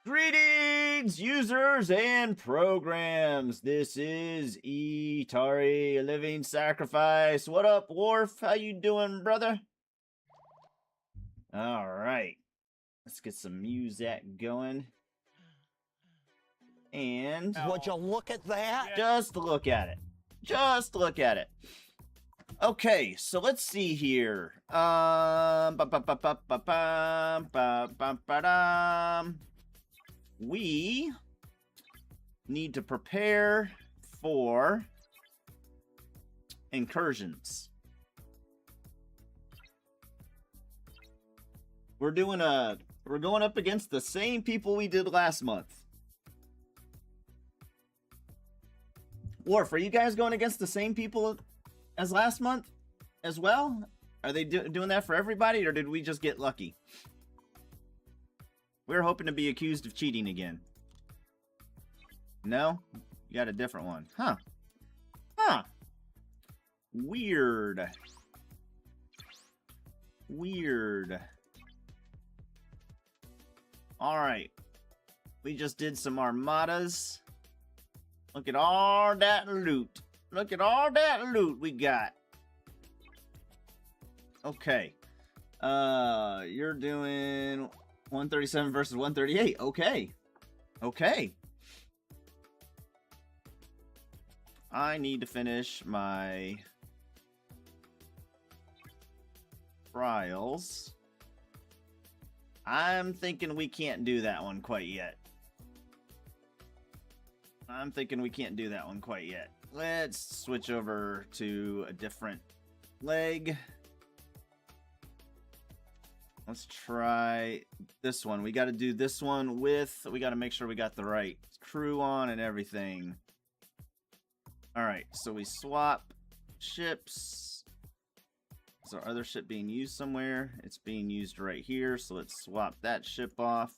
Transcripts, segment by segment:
Greetings, users and programs. This is Itari Living Sacrifice. What up, Worf? How you doing, brother? All right. Let's get some music going. And would you look at that? just look at it. Just look at it. Okay, so let's see here. We need to prepare for incursions. We're going up against the same people we did last month. Worf, are you guys going against the same people as last month as well? Are they doing that for everybody, or did we just get lucky? We're hoping to be accused of cheating again. No? You got a different one. Huh. Huh. Weird. Weird. Alright. We just did some armadas. Look at all that loot. Look at all that loot we got. Okay. You're doing 137 versus 138. Okay. Okay. I need to finish my trials. I'm thinking we can't do that one quite yet. Let's switch over to a different leg. Let's try this one. We got to do this one with... We got to make sure we got the right crew on and everything. Alright, so we swap ships. Is our other ship being used somewhere? It's being used right here, so let's swap that ship off.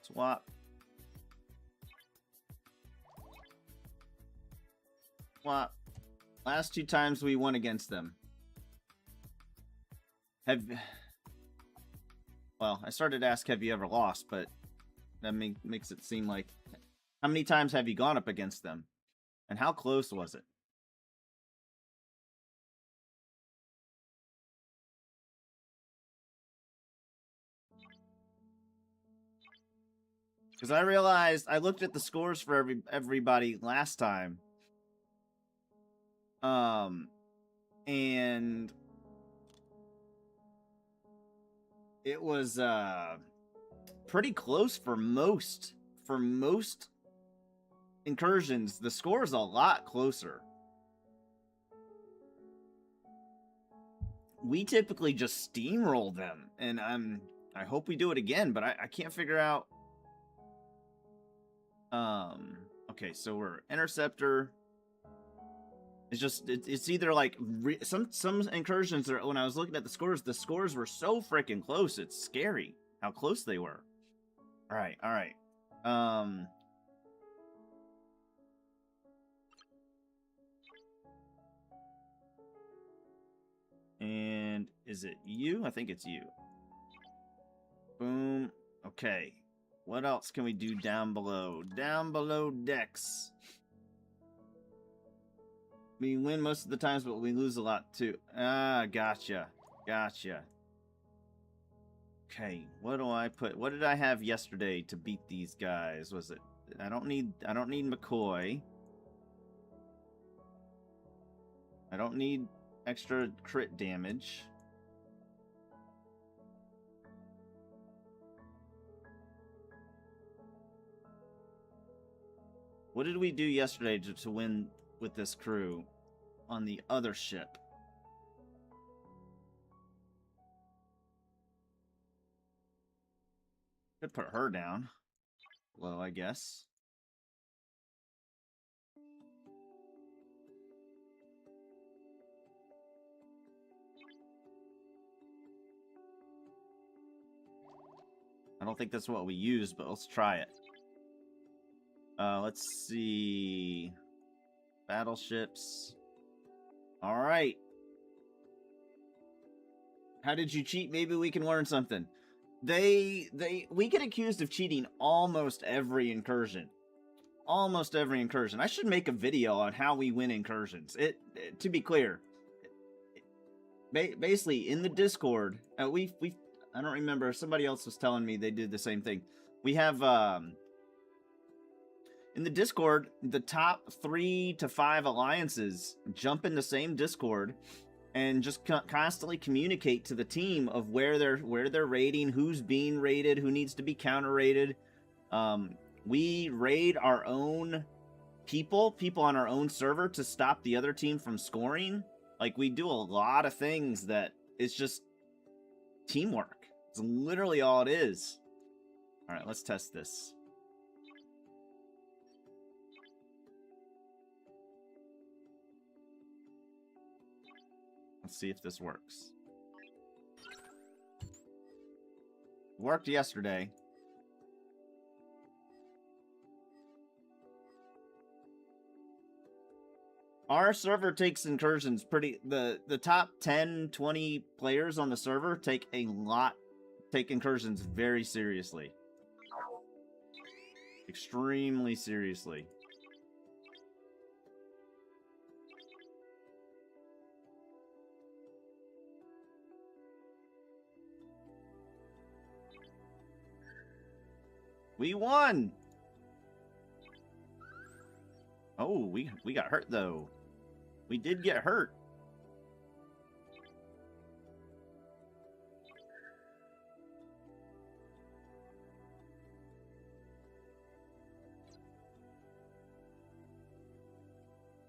Swap. Swap. Last two times we won against them. Well, I started to ask, have you ever lost? But that makes it seem like... How many times have you gone up against them? And how close was it? Because I realized I looked at the scores for everybody last time. And it was pretty close for most incursions. The score is a lot closer. We typically just steamroll them, and I hope we do it again, but I can't figure out. Okay, so we're interceptor. It's just it's either like some incursions are, when I was looking at the scores were so freaking close. It's scary how close they were. All right. And is it you? I think it's you. Boom. Okay. What else can we do down below? Down below decks. We win most of the times, but we lose a lot too. Ah, gotcha. Okay, what do I put? What did I have yesterday to beat these guys? Was it? I don't need McCoy. I don't need extra crit damage. What did we do yesterday to win with this crew on the other ship? Could put her down low, I guess. I don't think that's what we used, but let's try it. Let's see. Battleships. All right. How did you cheat? Maybe we can learn something. We get accused of cheating almost every incursion. Almost every incursion. I should make a video on how we win incursions. To be clear, basically in the Discord, we I don't remember, somebody else was telling me they did the same thing. We have in the Discord, the top 3 to 5 alliances jump in the same Discord and just constantly communicate to the team of where they're raiding, who's being raided, who needs to be counter raided. We raid our own people on our own server to stop the other team from scoring. Like, we do a lot of things that it's just teamwork. It's literally all it is. All right, let's test this. Let's see if this works. Worked yesterday. Our server takes incursions pretty... The top 10, 20 players on the server take incursions very seriously. Extremely seriously. We won! Oh, we got hurt, though. We did get hurt.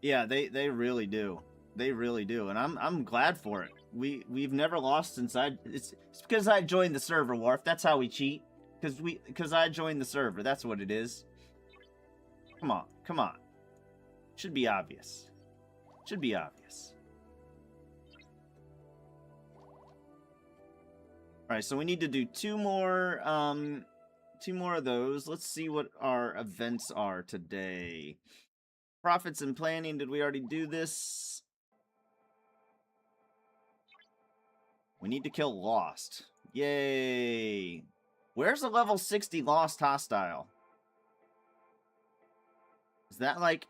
Yeah, they really do. They really do, and I'm glad for it. We've never lost since it's because I joined the server, Wharf. That's how we cheat. Because I joined the server. That's what it is. Come on, come on. Should be obvious. Should be obvious. Alright, so we need to do two more of those. Let's see what our events are today. Profits and planning, did we already do this? We need to kill Lost. Yay! Where's the level 60 Lost hostile? Is that like...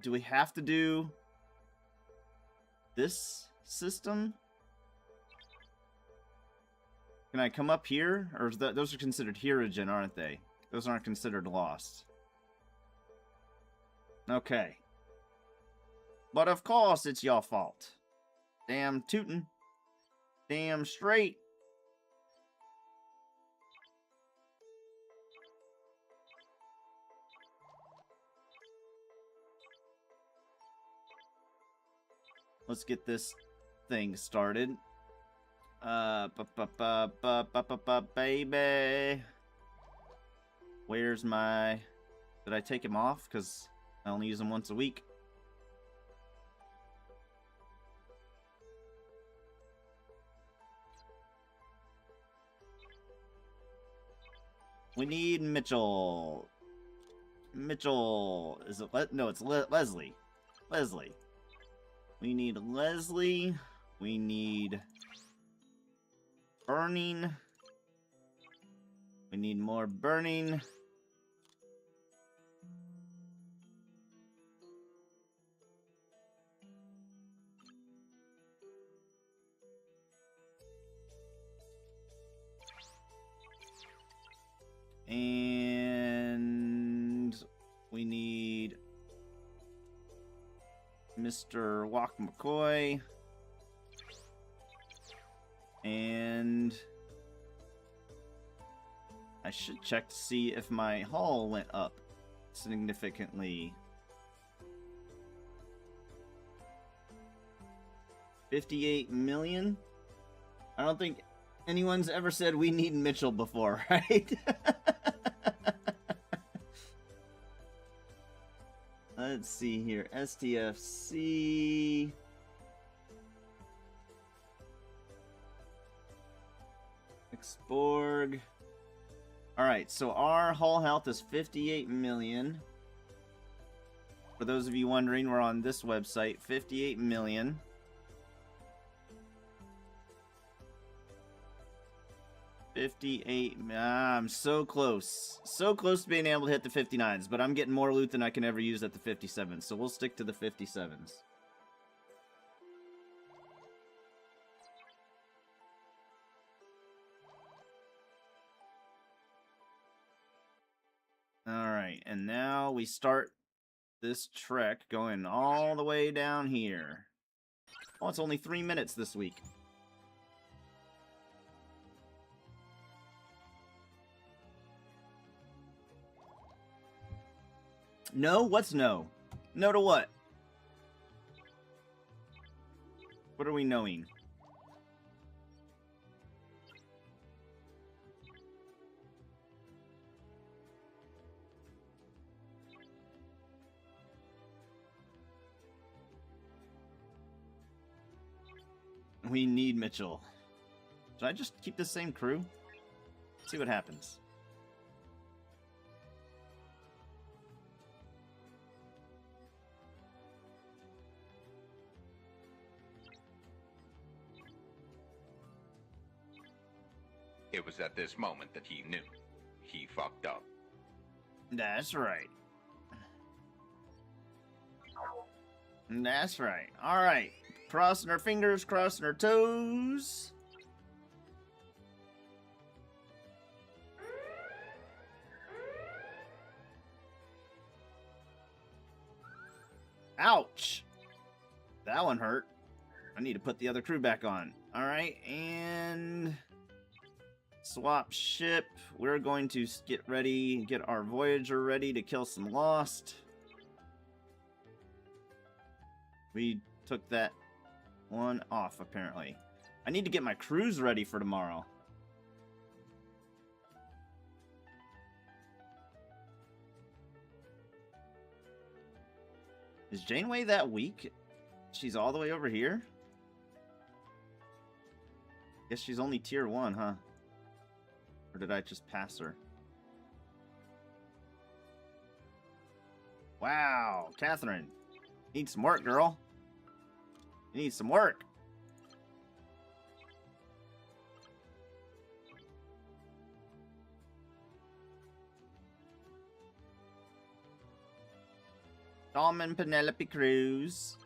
do we have to do this system? Can I come up here? Or is that, those are considered Herogen, aren't they? Those aren't considered Lost. Okay. But of course it's your fault. Damn tootin'. Damn straight. Let's get this thing started. Baby. Where's my... Did I take him off? Because I only use him once a week. We need Mitchell. Mitchell. Is it... No, it's Leslie. Leslie. We need Leslie. We need... burning. We need more burning. And we need Mr. Walk McCoy. And I should check to see if my haul went up significantly. 58 million? I don't think anyone's ever said we need Mitchell before, right? Let's see here. STFC. Exborg. Alright, so our hull health is 58 million. For those of you wondering, we're on this website, 58 million. I'm so close. So close to being able to hit the 59s, but I'm getting more loot than I can ever use at the 57s, so we'll stick to the 57s. Alright, and now we start this trek going all the way down here. Oh, it's only 3 minutes this week. No? What's no? No to what? What are we knowing? We need Mitchell. Should I just keep the same crew? See what happens. It was at this moment that he knew. He fucked up. That's right. That's right. Alright. Crossing our fingers, crossing our toes. Ouch! That one hurt. I need to put the other crew back on. Alright, and... swap ship. We're going to get ready, get our Voyager ready to kill some Lost. We took that one off, apparently. I need to get my crews ready for tomorrow. Is Janeway that weak? She's all the way over here? Guess she's only tier 1, huh? Or did I just pass her? Wow, Catherine. Need some work, girl. You need some work. Solomon Penelope Cruz.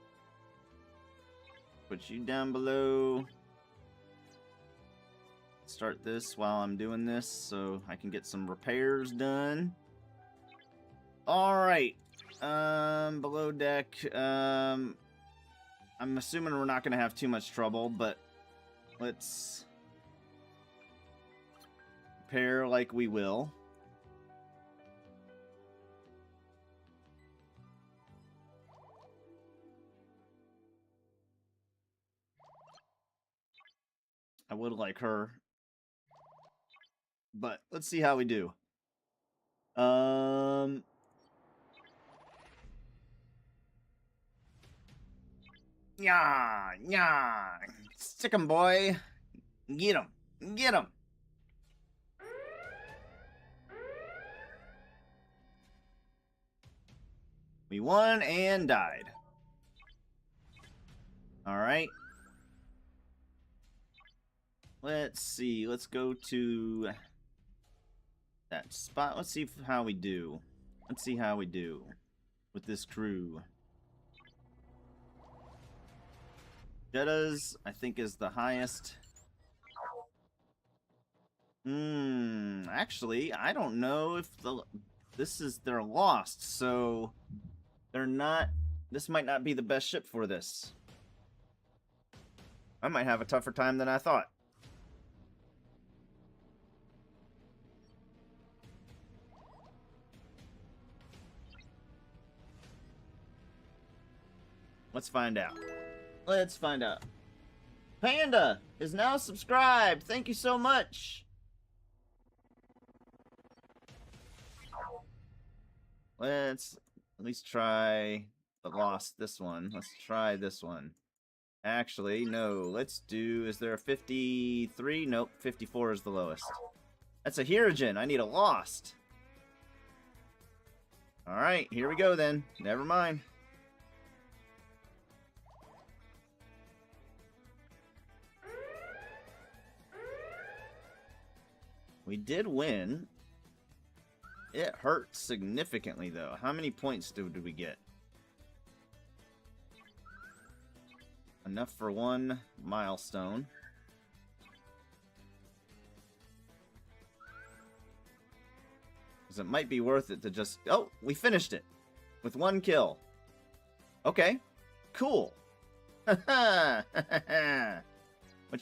Put you down below. Start this while I'm doing this so I can get some repairs done. Alright. Below deck. I'm assuming we're not going to have too much trouble, but let's repair like we will. I would like her. But let's see how we do. Yeah, yeah. Stick 'em, boy. Get 'em. Get 'em. We won and died. Alright. Let's see. Let's go to that spot. Let's see how we do. Let's see how we do with this crew. Jedda's, I think, is the highest. Actually, I don't know if they're lost, so they're not, this might not be the best ship for this. I might have a tougher time than I thought. Let's find out. Let's find out. Panda is now subscribed. Thank you so much. Let's at least try the Lost, this one. Let's try this one. Actually, no. Let's do, is there a 53? Nope, 54 is the lowest. That's a Hierogen. I need a Lost. Alright, here we go then. Never mind. We did win. It hurt significantly, though. How many points did we get? Enough for one milestone. Because it might be worth it to just... Oh, we finished it. With one kill. Okay. Cool. What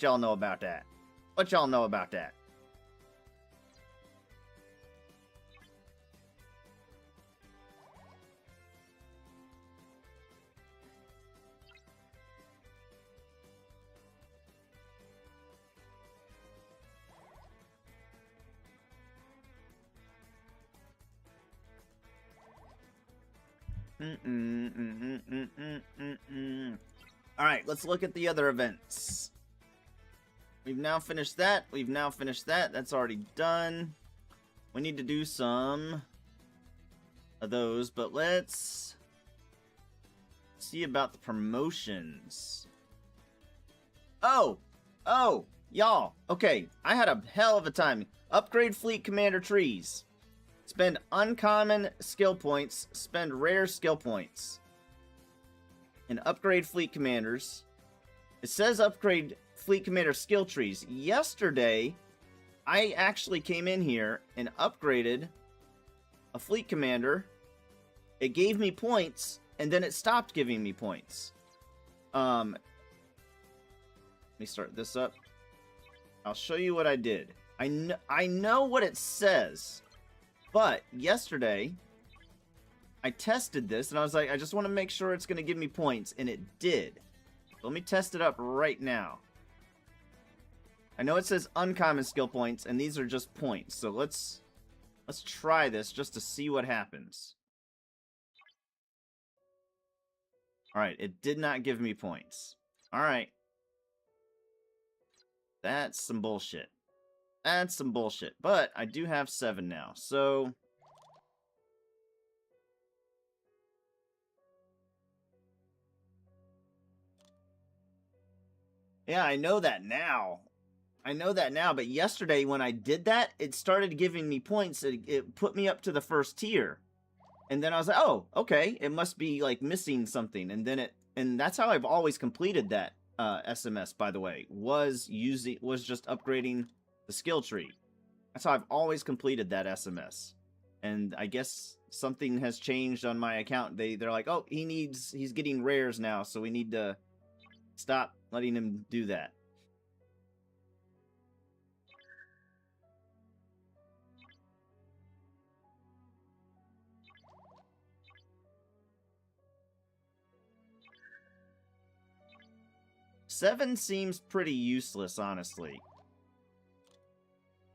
y'all know about that? What y'all know about that? Alright, let's look at the other events. We've now finished that. We've now finished that. That's already done. We need to do some of those, but let's see about the promotions. Oh, y'all. Okay, I had a hell of a time. Upgrade Fleet Commander trees. Spend uncommon skill points. Spend rare skill points. And upgrade fleet commanders. It says upgrade fleet commander skill trees. Yesterday, I actually came in here and upgraded a fleet commander. It gave me points, and then it stopped giving me points. Let me start this up. I'll show you what I did. I know what it says. But yesterday, I tested this, and I was like, I just want to make sure it's going to give me points, and it did. Let me test it up right now. I know it says uncommon skill points, and these are just points. So let's try this just to see what happens. Alright, it did not give me points. Alright. That's some bullshit. That's some bullshit. But I do have 7 now, so... Yeah, I know that now. I know that now, but yesterday when I did that, it started giving me points. It put me up to the first tier. And then I was like, oh, okay, it must be, like, missing something. And then and that's how I've always completed that SMS, by the way, was just upgrading the skill tree. That's how I've always completed that SMS. And I guess something has changed on my account. They're like, oh, he's getting rares now, so we need to stop letting him do that. Seven seems pretty useless, honestly.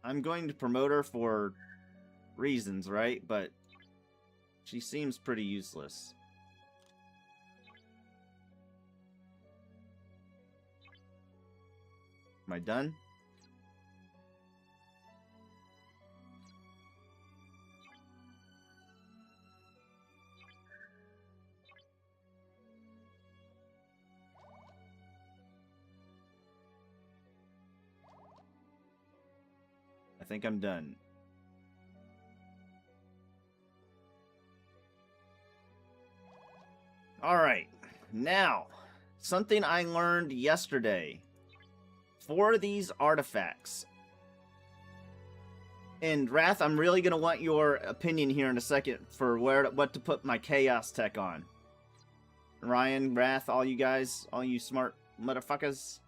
I'm going to promote her for reasons, right? But she seems pretty useless. Am I done? I think I'm done. Alright, now, something I learned yesterday. For these artifacts, and Wrath, I'm really going to want your opinion here in a second for what to put my Chaos Tech on. Ryan, Wrath, all you guys, all you smart motherfuckers.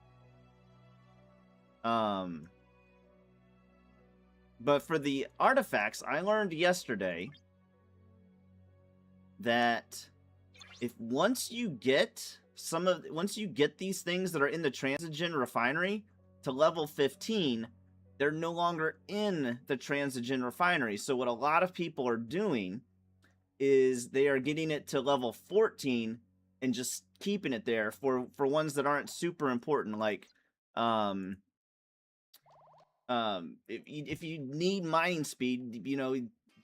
But for the artifacts, I learned yesterday that once you get these things that are in the Transigen refinery to level 15, they're no longer in the Transigen refinery. So what a lot of people are doing is they are getting it to level 14 and just keeping it there for ones that aren't super important, like If you need mining speed, you know,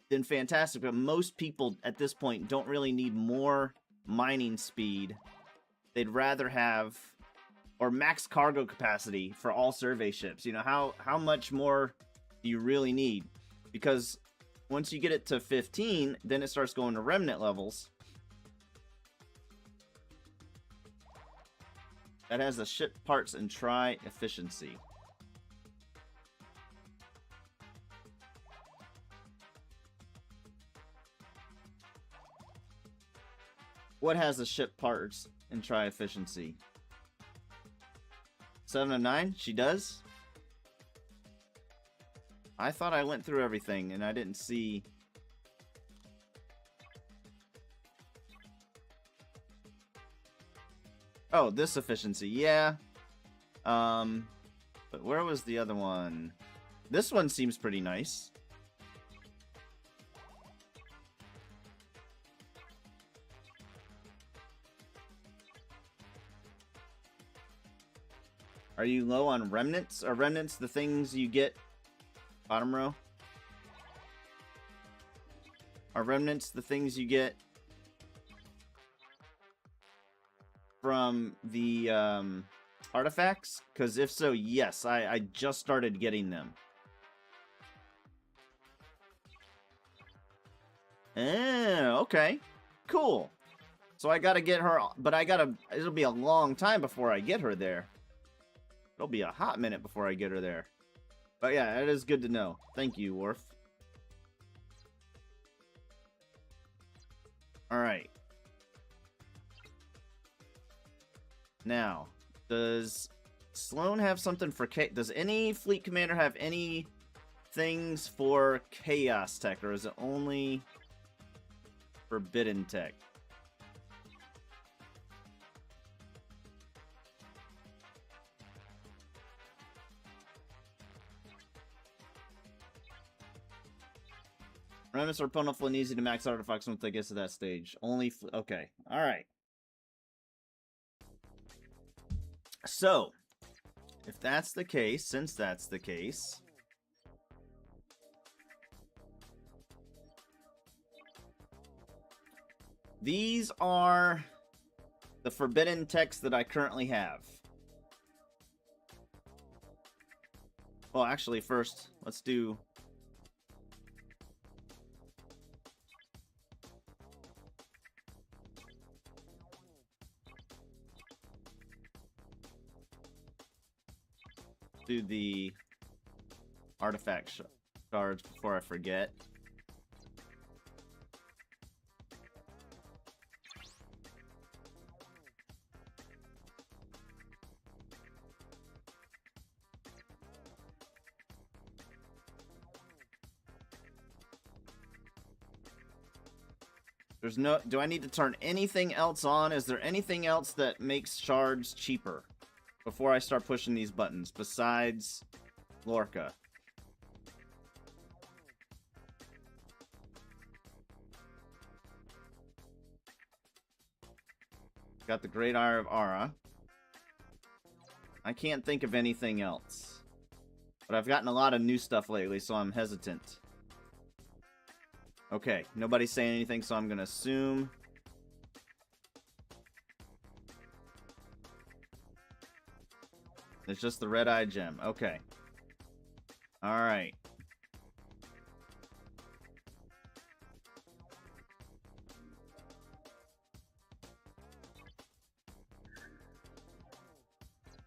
then fantastic. But most people at this point don't really need more mining speed. They'd rather have or max cargo capacity for all survey ships. You know, how much more do you really need? Because once you get it to 15, then it starts going to remnant levels. That has the ship parts and try efficiency. What has the ship parts and try efficiency? 7 of 9? She does? I thought I went through everything and I didn't see... Oh, this efficiency, yeah. But where was the other one? This one seems pretty nice. Are you low on remnants? Are remnants the things you get? Bottom row. Are remnants the things you get from the artifacts? Because if so, yes, I just started getting them. Okay. Cool. So I gotta get her, but it'll be a long time before I get her there. It'll be a hot minute before I get her there. But yeah, it is good to know. Thank you, Worf. Alright. Now, does Sloane have something for does any fleet commander have any things for chaos tech, or is it only forbidden tech? Remnants are plentiful and easy to max artifacts once they get to that stage. Only okay. Alright. So, if that's the case, since that's the case... These are the forbidden texts that I currently have. Well, actually, first, let's do... do the artifact shards before I forget. There's no... Do I need to turn anything else on? Is there anything else that makes shards cheaper before I start pushing these buttons besides Lorca? Got the Great Eye of Ara. I can't think of anything else. But I've gotten a lot of new stuff lately, so I'm hesitant. Okay, nobody's saying anything, so I'm going to assume. It's just the red-eye gem. Okay. Alright.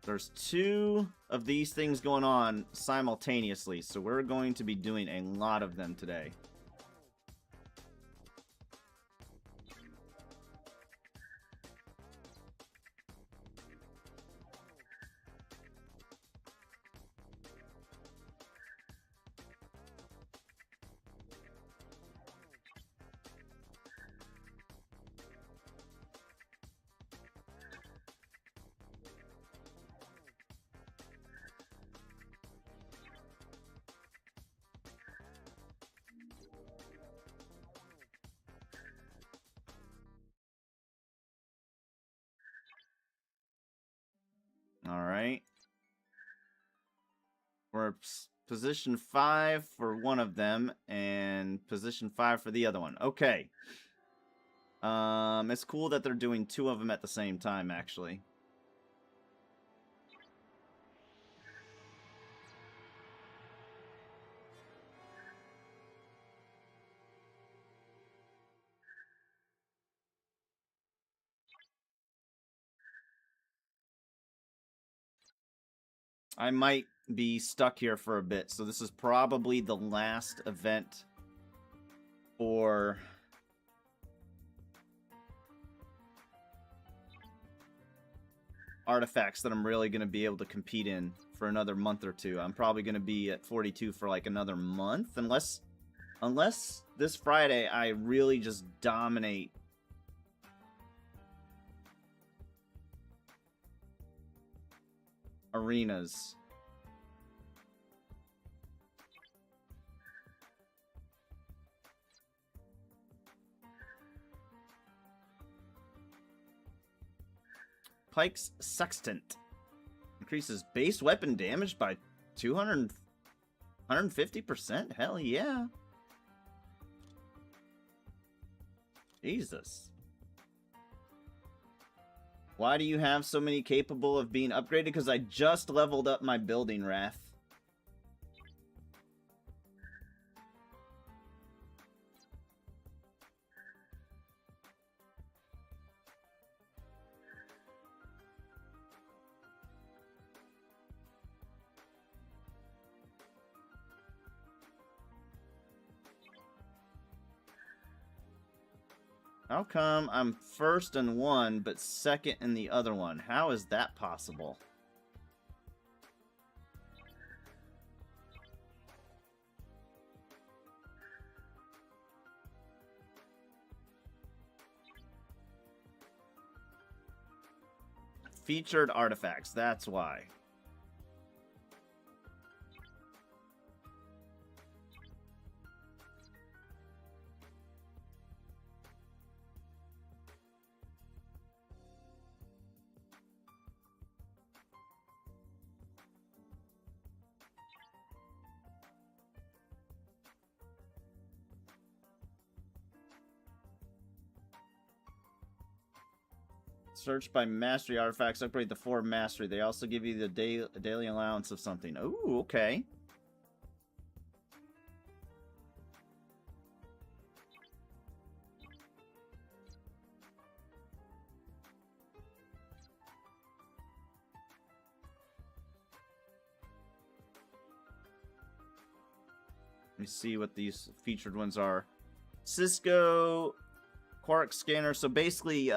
There's 2 of these things going on simultaneously, so we're going to be doing a lot of them today. Alright. We're Position 5 for one of them, and position 5 for the other one. Okay. It's cool that they're doing 2 of them at the same time, actually. I might be stuck here for a bit, so this is probably the last event for artifacts that I'm really going to be able to compete in for another month or two. I'm probably going to be at 42 for like another month, unless this Friday I really just dominate arenas. Pike's Sextant increases base weapon damage by 150%. Hell yeah. Jesus. Why do you have so many capable of being upgraded? Because I just leveled up my building, Wrath. How come I'm first in one, but second in the other one? How is that possible? Featured artifacts, that's why. Search by mastery artifacts. Upgrade the 4 mastery. They also give you the daily allowance of something. Ooh, okay. Let me see what these featured ones are. Cisco Quark Scanner. So basically,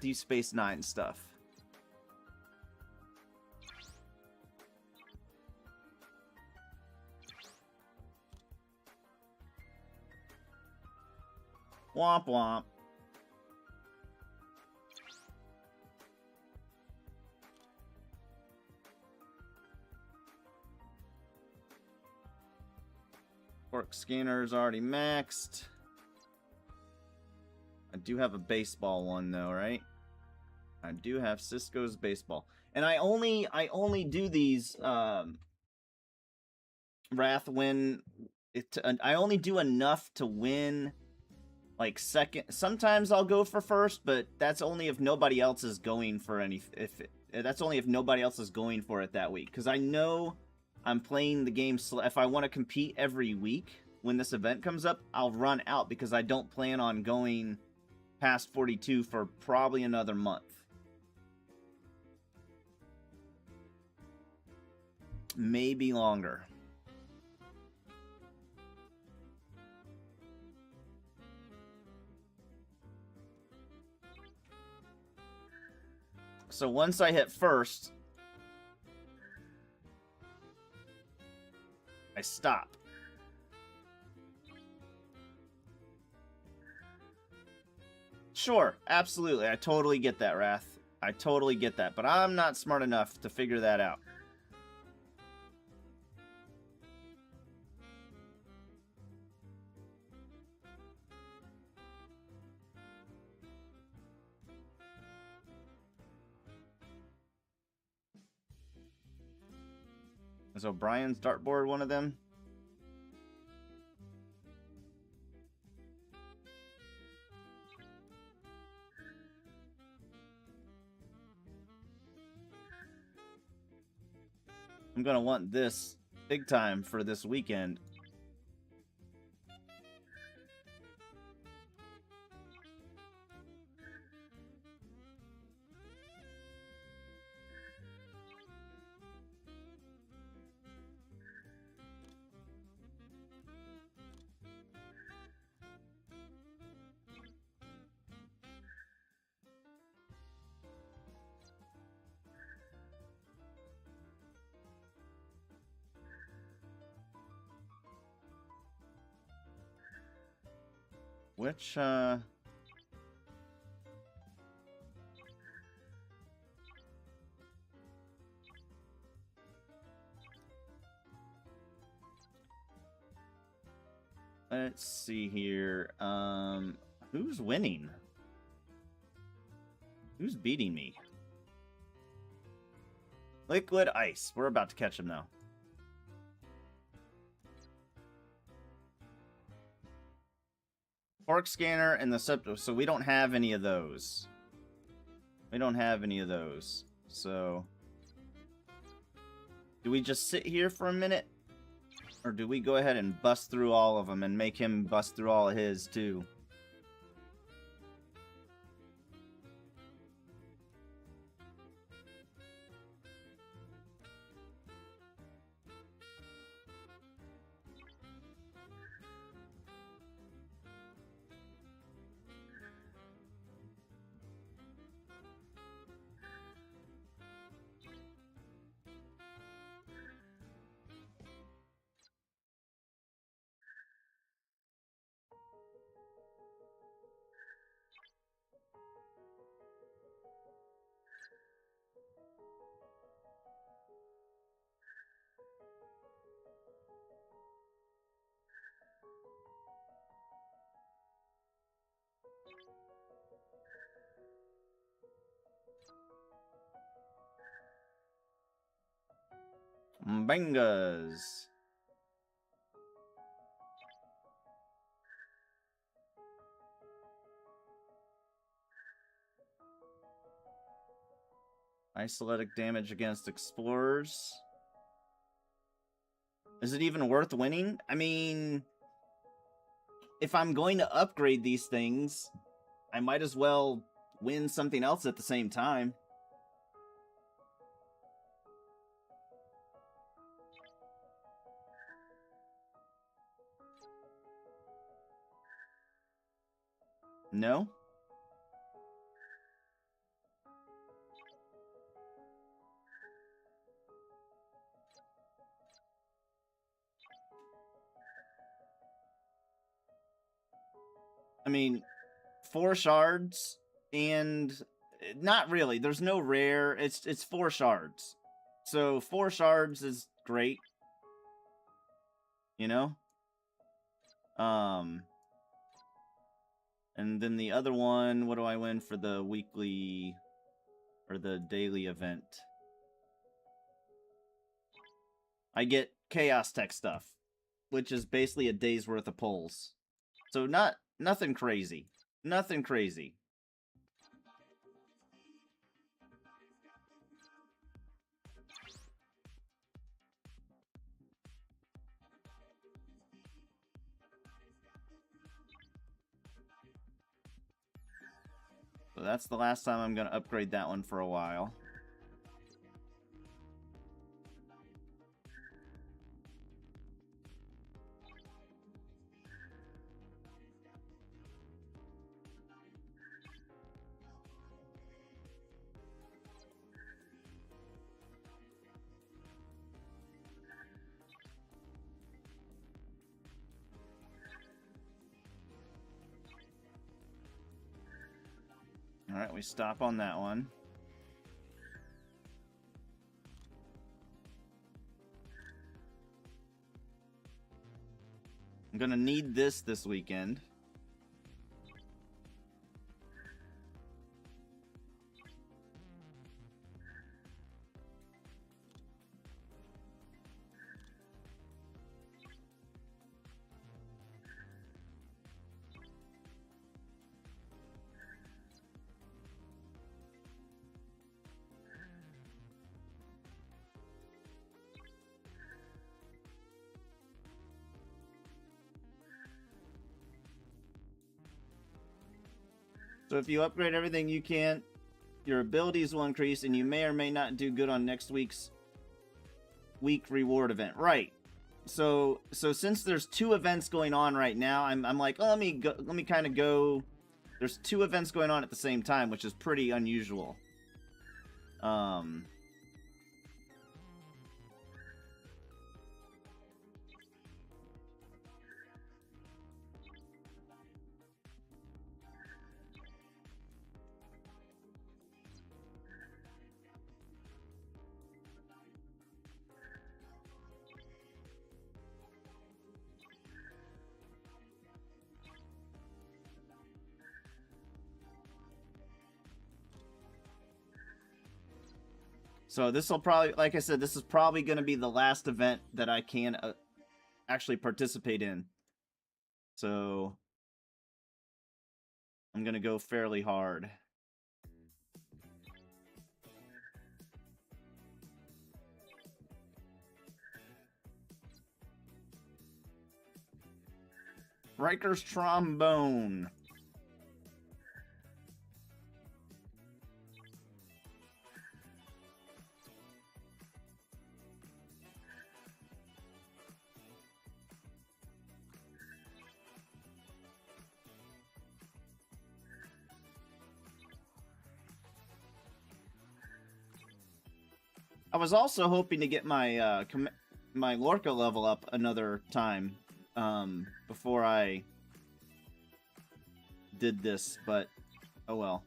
Deep Space Nine stuff. Womp womp. Quark Scanner is already maxed. I do have a baseball one though, right? I do have Cisco's baseball. And I only do these Wrath when I only do enough to win like second. Sometimes I'll go for first, but that's only if nobody else is going for that's only if nobody else is going for it that week, cuz I know I'm playing the game if I want to compete every week when this event comes up, I'll run out because I don't plan on going past 42 for probably another month. Maybe longer. So once I hit first, I stop. Sure, absolutely. I totally get that, Wrath. I totally get that, but I'm not smart enough to figure that out. Is O'Brien's dartboard one of them? I'm gonna want this big time for this weekend. Which, let's see here. Who's winning? Who's beating me? Liquid Ice. We're about to catch him now. Pork scanner and the septo. So we don't have any of those. We don't have any of those. So do we just sit here for a minute? Or do we go ahead and bust through all of them and make him bust through all of his too? Bangas. Isolytic damage against explorers. Is it even worth winning? I mean, if I'm going to upgrade these things, I might as well win something else at the same time. No? I mean, 4 shards and not really. There's no rare. It's 4 shards. So 4 shards is great. You know? And then the other one, what do I win for the weekly or the daily event? I get Chaos Tech stuff, which is basically a day's worth of pulls. So nothing crazy. Nothing crazy. So that's the last time I'm going to upgrade that one for a while. Alright, we stop on that one. I'm gonna need this weekend. So if you upgrade everything you can, your abilities will increase, and you may or may not do good on next week's week reward event. Right. So since there's 2 events going on right now, I'm like, oh, let me kind of go. There's 2 events going on at the same time, which is pretty unusual. So this will probably, like I said, this is probably going to be the last event that I can actually participate in. So I'm going to go fairly hard. Riker's trombone. I was also hoping to get my my Lorca level up another time before I did this, but oh well.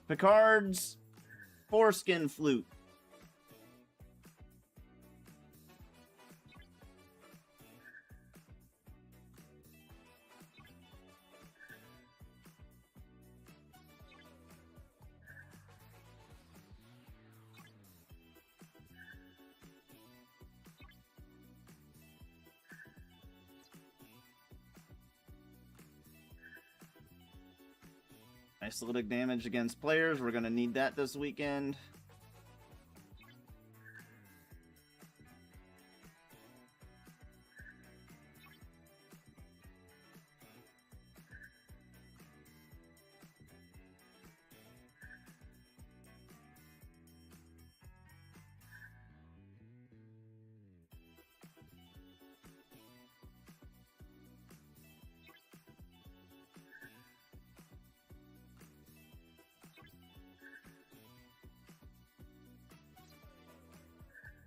Picard's foreskin flute. Isolytic damage against players. We're going to need that this weekend.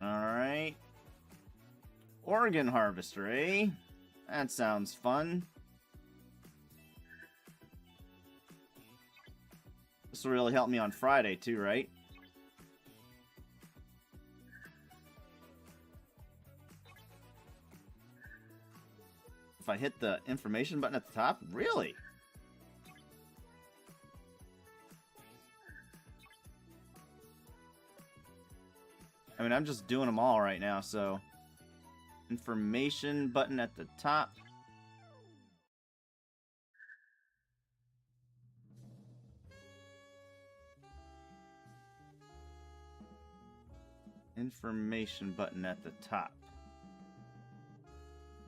Alright. Organ harvester, eh? That sounds fun. This will really help me on Friday too, right? If I hit the information button at the top? Really? I mean, I'm just doing them all right now, so... Information button at the top. Information button at the top.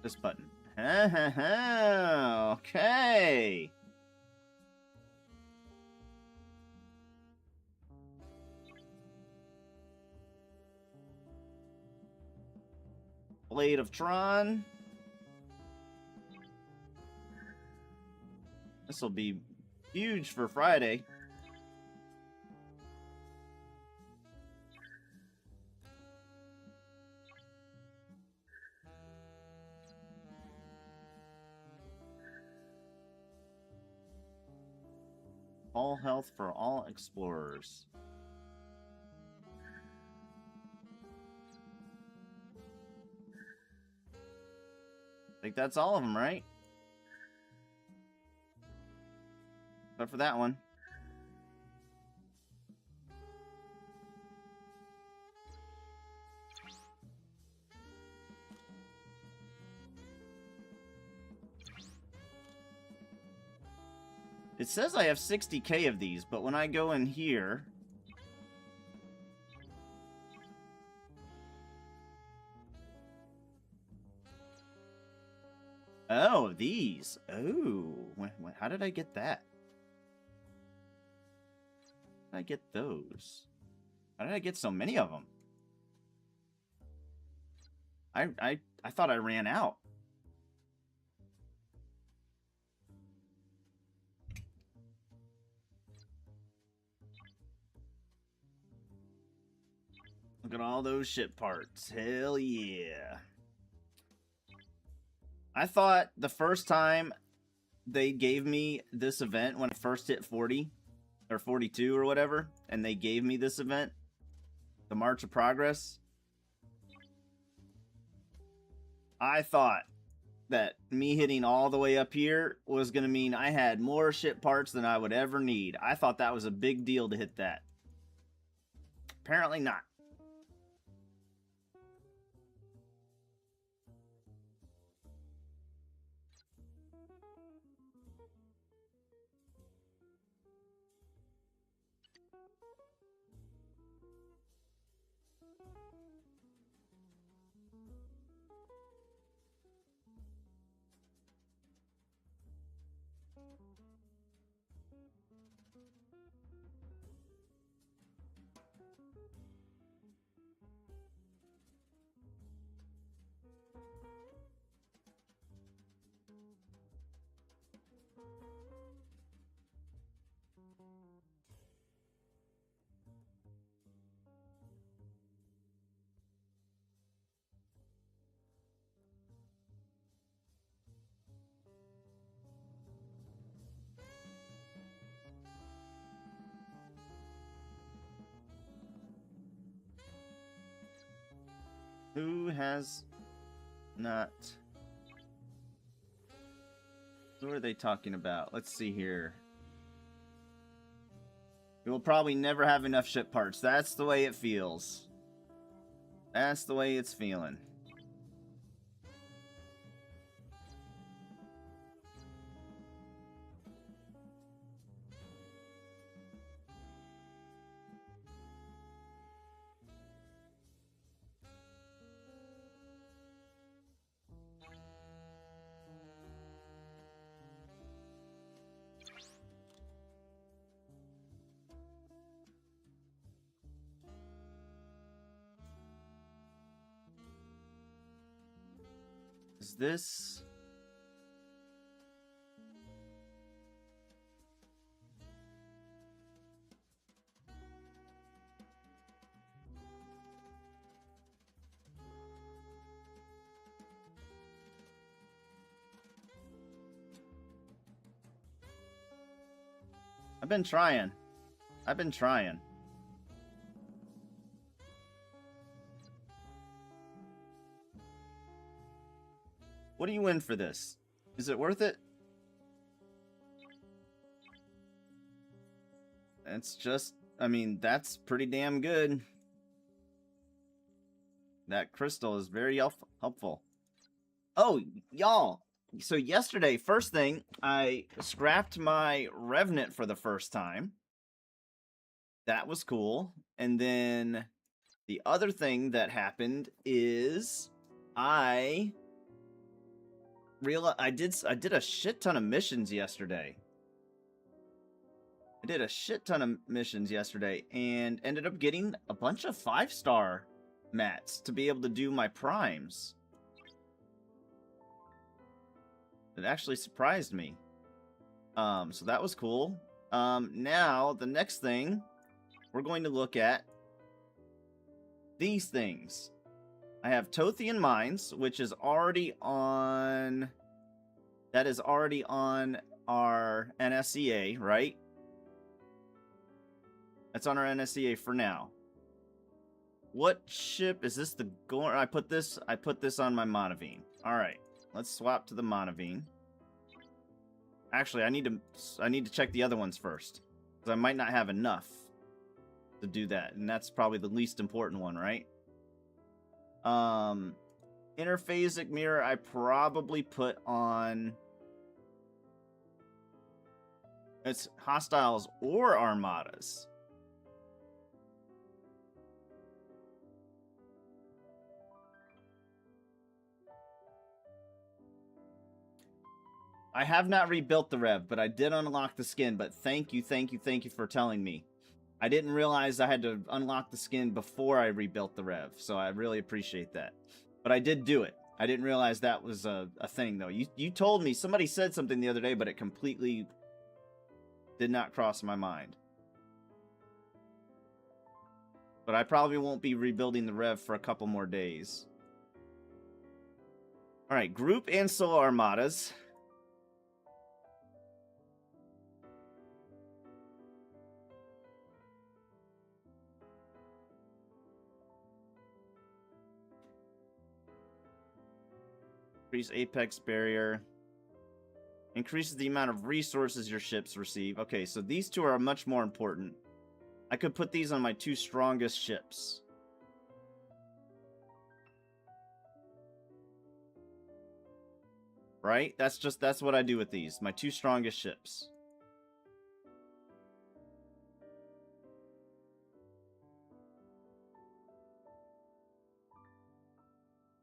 This button. Okay. Blade of Tron. This will be huge for Friday. All health for all explorers. I think that's all of them, right? Except for that one. It says I have 60k of these, but when I go in here... Oh, these. Oh, how did I get that? How did I get those? How did I get so many of them? I thought I ran out. Look at all those ship parts. Hell yeah. I thought the first time they gave me this event, when I first hit 40 or 42 or whatever, and they gave me this event, the March of Progress, I thought that me hitting all the way up here was going to mean I had more ship parts than I would ever need. I thought that was a big deal to hit that. Apparently not. Who has not... Who are they talking about? Let's see here. We will probably never have enough ship parts. That's the way it feels. That's the way it's feeling. Is this... I've been trying. I've been trying. What do you win for this? Is it worth it? It's just, I mean, that's pretty damn good. That crystal is very helpful. Oh, y'all. So yesterday, first thing, I scrapped my Revenant for the first time. That was cool. And then the other thing that happened is I realized I did a shit ton of missions yesterday. I did a shit ton of missions yesterday and ended up getting a bunch of 5-star mats to be able to do my primes. It actually surprised me. So that was cool. Now, the next thing, we're going to look at these things. I have Tothian Mines, which is already on... That is already on our NSCA, right? That's on our NSCA for now. What ship is this? The Gorn? I put this on my Monavine. All right. Let's swap to the Monavine. Actually, I need to check the other ones first, because I might not have enough to do that, and that's probably the least important one, right? Interphasic mirror, I probably put on It's hostiles or armadas. I have not rebuilt the Rev, but I did unlock the skin. But thank you for telling me. I didn't realize I had to unlock the skin before I rebuilt the Rev, so I really appreciate that. But I did do it. I didn't realize that was a thing, though. You told me, somebody said something the other day, but it completely did not cross my mind. But I probably won't be rebuilding the Rev for a couple more days. Alright, group and solo armadas. Increase apex barrier. Increases the amount of resources your ships receive. Okay, so these two are much more important. I could put these on my 2 strongest ships. Right? That's what I do with these. My 2 strongest ships.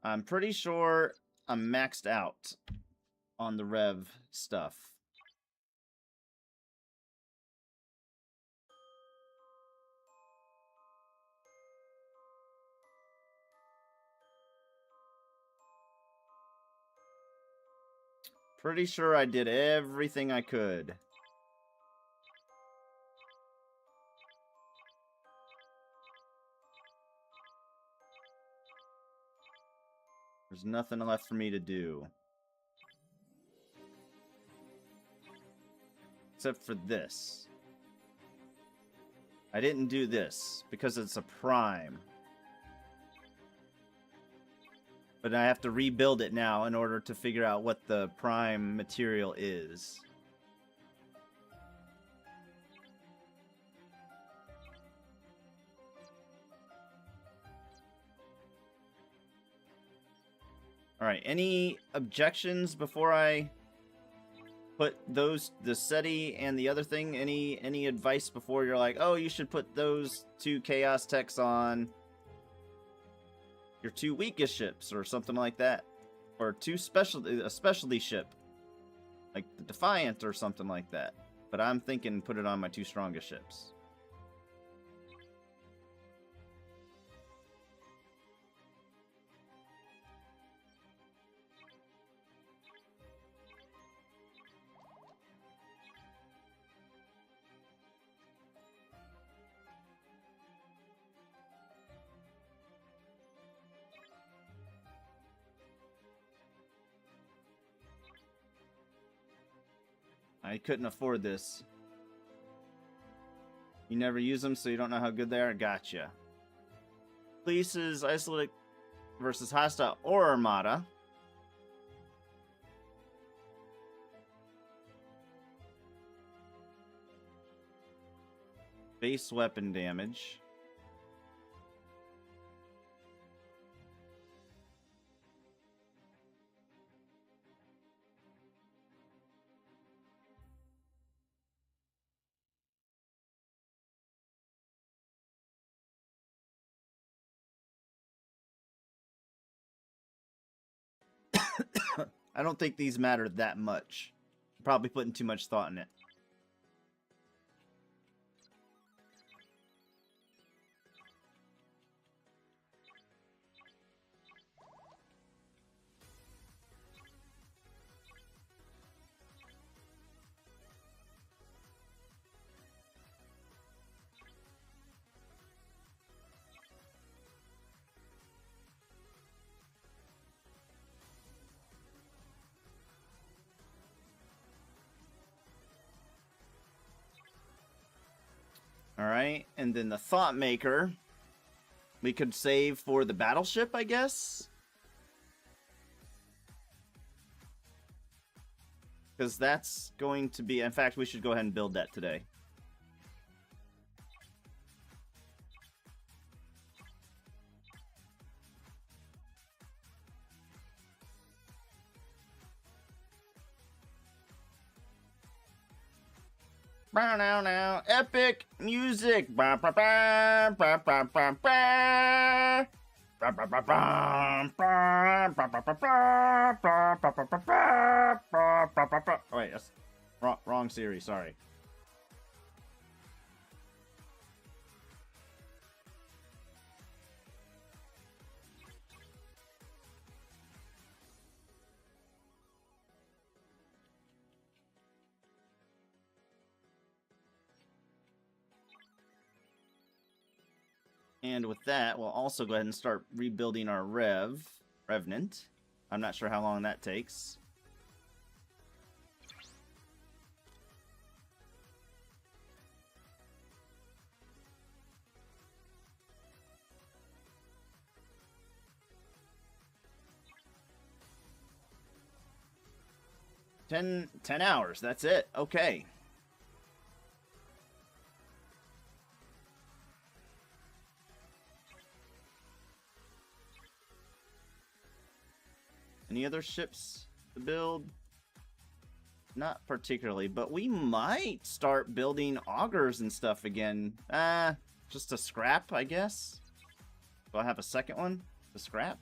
I'm pretty sure I'm maxed out on the Rev stuff. Pretty sure I did everything I could. There's nothing left for me to do. Except for this. I didn't do this because it's a prime. But I have to rebuild it now in order to figure out what the prime material is. Alright, any objections before I put those, the SETI and the other thing? Any advice before you're like, oh, you should put those 2 Chaos Techs on your 2 weakest ships or something like that? Or a specialty ship, like the Defiant or something like that. But I'm thinking put it on my 2 strongest ships. I couldn't afford this. You never use them, so you don't know how good they are? Gotcha. Fleeces, Isolate versus Hostile or Armada. Base weapon damage. I don't think these matter that much. I'm probably putting too much thought in it. Alright, and then the Thought Maker we could save for the battleship, I guess? Because that's going to be... In fact, we should go ahead and build that today. Now, epic music. Ba, ba, ba, ba, ba, ba, ba. Ba, ba, ba, ba, ba, ba, ba, ba, ba, ba, ba, ba, ba, ba, ba, ba. Oh, wait, that's wrong series. Sorry. And with that, we'll also go ahead and start rebuilding our Revenant. I'm not sure how long that takes. Ten hours, that's it. Okay. Any other ships to build? Not particularly, but we might start building augers and stuff again. Just to scrap, I guess. Do I have a second one to scrap?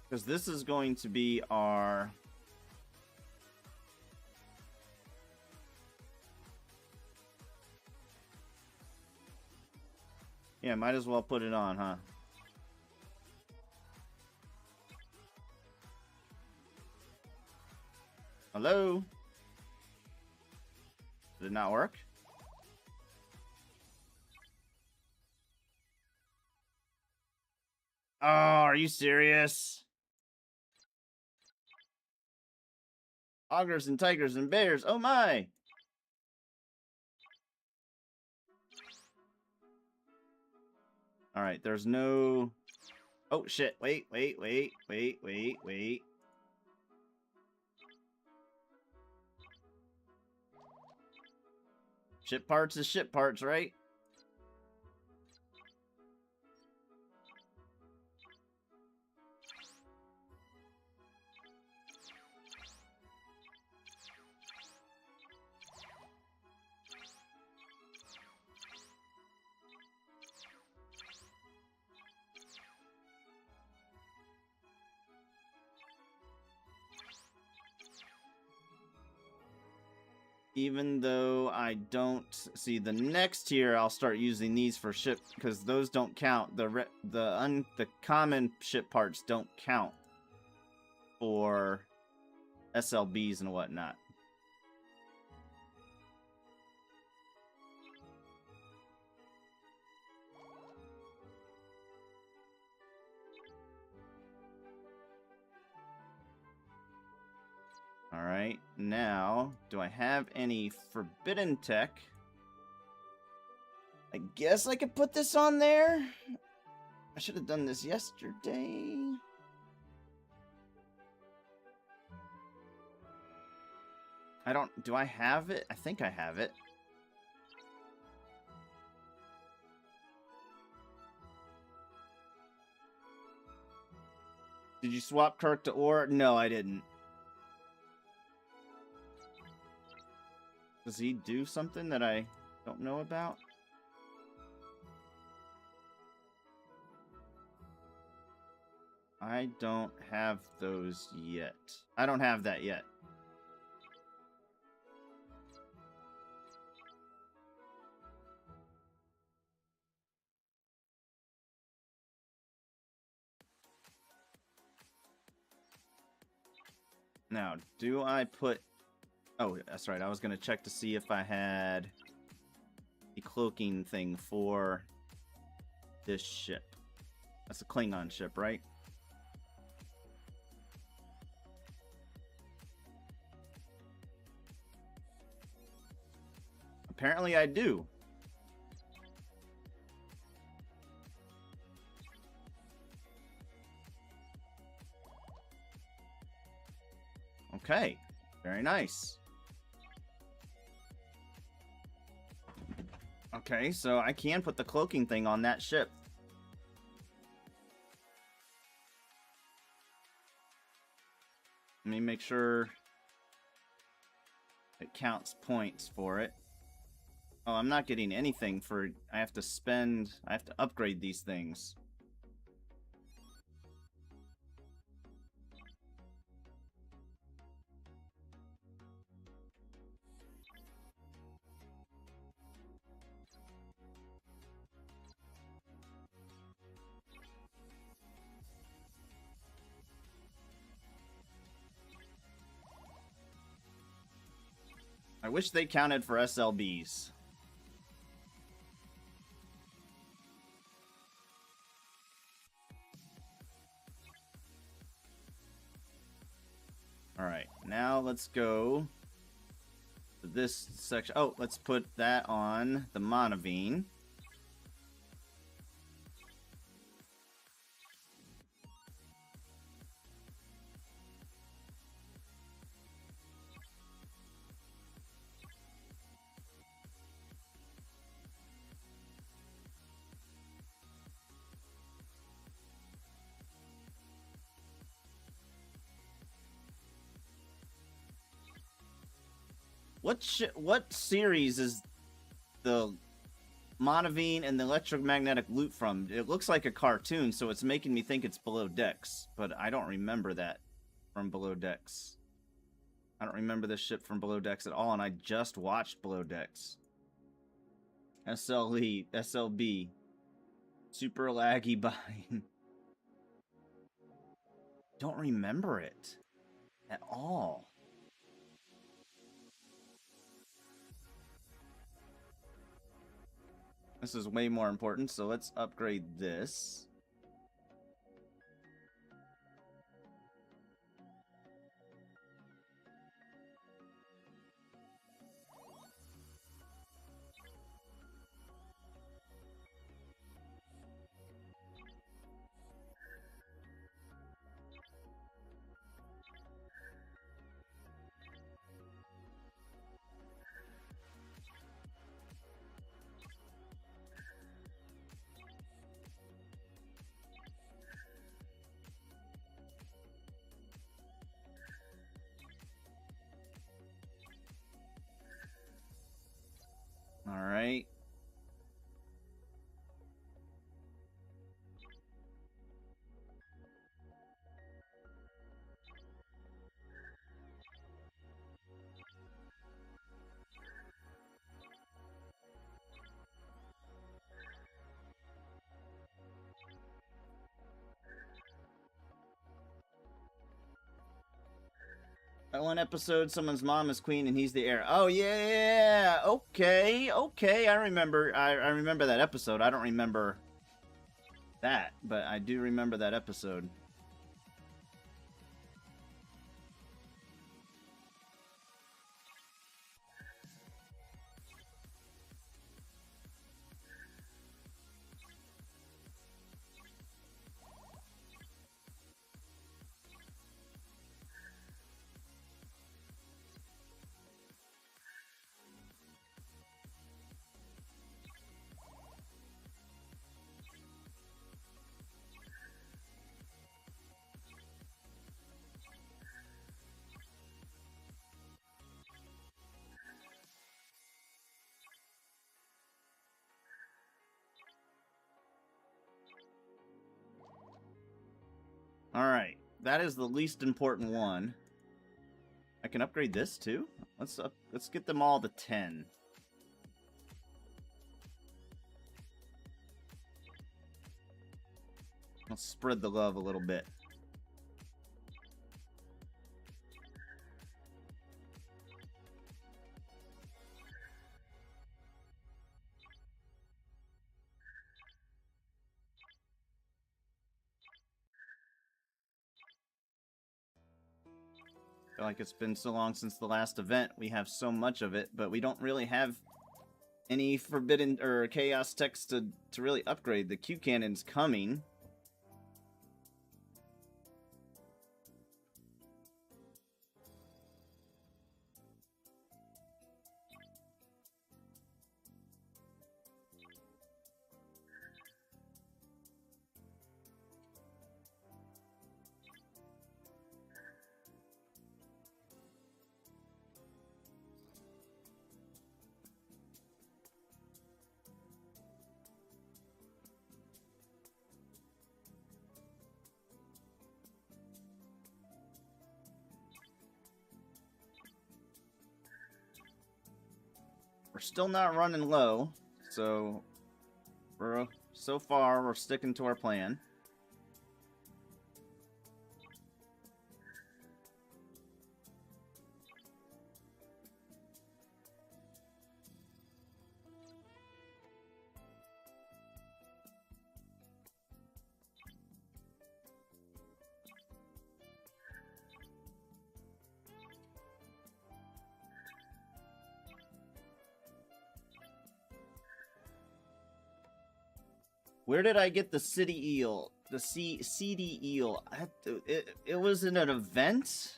Because this is going to be our... Yeah, might as well put it on, huh? Hello? Did it not work? Oh, are you serious? Augers and tigers and bears. Oh my! Alright, there's no... Oh shit, wait. Ship parts is ship parts, right? Even though I don't see the next tier, I'll start using these for ship because those don't count. The common ship parts don't count for SLBs and whatnot. Alright, now, do I have any forbidden tech? I guess I could put this on there? I should have done this yesterday. Do I have it? I think I have it. Did you swap Kirk to Ore? No, I didn't. Does he do something that I don't know about? I don't have those yet. I don't have that yet. Now, do I put... Oh, that's right. I was going to check to see if I had the cloaking thing for this ship. That's a Klingon ship, right? Apparently I do. Okay. Very nice. Okay, so I can put the cloaking thing on that ship. Let me make sure it counts points for it. Oh, I'm not getting anything for... I have to upgrade these things. I wish they counted for SLBs. Alright, now let's go to this section. Oh, let's put that on the Monavine. What series is the Monavine and the electromagnetic loot from? It looks like a cartoon, so it's making me think it's Below Decks, but I don't remember that from Below Decks. I don't remember this ship from Below Decks at all, and I just watched Below Decks. SLB. Super laggy bind. Don't remember it at all. This is way more important, so let's upgrade this. All right. That one episode, someone's mom is queen and he's the heir. Oh yeah, okay. I remember that episode. I don't remember that, but I do remember that episode. Alright, that is the least important one. I can upgrade this too? Let's get them all to 10. Let's spread the love a little bit. I feel like it's been so long since the last event. We have so much of it, but we don't really have any forbidden or chaos text to really upgrade. The Q cannon's coming. We're still not running low, so so far we're sticking to our plan. Where did I get the city eel? The CD eel? It was in an event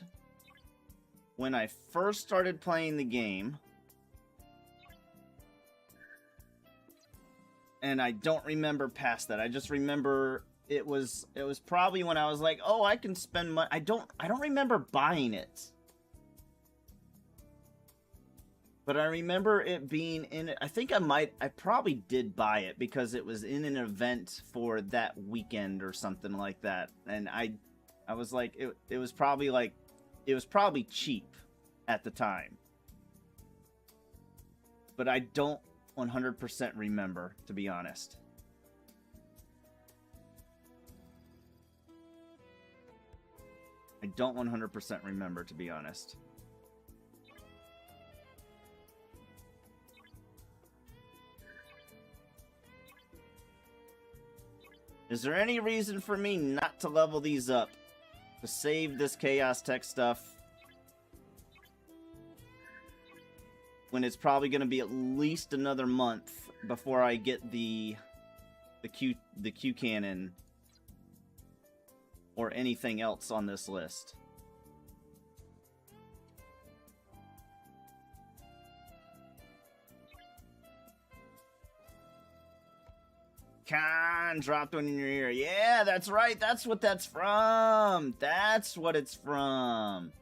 when I first started playing the game. And I don't remember past that. I just remember it was probably when I was like, "Oh, I can spend money." I don't remember buying it. But I remember it being in it. I think I probably did buy it because it was in an event for that weekend or something like that. And I was like, it was probably cheap at the time. But I don't 100% remember, to be honest. I don't 100% remember, to be honest. Is there any reason for me not to level these up? To save this Chaos Tech stuff? When it's probably going to be at least another month before I get the Q cannon or anything else on this list. Khan dropped one in your ear. Yeah, that's right. That's what that's from. That's what it's from.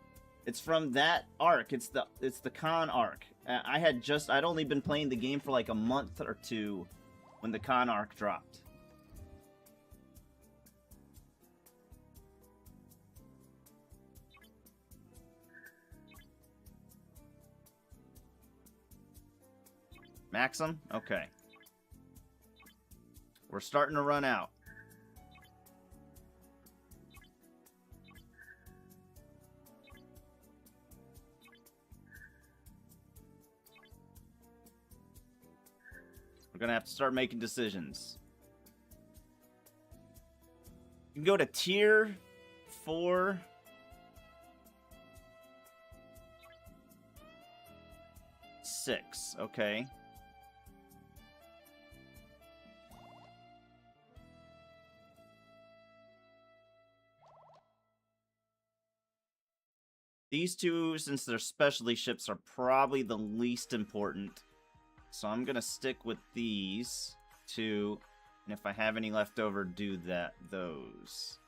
It's from that arc. It's the Khan arc. I'd only been playing the game for like a month or two when the Khan arc dropped. Maxim? Okay. We're starting to run out. We're gonna have to start making decisions. You can go to tier 4. Six, okay. These two, since they're specialty ships, are probably the least important. So I'm going to stick with these two. And if I have any left over, do those.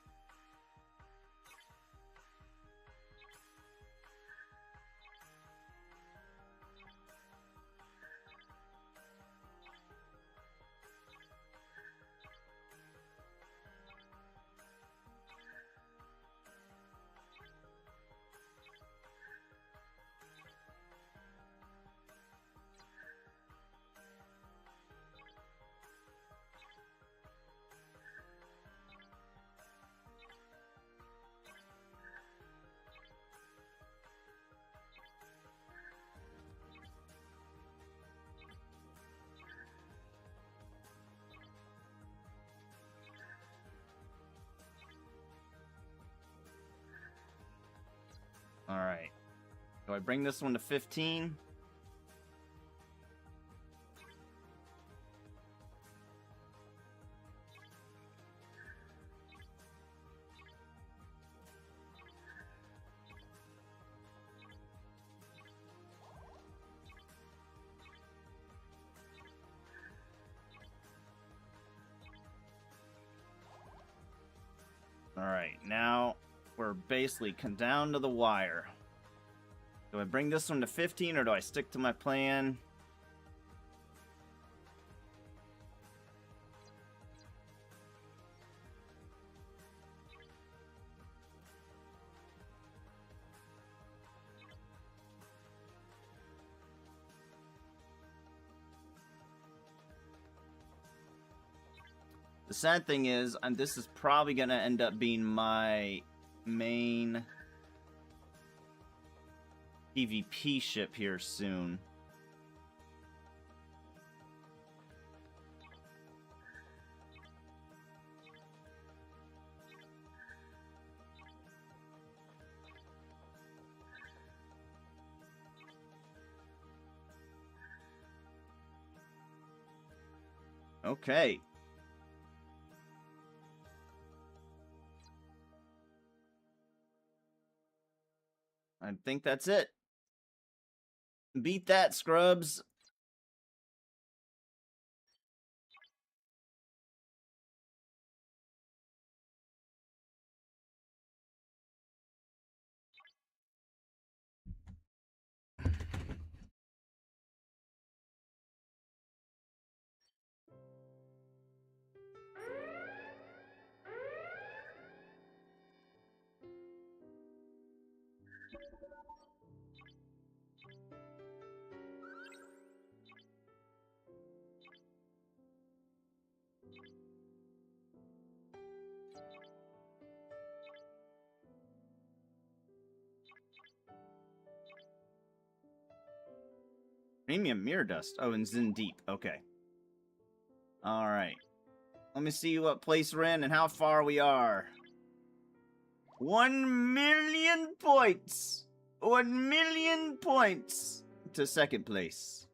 Alright. Do I bring this one to 15? Alright, now we're basically down to the wire. Do I bring this one to 15 or do I stick to my plan? The sad thing is, this is probably going to end up being my main PvP ship here soon. Okay. I think that's it. Beat that, scrubs. Premium mirror dust. Oh, and Zin Deep. Okay. Alright. Let me see what place we're in and how far we are. 1 million points! 1 million points to second place.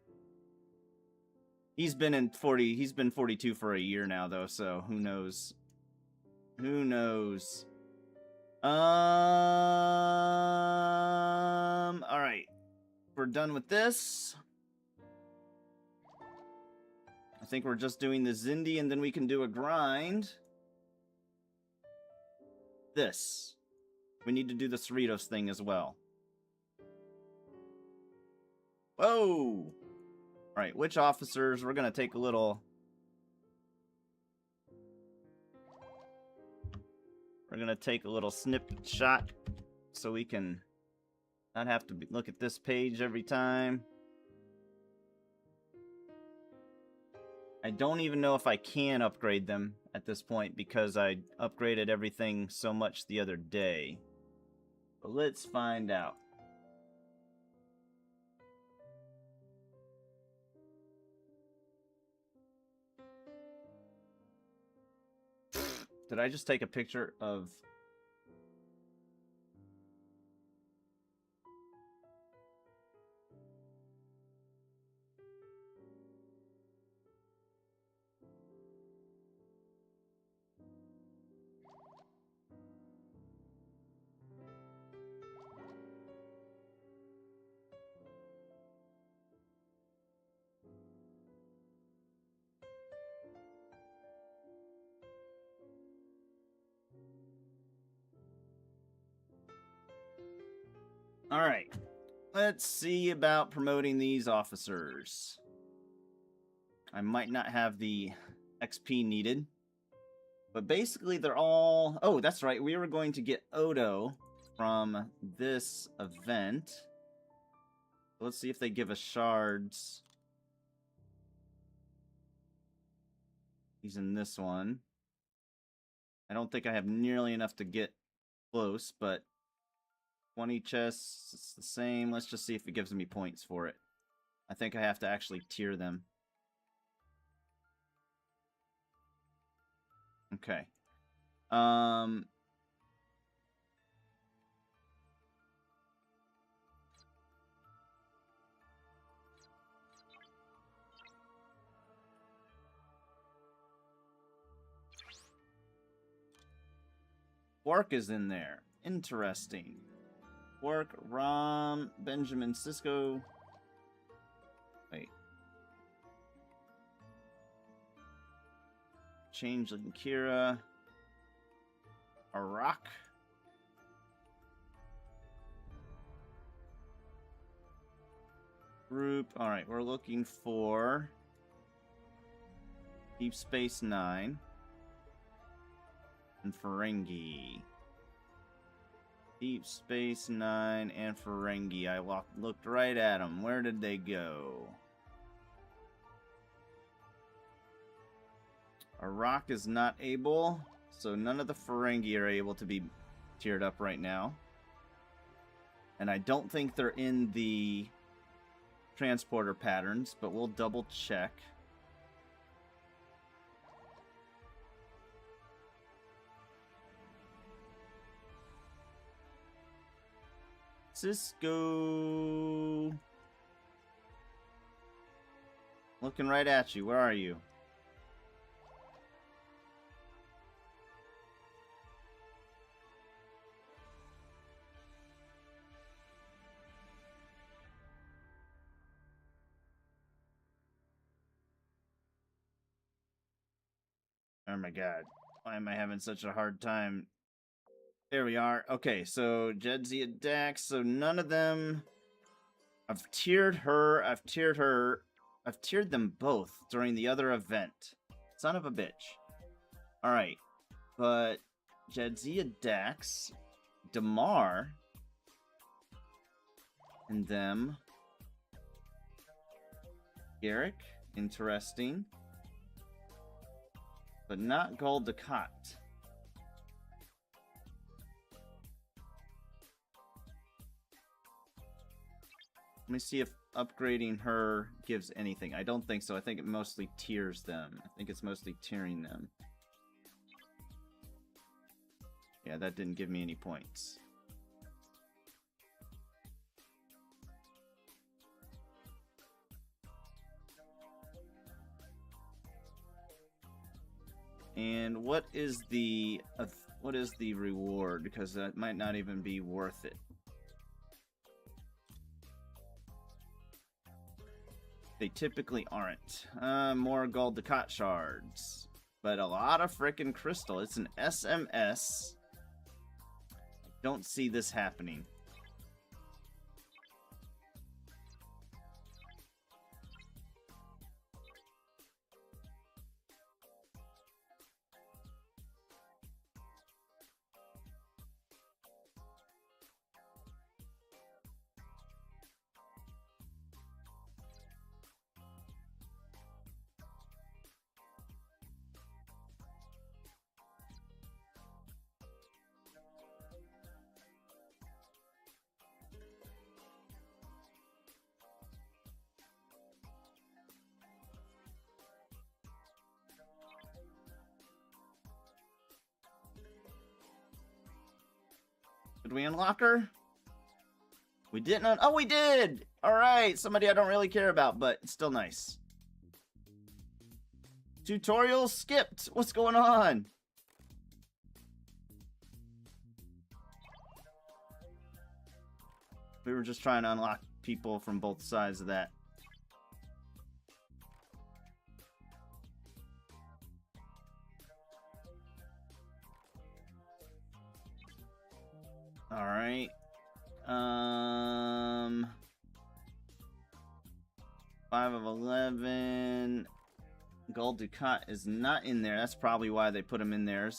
He's been 42 for a year now, though, so who knows? Who knows? Alright. We're done with this. I think we're just doing the Zindi, and then we can do a grind. This. We need to do the Cerritos thing as well. Whoa! Alright, which officers? We're gonna take a little... We're gonna take a little snip shot so we can not have to look at this page every time. I don't even know if I can upgrade them at this point because I upgraded everything so much the other day. But let's find out. Did I just take a picture of... Alright, let's see about promoting these officers. I might not have the XP needed, but basically they're all... Oh, that's right, we were going to get Odo from this event. Let's see if they give us shards. He's in this one. I don't think I have nearly enough to get close, but 20 chests, it's the same. Let's just see if it gives me points for it. I think I have to actually tier them. Okay. Quark is in there. Interesting. Quark, Rom, Benjamin, Cisco. Wait. Changeling, Kira. Arak. Group. Alright, we're looking for Deep Space Nine and Ferengi. Deep Space Nine and Ferengi. I looked right at them. Where did they go? Our rock is not able, so none of the Ferengi are able to be tiered up right now. And I don't think they're in the transporter patterns, but we'll double check. Cisco. Looking right at you. Where are you? Oh my god. Why am I having such a hard time? There we are. Okay, so Jedzia Dax. So none of them. I've tiered her. I've tiered her. I've tiered them both during the other event. Son of a bitch. Alright. But Jedzia Dax, Damar, and them. Garrick. Interesting. But not Gul Dukat. Let me see if upgrading her gives anything. I don't think so. I think it mostly tiers them. I think it's mostly tiering them. Yeah, that didn't give me any points. And what is the reward? Because that might not even be worth it. They typically aren't. More Gul Dukat shards. But a lot of frickin' crystal. It's an SMS. I don't see this happening. Did we unlock her? We didn't. Oh, we did! Alright, somebody I don't really care about, but it's still nice. Tutorial skipped. What's going on? We were just trying to unlock people from both sides of that. All right. 5 of 11. Gul Dukat is not in there. That's probably why they put him in there.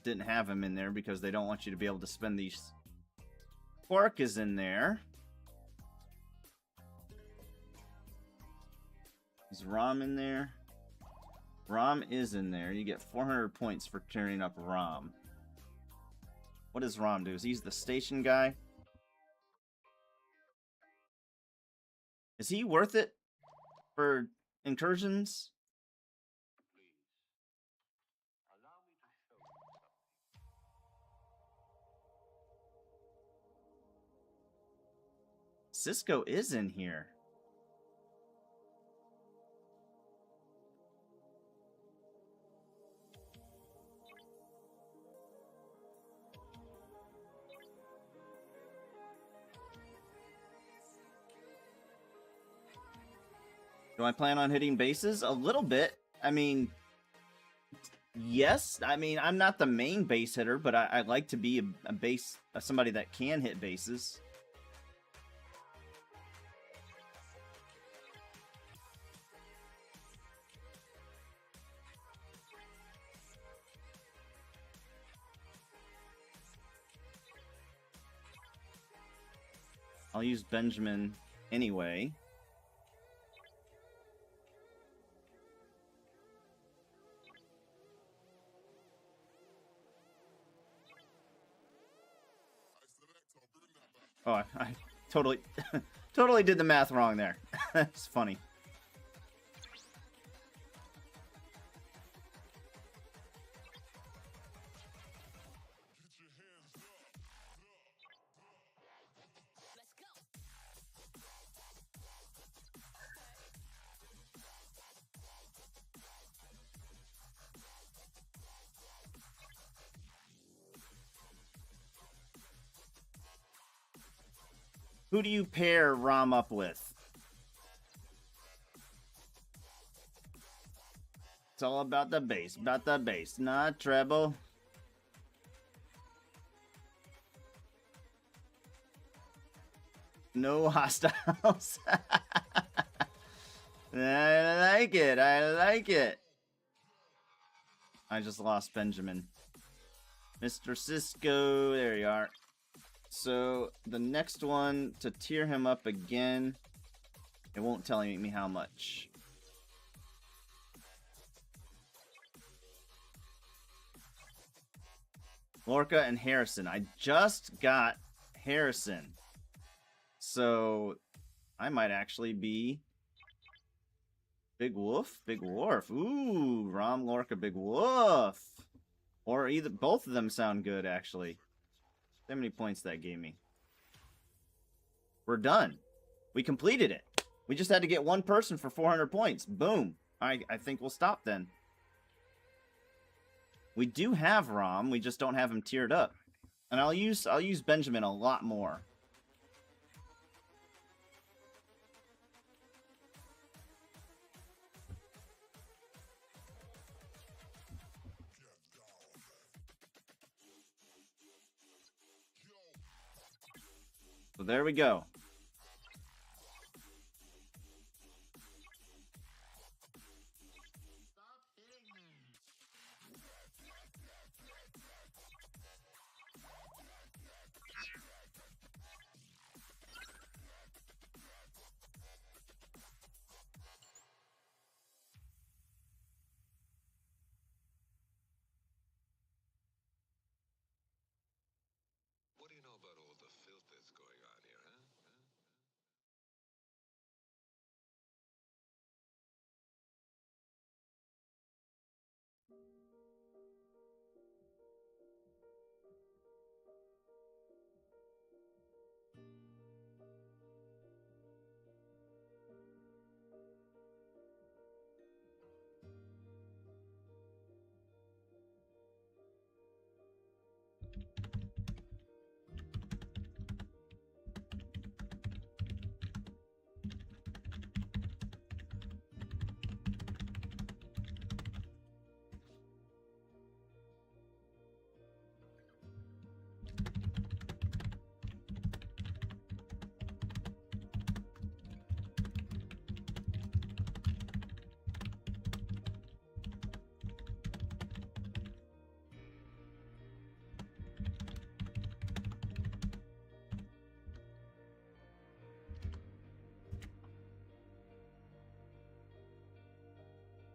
Didn't have him in there because they don't want you to be able to spend these. Quark is in there. Is Rom in there? Rom is in there. You get 400 points for tearing up Rom. What does Rom do? Is he the station guy? Is he worth it for incursions? Cisco is in here. Do I plan on hitting bases? A little bit. I mean, yes. I mean, I'm not the main base hitter, but I like to be a base, somebody that can hit bases. I'll use Benjamin anyway. Oh, I totally, totally did the math wrong there. It's funny. Who do you pair Rom up with? It's all about the bass, not treble. No hostiles. I like it. I like it. I just lost Benjamin. Mr. Cisco. There you are. So the next one, to tier him up again, it won't tell me how much. Lorca and Harrison. I just got Harrison. So I might actually be Big Wolf, Big Wharf. Ooh, Rom, Lorca, Big Wolf. Or either, both of them sound good, actually. How many points that gave me? We're done. We completed it. We just had to get one person for 400 points. Boom. I think we'll stop then. We do have Rom, we just don't have him tiered up. And I'll use Benjamin a lot more. So there we go. What do you know about all the filth that's going on here, huh?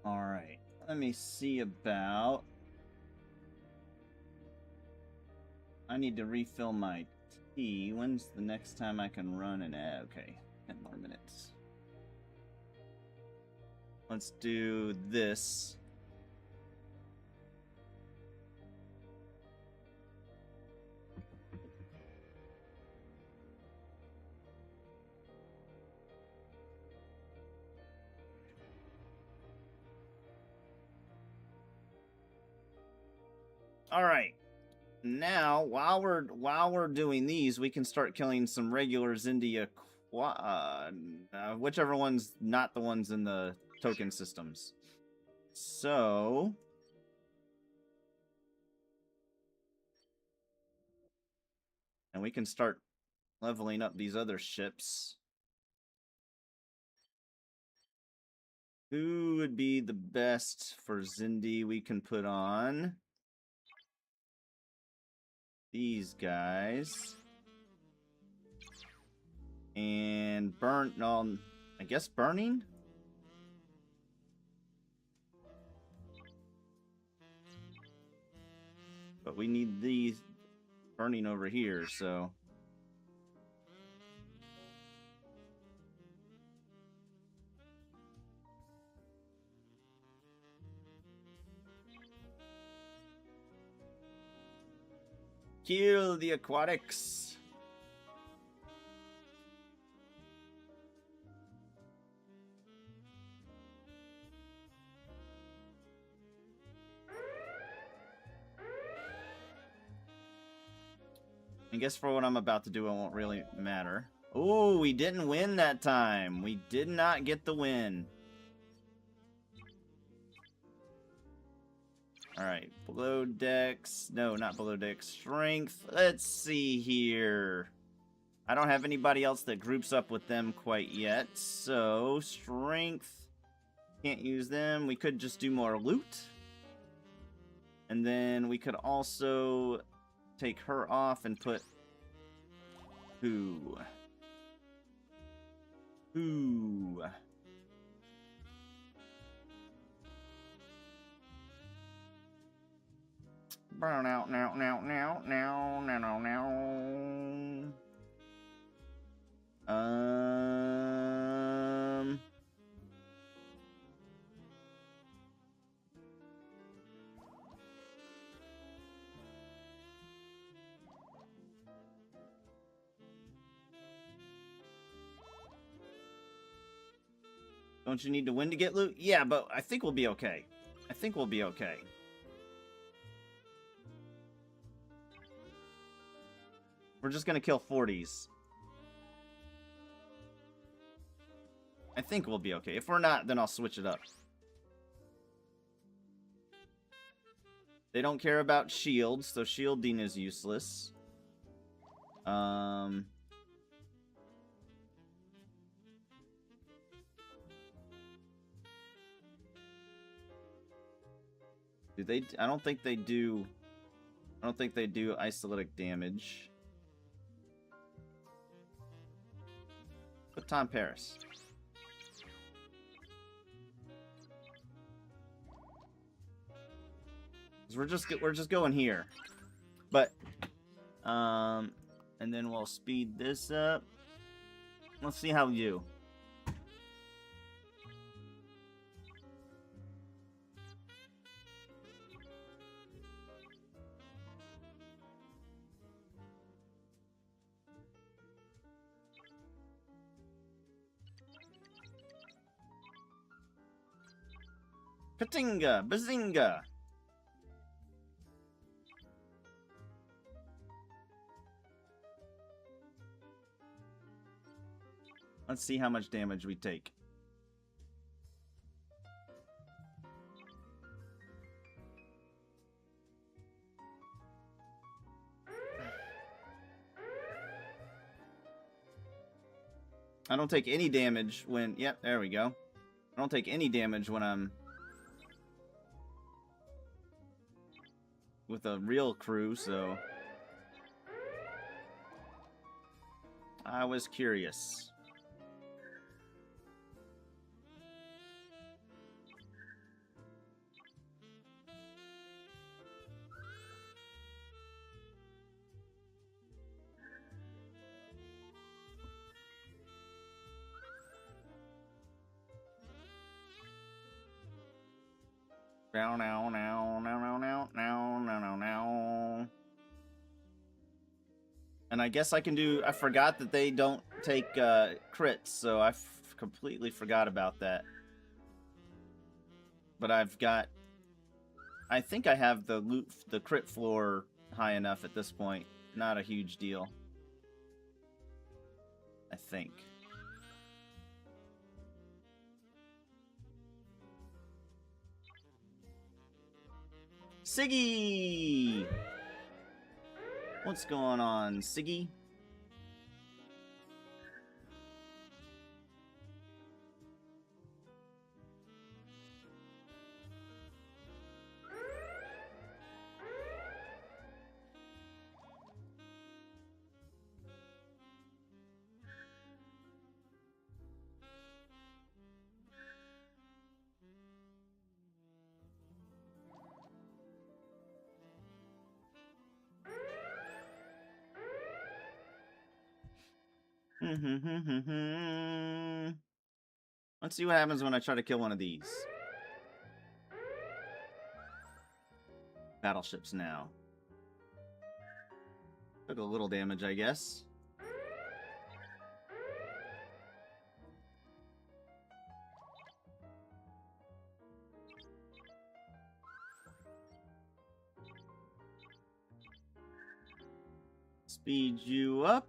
Alright, let me see about... I need to refill my tea. When's the next time I can run an ad? Okay, 10 more minutes. Let's do this. All right. Now, while we're doing these, we can start killing some regular Zindia whichever one's not the ones in the token systems. So, and we can start leveling up these other ships. Who would be the best for Zindi we can put on? These guys. And I guess burning? But we need these burning over here, so... Kill the aquatics. I guess for what I'm about to do, it won't really matter. Oh, we didn't win that time. We did not get the win. Alright, below decks. No, not below decks. Strength. Let's see here. I don't have anybody else that groups up with them quite yet. So, strength. Can't use them. We could just do more loot. And then we could also take her off and put who? Who? Burn out now. Don't you need to win to get loot? Yeah, but I think we'll be okay. I think we'll be okay. We're just gonna kill 40s. I think we'll be okay. If we're not, then I'll switch it up. They don't care about shields, so shielding is useless. Do they? I don't think they do. I don't think they do isolytic damage. Put Tom Paris. 'Cause we're just going here. But and then we'll speed this up. Let's see how we do. Katinga, bazinga. Let's see how much damage we take. I don't take any damage when... Yep, there we go. I don't take any damage when I'm with a real crew, so I was curious. Now. And I guess I can do... I forgot that they don't take crits, so I completely forgot about that. But I've got... I think I have the loot, the crit floor high enough at this point. Not a huge deal. I think. Siggy! What's going on, Siggy? Let's see what happens when I try to kill one of these. Battleships now. Took a little damage, I guess. Speed you up.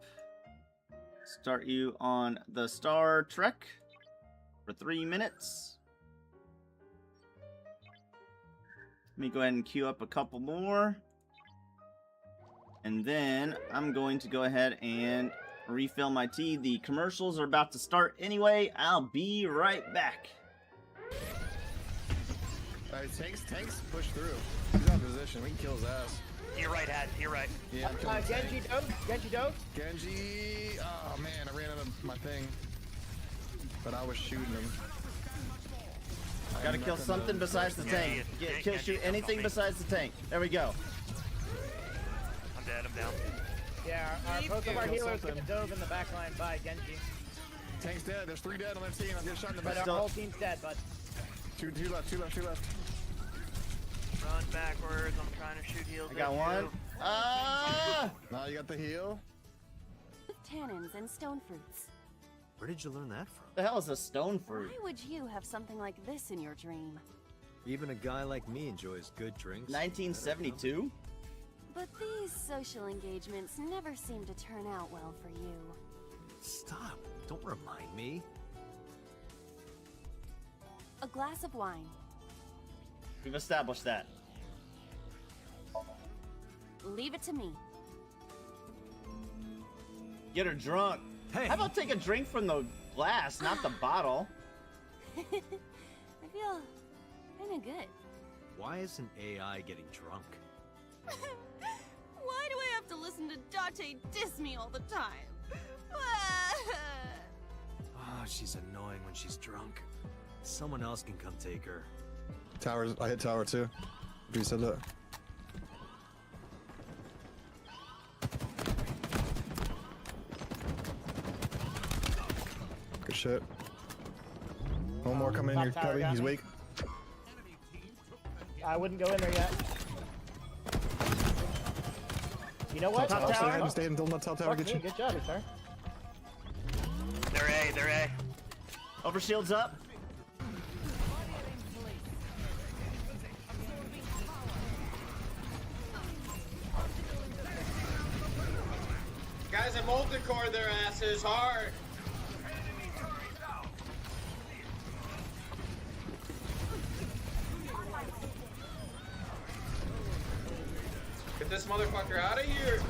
Start you on the Star Trek for 3 minutes. Let me go ahead and queue up a couple more. And then I'm going to go ahead and refill my tea. The commercials are about to start anyway. I'll be right back. Alright, tanks, push through. He's out of position. We can kill his ass. You're right, Had. You're right. Yeah, I'm killing Genji dove. Genji dove. Genji. Oh man, I ran out of my thing. But I was shooting him. Gotta kill something besides the tank. Shoot anything besides the tank. There we go. I'm dead. I'm down. Yeah, both of our healers get dove in the back line by Genji. Tank's dead. There's 3 dead on their team. I'm getting shot in the But back. our whole team's dead, bud. Two left. Run backwards. I'm trying to shoot heals. I got one. Ah! Now you got the heal. With tannins and stone fruits. Where did you learn that from? The hell is a stone fruit? Why would you have something like this in your dream? Even a guy like me enjoys good drinks. 1972? But these social engagements never seem to turn out well for you. Stop. Don't remind me. A glass of wine. We've established that. Leave it to me. Get her drunk. Hey. How about take a drink from the glass, not the bottle? I feel kinda good. Why isn't AI getting drunk? Why do I have to listen to Date diss me all the time? Oh, she's annoying when she's drunk. Someone else can come take her. Towers. I hit tower too. You said that. Good shit. One more coming in here, top tower Cubby. got He's me. weak. I wouldn't go in there yet. You know what? Top I'll stay tower. ahead and stay until the top tower Fuck gets me, you. good job, sir. They're A. Overshield's up. Guys, I multi-core their asses hard. Get this motherfucker out of here.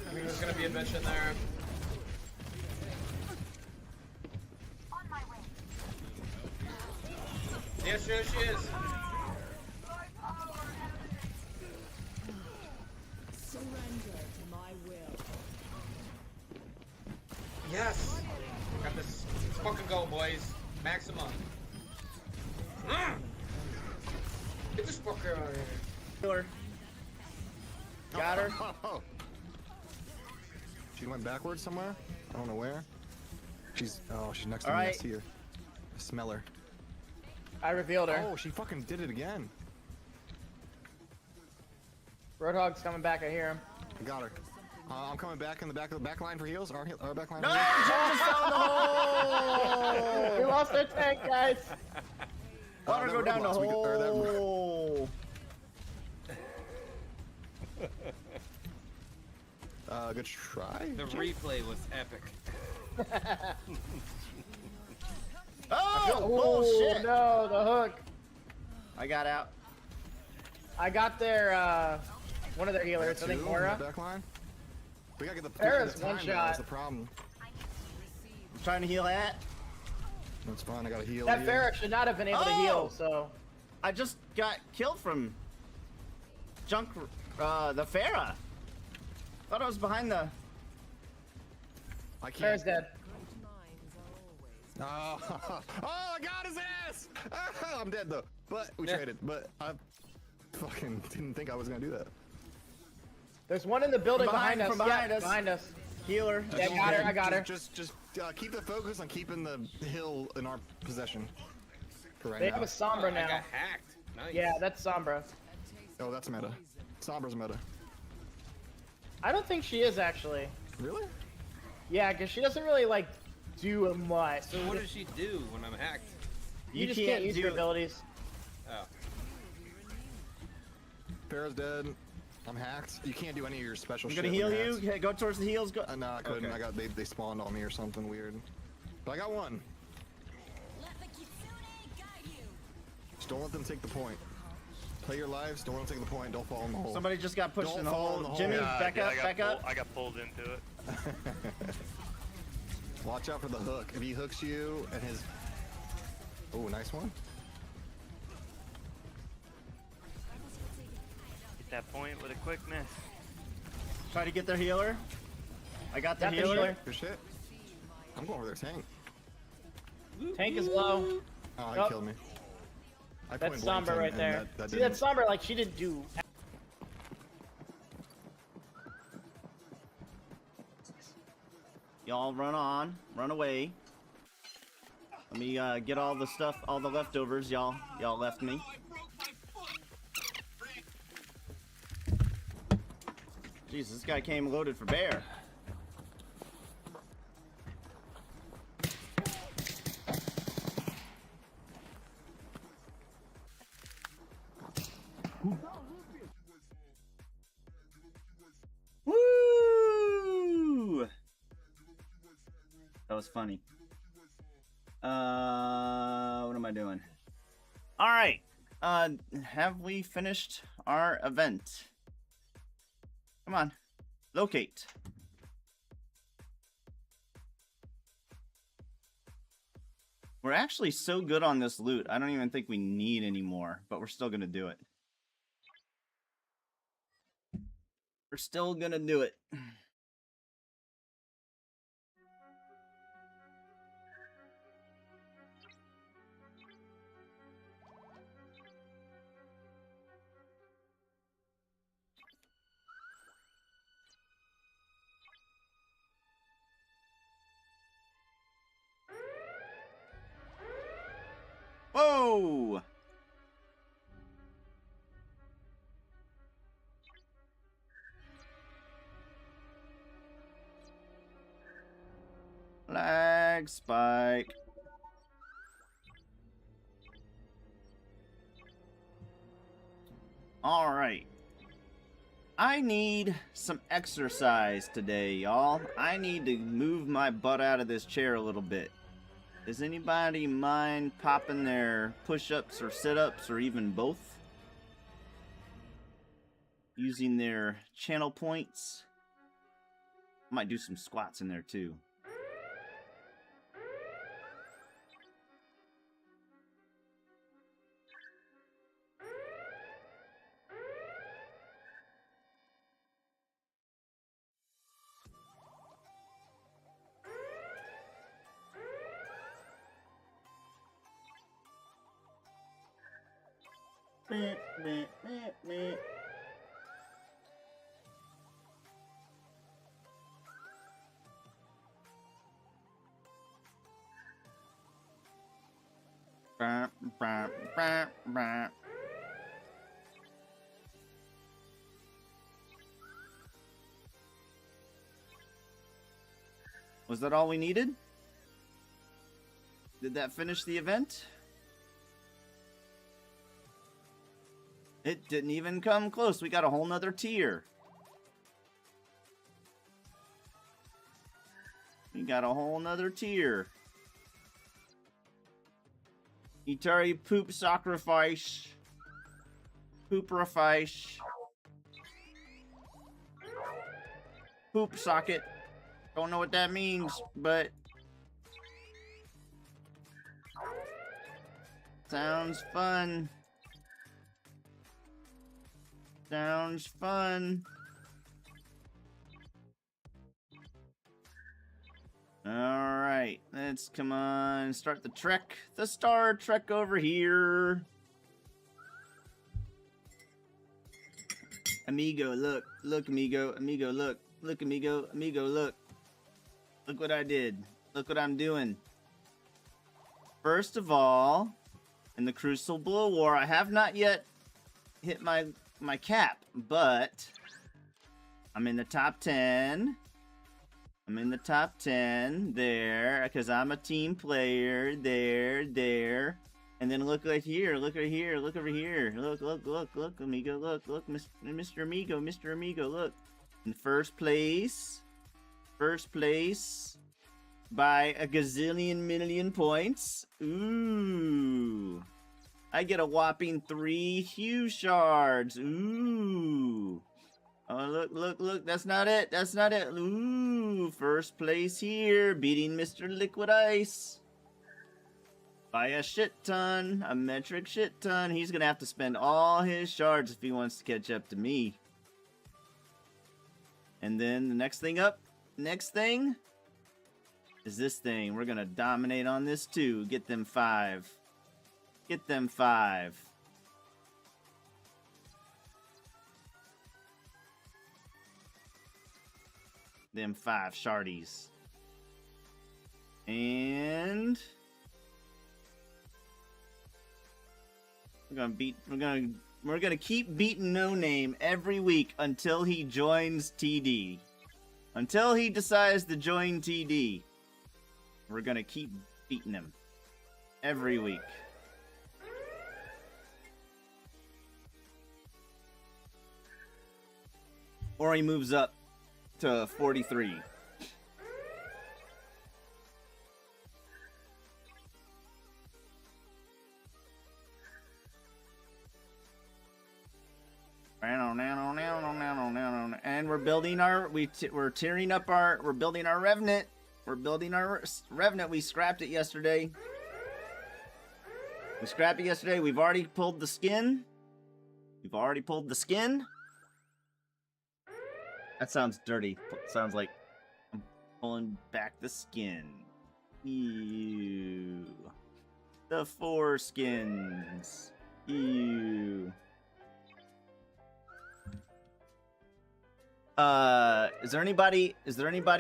I think there's gonna be a bitch in there. Yes, yes, she is. Yes. Got this. Let's fucking go, boys. Maximum. Get this fucker out of here. Killer. Got her. She went backwards somewhere. I don't know where. She's next to All me. I right. see her. I smell her. I revealed her. Oh, she fucking did it again. Roadhog's coming back, I hear him. I got her. I'm coming back in the back line for heals. Our back line. No! For heals. She just fell in the hole! We lost our tank, guys. Water that go down the robots, we could- or that- hole! Good try. The replay was epic. Oh! Oh, Bullshit! no, the hook. I got out. I got their, one of their healers, I think Aura. Back line. We gotta get the. Paris, the one time, though, shot. That's the problem. I'm trying to heal that. That's fine. I got to heal. That you. Ferret should not have been able to Oh! heal, so. I just got killed from the Farah. Thought I was behind the. I can't. Ferret's dead. Oh, I got his ass! I'm dead though. But we traded. But I fucking didn't think I was gonna do that. There's one in the building Behind- behind, from us. behind Yeah, us. behind us. Healer. Yeah, got her, I got her. Just keep the focus on keeping the hill in our possession. For right They now. have a Sombra I now. got hacked. Nice. Yeah, that's Sombra. Oh, that's meta. Sombra's meta. I don't think she is actually. Really? Yeah, because she doesn't really like do much. So what does she do when I'm hacked? You just can't use your abilities. Oh. Pharaoh's dead. I'm hacked. You can't do any of your special I'm shit. gonna heal when you're you. hacked. Go towards the heals. Go. No, I couldn't. Okay. I got they spawned on me or something weird. But I got one. Just don't let them take the point. Play your lives. Don't let them take the point. Don't fall in the hole. Somebody just got pushed Don't in the fall hole. in the hole. Jimmy, Yeah, back up, back up. I got pulled into it. Watch out for the hook. If he hooks you and his... Oh, nice one. Get that point with a quick miss. Try to get their healer. I got the Got the healer. healer. Good shit. I'm going over their tank. Tank is low. Oh, he Nope. killed me. I That's point blanked Sombra him, right and there. that See, didn't- that's Sombra, like, she didn't do... Y'all run on, run away. Let me get all the stuff, all the leftovers. Y'all left me. Jeez, this guy came loaded for bear. Woo! That was funny. What am I doing? All right. Have we finished our event? Come on. Locate. We're actually so good on this loot. I don't even think we need any more, but we're still gonna do it. We're still gonna do it. Whoa! Lag spike. All right. I need some exercise today, y'all. I need to move my butt out of this chair a little bit. Does anybody mind popping their push-ups or sit-ups or even both? Using their channel points. Might do some squats in there too. Meh, meh, meh, meh. Bah, bah, bah, bah. Was that all we needed? Did that finish the event? It didn't even come close. We got a whole nother tier. We got a whole nother tier. Itari poop sacrifice. Pooprifice. Poop socket. Don't know what that means, but sounds fun. Sounds fun. Alright, let's come on, start the trek. The Star Trek over here. Amigo, look. Look, amigo. Amigo, look. Look, amigo. Amigo, look. Look what I did. Look what I'm doing. First of all, in the Crucible War. I have not yet hit my cap, but I'm in the top 10. I'm in the top 10 there because I'm a team player. There. And then look right here. Look right here. Look over here. Look, amigo. Look, Mr. Amigo. Look. In first place by a gazillion million points. Ooh. I get a whopping 3 hue shards. Ooh. Oh, look. That's not it. Ooh. First place here. Beating Mr. Liquid Ice. By a shit ton. A metric shit ton. He's gonna have to spend all his shards if he wants to catch up to me. And then the next thing is this thing. We're gonna dominate on this too. Get them 5. Them 5 shardies. And we're gonna keep beating No Name every week until he joins TD. Until he decides to join TD. We're gonna keep beating him every week. Or he moves up to 43. And we're building we're tearing up we're building our Revenant. We're building our Revenant. We scrapped it yesterday. We've already pulled the skin. That sounds dirty. Sounds like I'm pulling back the skin. Ew. The foreskins. Ew. Is there anybody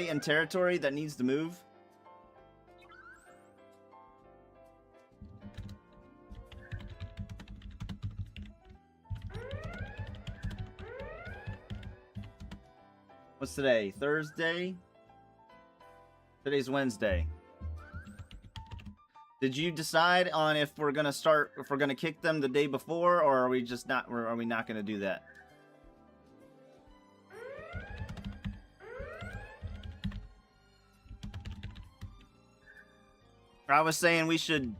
in territory that needs to move? What's today? Thursday? Today's Wednesday. Did you decide on if we're gonna kick them the day before, or are we not gonna do that? I was saying we should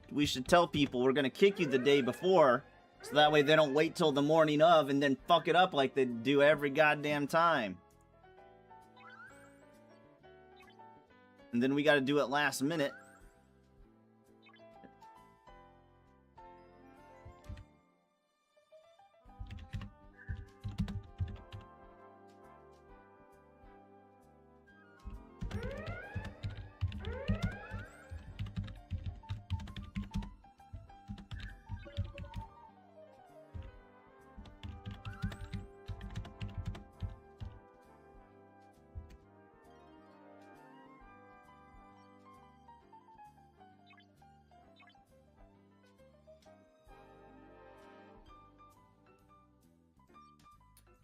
tell people we're gonna kick you the day before, so that way they don't wait till the morning of and then fuck it up like they do every goddamn time. And then we gotta do it last minute.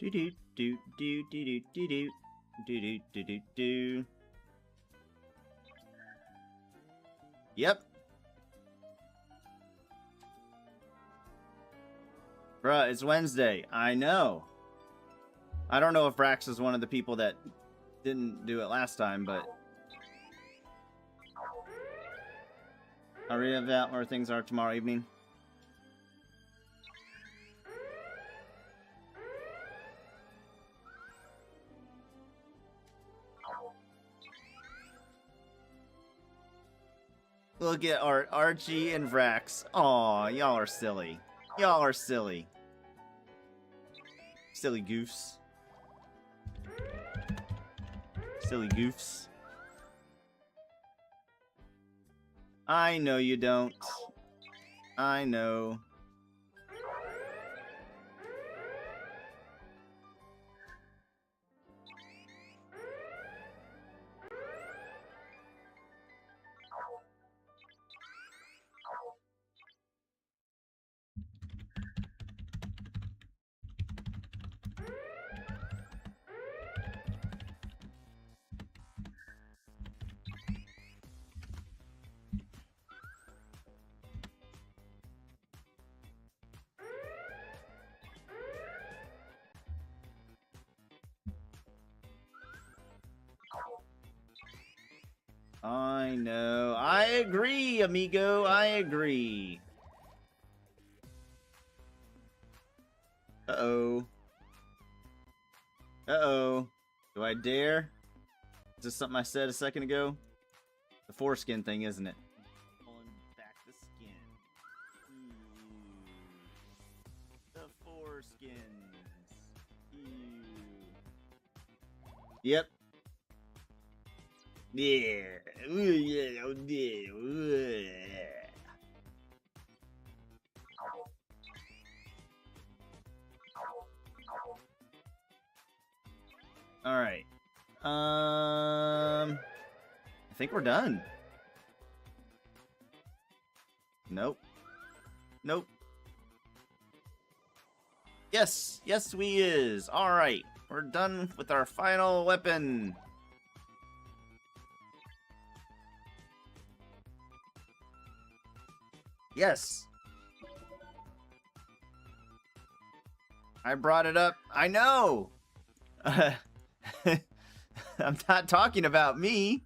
Do do do do do do do do do do do. Yep. Bruh, it's Wednesday. I know. I don't know if Rax is one of the people that didn't do it last time, but I'll read about where things are tomorrow evening. Look at Archie and Vrax. Aw, y'all are silly. Y'all are silly. Silly goofs. Silly goofs. I know you don't. I know. I know. I agree, amigo. I agree. Uh-oh. Uh-oh. Do I dare? Is this something I said a second ago? The foreskin thing, isn't it? Pulling back the skin. The foreskins. Yep. Yeah. Ooh, yeah. Oh, yeah. Ooh. All right. I think we're done. Nope. Nope. Yes. Yes, we is. All right. We're done with our final weapon. Yes. I brought it up. I know. I'm not talking about me.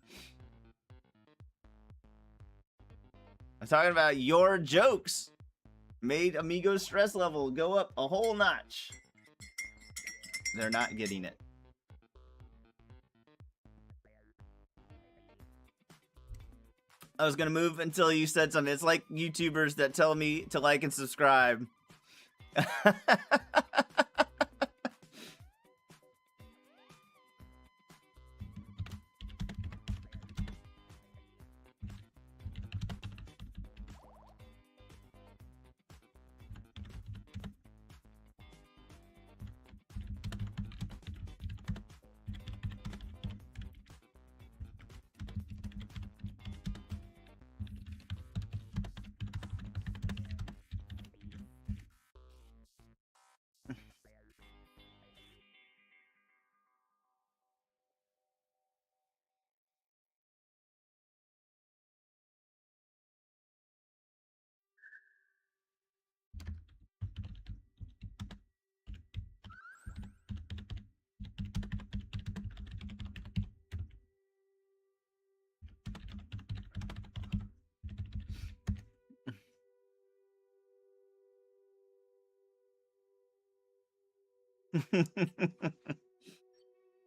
I'm talking about your jokes. Made Amigo's stress level go up a whole notch. They're not getting it. I was gonna move until you said something. It's like YouTubers that tell me to like and subscribe.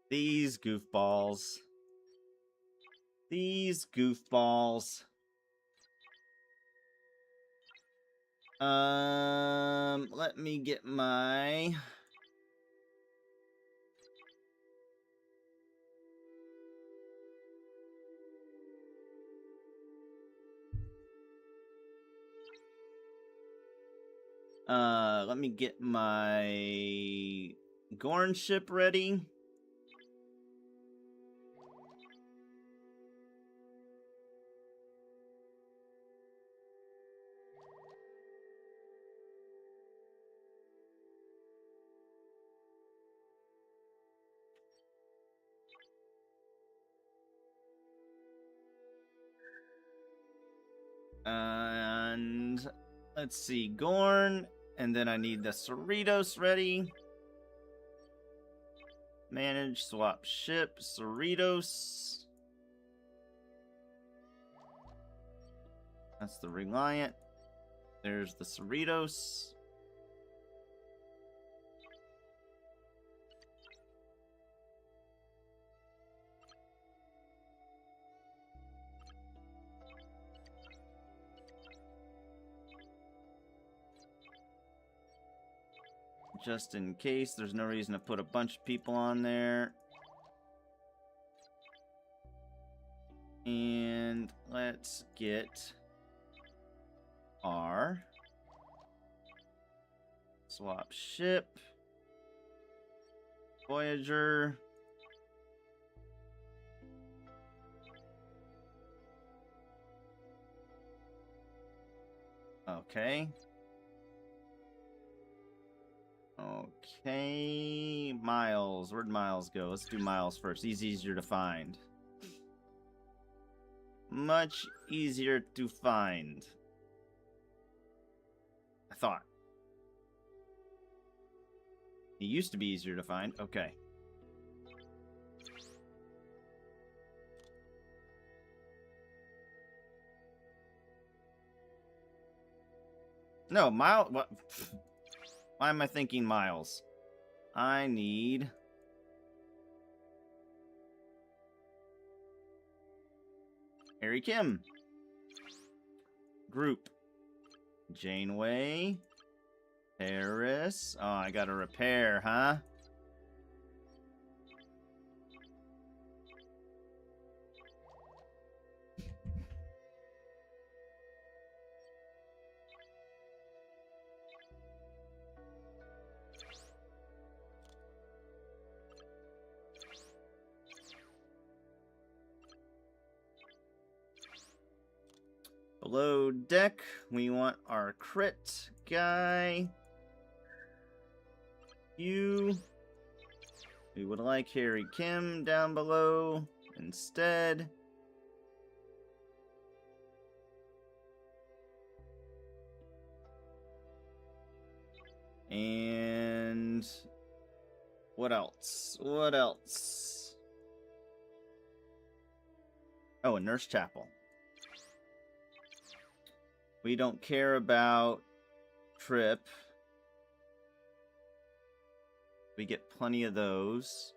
These goofballs. These goofballs. Let me get my... let me get my Gorn ship ready. And let's see, Gorn, and then I need the Cerritos ready. Manage, swap ship, Cerritos. That's the Reliant. There's the Cerritos. Just in case, there's no reason to put a bunch of people on there. And let's get our swap ship, Voyager. Okay. Okay, Miles. Where'd Miles go? Let's do Miles first. He's easier to find. Much easier to find. I thought. He used to be easier to find. Okay. No, Miles. What? Why am I thinking Miles? I need. Harry Kim. Group. Janeway. Paris. Oh, I gotta repair, huh? Below deck, we want our crit guy. We would like Harry Kim down below instead. And what else? What else? Oh, a nurse chapel. We don't care about Trip. We get plenty of those.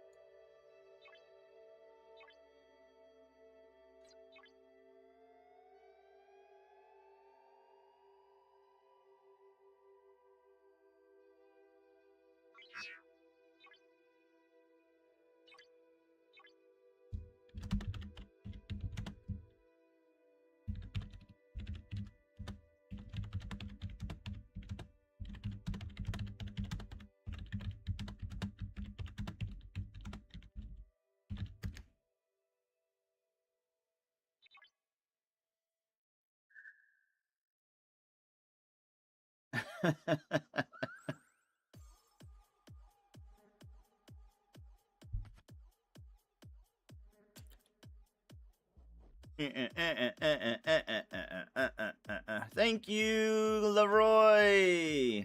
Thank you, Leroy.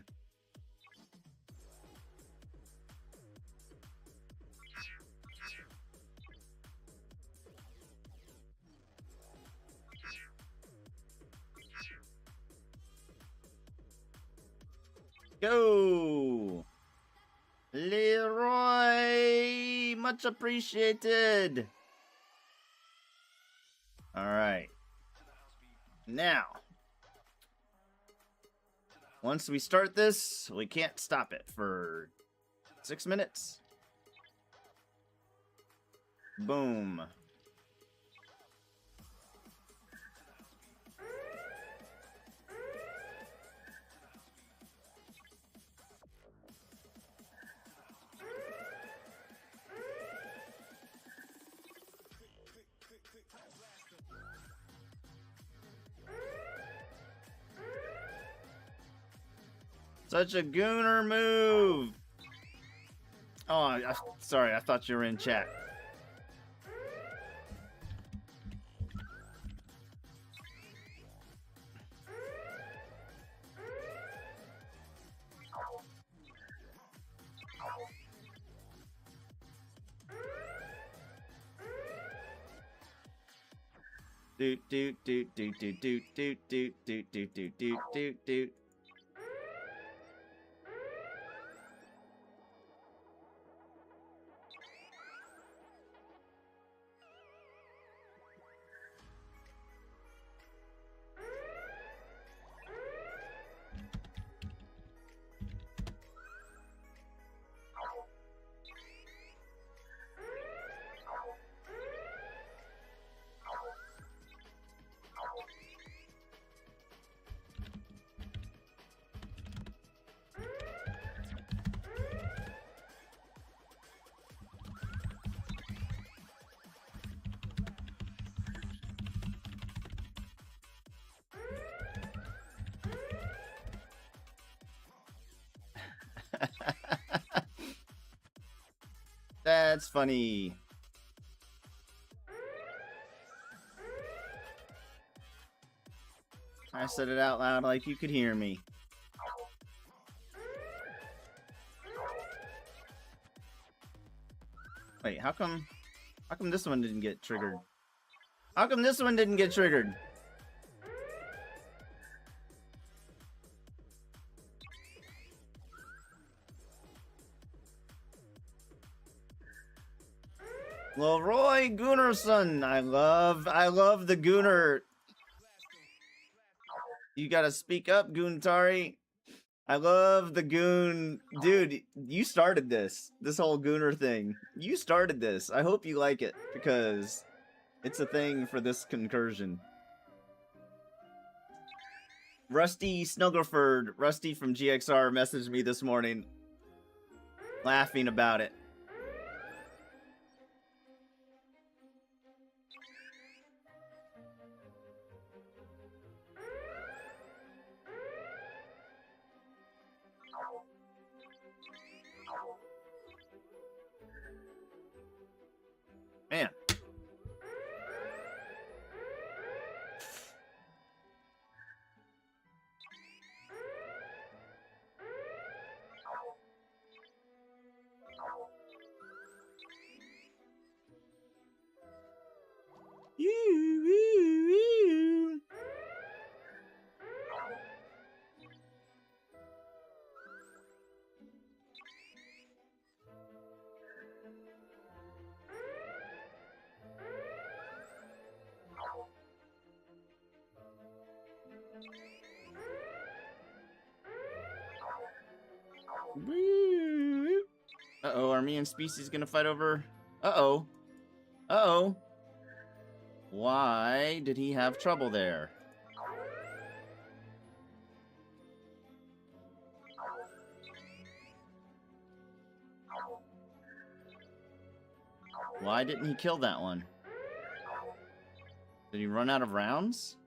Go, Leroy. Much appreciated. All right. Now, once we start this, we can't stop it for 6 minutes. Boom. Such a gooner move. Oh, sorry. I thought you were in chat. Doot doot doot doot doot doot doot doot doot doot doot doot doot doot. That's funny. I said it out loud like you could hear me. Wait, how come this one didn't get triggered? How come this one didn't get triggered? Leroy Gunnarsson. I love the Gunnar. You gotta speak up, Goontari. I love the Goon. Dude, you started this whole Gunnar thing. You started this. I hope you like it, because it's a thing for this concursion. Rusty Snuggleford, Rusty from GXR, messaged me this morning, laughing about it. Man. Uh-oh, are me and Species gonna fight over? Uh-oh. Uh-oh. Why did he have trouble there? Why didn't he kill that one? Did he run out of rounds?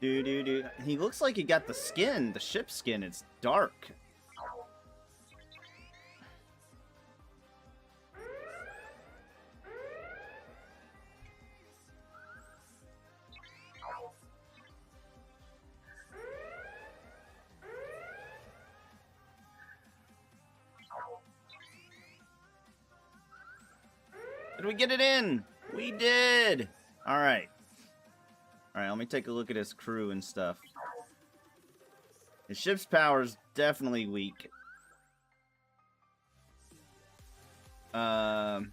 He looks like he got the skin, the ship skin. It's dark. Did we get it in? We did. All right. All right, let me take a look at his crew and stuff. His ship's power is definitely weak. Um.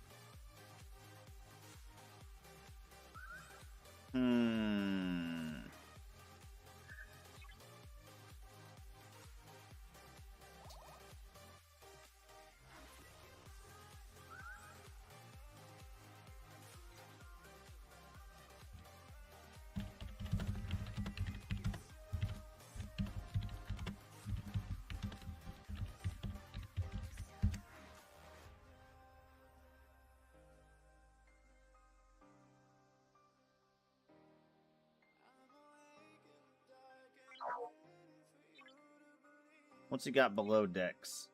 What's he got below decks?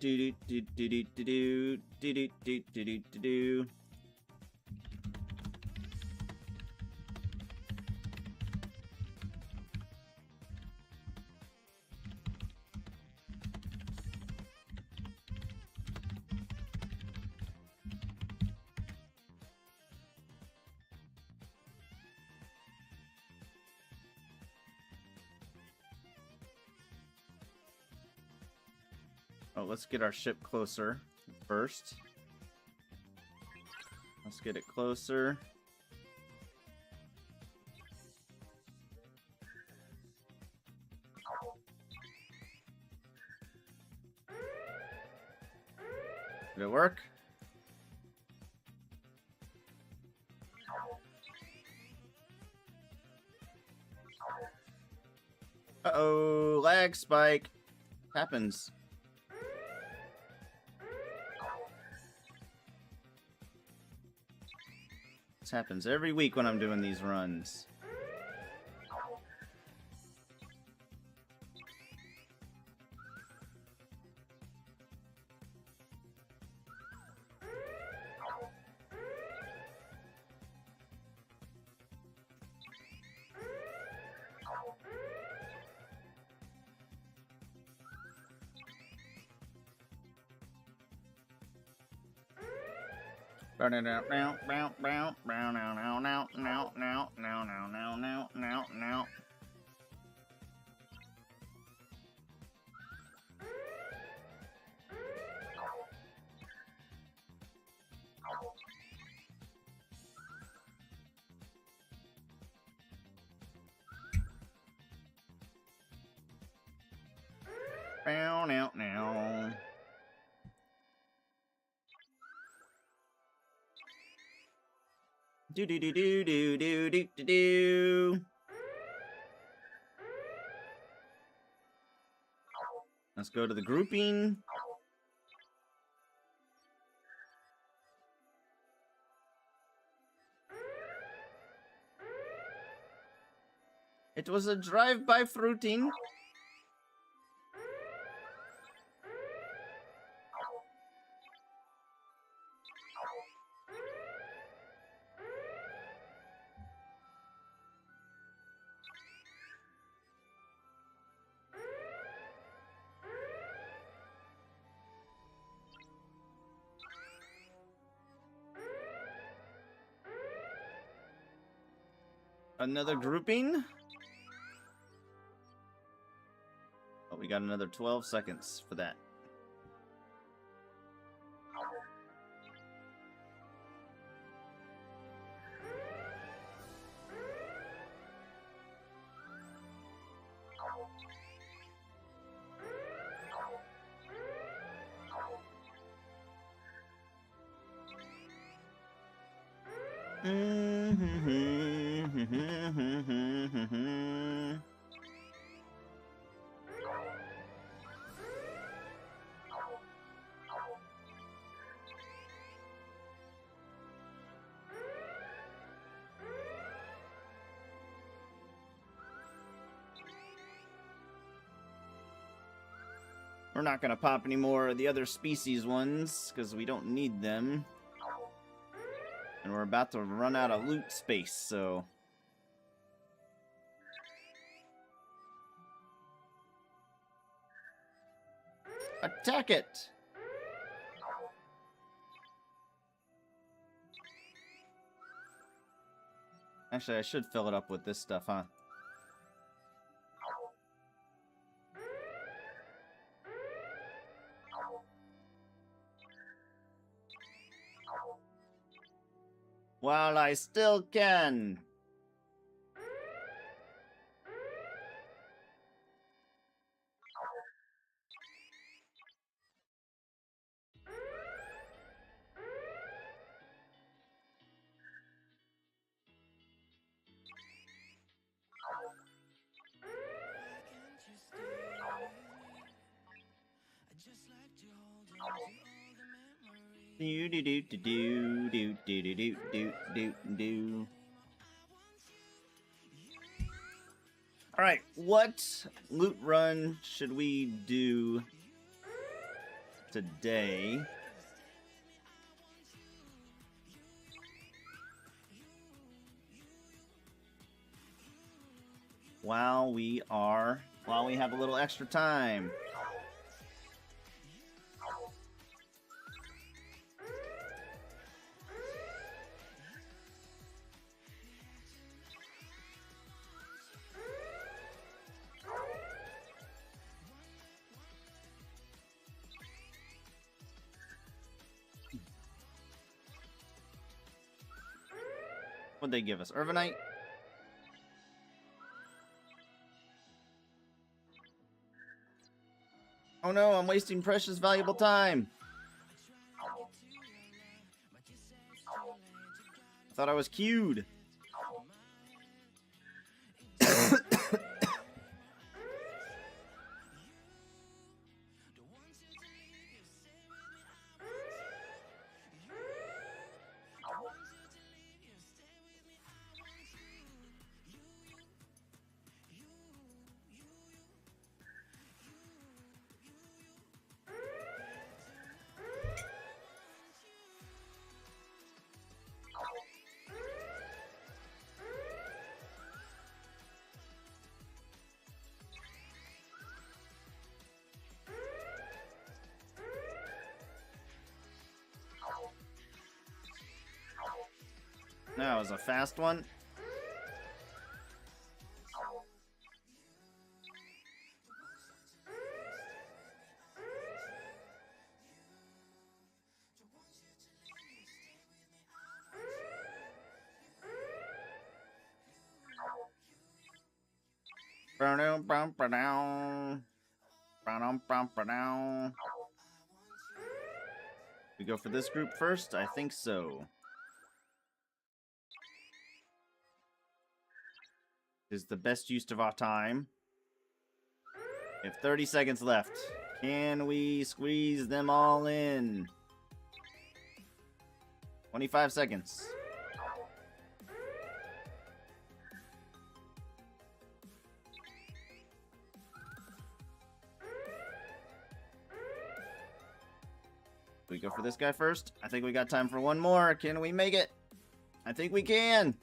Do do do do do do do do do do do do. Oh, let's get our ship closer first. Let's get it closer. Did it work? Uh-oh, lag spike. Happens. This happens every week when I'm doing these runs. Now. Now. Do do do do do do do do do. Let's go to the grouping. It was a drive-by fruiting. Another grouping. Oh, we got another 12 seconds for that. We're not gonna pop any more of the other species ones, because we don't need them. And we're about to run out of loot space, so... Attack it! Actually, I should fill it up with this stuff, huh? While I still can. Do do do do do do do do do do do. All right, what loot run should we do today? While we have a little extra time. What'd they give us? Urbanite? Oh no, I'm wasting precious, valuable time. I thought I was queued. That was a fast one. We go for this group first? I think so. Is the best use of our time. We have 30 seconds left. Can we squeeze them all in? 25 seconds. We go for this guy first. I think we got time for one more. Can we make it? I think we can.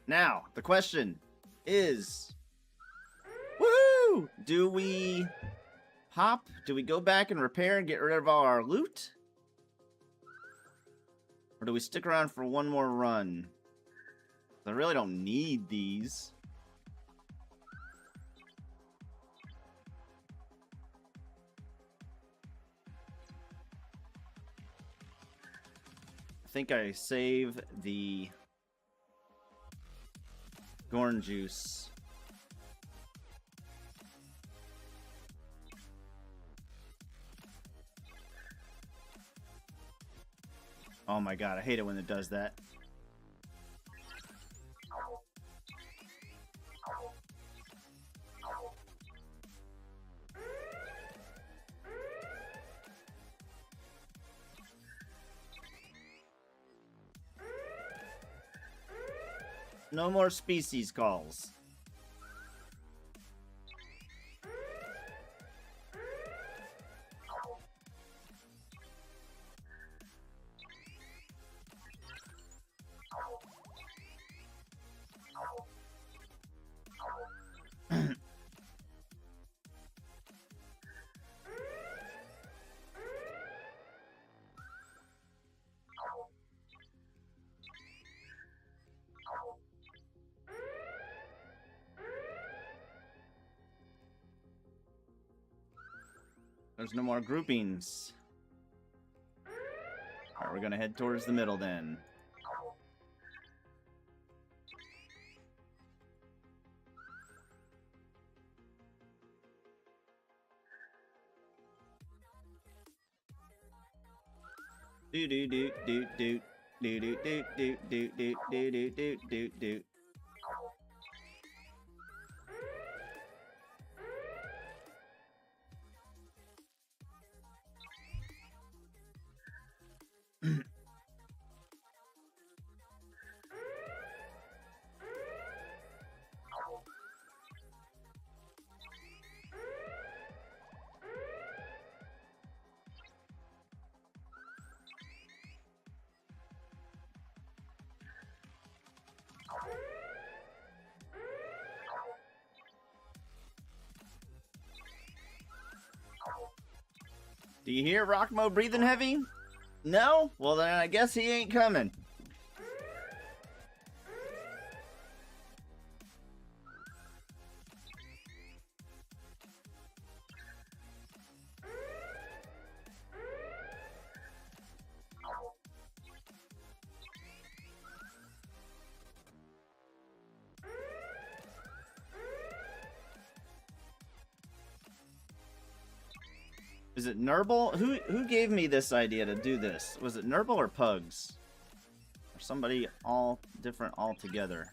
Now, the question is, woohoo! Do we hop? Do we go back and repair and get rid of all our loot? Or do we stick around for one more run? I really don't need these. I think I save the Gorn juice. Oh my god, I hate it when it does that. No more species calls. There's no more groupings. Alright, we're gonna head towards the middle then. Do do do do do do do do do do do do do do do. Do you hear Rockmo breathing heavy? No? Well, then I guess he ain't coming. Is it Nurble? Who gave me this idea to do this? Was it Nurble or Pugs? Or somebody all different altogether?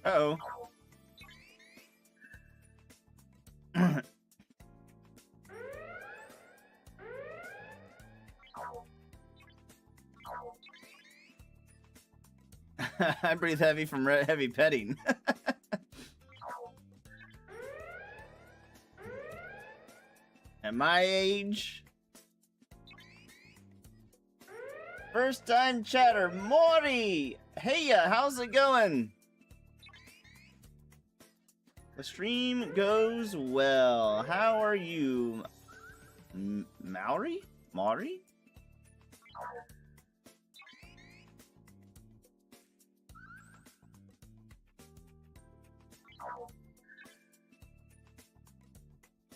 Uh-oh. I breathe heavy from heavy petting. At my age... First time chatter, Maury! Heya, how's it going? The stream goes well. How are you? Maori? Maury?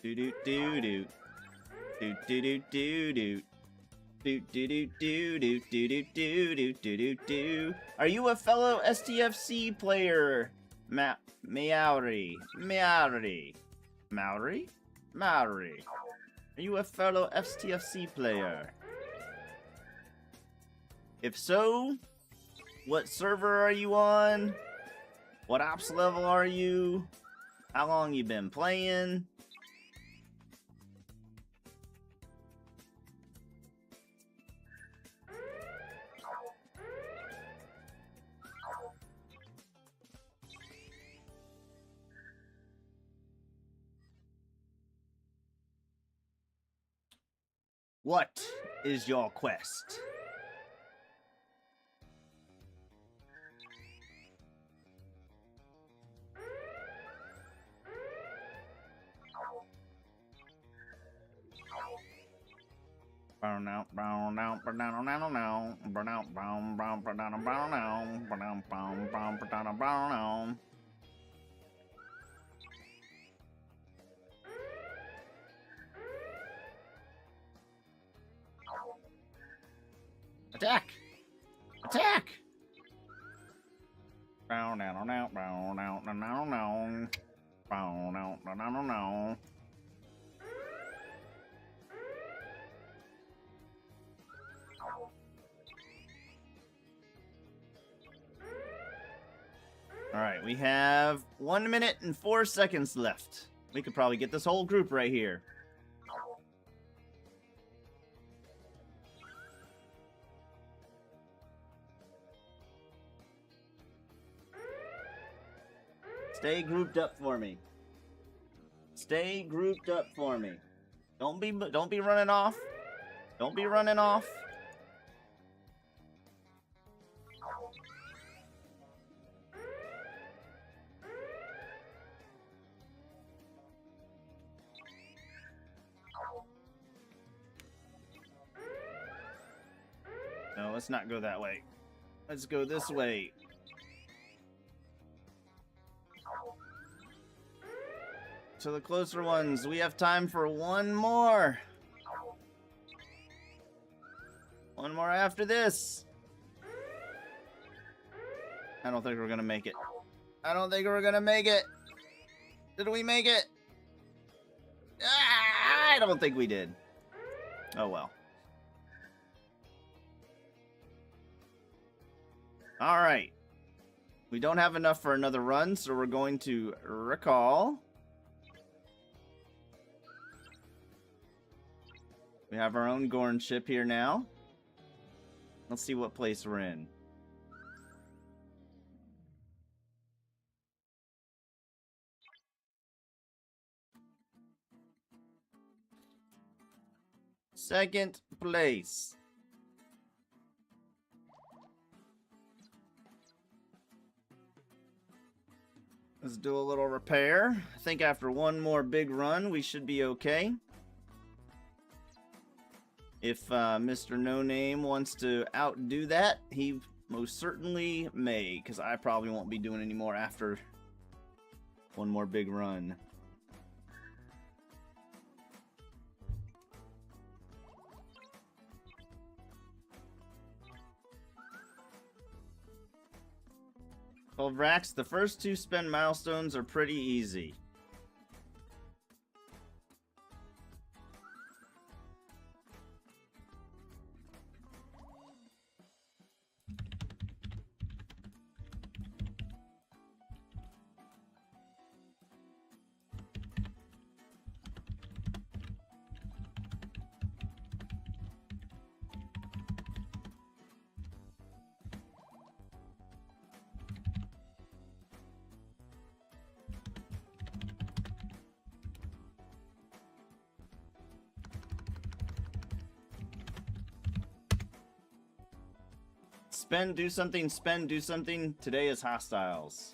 Do do do do. Do do do do do. Do do do do do do do do do do do. Are you a fellow STFC player? Maori. Maori. Maori? Maori. Are you a fellow STFC player? If so, what server are you on? What ops level are you? How long you been playing? What is your quest? Burn out, burn out, burn out, burn out, burn out, burn out, burn out, burn out, burn out, burn out, burn out. Attack! Attack! Bow down, down, bow down, down, down, down. Bow down, down, down, down. Alright, we have 1 minute and 4 seconds left. We could probably get this whole group right here. Stay grouped up for me. Stay grouped up for me. Don't be running off. Don't be running off. No, let's not go that way. Let's go this way. To the closer ones. We have time for one more. One more after this. I don't think we're gonna make it. I don't think we're gonna make it. Did we make it? Ah, I don't think we did. Oh well. Alright. We don't have enough for another run, so we're going to recall. We have our own Gorn ship here now. Let's see what place we're in. Second place. Let's do a little repair. I think after one more big run, we should be okay. If Mr. No Name wants to outdo that, he most certainly may, because I probably won't be doing any more after one more big run. Well, Rax, the first two spend milestones are pretty easy. Spend, do something, spend, do something. Today is hostiles.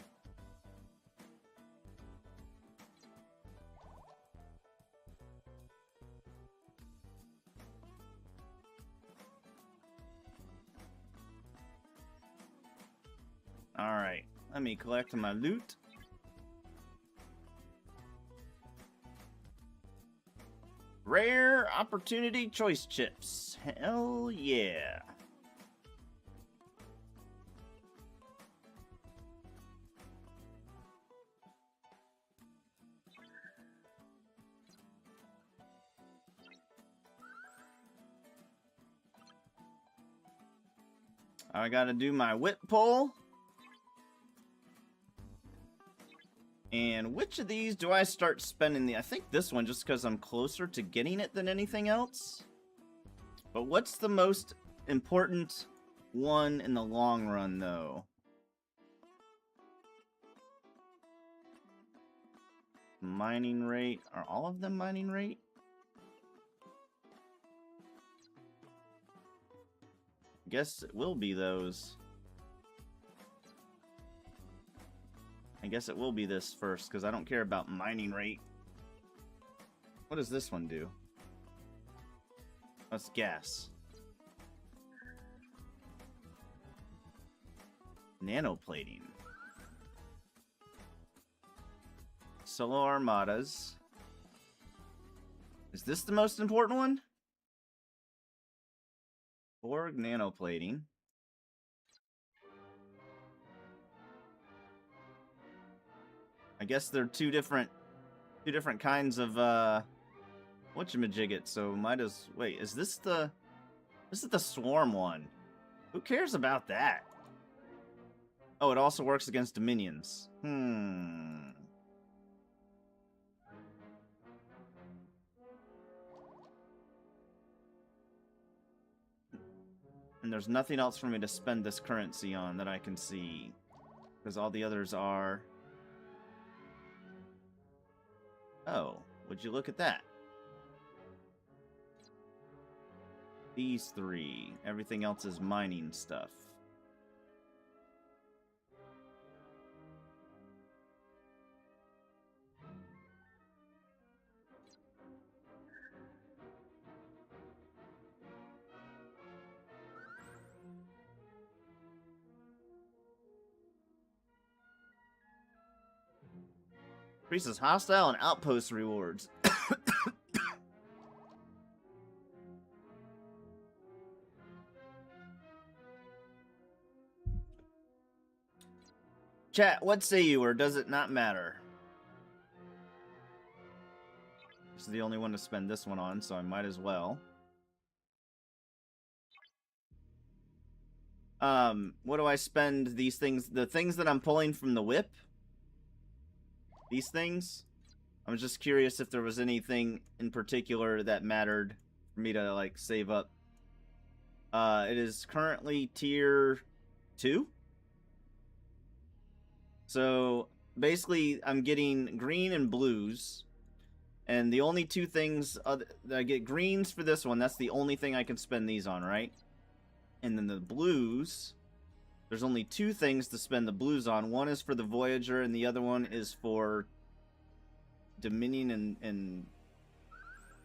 Alright, let me collect my loot. Rare opportunity choice chips. Hell yeah. I gotta do my whip pull. And which of these do I start spending? I think this one, just because I'm closer to getting it than anything else. But what's the most important one in the long run, though? Mining rate. Are all of them mining rate? Guess it will be those. I guess it will be this first, because I don't care about mining rate. What does this one do? That's gas. Nanoplating. Solo armadas. Is this the most important one? Borg nanoplating. I guess they're two different kinds of whatchamajigget, so might as wait, is this the swarm one? Who cares about that? Oh, it also works against Dominions. And there's nothing else for me to spend this currency on that I can see. Because all the others are... Oh, would you look at that? These three. Everything else is mining stuff. Increases hostile and outpost rewards. Chat, what say you, or does it not matter? This is the only one to spend this one on, so I might as well. What do I spend these things? The things that I'm pulling from the whip? These things? I was just curious if there was anything in particular that mattered for me to, like, save up. It is currently tier 2? So, basically, I'm getting green and blues. And the only two things... that I get greens for this one. That's the only thing I can spend these on, right? And then the blues... There's only two things to spend the blues on. One is for the Voyager, and the other one is for Dominion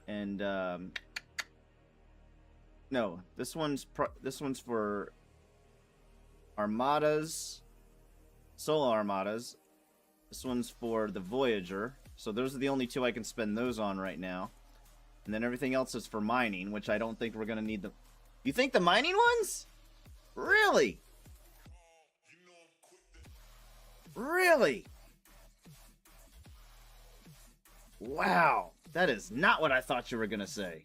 and no, this one's for Armadas, Solo Armadas. This one's for the Voyager. So those are the only two I can spend those on right now. And then everything else is for mining, which I don't think we're gonna need them. You think the mining ones? Really? Really? Wow. That is not what I thought you were gonna say.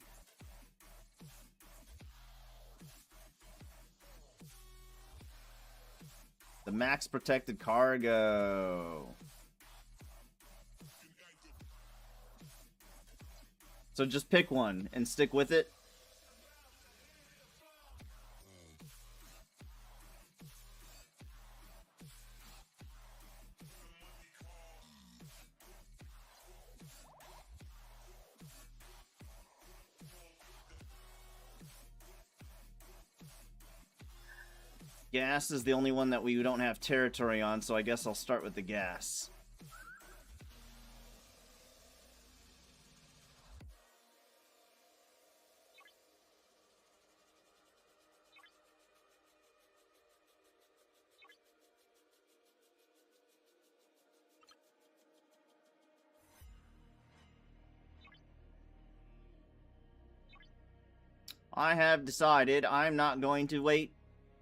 The max protected cargo. So just pick one and stick with it. Gas is the only one that we don't have territory on, so I guess I'll start with the gas. I have decided I'm not going to wait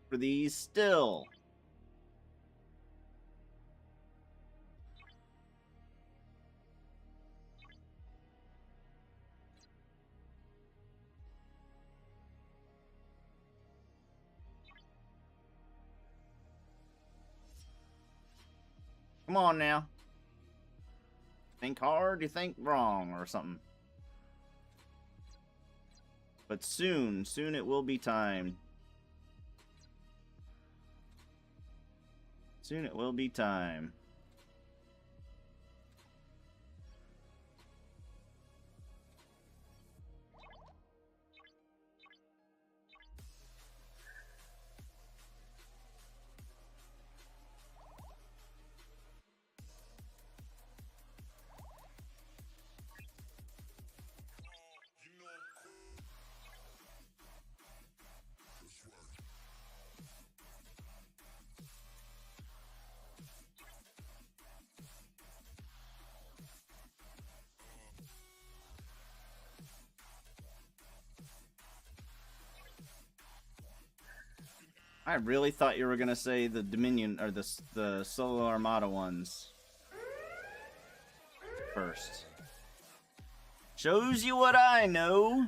for these still. Come on now. Think hard, you think wrong, or something. But soon it will be time. Soon it will be time. I really thought you were gonna say the Dominion or the Solo Armada ones first. Shows you what I know.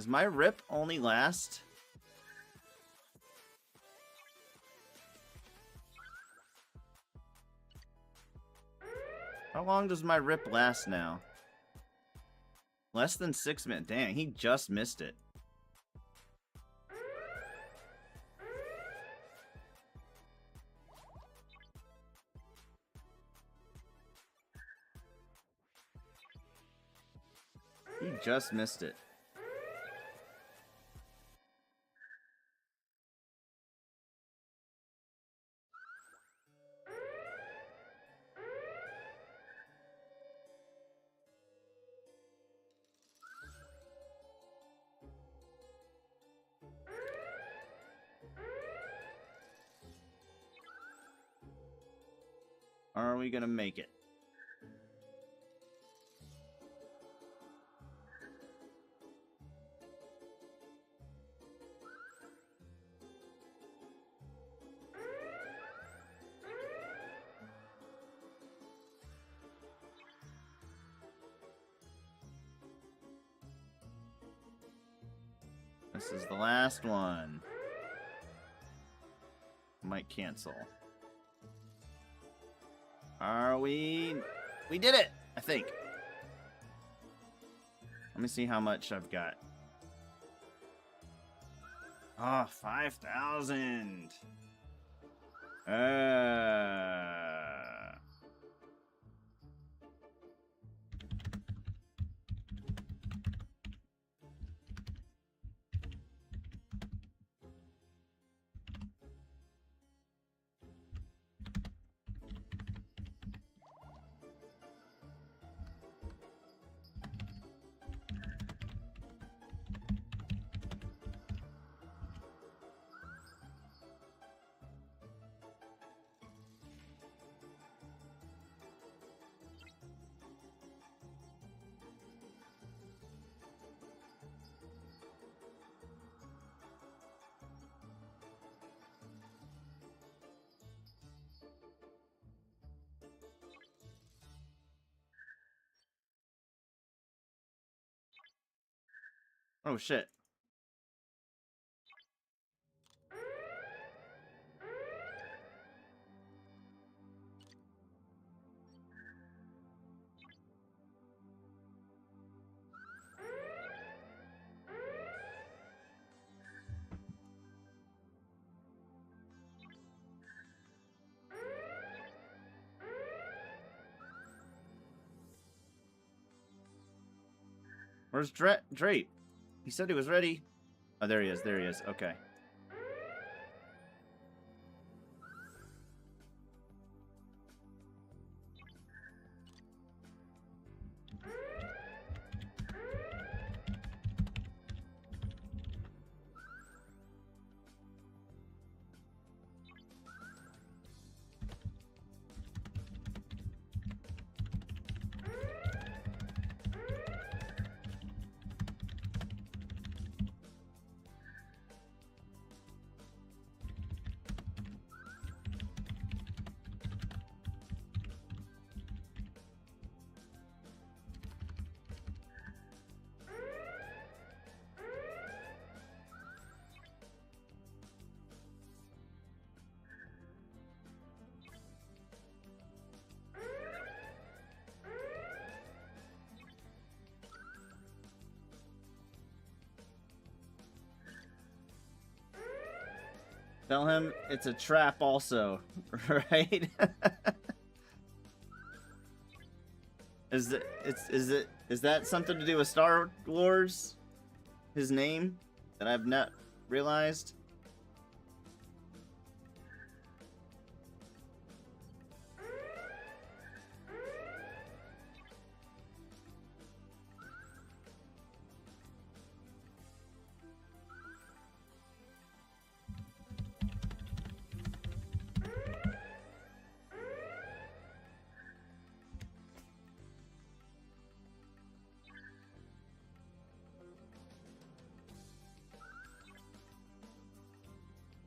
Does my rip only last? How long does my rip last now? Less than 6 minutes. Dang, he just missed it. He just missed it. Are we gonna make it? This is the last one. Might cancel. Are we... We did it, I think. Let me see how much I've got. Oh, 5,000. Oh, shit. Where's Drape? He said he was ready. Oh, there he is. There he is. Okay. Tell him it's a trap also, right? Is that something to do with Star Wars? His name that I've not realized?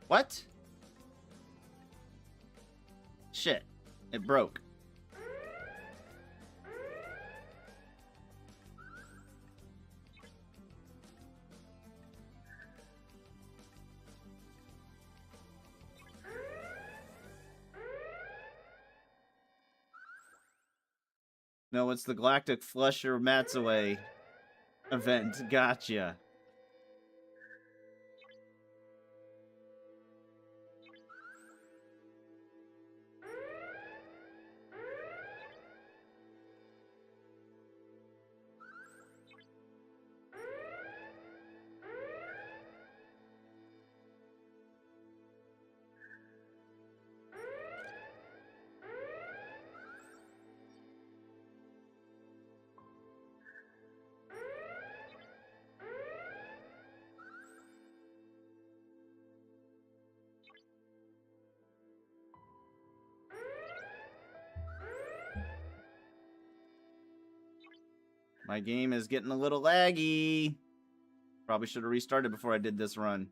What? Shit. It broke. No, it's the Galactic Flusher Matsue event. Gotcha. My game is getting a little laggy. Probably should have restarted before I did this run.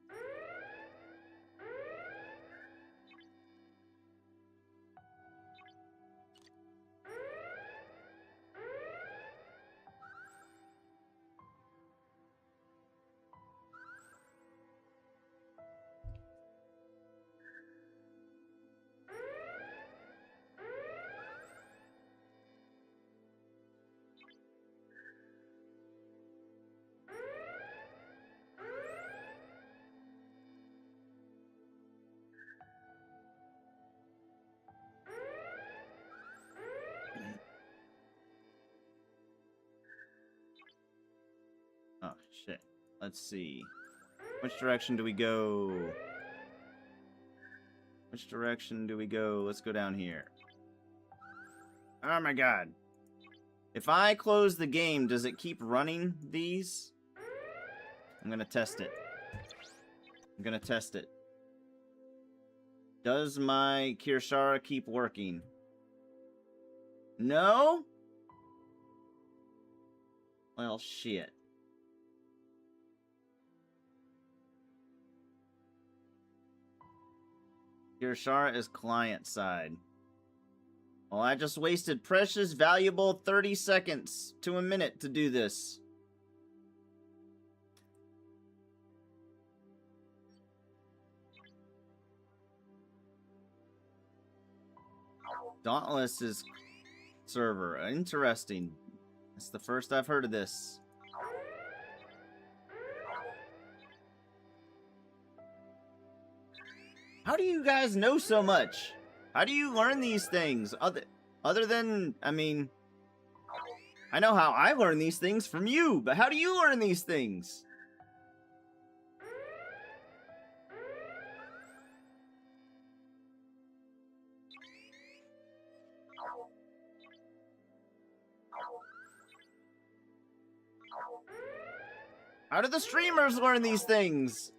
Oh, shit. Let's see. Which direction do we go? Which direction do we go? Let's go down here. Oh my god. If I close the game, does it keep running these? I'm gonna test it. I'm gonna test it. Does my Kirshara keep working? No? Well, shit. Kirshara is client side. Well, I just wasted precious, valuable 30 seconds to a minute to do this. Dauntless is server. Interesting. It's the first I've heard of this. How do you guys know so much? How do you learn these things? Other than, I mean, I know how I learn these things from you, but how do you learn these things? How do the streamers learn these things?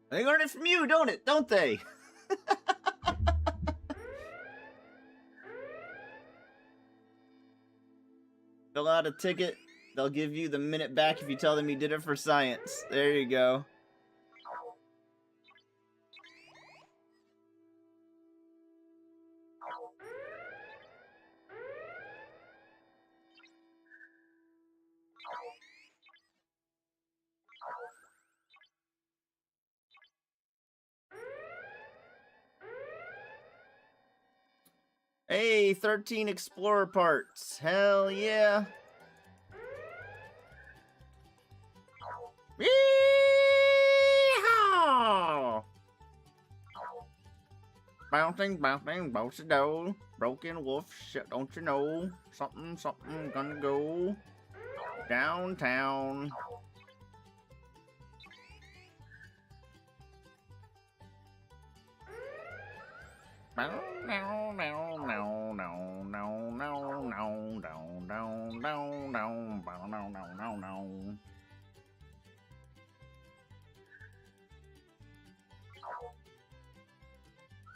They learn it from you, don't they? Fill out a ticket. They'll give you the minute back if you tell them you did it for science. There you go. Hey, 13 Explorer parts. Hell yeah. Yeehaw! Bouncing, bouncy do. Broken wolf, shit, don't you know? Something gonna go downtown.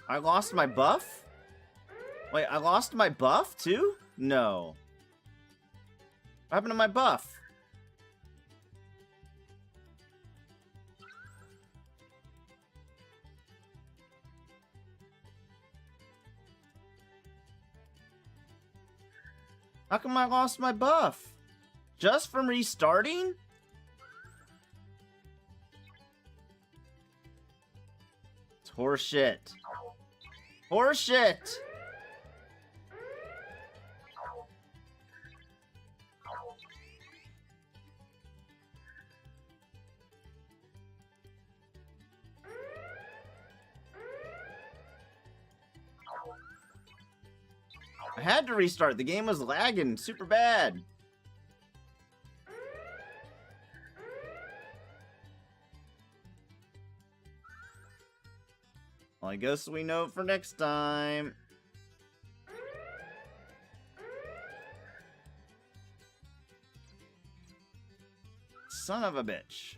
I lost my buff? Wait, I lost my buff too? No. What happened to my buff? How come I lost my buff? Just from restarting? It's horseshit. Horseshit! I had to restart. The game was lagging super bad. Well, I guess we know for next time. Son of a bitch.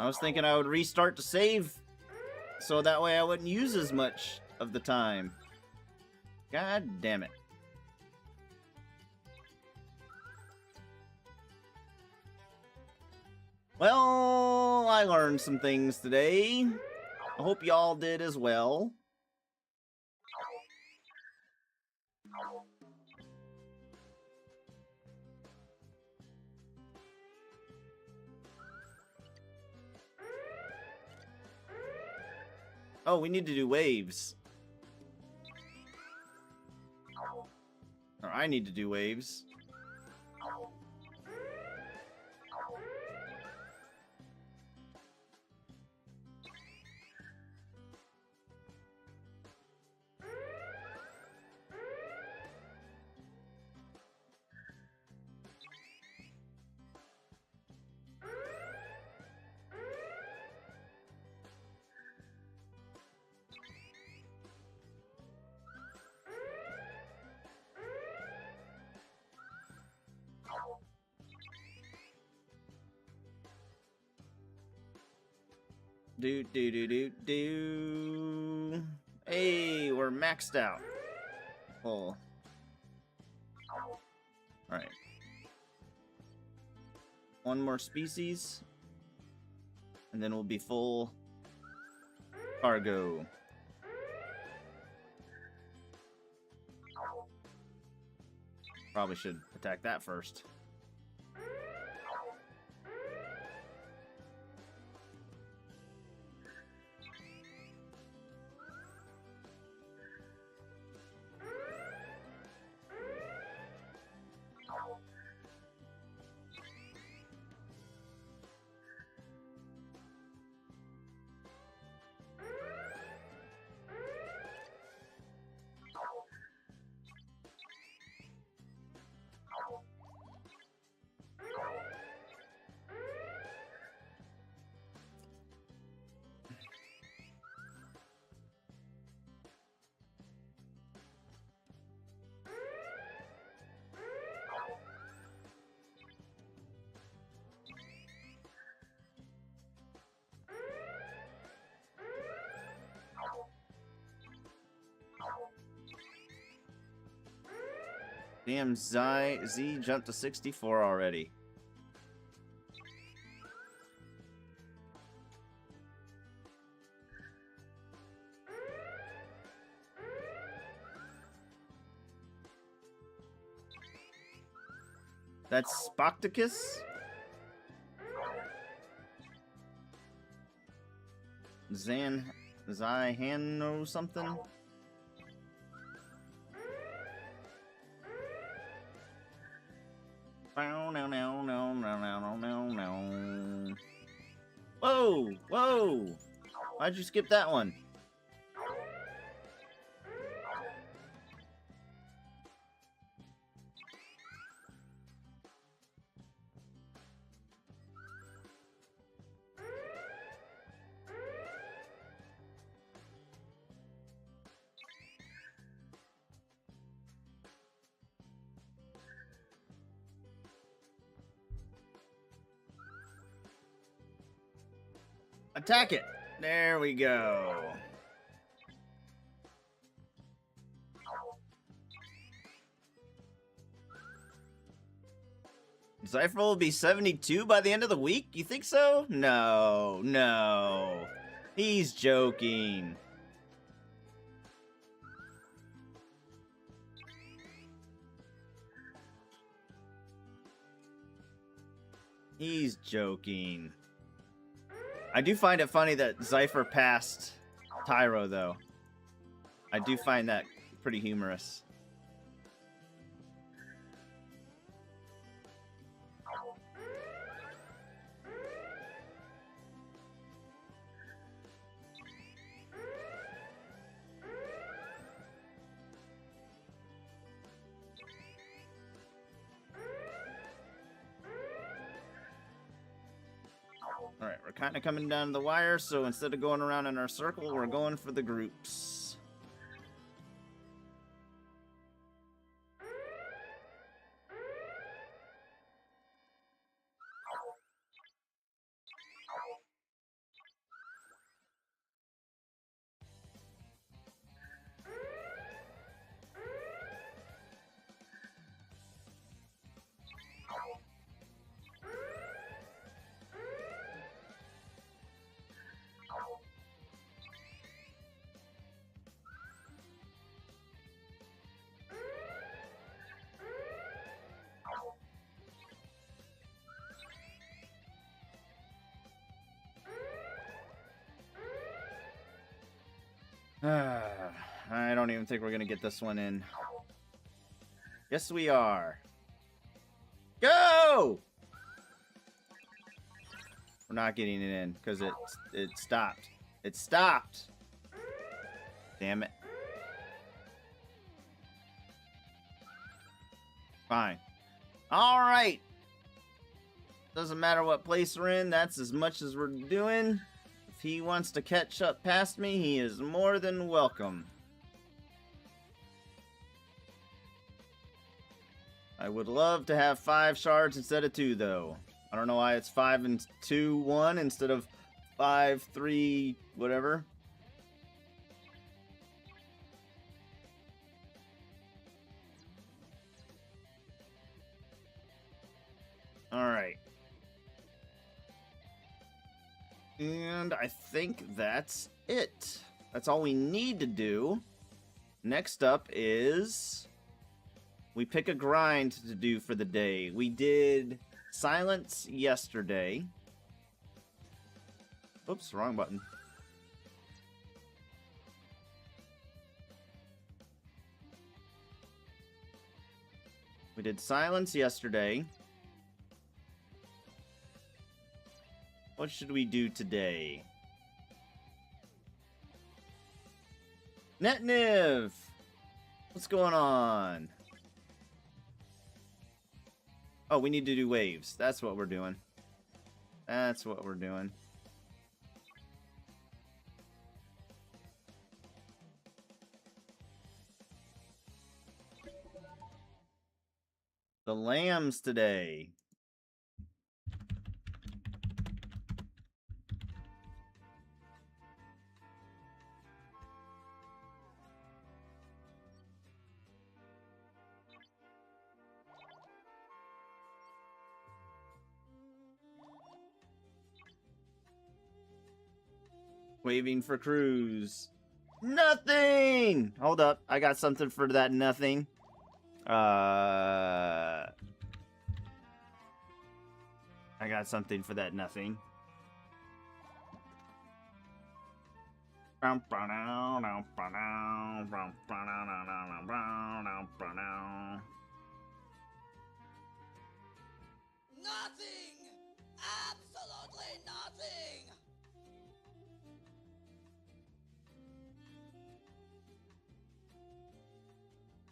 I was thinking I would restart to save, so that way I wouldn't use as much of the time. God damn it. Well, I learned some things today. I hope y'all did as well. Oh, we need to do waves. Or I need to do waves. Do do do do do. Hey, we're maxed out. Oh. Alright. One more species. And then we'll be full cargo. Probably should attack that first. Damn, Z jumped to 64 already. That's Spocticus? Zyhano something? Whoa! Whoa! Why'd you skip that one? Attack it. There we go. Zypher will be 72 by the end of the week? You think so? No, no. He's joking. He's joking. I do find it funny that Zypher passed Tyro, though. I do find that pretty humorous. Alright, we're kind of coming down the wire, so instead of going around in our circle, we're going for the groups. I don't even think we're gonna get this one in. Yes, we are. Go! We're not getting it in because it stopped. It stopped. Damn it. Fine. All right. Doesn't matter what place we're in. That's as much as we're doing. If he wants to catch up past me, he is more than welcome. I would love to have 5 shards instead of 2, though. I don't know why it's 5 and 2, 1 instead of 5, 3, whatever. Alright. And I think that's it. That's all we need to do. Next up is we pick a grind to do for the day. We did silence yesterday. Oops, wrong button. We did silence yesterday. What should we do today? Netniv! What's going on? Oh, we need to do waves. That's what we're doing. That's what we're doing. The lambs today. Waving for cruise. Nothing! Hold up. I got something for that nothing. I got something for that nothing. Nothing! Absolutely nothing!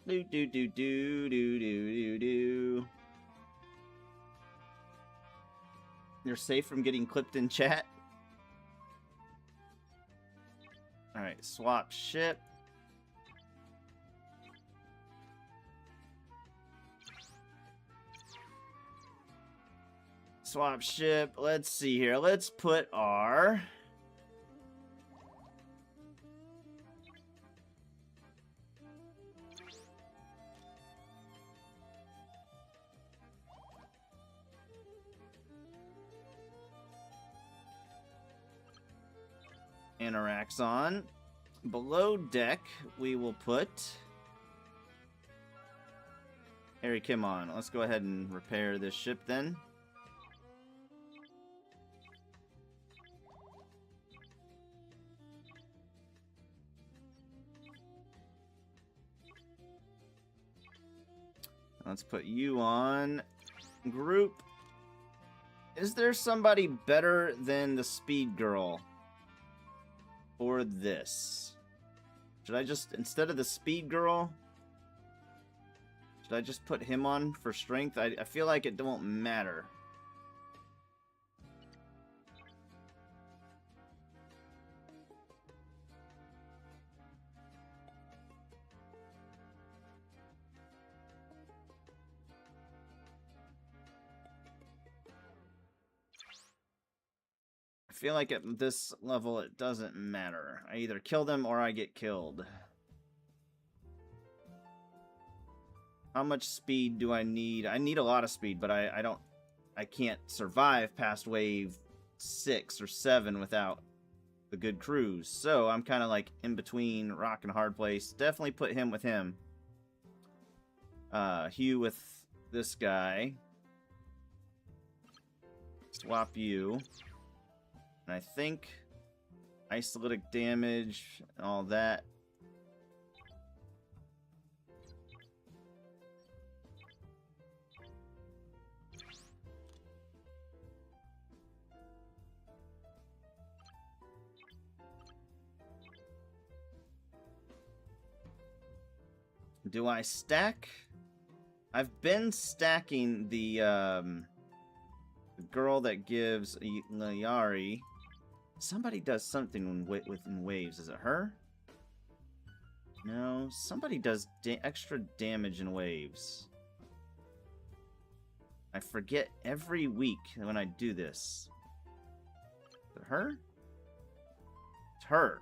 Do do do do do do do do. You're safe from getting clipped in chat. All right, swap ship. Swap ship. Let's see here. Let's put our Anoraks on. Below deck, we will put Harry Kim on. Let's go ahead and repair this ship then. Let's put you on. Group. Is there somebody better than the Speed Girl for this? Should I just, instead of the Speed Girl, should I just put him on for strength? I feel like it won't matter. I feel like at this level it doesn't matter. I either kill them or I get killed. How much speed do I need? I need a lot of speed, but I can't survive past wave 6 or 7 without the good crews. So I'm kind of like in between rock and hard place. Definitely put him with him. Hugh with this guy. Swap you. And I think isolytic damage and all that. Do I stack? I've been stacking the girl that gives Layari. Somebody does something within waves. Is it her? No. Somebody does extra damage in waves. I forget every week when I do this. Is it her? It's her.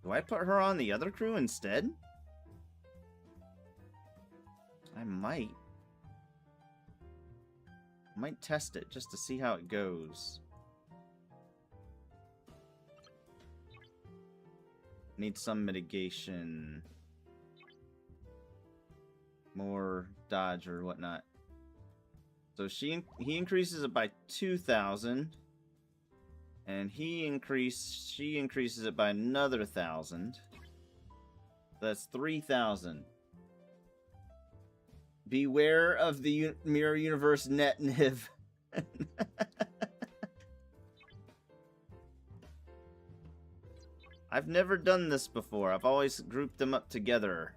Do I put her on the other crew instead? I might. I might test it just to see how it goes. Need some mitigation. More dodge or whatnot. So he increases it by 2,000. And she increases it by another 1,000. That's 3,000. Beware of the Mirror Universe net Niv. I've never done this before. I've always grouped them up together.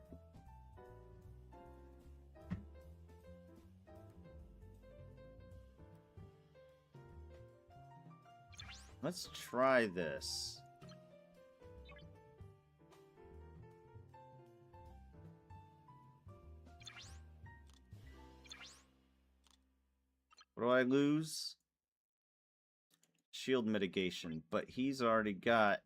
Let's try this. What do I lose? Shield mitigation, but he's already got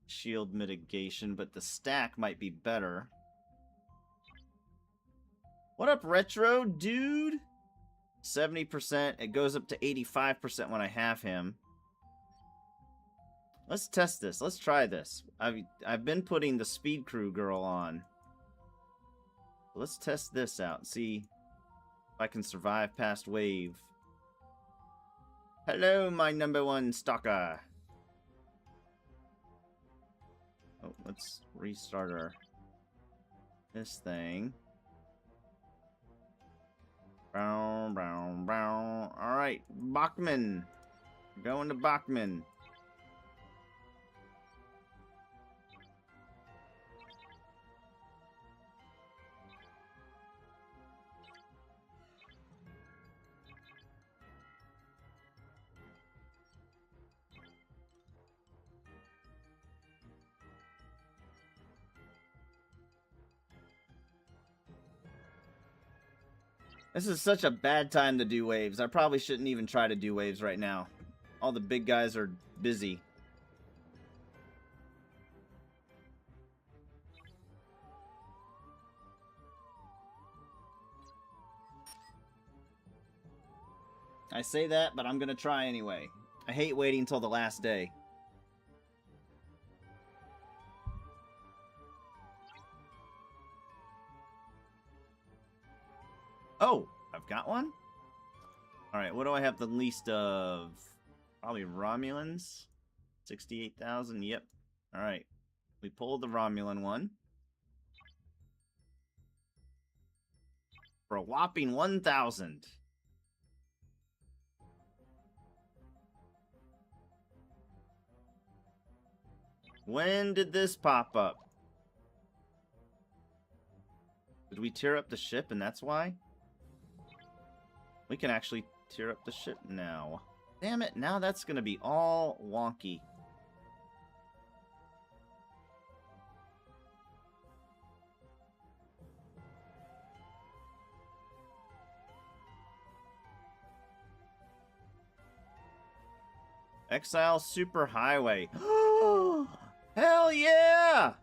shield mitigation, but the stack might be better. What up, Retro, dude? 70%. It goes up to 85% when I have him. Let's test this. Let's try this. I've been putting the Speed Crew girl on. Let's test this out. See if I can survive past wave. Hello, my #1 stalker. Oh, let's restart this thing. Alright, Bachman. Going to Bachman. This is such a bad time to do waves. I probably shouldn't even try to do waves right now. All the big guys are busy. I say that, but I'm gonna try anyway. I hate waiting until the last day. Oh, I've got one? Alright, what do I have the least of? Probably Romulans? 68,000, yep. Alright. We pulled the Romulan one. For a whopping 1,000. When did this pop up? Did we tear up the ship and that's why? We can actually tear up the ship now. Damn it, now that's gonna be all wonky. Exile Superhighway. Hell yeah!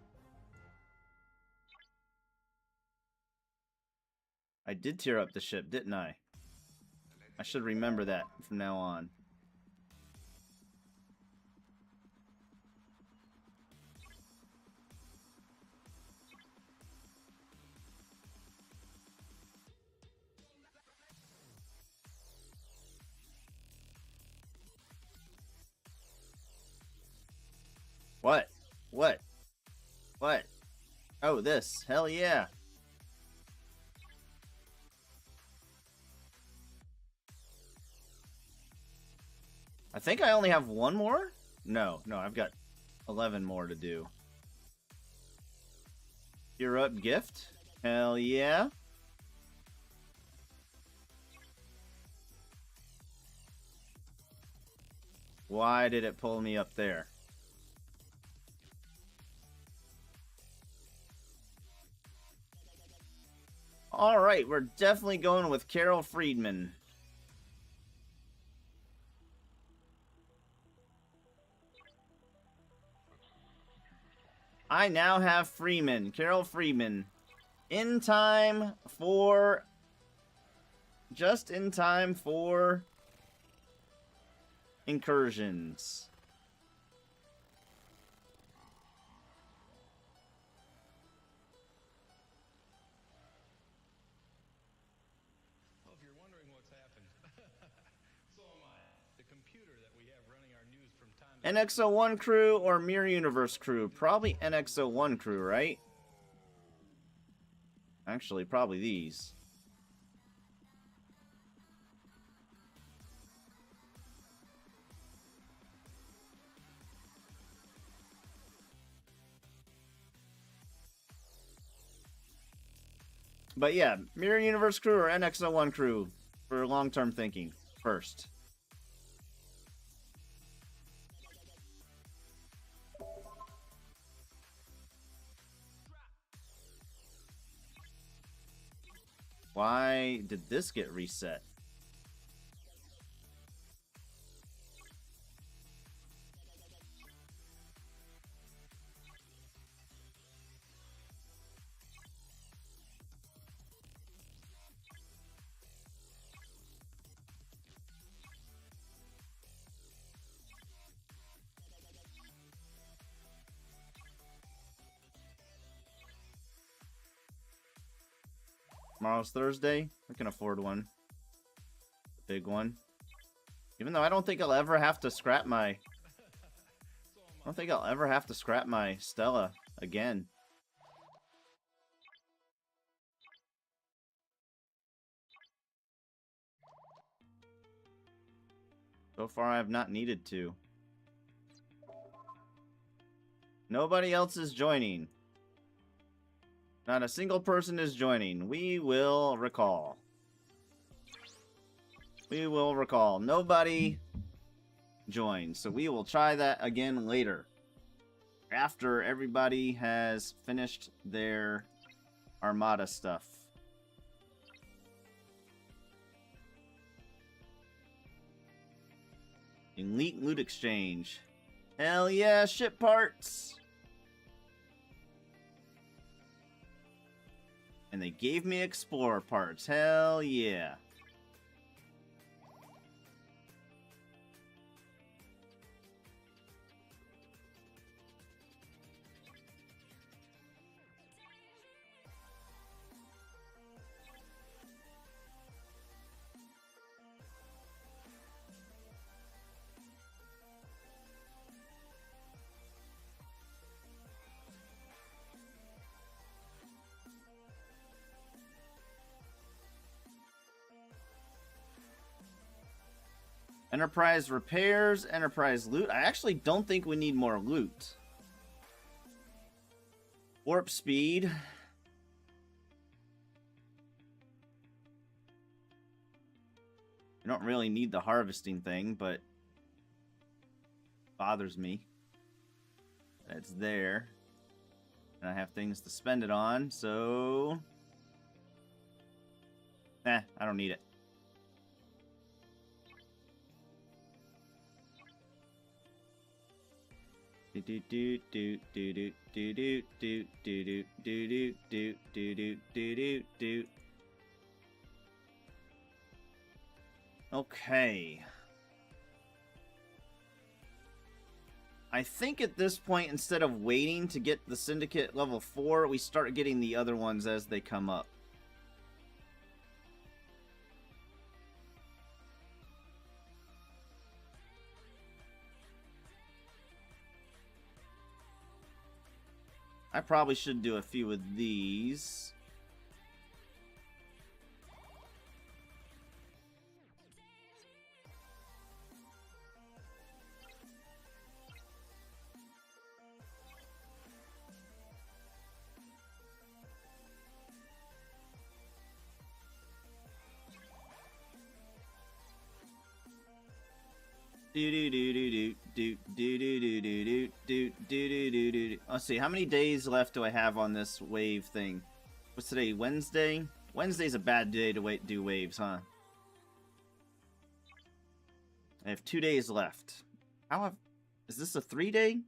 I did tear up the ship, didn't I? I should remember that from now on. What? What? What? Oh, this. Hell yeah. I think I only have one more? No, I've got 11 more to do. Gear up gift? Hell yeah. Why did it pull me up there? Alright, we're definitely going with Carol Friedman. I now have Freeman, Carol Freeman, in time for, just in time for incursions. Well, if you're wondering what's happened, so am I. The computer that we have running our news from time to NX01 crew or Mirror Universe crew? Probably NX01 crew, right? Actually, probably these. But yeah, Mirror Universe crew or NX01 crew for long-term thinking first. Why did this get reset? Tomorrow's Thursday. We can afford one. Big one. Even though I don't think I'll ever have to scrap my... I don't think I'll ever have to scrap my Stella again. So far, I have not needed to. Nobody else is joining. Not a single person is joining. We will recall. We will recall. Nobody joined. So we will try that again later. After everybody has finished their Armada stuff. Elite Loot Exchange. Hell yeah, ship parts! And they gave me Explorer parts. Hell yeah. Enterprise repairs, enterprise loot. I actually don't think we need more loot. Warp speed. I don't really need the harvesting thing, but bothers me. That's there. And I have things to spend it on, so... I don't need it. Okay. I think at this point, instead of waiting to get the Syndicate level 4, we start getting the other ones as they come up. I probably should do a few of these. Let's see, how many days left do I have on this wave thing? What's today? Wednesday? Wednesday's a bad day to do waves, huh? I have 2 days left. Is this a 3-day?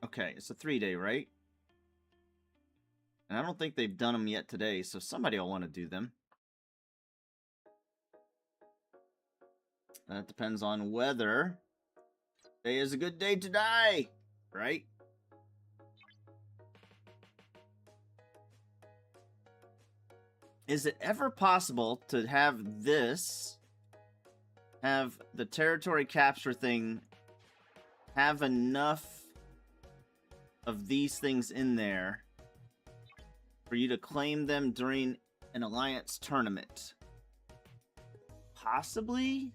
Okay, it's a 3-day, right? And I don't think they've done them yet today, so somebody will want to do them. That depends on whether today is a good day to die, right? Is it ever possible to have this, have the territory capture thing, have enough of these things in there for you to claim them during an alliance tournament? Possibly?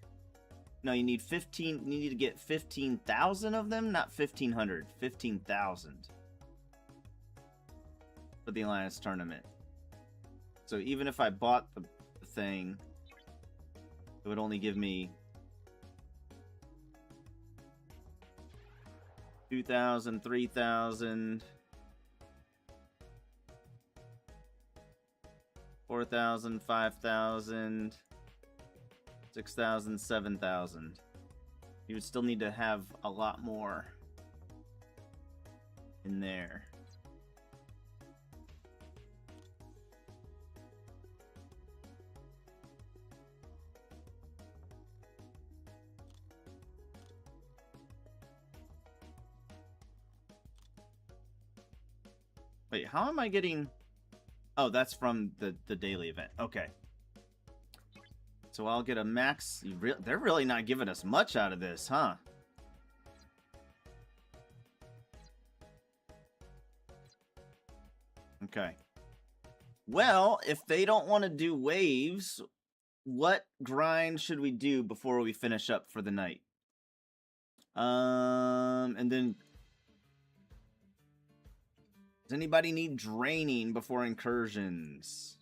No, you need 15. You need to get 15,000 of them, not 1,500. 15,000 for the alliance tournament. So even if I bought the thing, it would only give me 2,000, 3,000, 4,000, 5,000. 6,000, 7,000. You would still need to have a lot more in there. Wait, how am I getting... Oh, that's from the daily event. Okay. So I'll get a max... They're really not giving us much out of this, huh? Okay. Well, if they don't want to do waves, what grind should we do before we finish up for the night? And then... Does anybody need draining before incursions?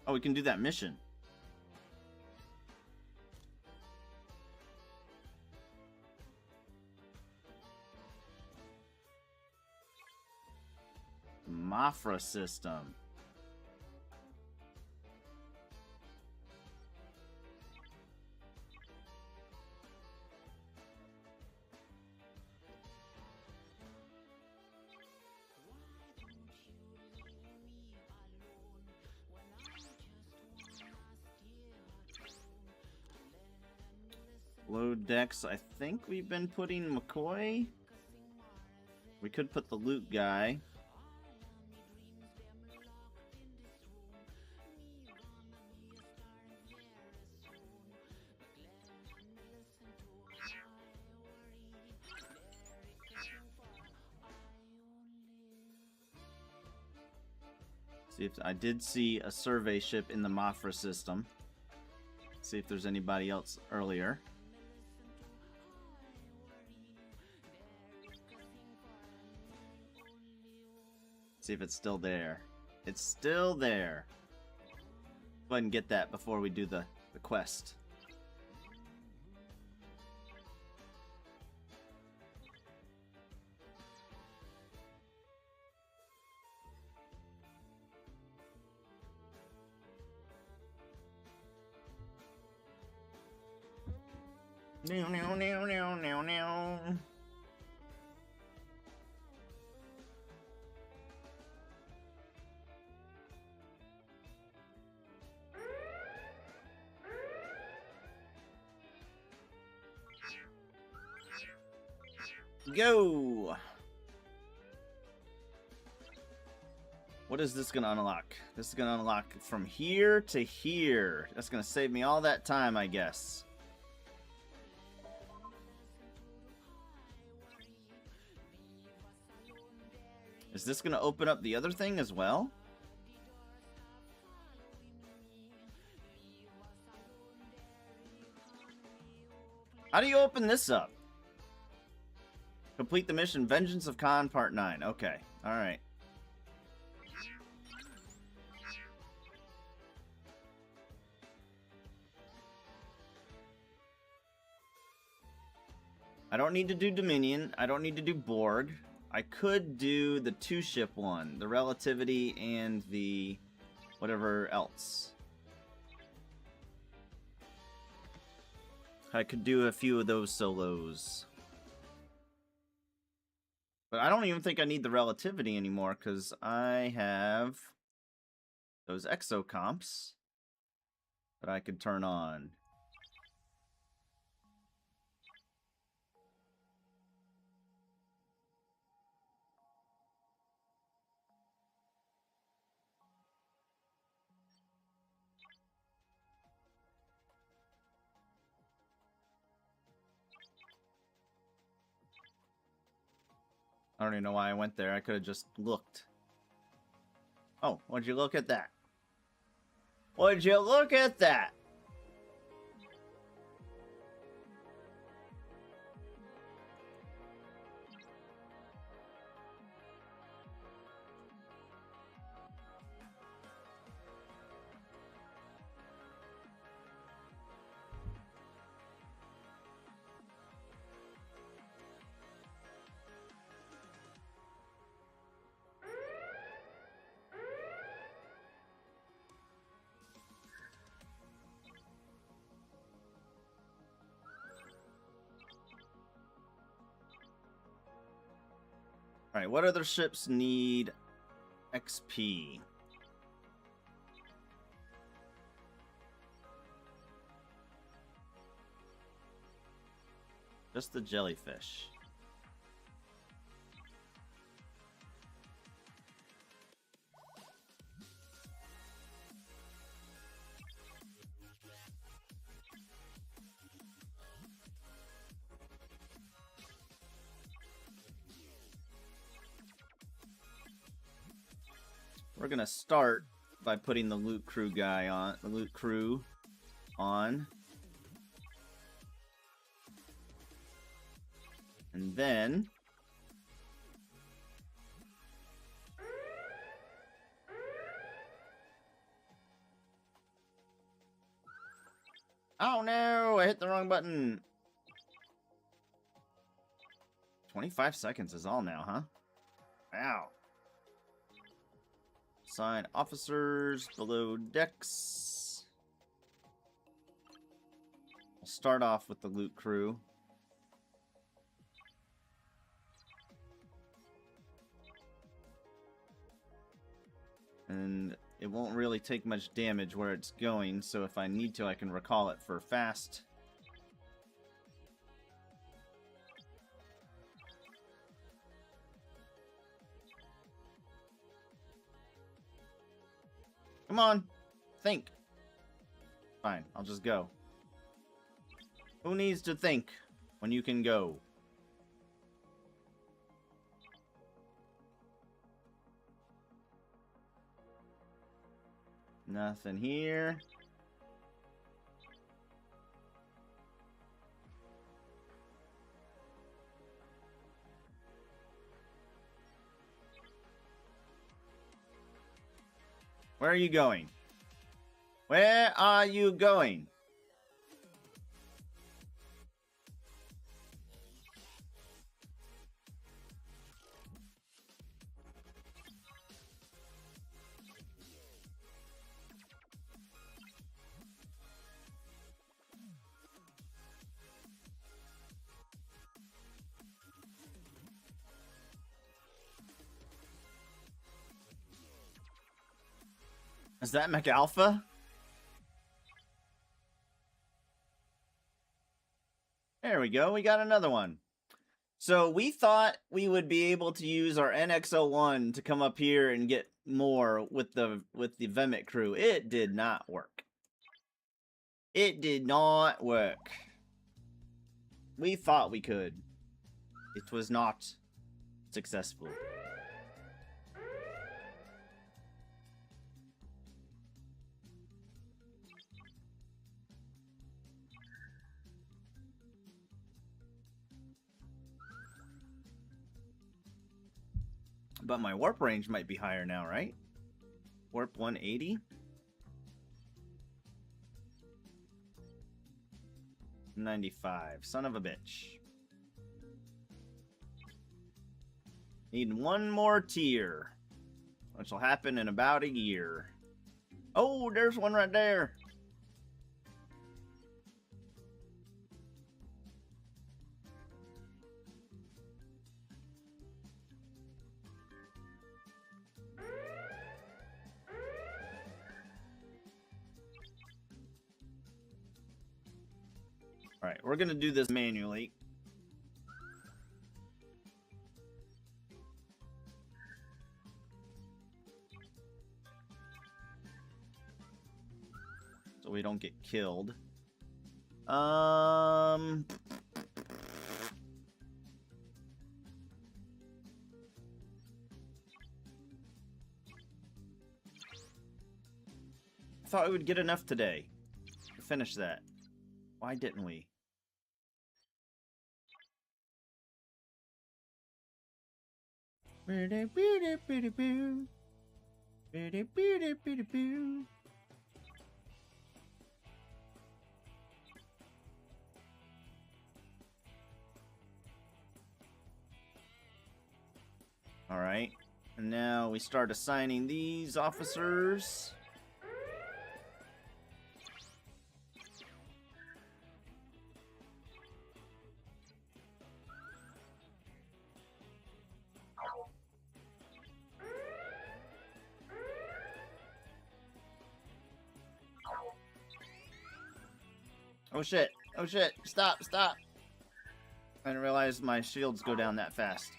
Oh, we can do that mission. Mafra system. Load decks, I think we've been putting McCoy. We could put the loot guy. See if I did see a survey ship in the Mafra system. See if there's anybody else earlier. See if it's still there. It's still there. Go ahead and get that before we do the quest. No, no, no, no, no, no. Go! What is this gonna unlock? This is gonna unlock from here to here. That's gonna save me all that time, I guess. Is this gonna open up the other thing as well? How do you open this up? Complete the mission Vengeance of Khan Part 9. Okay. Alright. I don't need to do Dominion. I don't need to do Borg. I could do the two-ship one. The Relativity and the whatever else. I could do a few of those solos. But I don't even think I need the Relativity anymore, because I have those exocomps that I could turn on. I don't even know why I went there. I could have just looked. Oh, would you look at that? Would you look at that? Alright, what other ships need XP? Just the jellyfish. We're gonna start by putting the loot crew guy on, the loot crew on. And then oh no, I hit the wrong button. 25 seconds is all now, huh? Wow. Assign officers below decks. We'll start off with the loot crew. And it won't really take much damage where it's going, so if I need to, I can recall it for fast. Come on, think. Fine, I'll just go. Who needs to think when you can go? Nothing here. Where are you going? Where are you going? Is that McAlpha? There we go. We got another one. So we thought we would be able to use our NX-01 to come up here and get more with the Vemmet crew. It did not work. It did not work. We thought we could. It was not successful. But my warp range might be higher now, right? Warp 180? $95. Son of a bitch. Need one more tier, which will happen in about a year. Oh, there's one right there. All right, we're gonna do this manually. So we don't get killed. I thought we would get enough today to finish that. Why didn't we? All right, and now we start assigning these officers. Oh shit, oh shit, stop, stop. I didn't realize my shields go down that fast.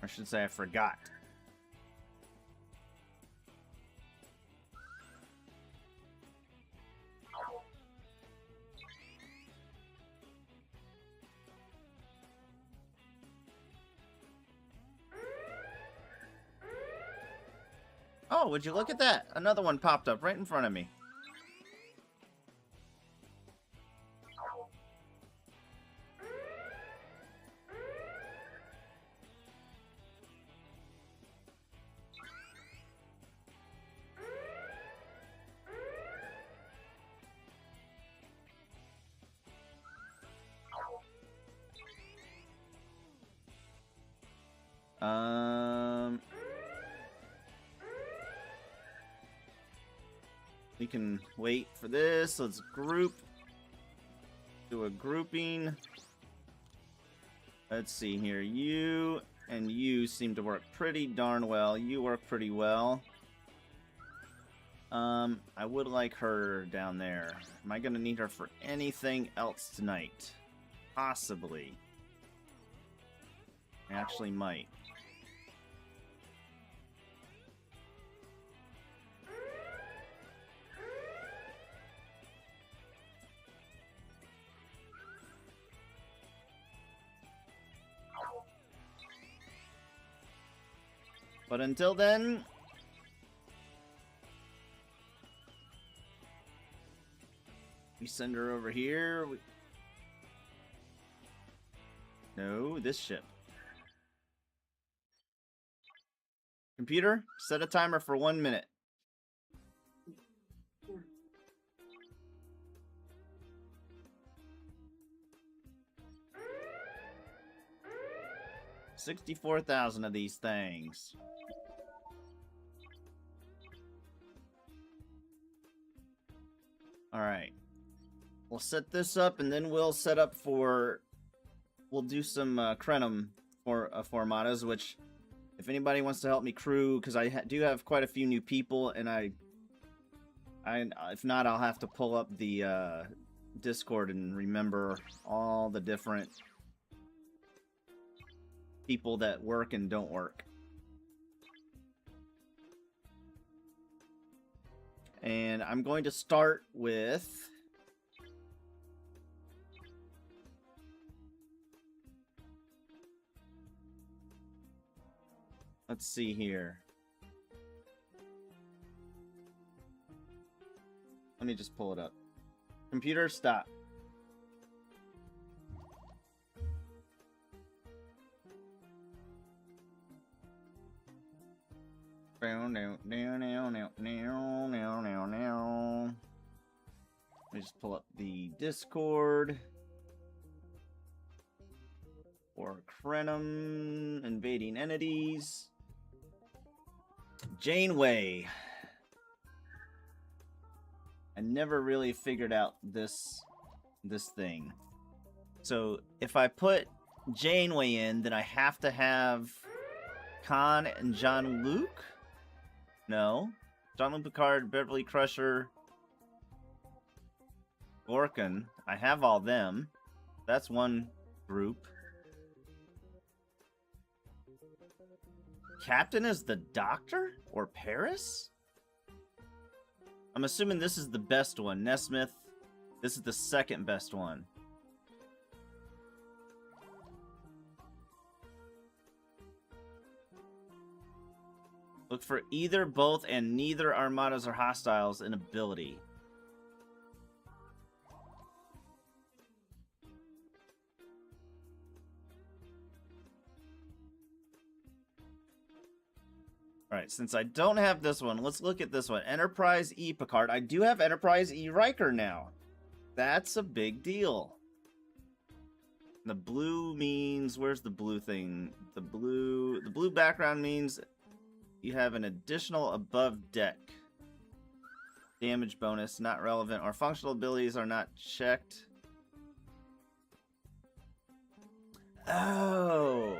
I should say I forgot. Oh, would you look at that? Another one popped up right in front of me. We can wait for this. Let's group. Do a grouping. Let's see here. You and you seem to work pretty darn well. You work pretty well. I would like her down there. Am I gonna need her for anything else tonight? Possibly. I actually might. But until then, we send her over here. No, this ship. Computer, set a timer for 1 minute. $64,000 of these things. All right. We'll set this up, and then we'll set up for... We'll do some Krenum formatas, which, if anybody wants to help me crew, because I do have quite a few new people, and if not, I'll have to pull up the Discord and remember all the different people that work and don't work. And I'm going to start with... Let's see here. Let me just pull it up. Computer, stop. Let me just pull up the Discord. Or Krenum, invading entities. Janeway. I never really figured out this thing. So if I put Janeway in, then I have to have Khan and Jean-Luc? No. Jean-Luc Picard, Beverly Crusher, Gorkin. I have all them. That's one group. Captain is the Doctor? Or Paris? I'm assuming this is the best one. Nesmith, this is the second best one. Look for either, both, and neither armadas or hostiles in ability. Alright, since I don't have this one, let's look at this one. Enterprise E Picard. I do have Enterprise E Riker now. That's a big deal. The blue means... Where's the blue thing? The blue background means you have an additional above deck. Damage bonus, not relevant, or functional abilities are not checked. Oh...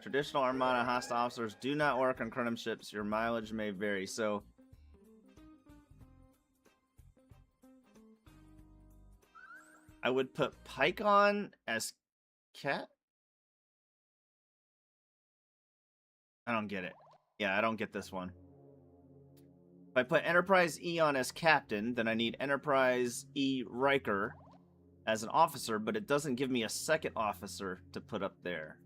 Traditional Armada hostile officers do not work on Krenum ships. Your mileage may vary. So, I would put Pike on as Cat. I don't get it. Yeah, I don't get this one. If I put Enterprise E on as Captain, then I need Enterprise E Riker as an officer, but it doesn't give me a second officer to put up there.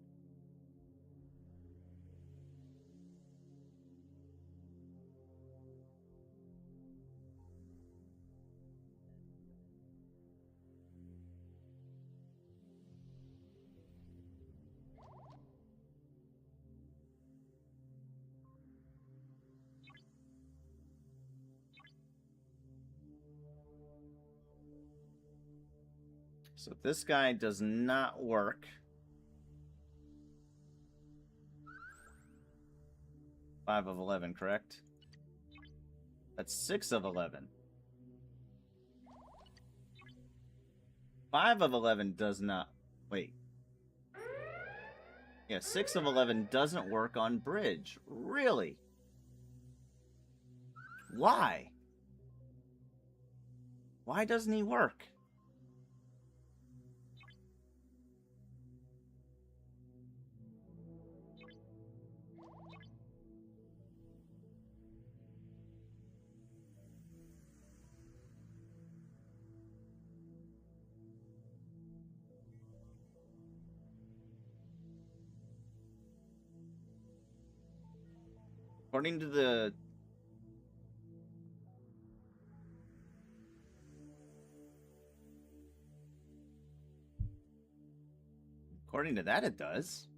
So this guy does not work. 5 of 11, correct? That's 6 of 11. 5 of 11 does not... Wait. Yeah, 6 of 11 doesn't work on bridge. Really? Why? Why doesn't he work? According to the... According to that, it does.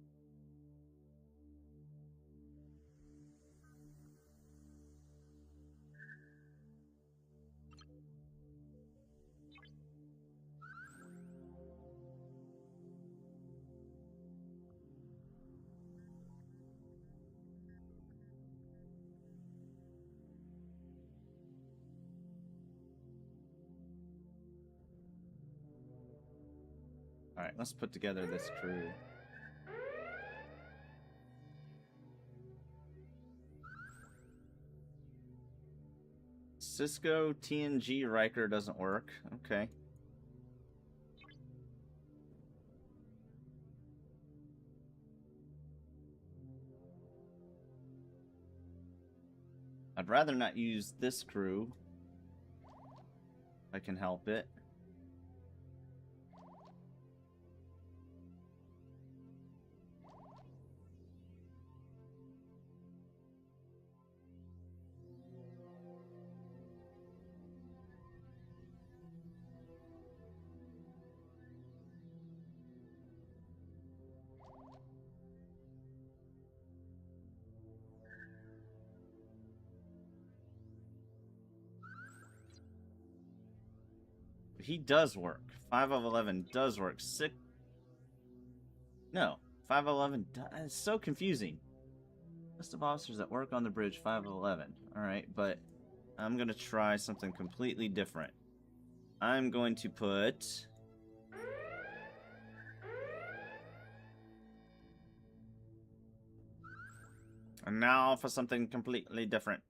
Alright, let's put together this crew. Cisco TNG Riker doesn't work. Okay. I'd rather not use this crew. If I can help it. He does work. 5 of 11 does work. 6... No. 5 of 11 it's so confusing. List of officers that work on the bridge, 5 of 11. Alright, but I'm going to try something completely different. I'm going to put... And now for something completely different.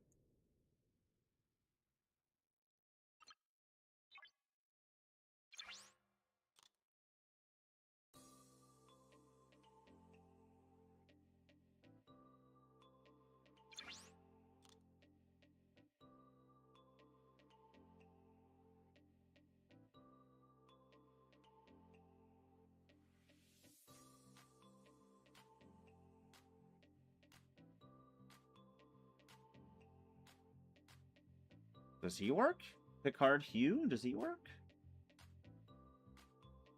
Does he work? Picard Hugh? Does he work?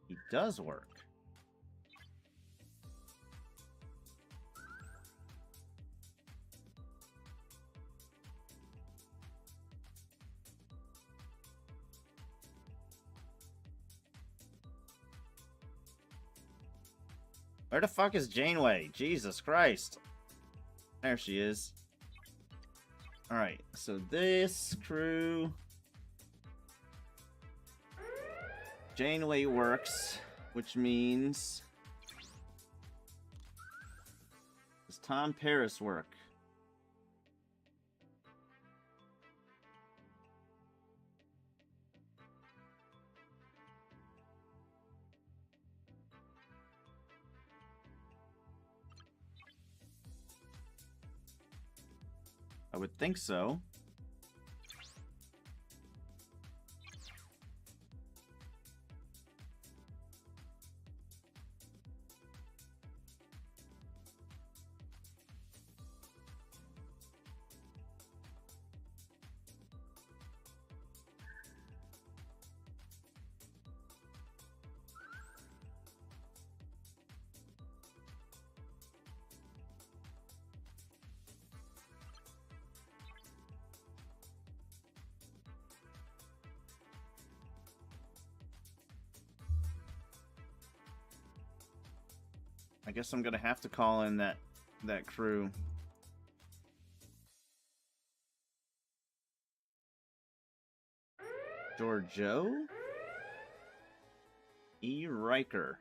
He does work. Where the fuck is Janeway? Jesus Christ. There she is. Alright, so this crew... Janeway works, which means... Does Tom Paris work? I would think so. I guess I'm gonna have to call in that crew. Giorgio? E. Riker.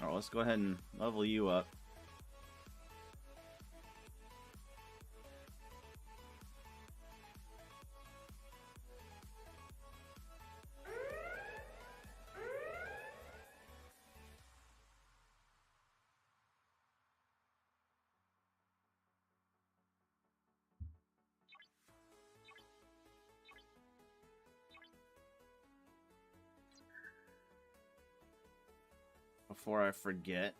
Alright, let's go ahead and level you up. Before I forget.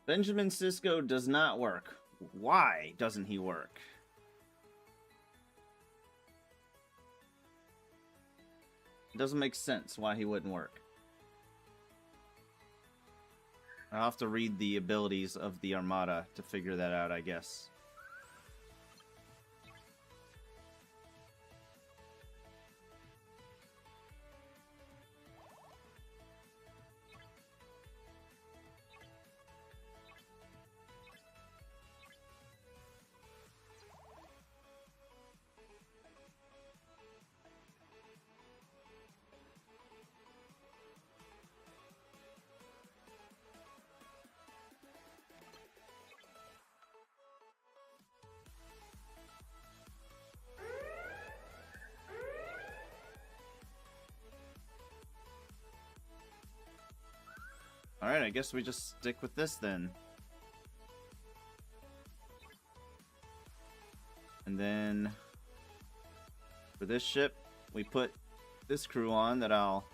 Benjamin Sisko does not work. Why doesn't he work? It doesn't make sense why he wouldn't work. I'll have to read the abilities of the Armada to figure that out, I guess. Alright, I guess we just stick with this then. And then for this ship, we put this crew on that I'll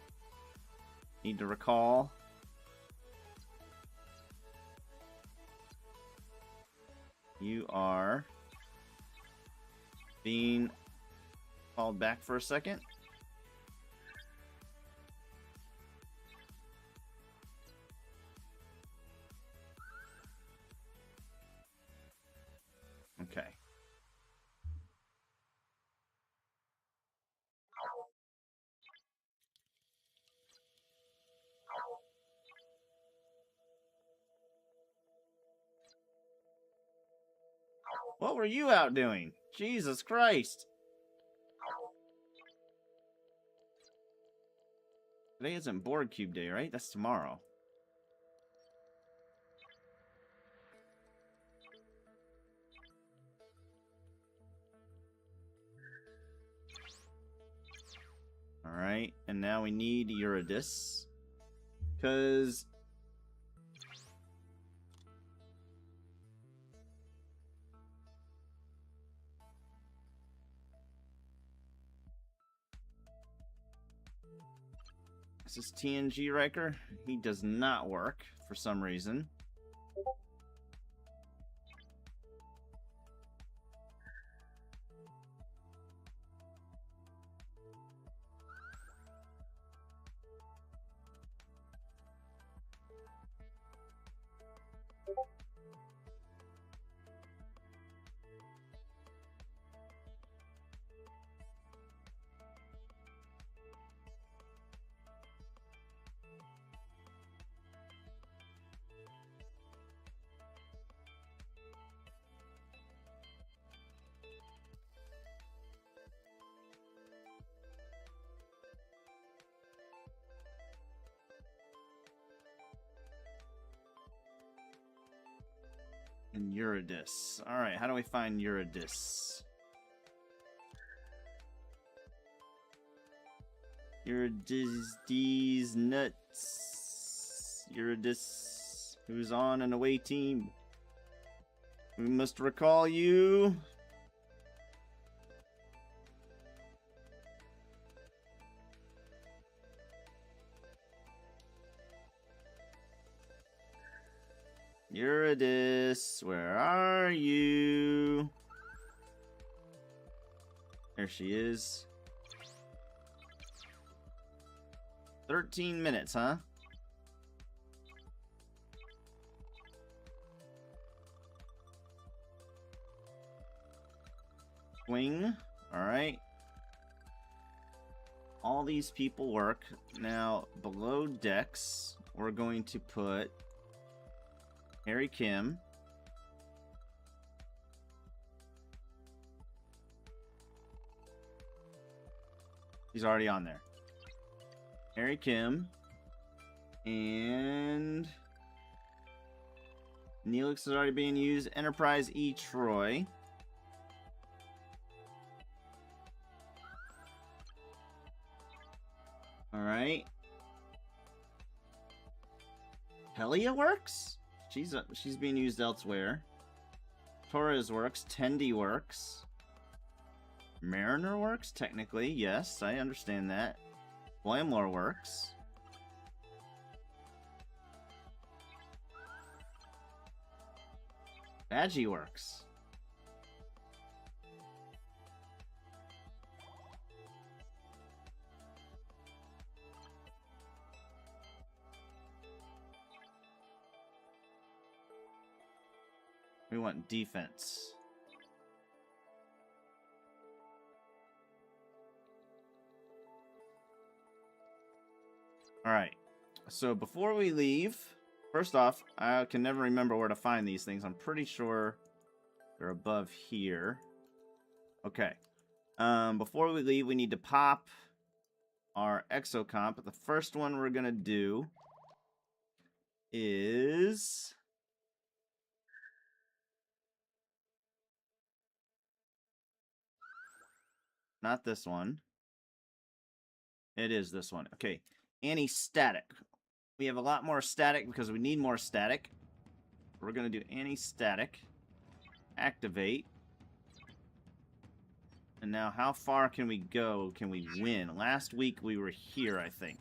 need to recall. You are being called back for a second. Okay. What were you out doing? Jesus Christ. Today isn't Board Cube Day, right? That's tomorrow. Alright, and now we need Eurydice. Because... this is TNG Riker. He does not work for some reason. And Eurydice. Alright, how do we find Eurydice? Eurydice nuts. Eurydice, who's on an away team. We must recall you. Eurydice, where are you? There she is. 13 minutes, huh? Swing. Alright. all these people work. Now, below decks, we're going to put Harry Kim. He's already on there. Harry Kim. And Neelix is already being used. Enterprise E. Troy. Alright. Helia works? She's being used elsewhere. Torres works. Tendi works. Mariner works, technically. Yes, I understand that. Flamlore works. Badgie works. We want defense. Alright, so before we leave, first off, I can never remember where to find these things. I'm pretty sure they're above here. Okay. Before we leave, we need to pop our exocomp. The first one we're going to do is... not this one. It is this one. Okay. Anti-static. We have a lot more static because we need more static. We're going to do anti-static. Activate. And now how far can we go? Can we win? Last week we were here, I think.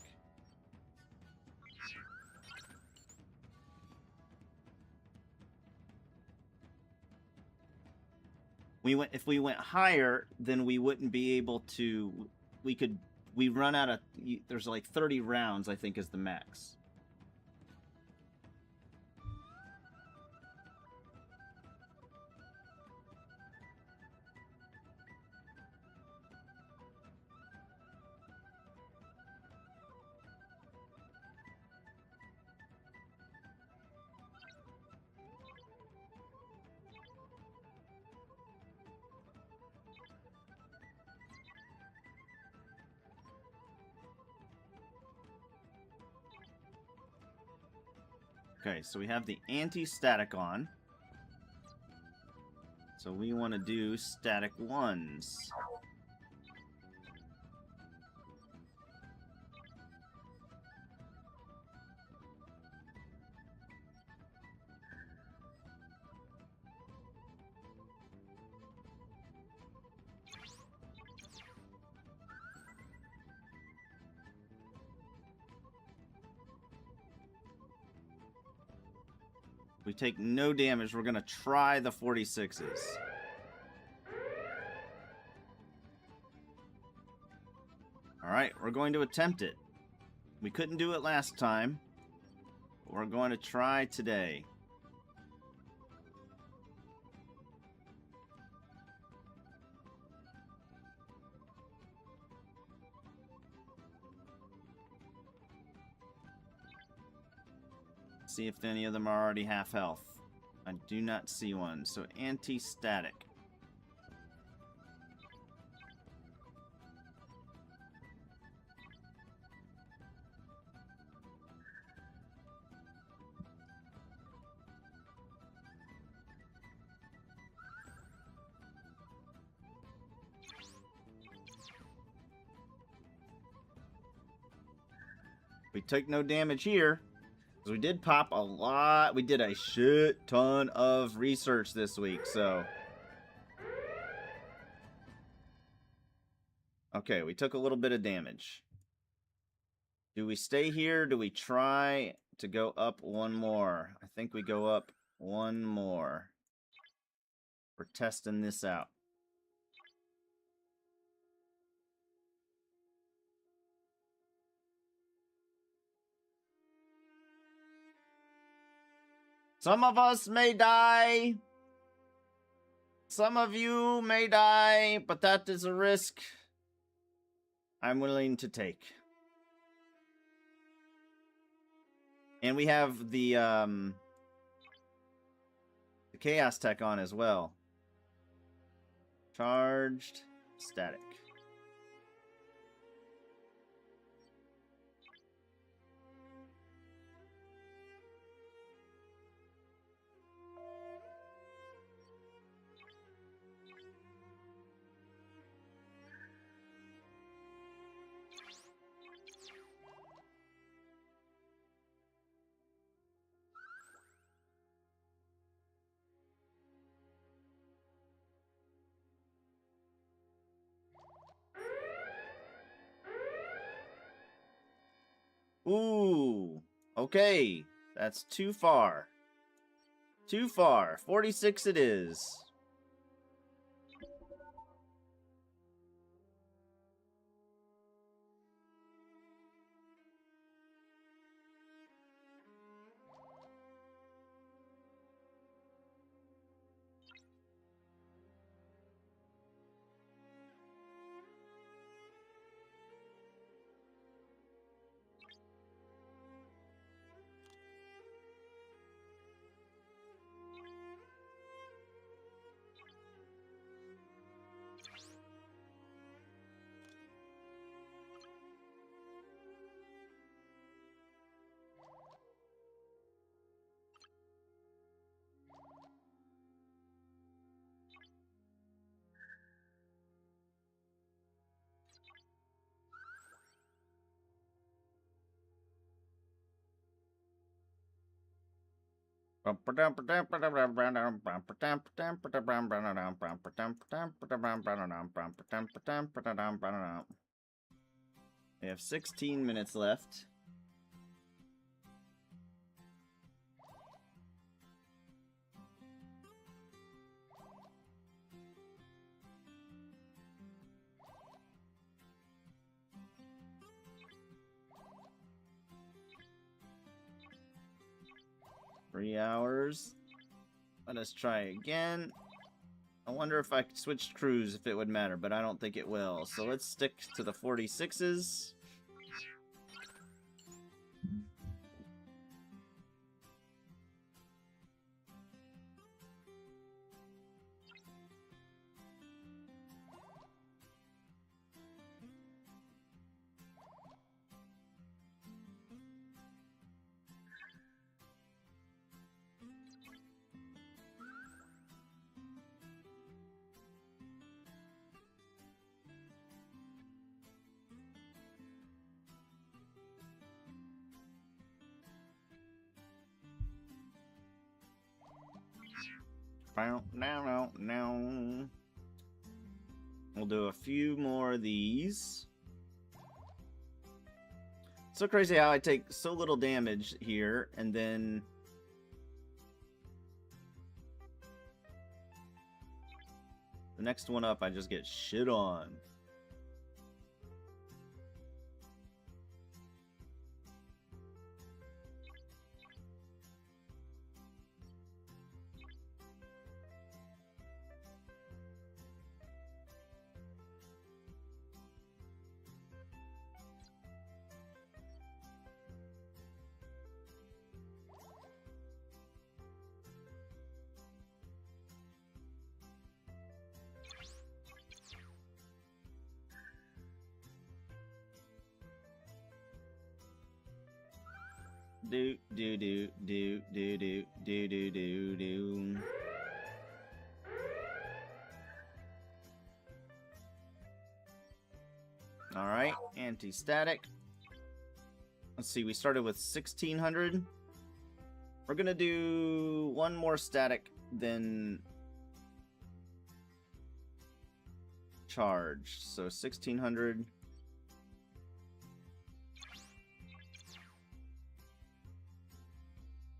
If we went higher, then we wouldn't be able to... We run out of... There's like 30 rounds, I think, is the max. Okay, so we have the anti-static on. So we want to do static ones. We take no damage. We're going to try the 46s. Alright, we're going to attempt it. We couldn't do it last time. But we're going to try today. See if any of them are already half health. I do not see one. So anti-static. We took no damage here. We did pop a lot. We did a shit ton of research this week, so. Okay, we took a little bit of damage. Do we stay here? Do we try to go up one more? I think we go up one more. We're testing this out. Some of us may die. Some of you may die, but that is a risk I'm willing to take. And we have the Chaos Tech on as well. Charged, static. Ooh, okay. That's too far. Too far. 46 it is. We have 16 minutes left. Three hours. Let us try again. I wonder if I switched crews if it would matter, but I don't think it will. So let's stick to the 46s. No. We'll do a few more of these. So crazy how I take so little damage here, and then the next one up I just get shit on. Do. All right, anti-static. Let's see, we started with 1600. We're gonna do one more static, then charge. So 1600.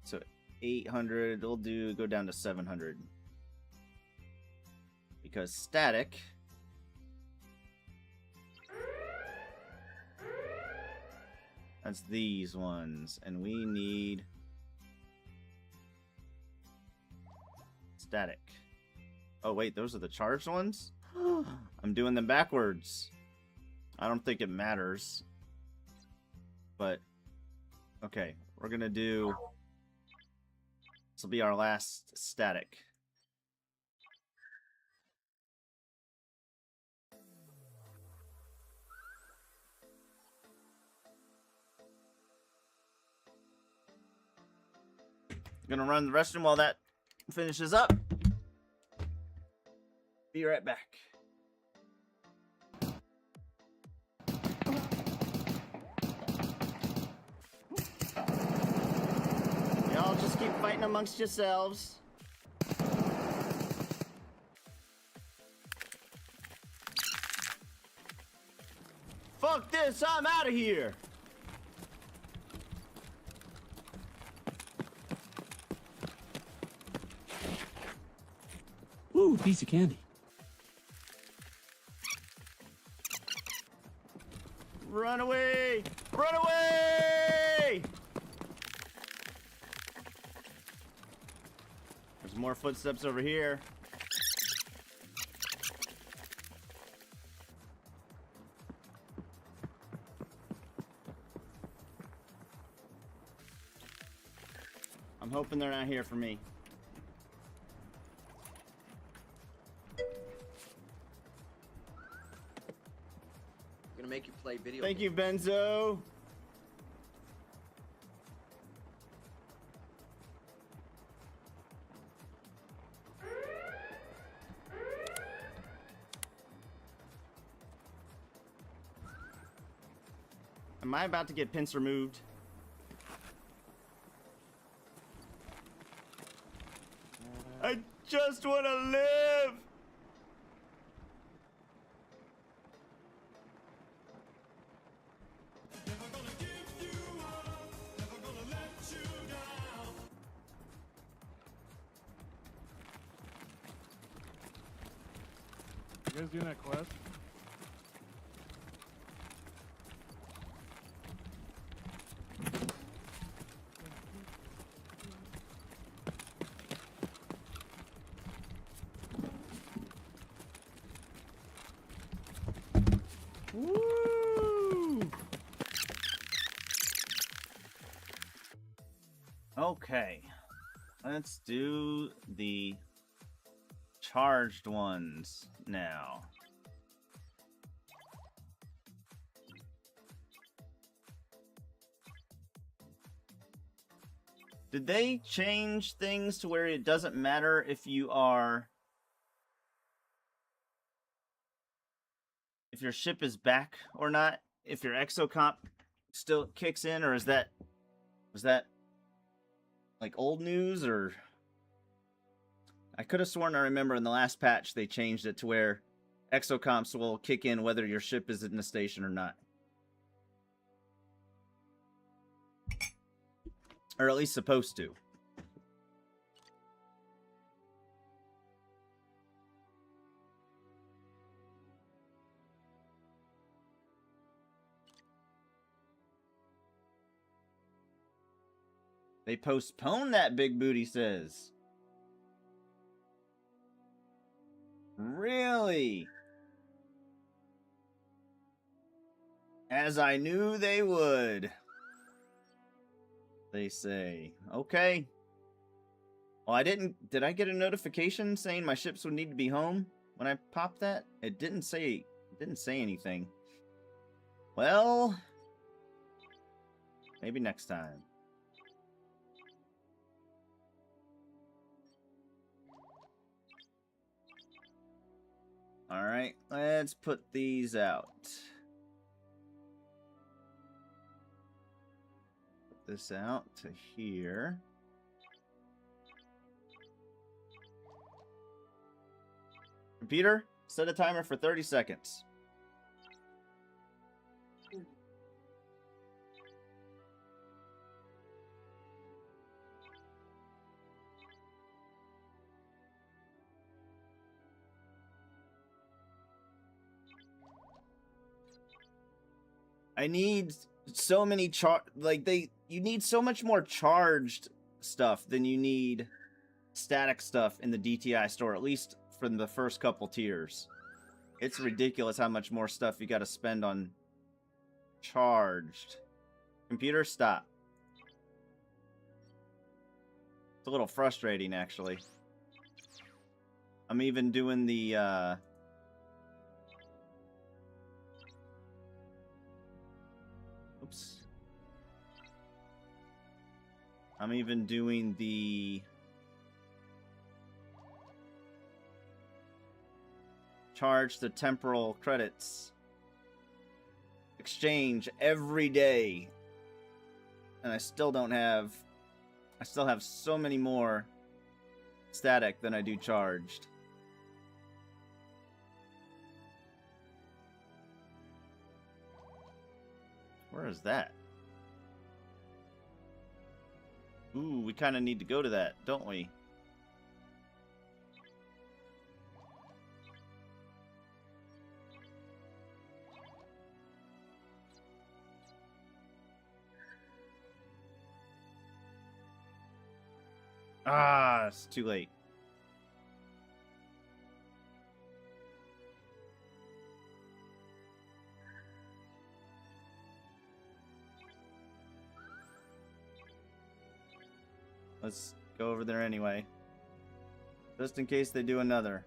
So 800, we'll go down to 700. Because static. That's these ones, and we need static. Oh wait, those are the charged ones? I'm doing them backwards. I don't think it matters. But, okay. We're going to do... This will be our last static. Gonna run the restroom while that finishes up. Be right back. Y'all just keep fighting amongst yourselves. Fuck this, I'm out of here. Ooh, piece of candy. Run away! Run away! There's more footsteps over here. I'm hoping they're not here for me. Make you play video Thank games. you, Benzo. Am I about to get pins removed? I just want to live. You guys doing that quest? Woo! Okay, let's do the charged ones now. Did they change things to where it doesn't matter if you are... if your ship is back or not? If your exocomp still kicks in, or is that... was that like old news, or... I could have sworn I remember in the last patch they changed it to where exocomps will kick in whether your ship is in the station or not. Or at least supposed to. They postponed that, Big Booty says. Really? As I knew they would. They say. Okay. Well, I didn't... Did I get a notification saying my ships would need to be home when I popped that? It didn't say... It didn't say anything. Well... maybe next time. Alright, let's put these out. Put this out to here. Computer, set a timer for 30 seconds. I need so many you need so much more charged stuff than you need static stuff in the DTI store, at least from the first couple tiers. It's ridiculous how much more stuff you got to spend on charged. Computer, stop. It's a little frustrating, actually. I'm even doing the, oops. I'm even doing the charge the temporal credits exchange every day, and I still don't have, I still have so many more static than I do charged. Where is that? Ooh, we kind of need to go to that, don't we? Ah, it's too late. Let's go over there anyway. Just in case they do another.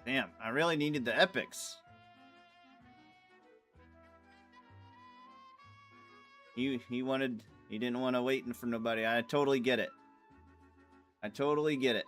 Damn, I really needed the epics. He didn't want to wait for nobody. I totally get it. I totally get it.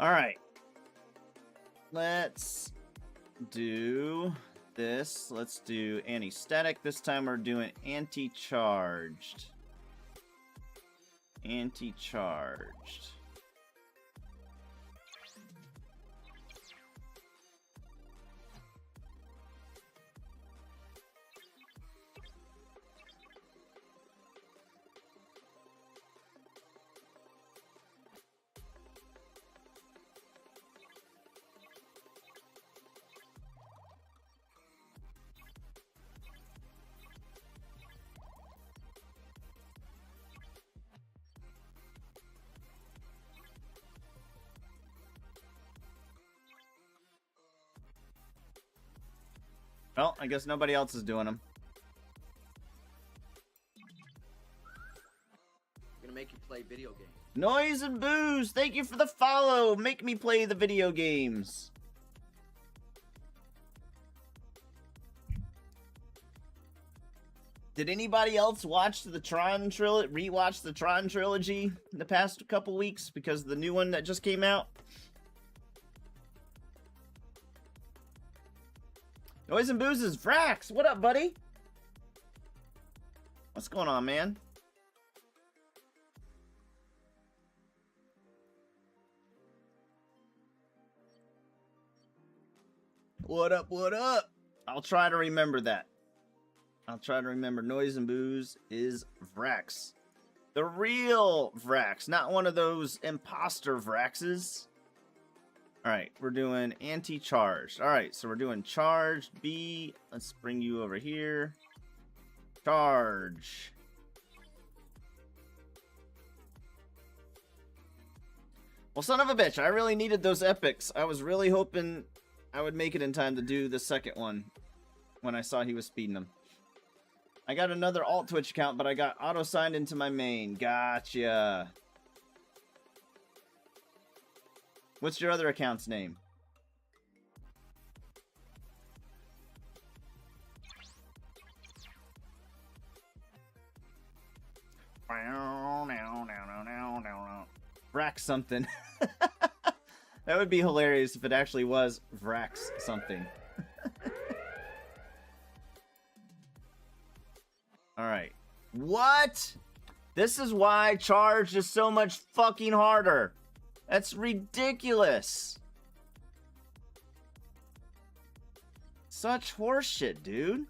All right. Let's do this. Let's do anti-static. This time we're doing anti-charged. Anti-charged. Well, I guess nobody else is doing them. gonna make you play video games. Noise and Booze, thank you for the follow. Make me play the video games. Did anybody else watch the Tron trilogy, rewatch the Tron trilogy in the past couple weeks because of the new one that just came out? Noise and Booze is Vrax. What up, buddy? What's going on, man? What up, what up? I'll try to remember that. I'll try to remember Noise and Booze is Vrax. The real Vrax, not one of those imposter Vraxes. Alright, we're doing anti-charged. Alright, so we're doing charged B. Let's bring you over here. Charge. Well, son of a bitch, I really needed those epics. I was really hoping I would make it in time to do the second one when I saw he was speeding them. I got another alt Twitch account, but I got auto-signed into my main. Gotcha. What's your other account's name? Vrax something. That would be hilarious if it actually was Vrax something. Alright. What? This is why charged is so much fucking harder. That's ridiculous. Such horseshit, dude.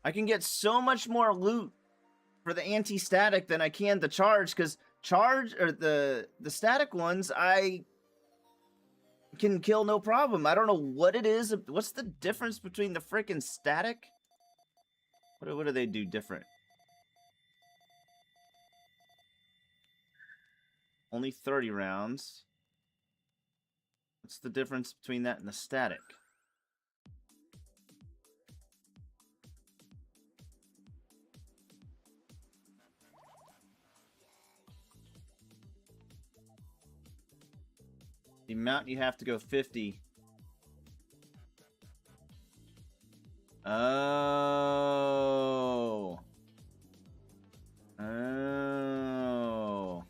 I can get so much more loot for the anti-static than I can the charge, because charge, or the static ones, I can kill no problem. I don't know what it is. What's the difference between the freaking static? What do they do different? Only 30 rounds. What's the difference between that and the static? The amount you have to go 50. Oh. Oh.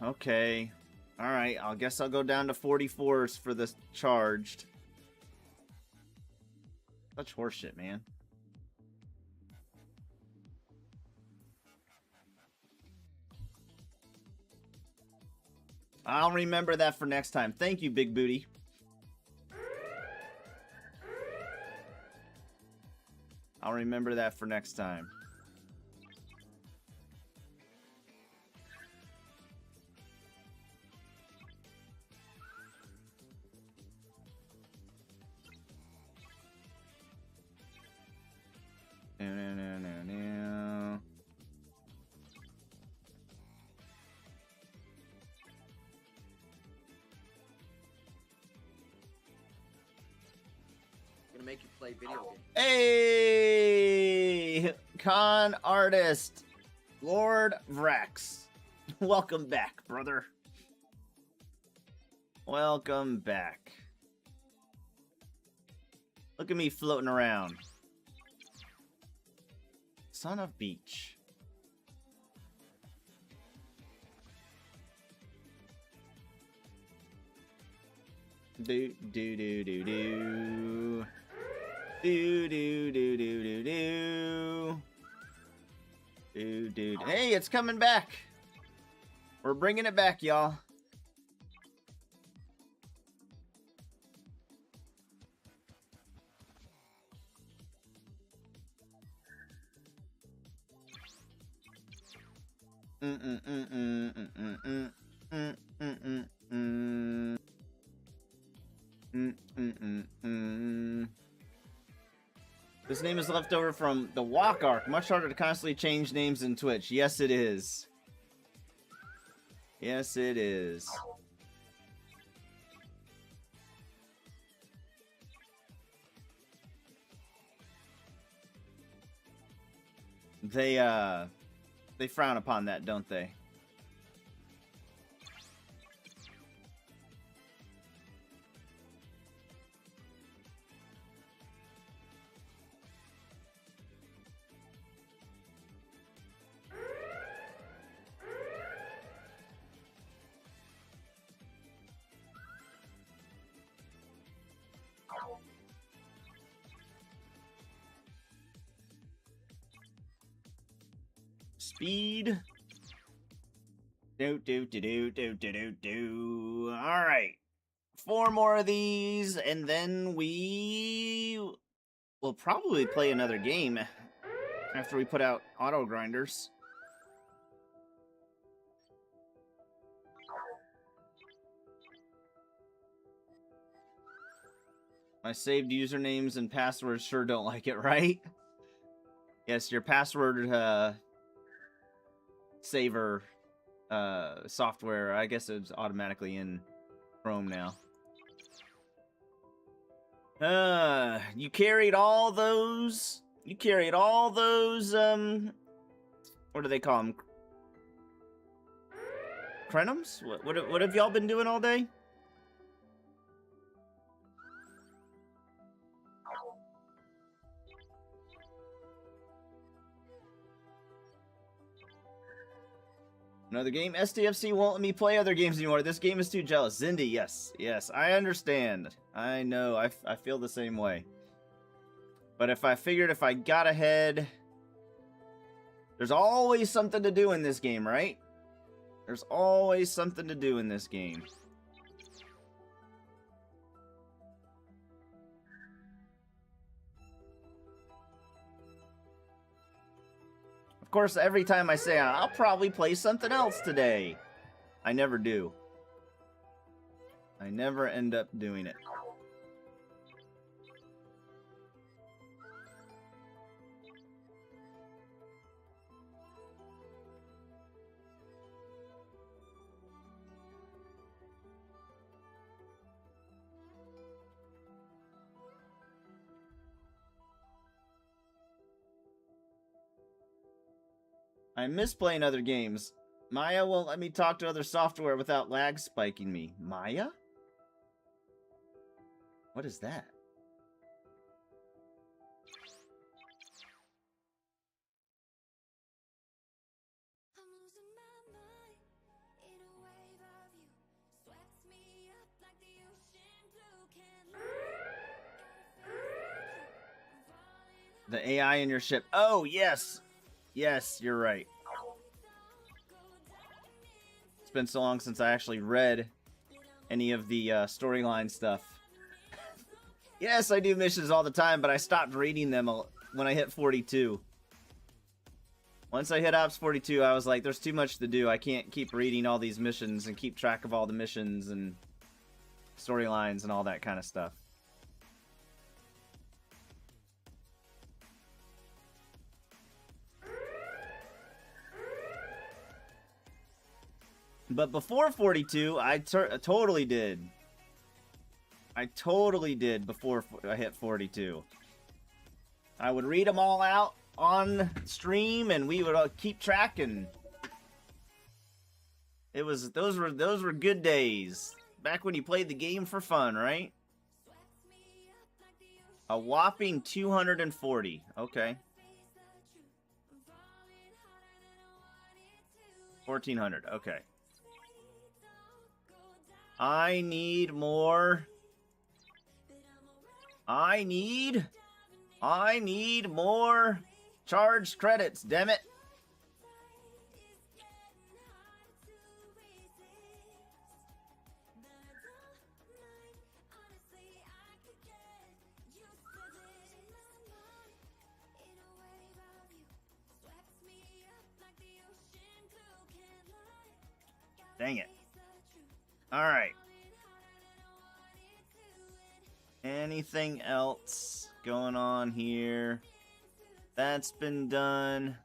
Okay. Alright, I guess I'll go down to 44s for this charged. Such horseshit, man. I'll remember that for next time. Thank you, Big Booty. I'll remember that for next time. No. Gonna make you play video games. Hey, con artist, Lord Vrax. Welcome back, brother. Welcome back. Look at me floating around. Son of Beach. Do do do do do. Do do do do do do. Do do. Hey, it's coming back. We're bringing it back, y'all. This name is left over from the Walk Arc. Much harder to constantly change names in Twitch. Yes, it is. Yes, it is. They frown upon that, don't they? Speed. Do. All right. 4 more of these, and then we will probably play another game after we put out auto grinders. My saved usernames and passwords sure don't like it, right? Yes, your password saver software, I guess it's automatically in Chrome now. You carried all those. You carried all those. What do they call them? Crenums? What have y'all been doing all day? Another game? STFC won't let me play other games anymore. This game is too jealous. Zindy, yes. Yes, I understand. I know. I feel the same way. But if I figured if I got ahead... There's always something to do in this game, right? There's always something to do in this game. Of course, every time I say, I'll probably play something else today, I never do. I never end up doing it. I miss playing other games. Maya won't let me talk to other software without lag spiking me. Maya? What is that? The AI in your ship. Oh, yes. Yes, you're right. It's been so long since I actually read any of the storyline stuff. Yes, I do missions all the time, but I stopped reading them when I hit 42. Once I hit Ops 42, I was like, there's too much to do. I can't keep reading all these missions and keep track of all the missions and storylines and all that kind of stuff. But before 42, I totally did. I totally did before I hit 42. I would read them all out on stream, and we would keep tracking. It was those were good days. Back when you played the game for fun, right? A whopping 240. Okay. 1,400. Okay. I need more. I need more charged credits, damn it. Dang it. Alright. Anything else? going on here. That's been done.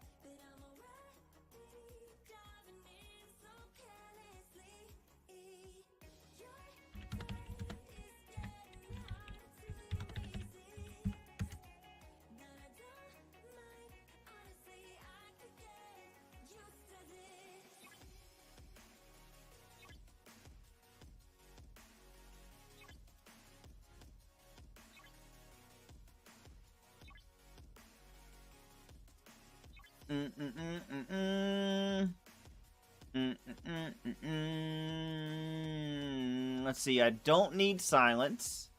Let's see, I don't need silence.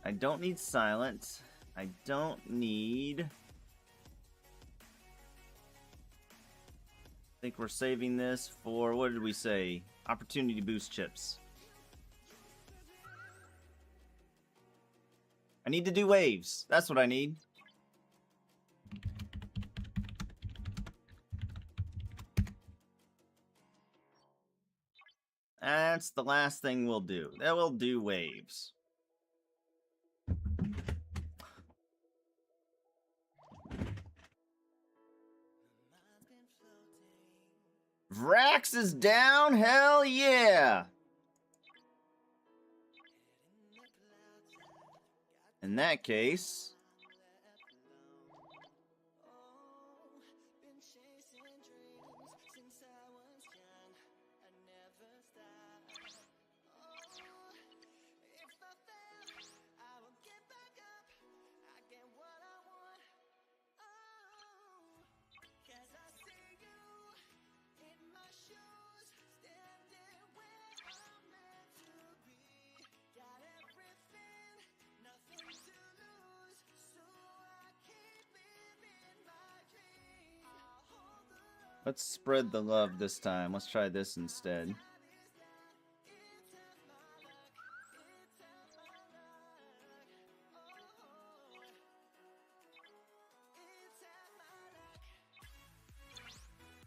I don't need silence. I don't need... I think we're saving this for, what did we say? Opportunity boost chips. I need to do waves. That's what I need. That's the last thing we'll do. Then we'll do waves. Vrax is down? Hell yeah! In that case... Let's spread the love this time. Let's try this instead.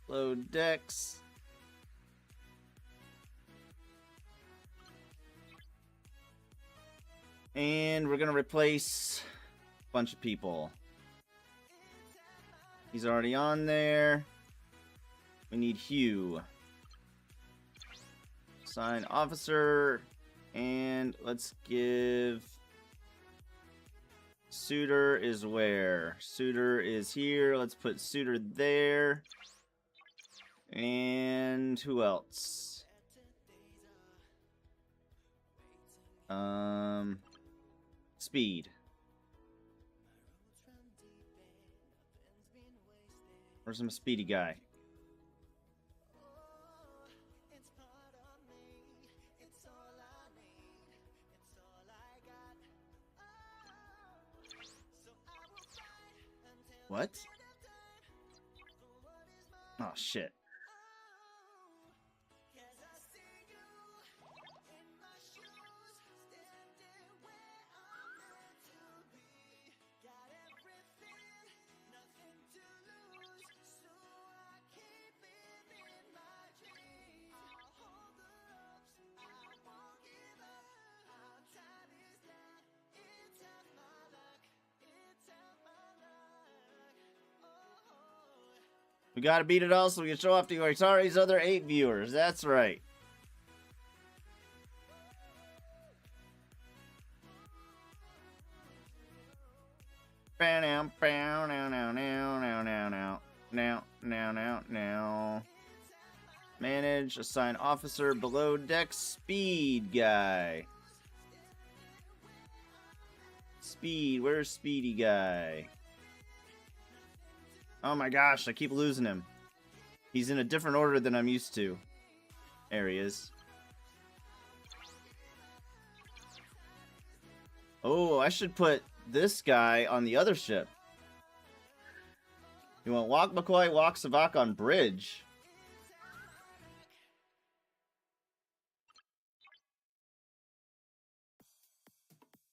Load decks. And we're gonna replace a bunch of people. He's already on there. We need Hugh. Assign officer. And let's give... Suitor is where? Suitor is here. Let's put Suitor there. And who else? Speed. Where's some speedy guy? What? Oh, shit. We gotta beat it all so we can show off to Atari's other 8 viewers. That's right. Manage, assign officer, below deck, speed guy. Speed, where's speedy guy? Oh my gosh, I keep losing him. He's in a different order than I'm used to. There he is. Oh, I should put this guy on the other ship. You want Walk McCoy, Walk Savak on bridge.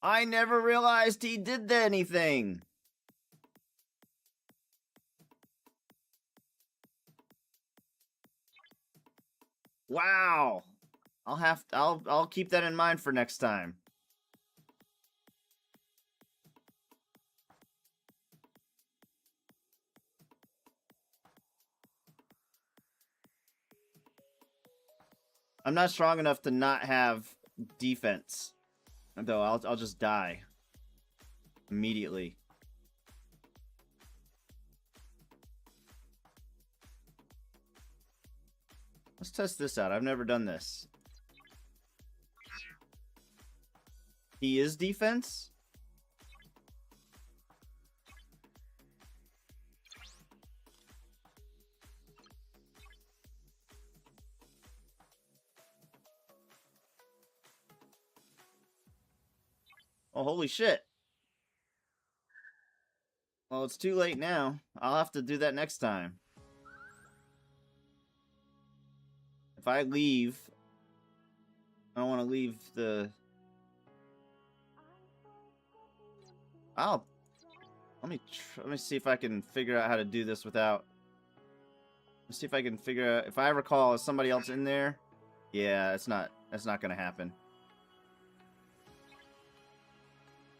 I never realized he did anything. Wow. I'll keep that in mind for next time. I'm not strong enough to not have defense. Though I'll just die immediately. Let's test this out. I've never done this. He is defense? Oh, holy shit. Well, it's too late now. I'll have to do that next time. If I leave, I don't want to leave the... Let me see if I can figure out how to do this without... Let's see if I can figure out... If I recall, is somebody else in there? Yeah, that's not gonna happen.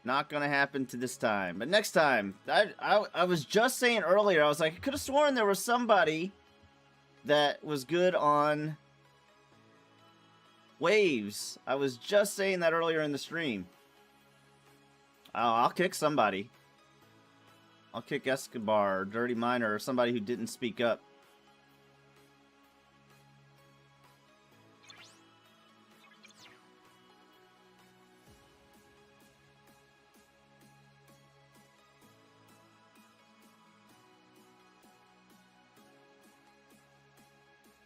Not gonna happen to this time. But next time, I was just saying earlier, I was like, I could have sworn there was somebody that was good on waves. I was just saying that earlier in the stream. Oh, I'll kick somebody. I'll kick Escobar, or Dirty Miner, or somebody who didn't speak up.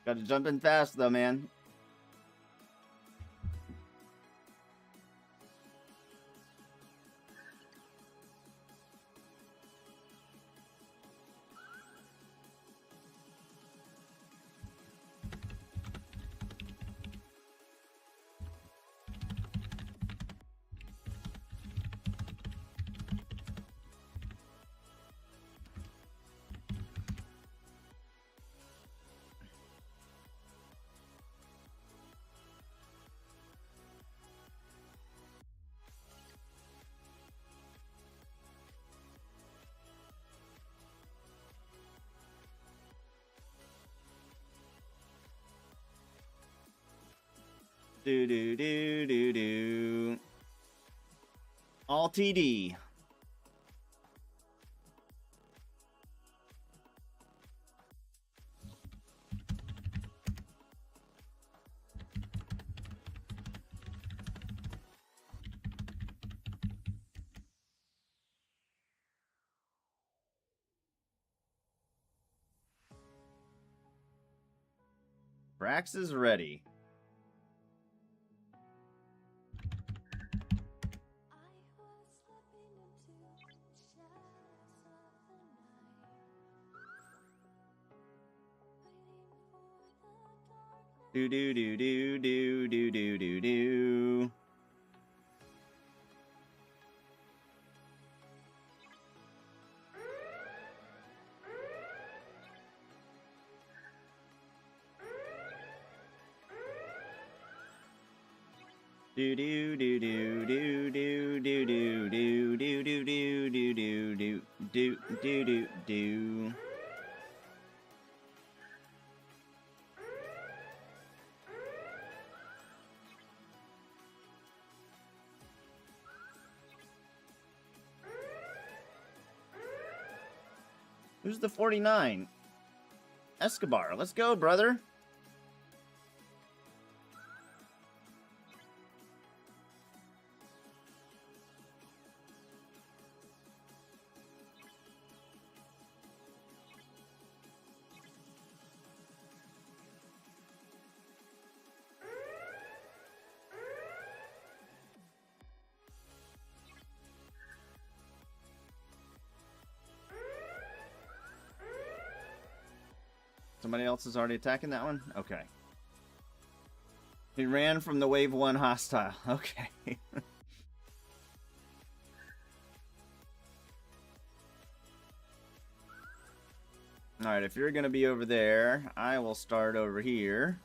Got to jump in fast, though, man. Do do do do do. All TD. Brax is ready. Do do do do do do do do do. Do do do do do do do do do do do do do do do do do do. Who's the 49? Escobar. Let's go, brother. Somebody else is already attacking that one? Okay. He ran from the wave 1 hostile. Okay. Alright, if you're going to be over there, I will start over here.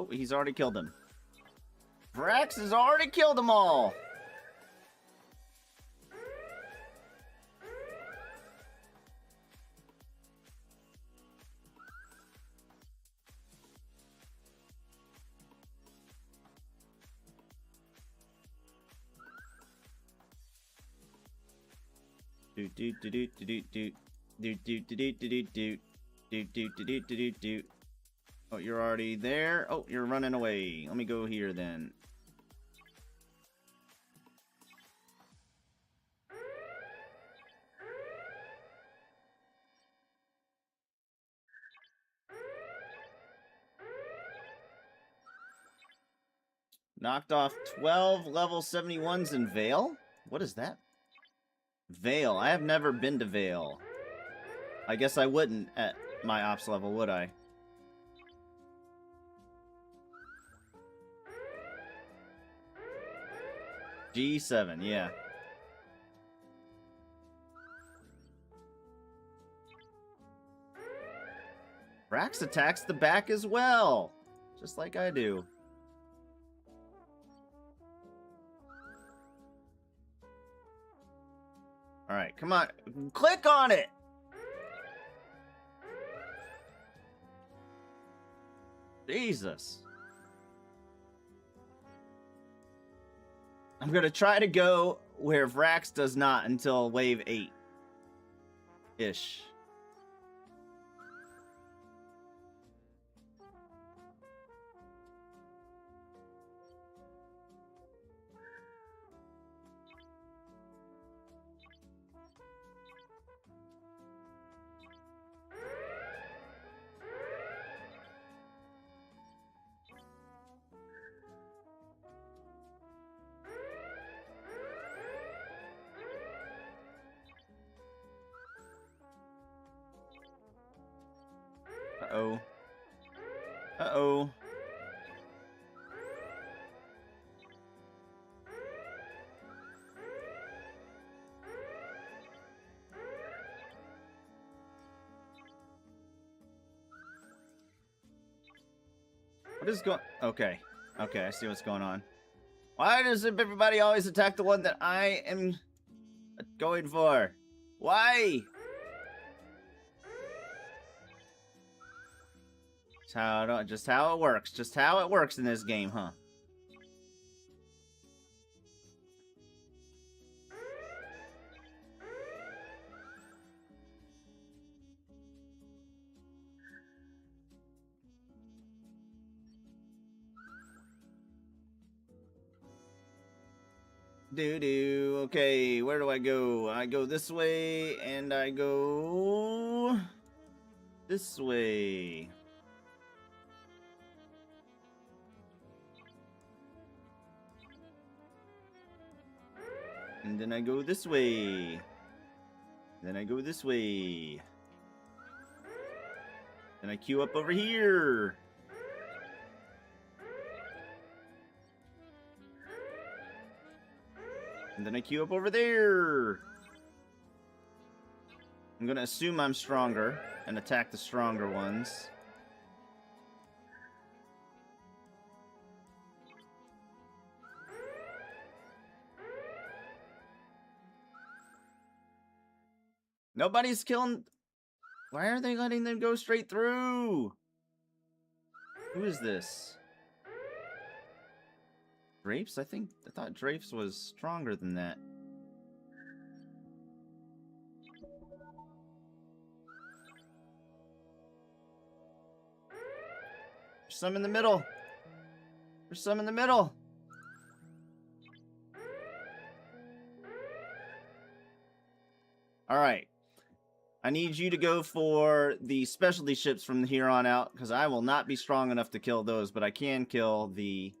Oh, he's already killed him. Vrax has already killed them all. Do do do do do do do do do do do do do do do do do do. Oh, you're already there. Oh, you're running away. Let me go here then. Knocked off 12 level 71s in Vale? What is that? Vale. I have never been to Vale. I guess I wouldn't at my ops level, would I? G7, yeah. Vrax attacks the back as well. Just like I do. Alright, come on. Click on it! Jesus. I'm gonna try to go where Vrax does not until wave 8-ish. Uh-oh. Uh-oh. What is going... Okay. Okay, I see what's going on. Why does everybody always attack the one that I am going for? Why? Just how it works. Just how it works in this game, huh? Doo-doo. Okay, where do I go? I go this way, and I go... this way. And then I go this way. Then I go this way. Then I queue up over here. And then I queue up over there. I'm gonna assume I'm stronger and attack the stronger ones. Nobody's killing... Why are they letting them go straight through? Who is this? Drapes? I thought Drapes was stronger than that. There's some in the middle. There's some in the middle. All right. I need you to go for the specialty ships from here on out, because I will not be strong enough to kill those, but I can kill the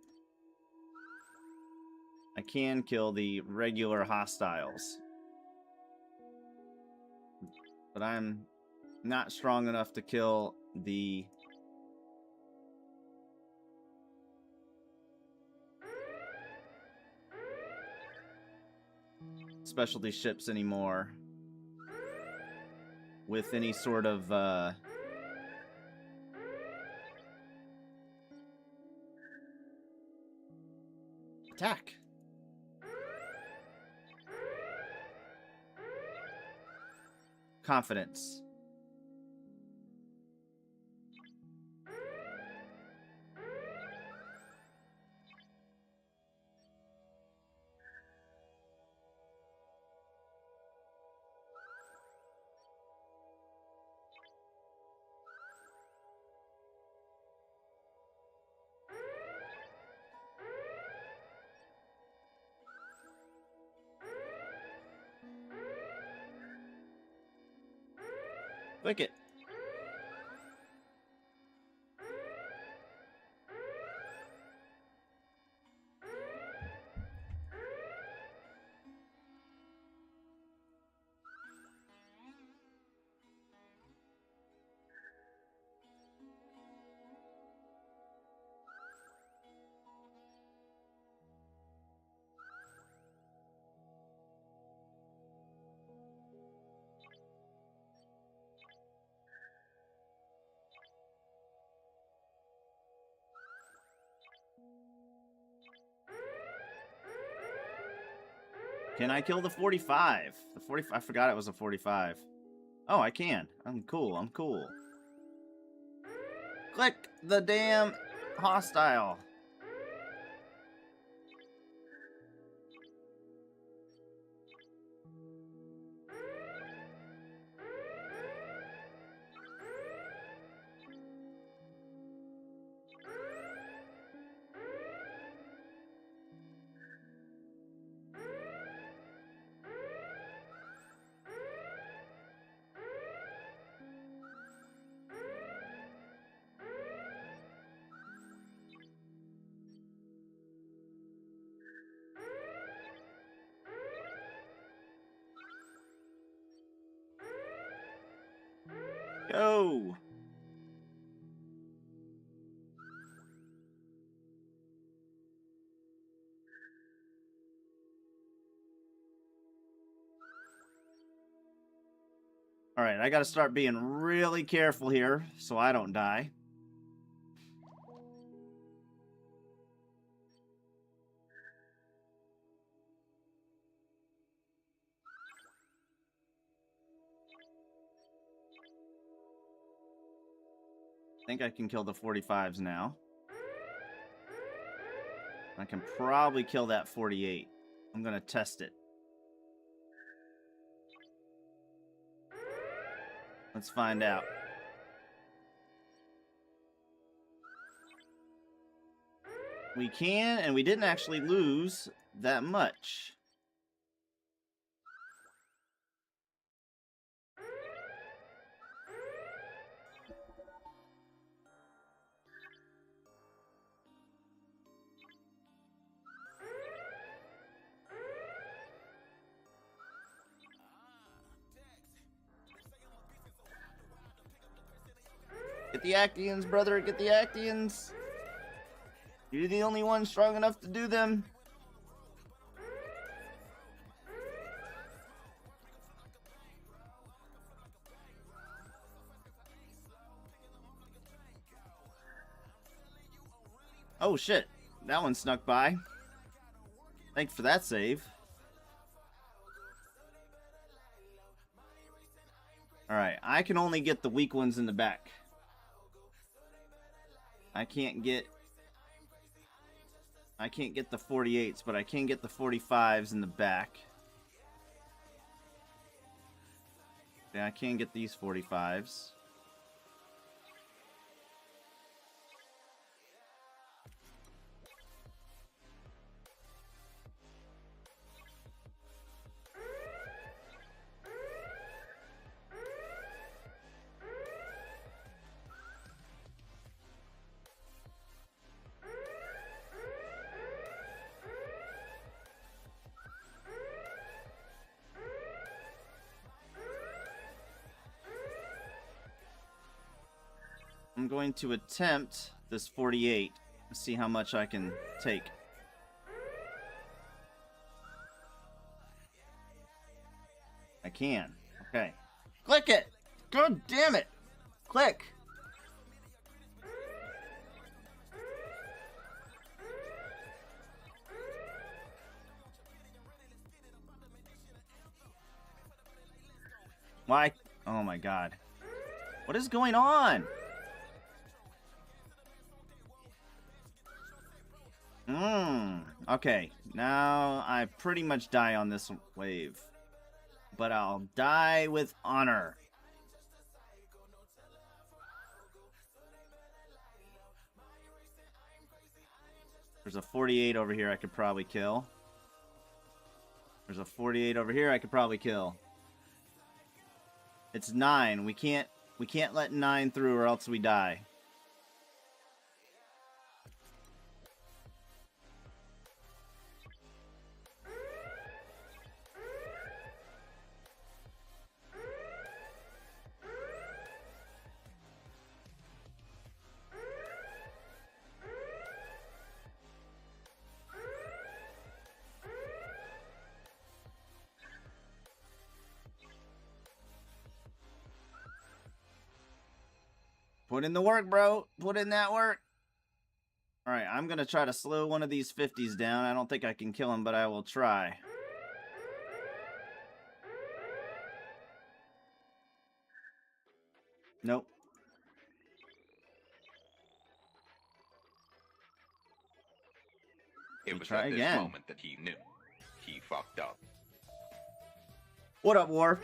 regular hostiles. But I'm not strong enough to kill the specialty ships anymore. With any sort of Attack. Confidence. Click it. Can I kill the 45? The 45. I forgot it was a 45. Oh, I can. I'm cool. I'm cool. Click the damn hostile. Go! Alright, I gotta start being really careful here so I don't die. I think I can kill the 45s now. I can probably kill that 48. I'm gonna test it. Let's find out. We can, and we didn't actually lose that much. Get the Actians, brother, get the Actians. You're the only one strong enough to do them. Oh shit, that one snuck by. Thanks for that save. Alright, I can only get the weak ones in the back. I can't get the 48s, but I can get the 45s in the back. Yeah, I can get these 45s. I'm going to attempt this 48 and see how much I can take. I can. Okay. Click it! God damn it! Click! Why? Oh my god. What is going on? Okay. Now I pretty much die on this wave. But I'll die with honor. There's a 48 over here I could probably kill. There's a 48 over here I could probably kill. It's 9. We can't let 9 through or else we die. Put in the work, bro. Put in that work. Alright, I'm going to try to slow one of these 50s down. I don't think I can kill him, but I will try. Nope. It was try at this again. moment that he knew. He fucked up. What up, War?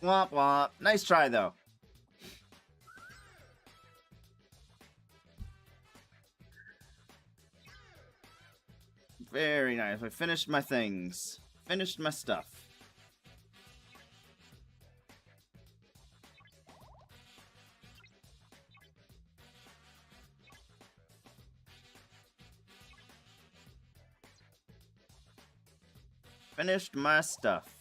Womp womp. Nice try, though. Very nice. I finished my things. Finished my stuff. Finished my stuff.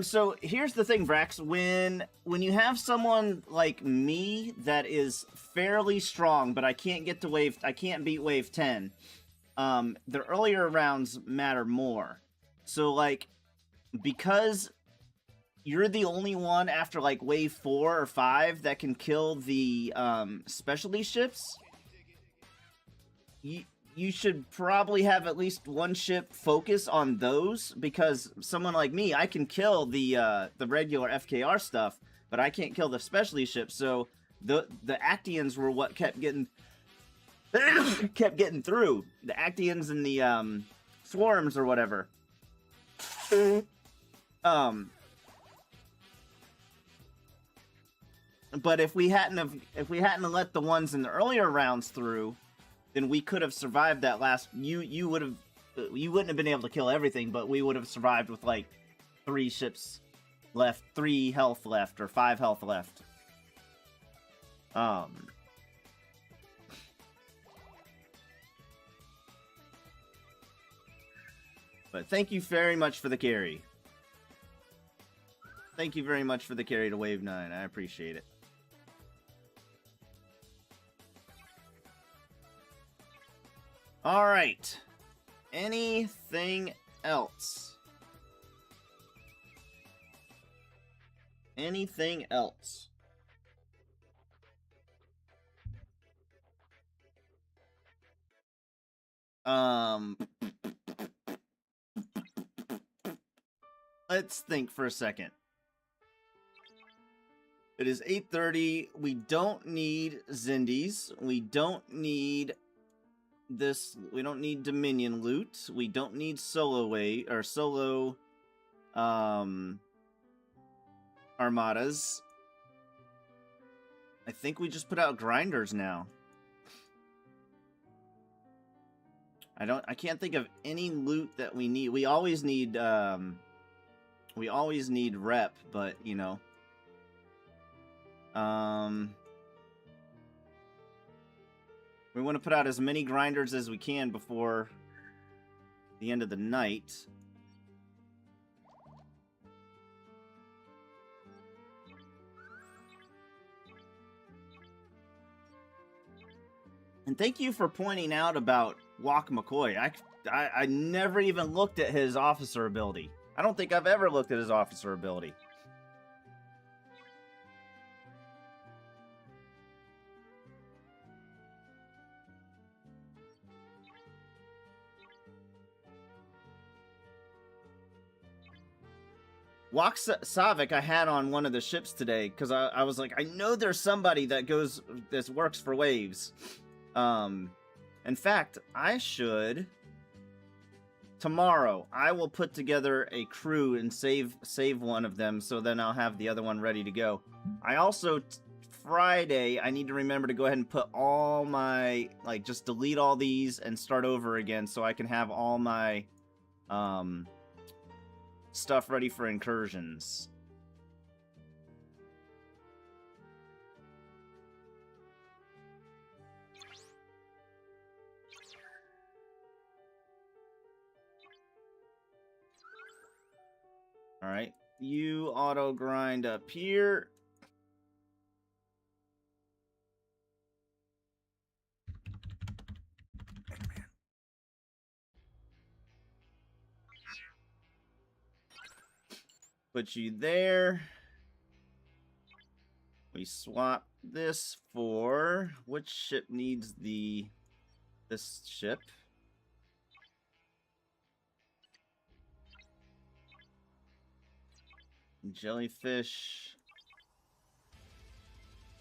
So here's the thing, Vrax. When you have someone like me that is fairly strong, but I can't get to I can't beat wave 10, the earlier rounds matter more. So, like, because you're the only one after, like, wave 4 or 5 that can kill the, specialty ships, you should probably have at least one ship focus on those, because someone like me, I can kill the regular FKR stuff, but I can't kill the specialty ships. So the Actians were what kept getting kept getting through. The Actians and the swarms or whatever. But if we hadn't let the ones in the earlier rounds through, then we could have survived that last. You wouldn't have been able to kill everything, but we would have survived with like 3 ships left, 3 health left, or 5 health left. But thank you very much for the carry. Thank you very much for the carry to wave 9. I appreciate it. All right. Anything else? Anything else? Let's think for a second. It is 8:30. We don't need Zindies. We don't need this. We don't need Dominion loot. We don't need solo armadas. I think we just put out grinders now. I can't think of any loot that we need. We always need rep, but you know. We want to put out as many grinders as we can before the end of the night. And thank you for pointing out about Walk McCoy. I never even looked at his officer ability. I don't think I've ever looked at his officer ability. Savik I had on one of the ships today because I was like, I know there's somebody that works for waves. In fact, I should tomorrow I will put together a crew and save one of them, so then I'll have the other one ready to go. I also Friday I need to remember to go ahead and put all my just delete all these and start over again so I can have all my stuff ready for incursions. All right, you auto grind up here. Put you there. We swap this for which ship needs this ship? Jellyfish.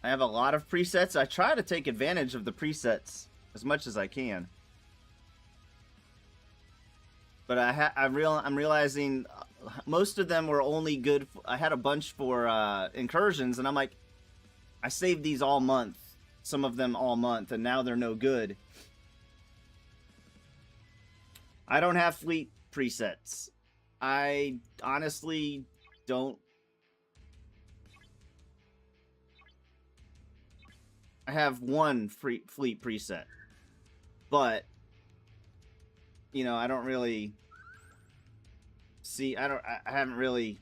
I have a lot of presets. I try to take advantage of the presets as much as I can. But I'm realizing most of them were only good. I had a bunch for incursions, and I'm like, I saved these all month. Some of them all month, and now they're no good. I don't have fleet presets. I honestly don't. I have one fleet preset, but you know, I don't really see. I haven't really.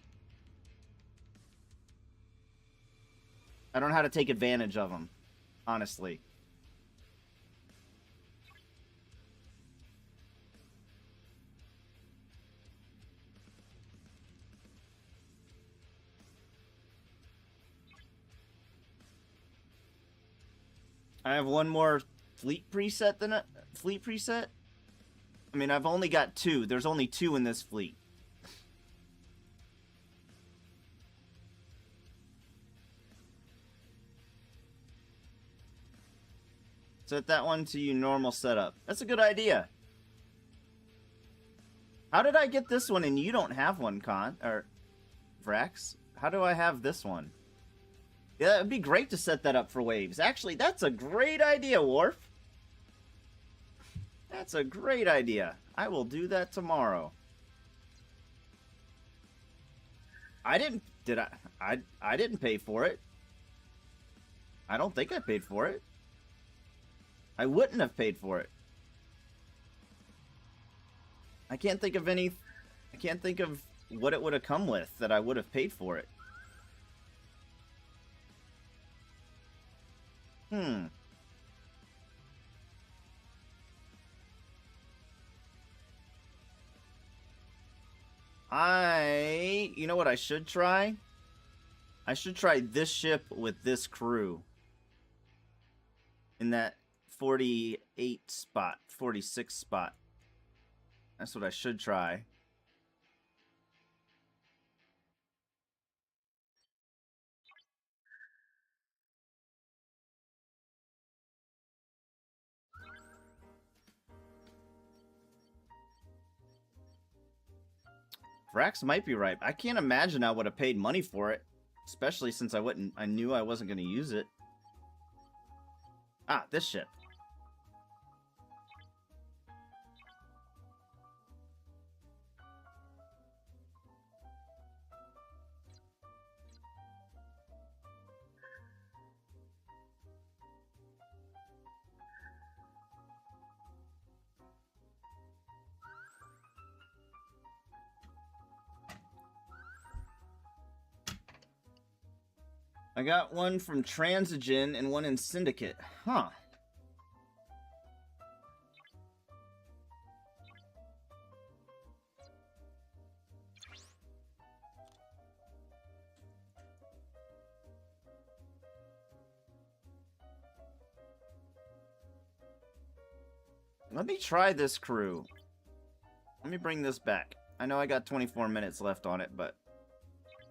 I don't know how to take advantage of them, honestly. I have one more fleet preset than a fleet preset. I mean, I've only got two. There's only two in this fleet. Set that one to you normal setup. That's a good idea. How did I get this one and you don't have one, Vrax? How do I have this one? Yeah, it'd be great to set that up for waves. Actually, that's a great idea, Worf. That's a great idea. I will do that tomorrow. I didn't pay for it. I don't think I paid for it. I wouldn't have paid for it. I can't think of what it would have come with that I would have paid for it. You know what I should try? I should try this ship with this crew. In that 48 spot, 46 spot. That's what I should try. Vrax might be right. I can't imagine I would have paid money for it, especially since I knew I wasn't going to use it. Ah, this ship. I got one from Transigen and one in Syndicate. Huh. Let me try this crew. Let me bring this back. I know I got 24 minutes left on it, but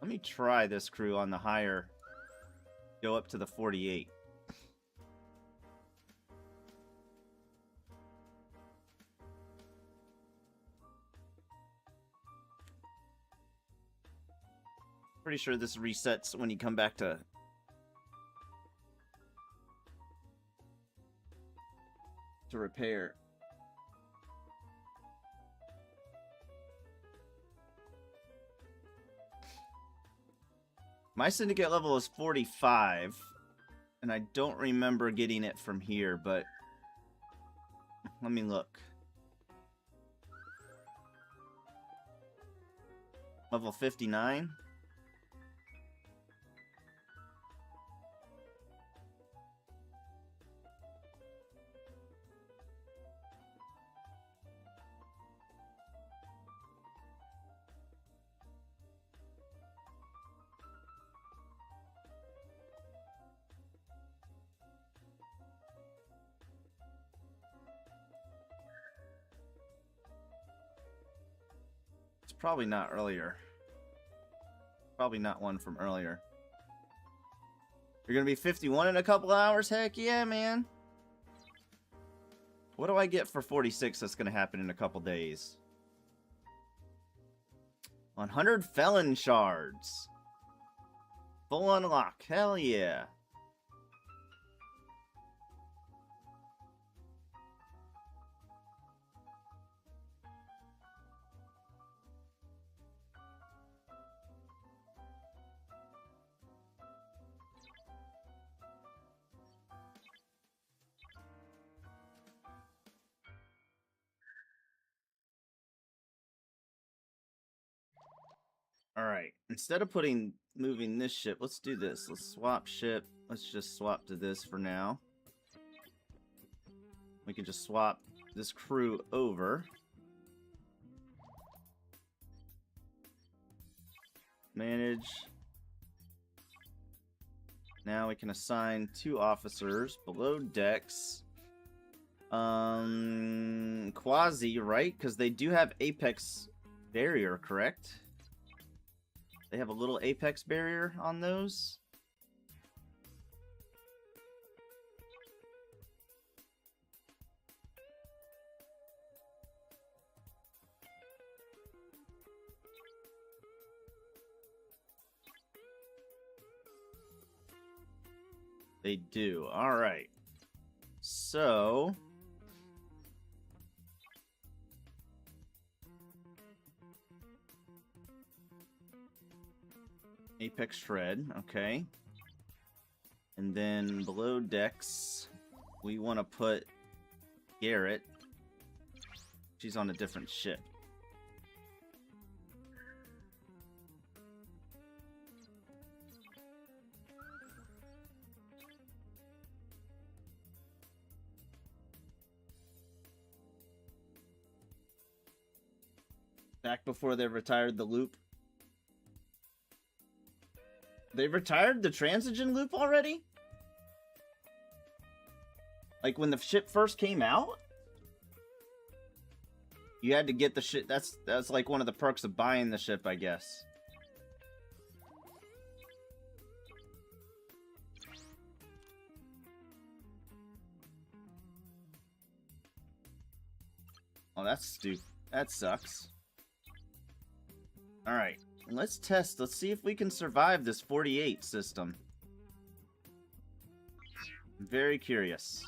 Let me try this crew on the higher. Go up to the 48. Pretty sure this resets when you come back to repair. My syndicate level is 45, and I don't remember getting it from here, but let me look. Level 59? Probably not earlier. Probably not one from earlier. You're gonna be 51 in a couple hours? Heck yeah, man. What do I get for 46 that's gonna happen in a couple days? 100 felon shards. Full unlock. Hell yeah. Alright, instead of moving this ship, let's do this. Let's swap ship. Let's just swap to this for now. We can just swap this crew over. Manage. Now we can assign 2 officers below decks. Quasi, right? Because they do have apex barrier, correct? They have a little apex barrier on those. They do. All right. So Apex Shred, okay. And then below decks, we want to put Garrett. She's on a different ship. Back before they retired the loop. They retired the transigen loop already? Like when the ship first came out? You had to get the ship. That's like one of the perks of buying the ship, I guess. Oh, that's stupid. That sucks. Alright, let's test. Let's see if we can survive this 48 system. I'm very curious.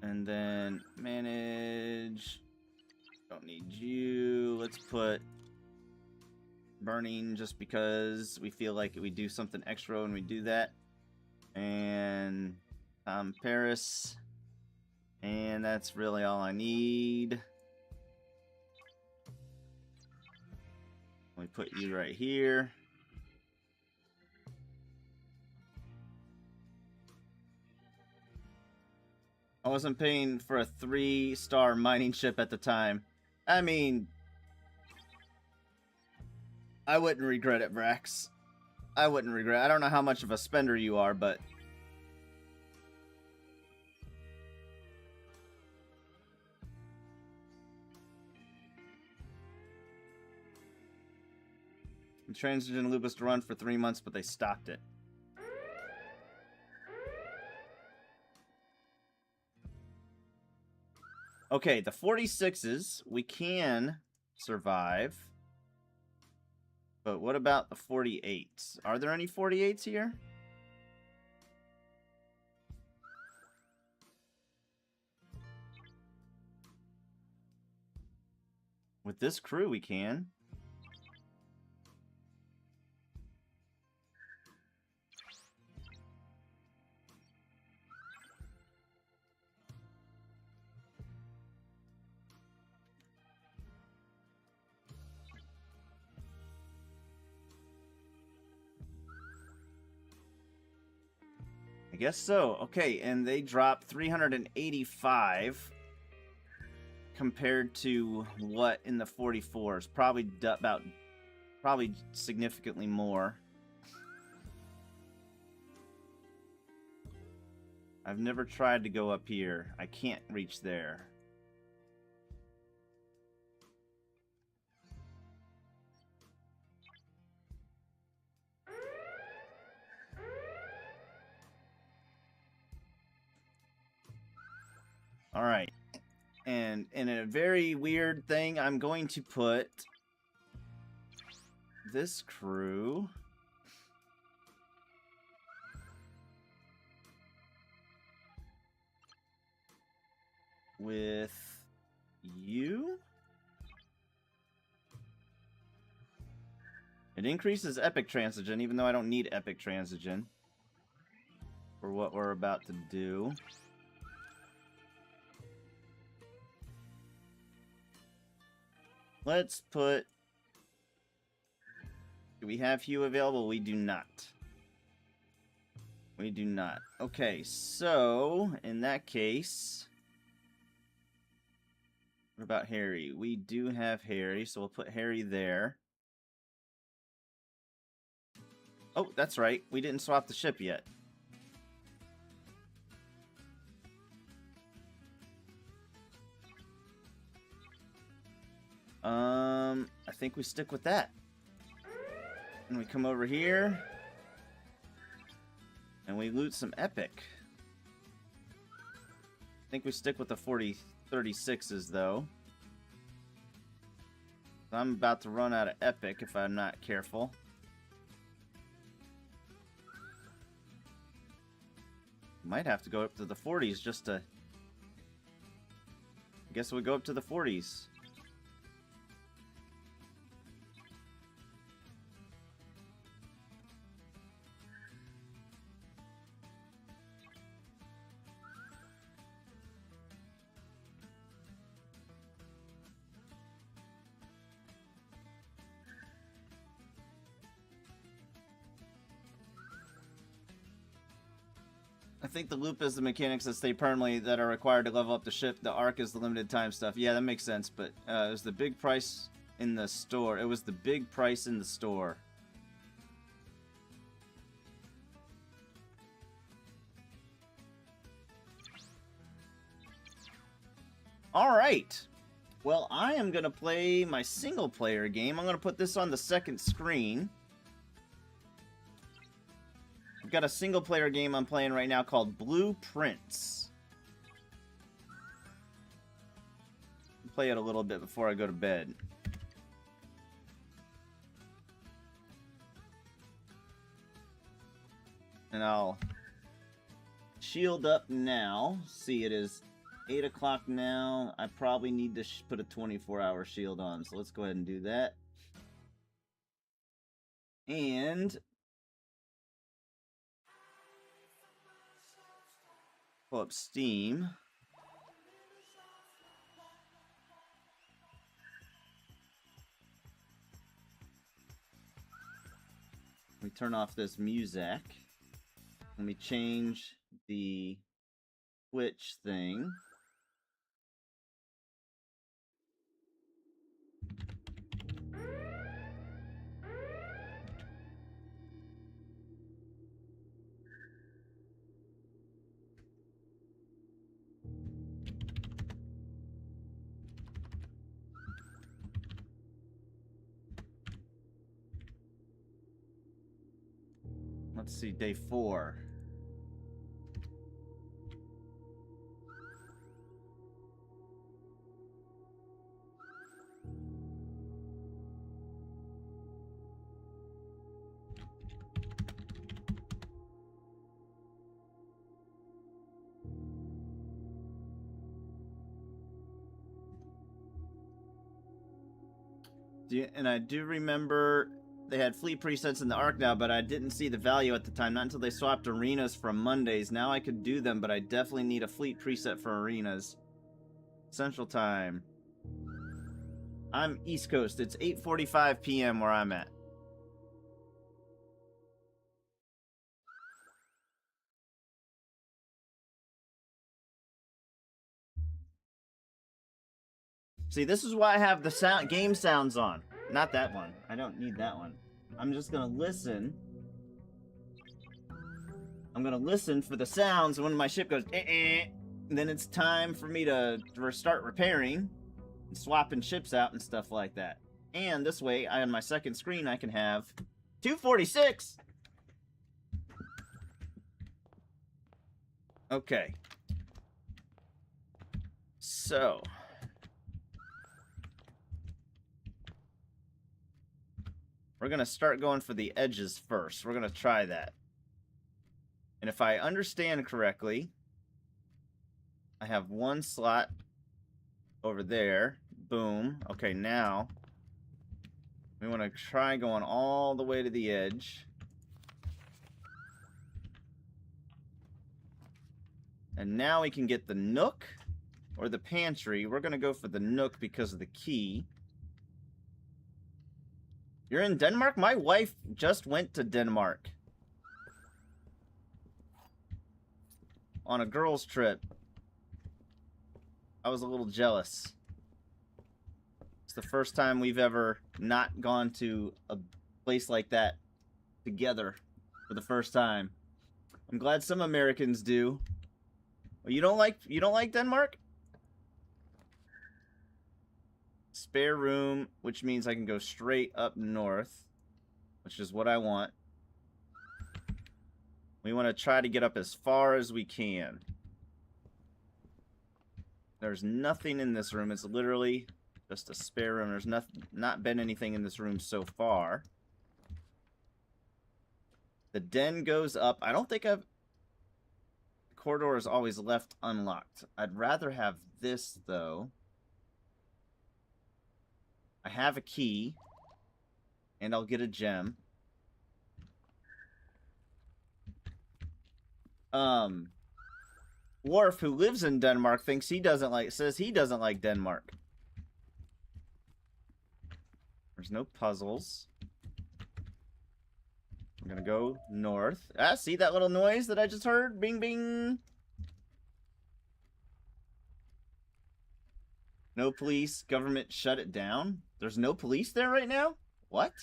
And then manage. Don't need you. Let's put burning just because we feel like we do something extra when we do that. And Paris. And that's really all I need. We put you right here. wasn't paying for a 3-star mining ship at the time. I mean, I wouldn't regret it, Brax. I wouldn't regret it. I don't know how much of a spender you are, but... The Transigen loop was to run for 3 months, but they stopped it. Okay, the 46s, we can survive. But what about the 48s? Are there any 48s here? With this crew, we can. I guess so. Okay, and they dropped 385 compared to what in the 44s? Probably probably significantly more. I've never tried to go up here. I can't reach there. All right. And in a very weird thing, I'm going to put this crew with you. It increases epic transigen, even though I don't need epic transigen for what we're about to do. Let's put... Do we have Hue available? We do not. We do not. Okay, so in that case... What about Harry? We do have Harry, so we'll put Harry there. Oh, that's right. We didn't swap the ship yet. I think we stick with that. And we come over here. And we loot some epic. I think we stick with the 36s though. I'm about to run out of epic if I'm not careful. Might have to go up to the 40s just to... I guess we'll go up to the 40s. I think the loop is the mechanics that stay permanently that are required to level up the ship. The arc is the limited time stuff. Yeah, that makes sense, but it was the big price in the store. It was the big price in the store. Alright. Well, I am going to play my single player game. I'm going to put this on the second screen. I've got a single player game I'm playing right now called Blueprints. I'll play it a little bit before I go to bed. And I'll shield up now. See, it is 8 o'clock now. I probably need to put a 24-hour shield on, so let's go ahead and do that. And pull up Steam. We turn off this music. Let me change the Twitch thing. Let's see, day 4. And I do remember they had fleet presets in the Arc now, but I didn't see the value at the time. Not until they swapped arenas from Mondays. Now I could do them, but I definitely need a fleet preset for arenas. Central Time. I'm East Coast. It's 8:45 p.m. where I'm at. See, this is why I have the game sounds on. Not that one. I don't need that one. I'm just gonna listen. I'm gonna listen for the sounds, and when my ship goes, then it's time for me to start repairing and swapping ships out and stuff like that. And this way, on my second screen, I can have 246. Okay. So. We're going to start going for the edges first. We're going to try that. And if I understand correctly, I have one slot over there. Boom. Okay, now we want to try going all the way to the edge. And now we can get the nook or the pantry. We're going to go for the nook because of the key. You're in Denmark? My wife just went to Denmark. On a girls' trip. I was a little jealous. It's the first time we've ever not gone to a place like that together for the first time. I'm glad some Americans do. You don't like Denmark? Spare room, which means I can go straight up north, which is what I want. We want to try to get up as far as we can. There's nothing in this room. It's literally just a spare room. There's not been anything in this room so far. The den goes up. I don't think the corridor is always left unlocked. I'd rather have this, though. I have a key, and I'll get a gem. Worf, who lives in Denmark, says he doesn't like Denmark. There's no puzzles. I'm gonna go north. Ah, see that little noise that I just heard? Bing, bing. No police. Government shut it down. There's no police there right now? What?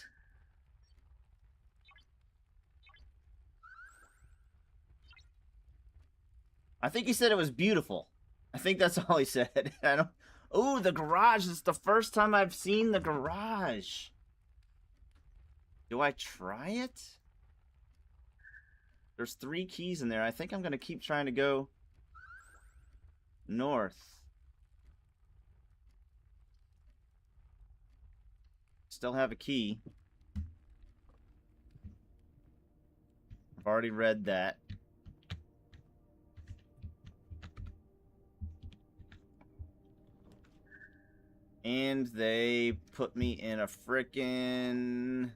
I think he said it was beautiful. I think that's all he said. I don't. Oh, the garage. This is the first time I've seen the garage. Do I try it? There's 3 keys in there. I think I'm going to keep trying to go north. Still have a key. I've already read that. And they put me in a frickin'...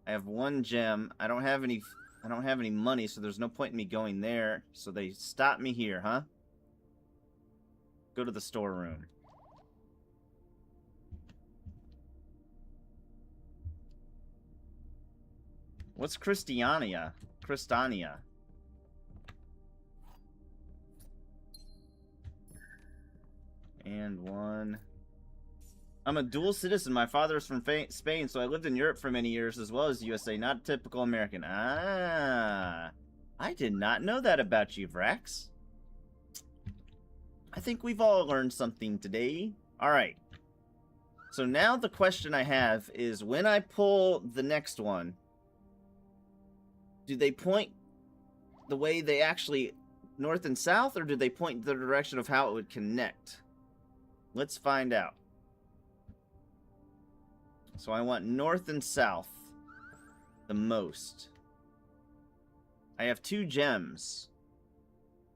I have 1 gem. I don't have any money, so there's no point in me going there. So they stopped me here, huh? Go to the storeroom. What's Christiania? And 1. I'm a dual citizen. My father's from Spain, so I lived in Europe for many years as well as USA. Not a typical American. Ah. I did not know that about you, Vrax. I think we've all learned something today. Alright. So now the question I have is, when I pull the next one, do they point the way they actually north and south, or do they point the direction of how it would connect? Let's find out. So I want north and south the most. I have 2 gems.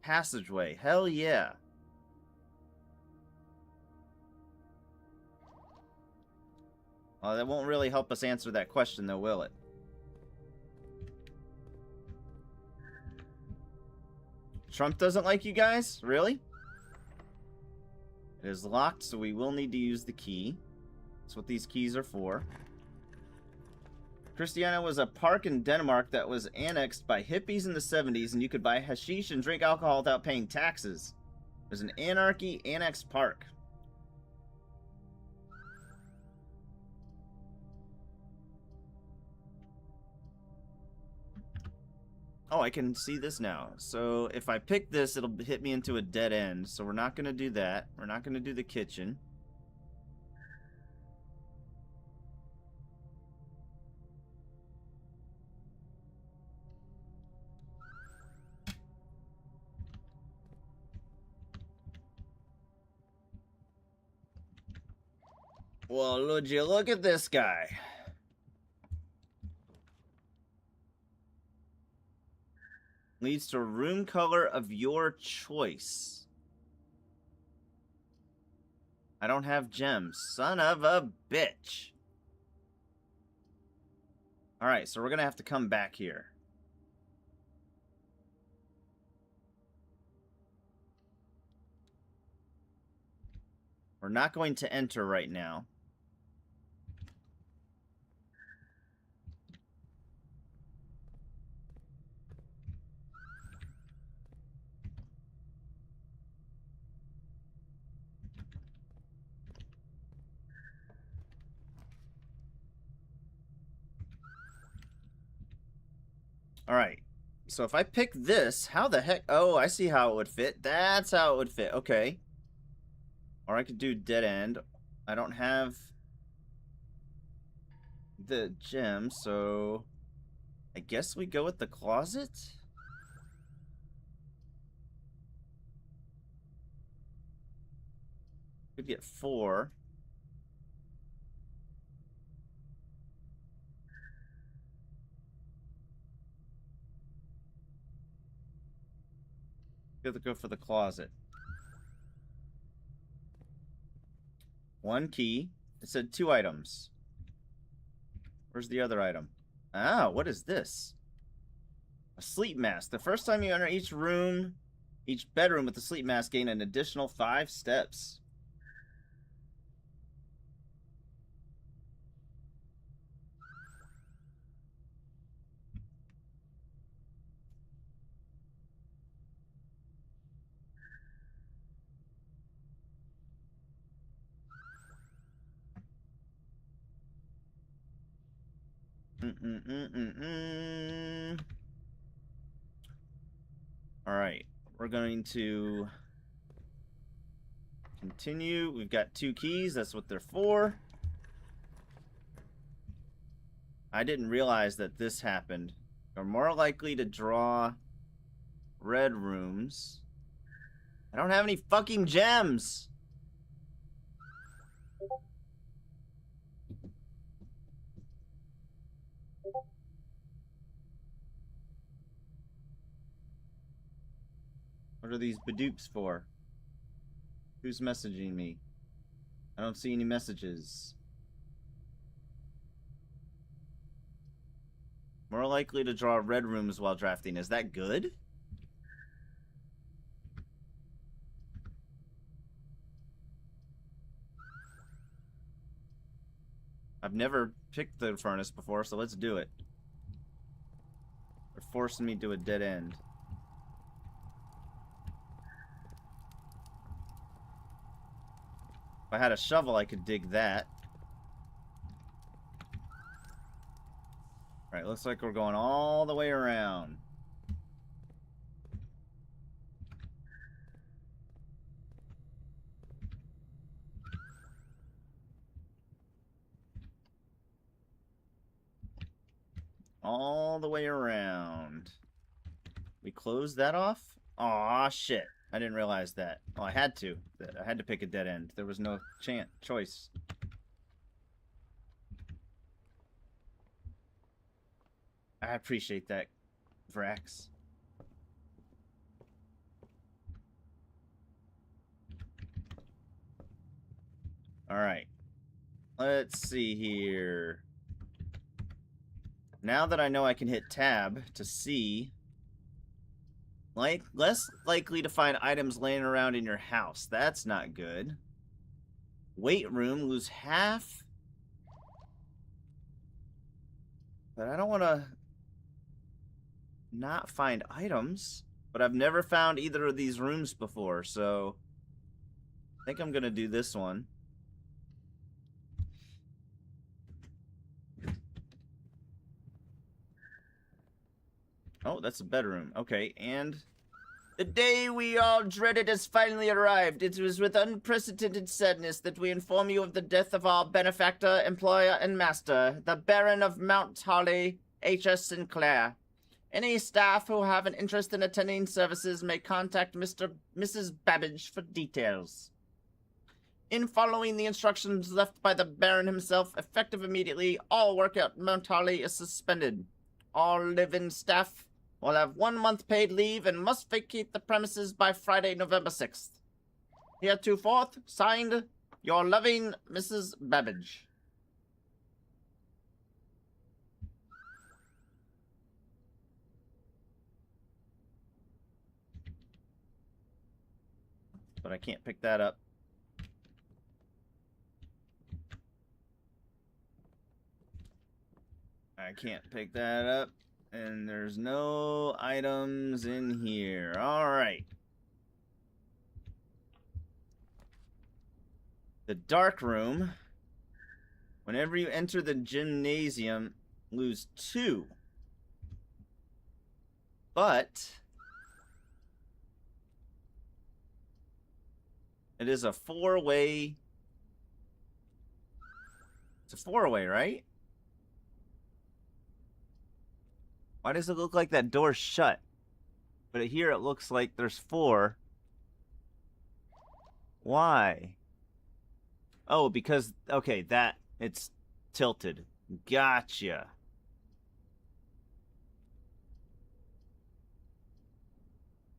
Passageway. Hell yeah. Well, that won't really help us answer that question, though, will it? Trump doesn't like you guys? Really? It is locked, so we will need to use the key. That's what these keys are for. Christiania was a park in Denmark that was annexed by hippies in the 70s, and you could buy hashish and drink alcohol without paying taxes. It was an anarchy annexed park. Oh, I can see this now. So if I pick this, it'll hit me into a dead end. So we're not going to do that. We're not going to do the kitchen. Well, would you look at this guy? Leads to a room color of your choice. I don't have gems. Son of a bitch. Alright, so we're gonna have to come back here. We're not going to enter right now. Alright, so if I pick this, how the heck? Oh, I see how it would fit. That's how it would fit. Okay. Or I could do dead end. I don't have the gem, so I guess we go with the closet? Could get 4. Could go for the closet. 1 key. It said 2 items. Where's the other item? Ah, what is this? A sleep mask. The first time you enter each bedroom with the sleep mask, gain an additional 5 steps. Alright, we're going to continue. We've got 2 keys, that's what they're for. I didn't realize that this happened. We're more likely to draw red rooms. I don't have any fucking gems! What are these badoops for? Who's messaging me? I don't see any messages. More likely to draw red rooms while drafting. Is that good? I've never picked the furnace before, so let's do it. They're forcing me to a dead end. If I had a shovel, I could dig that. Alright, looks like we're going all the way around. All the way around. We closed that off? Aw, shit. I didn't realize that. Oh, I had to. I had to pick a dead end. There was no choice. I appreciate that, Vrax. Alright. Let's see here. Now that I know I can hit tab to see, less likely to find items laying around in your house. That's not good. Weight room, lose half. But I don't want to not find items. But I've never found either of these rooms before, so I think I'm going to do this one. Oh, that's a bedroom. Okay, and the day we all dreaded has finally arrived. It was with unprecedented sadness that we inform you of the death of our benefactor, employer, and master, the Baron of Mount Holly, H.S. Sinclair. Any staff who have an interest in attending services may contact Mrs. Babbage for details. In following the instructions left by the Baron himself, effective immediately, all work at Mount Holly is suspended. All live-in staff will have 1 month paid leave and must vacate the premises by Friday, November 6th. Heretofore, signed, your loving Mrs. Babbage. But I can't pick that up. I can't pick that up. And there's no items in here. Alright. The dark room. Whenever you enter the gymnasium, lose 2. But it is a 4-way. It's a 4-way, right? Why does it look like that door's shut? But here it looks like there's 4. Why? Oh, because, okay, it's tilted. Gotcha.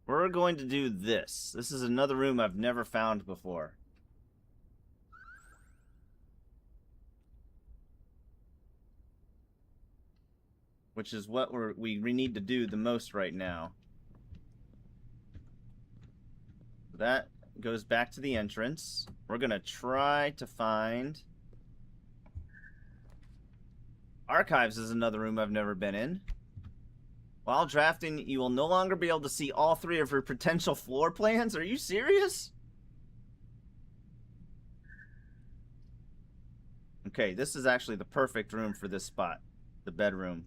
We're going to do this. This is another room I've never found before. Which is what we need to do the most right now. That goes back to the entrance. We're gonna try to find... Archives is another room I've never been in. While drafting, you will no longer be able to see all 3 of your potential floor plans. Are you serious? Okay, this is actually the perfect room for this spot. The bedroom.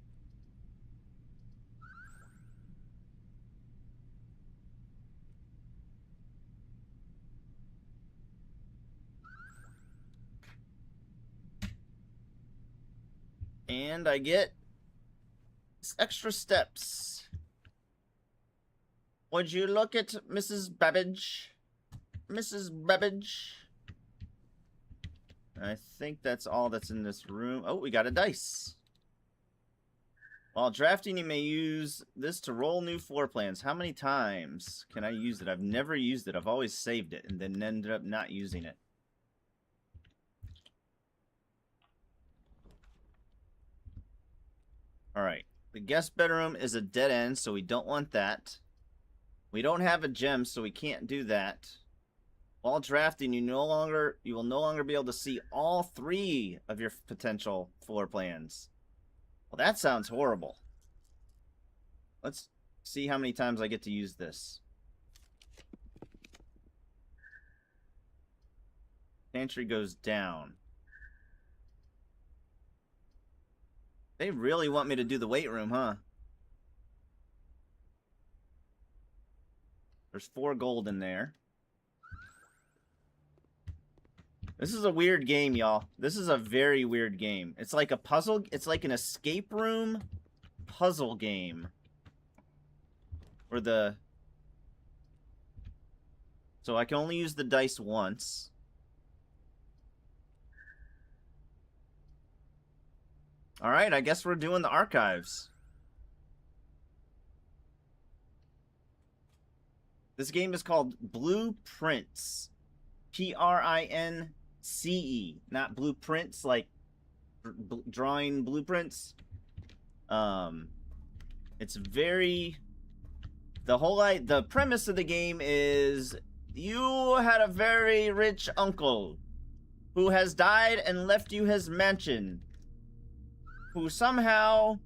And I get extra steps. Would you look at Mrs. Babbage? Mrs. Babbage? I think that's all that's in this room. Oh, we got a dice. While drafting, you may use this to roll new floor plans. How many times can I use it? I've never used it. I've always saved it and then ended up not using it. Alright, the guest bedroom is a dead end, so we don't want that. We don't have a gem, so we can't do that. While drafting, you will no longer be able to see all 3 of your potential floor plans. Well, that sounds horrible. Let's see how many times I get to use this. Pantry goes down. They really want me to do the weight room, huh? There's 4 gold in there. This is a weird game, y'all. This is a very weird game. It's like a puzzle. It's like an escape room puzzle game. Where the... So I can only use the dice once. Alright, I guess we're doing the archives. This game is called Blueprints. Prince. Not blueprints, like drawing blueprints. It's very... The premise of the game is you had a very rich uncle who has died and left you his mansion. Who somehow...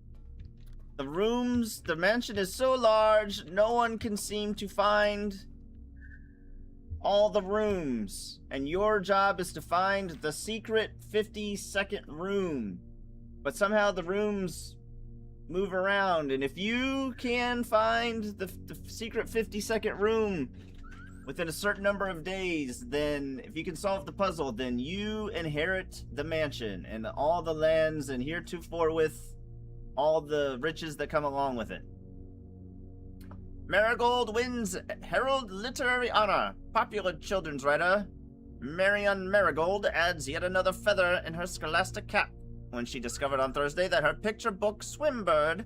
The mansion is so large, no one can seem to find all the rooms. And your job is to find the secret 52nd room. But somehow the rooms move around. And if you can find the secret 52nd room within a certain number of days, then if you can solve the puzzle, then you inherit the mansion and all the lands and heretofore with all the riches that come along with it. Marigold wins Herald Literary Honor. Popular children's writer Marion Marigold adds yet another feather in her scholastic cap when she discovered on Thursday that her picture book Swimbird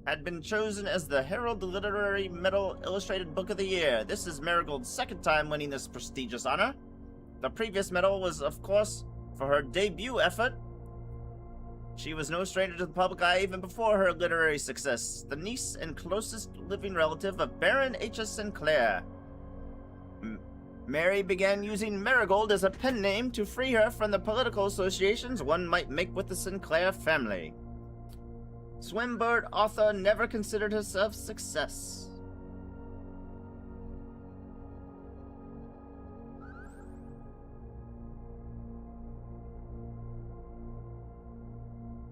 had been chosen as the Herald Literary Medal Illustrated Book of the Year. This is Marigold's second time winning this prestigious honor. The previous medal was, of course, for her debut effort. She was no stranger to the public eye even before her literary success, the niece and closest living relative of Baron H.S. Sinclair. Mary began using Marigold as a pen name to free her from the political associations one might make with the Sinclair family. Swimbird author never considered herself success.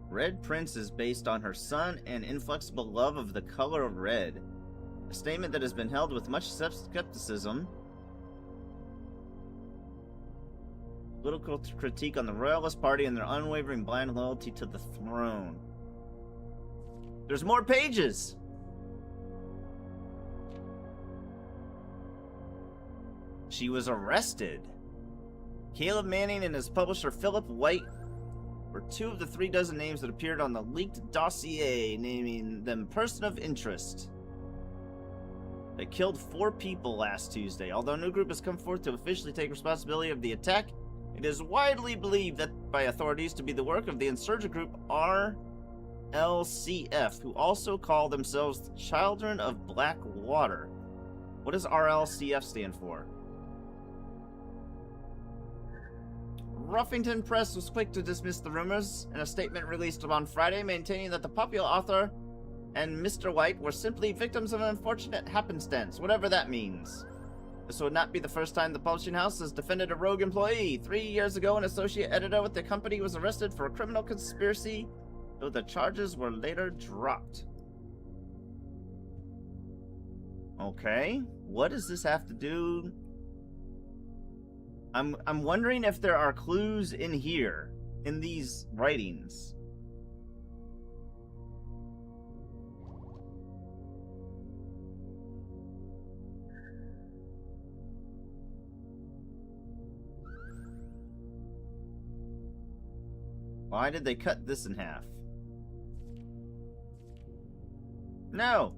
Red Prince is based on her son and inflexible love of the color of red. A statement that has been held with much skepticism. Political critique on the Royalist Party and their unwavering blind loyalty to the throne. There's more pages! She was arrested. Caleb Manning and his publisher Philip White were 2 of the 3 dozen names that appeared on the leaked dossier, naming them person of interest. They killed 4 people last Tuesday. Although no group has come forth to officially take responsibility of the attack, it is widely believed that by authorities to be the work of the insurgent group RLCF, who also call themselves the Children of Black Water. What does RLCF stand for? Ruffington Press was quick to dismiss the rumors in a statement released on Friday, maintaining that the popular author and Mr. White were simply victims of an unfortunate happenstance, whatever that means. This would not be the first time the publishing house has defended a rogue employee. 3 years ago, an associate editor with the company was arrested for a criminal conspiracy, though the charges were later dropped. Okay, what does this have to do? I'm wondering if there are clues in here, in these writings. Why did they cut this in half? No!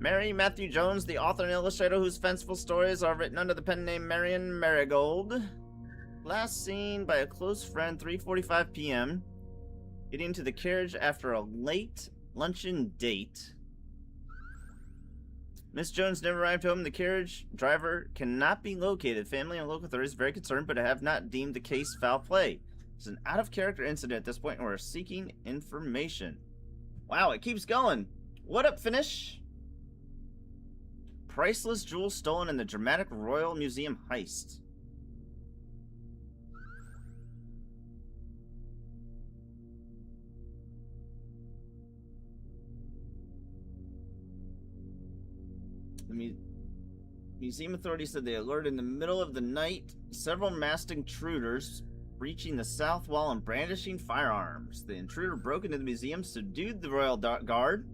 Mary Matthew Jones, the author and illustrator whose fanciful stories are written under the pen name Marion Marigold. Last seen by a close friend, 3:45 p.m. Getting to the carriage after a late luncheon date. Miss Jones never arrived home. The carriage driver cannot be located. Family and local authorities are very concerned, but have not deemed the case foul play. It's an out-of-character incident at this point, and we're seeking information. Wow, it keeps going. What up, Finish? priceless jewels stolen in the dramatic Royal Museum heist. The museum authorities said they alerted in the middle of the night several masked intruders breaching the south wall and brandishing firearms. The intruder broke into the museum, subdued the royal guard.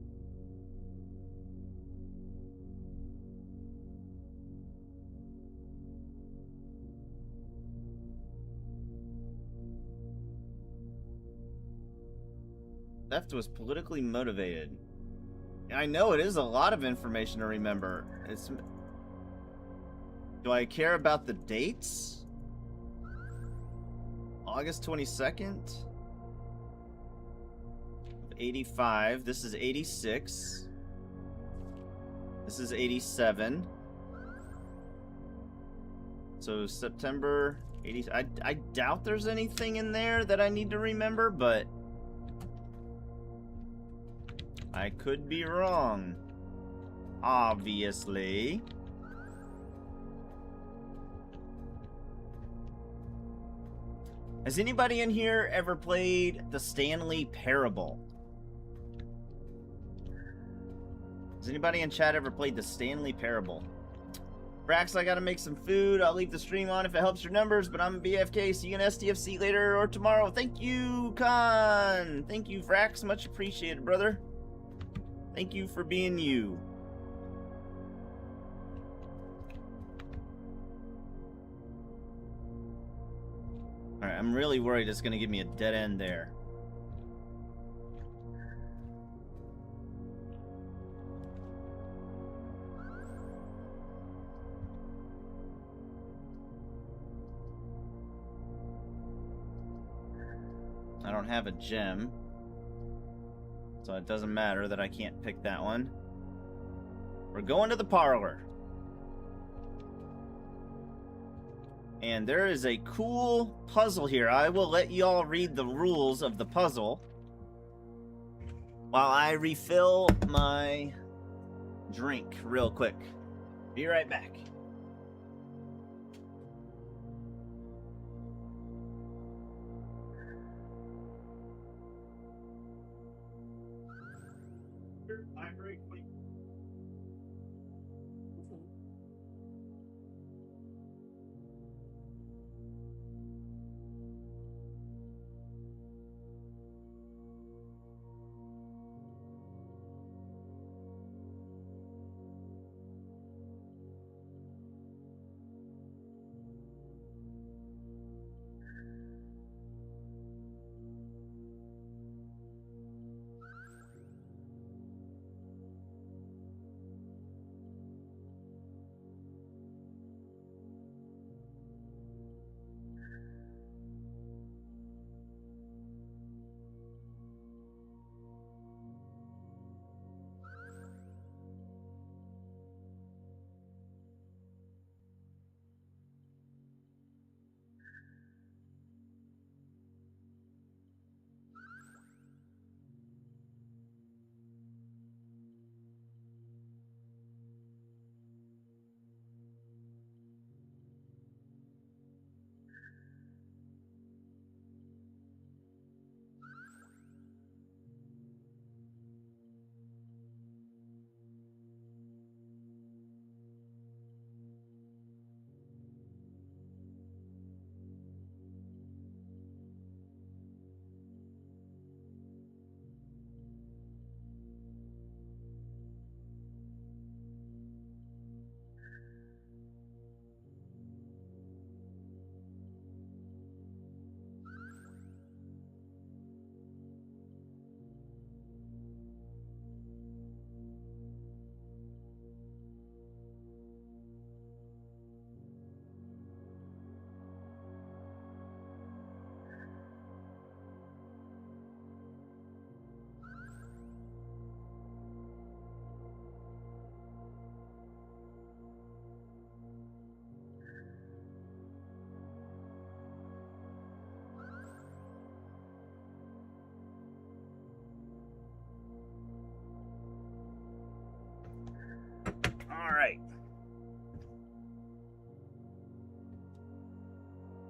Theft was politically motivated. I know it is a lot of information to remember. Do I care about the dates? August 22nd? 85. This is 86. This is 87. So September 80. I doubt there's anything in there that I need to remember, but I could be wrong. Obviously. Has anybody in here ever played the Stanley Parable? Has anybody in chat ever played the Stanley Parable? Brax, I gotta make some food. I'll leave the stream on if it helps your numbers, but I'm a BFK. See you in STFC later or tomorrow. Thank you, Khan. Thank you, Frax. Much appreciated, brother. Thank you for being you. Alright, I'm really worried it's gonna give me a dead end there. I don't have a gem, so it doesn't matter that I can't pick that one. We're going to the parlor. And there is a cool puzzle here. I will let y'all read the rules of the puzzle while I refill my drink real quick. Be right back.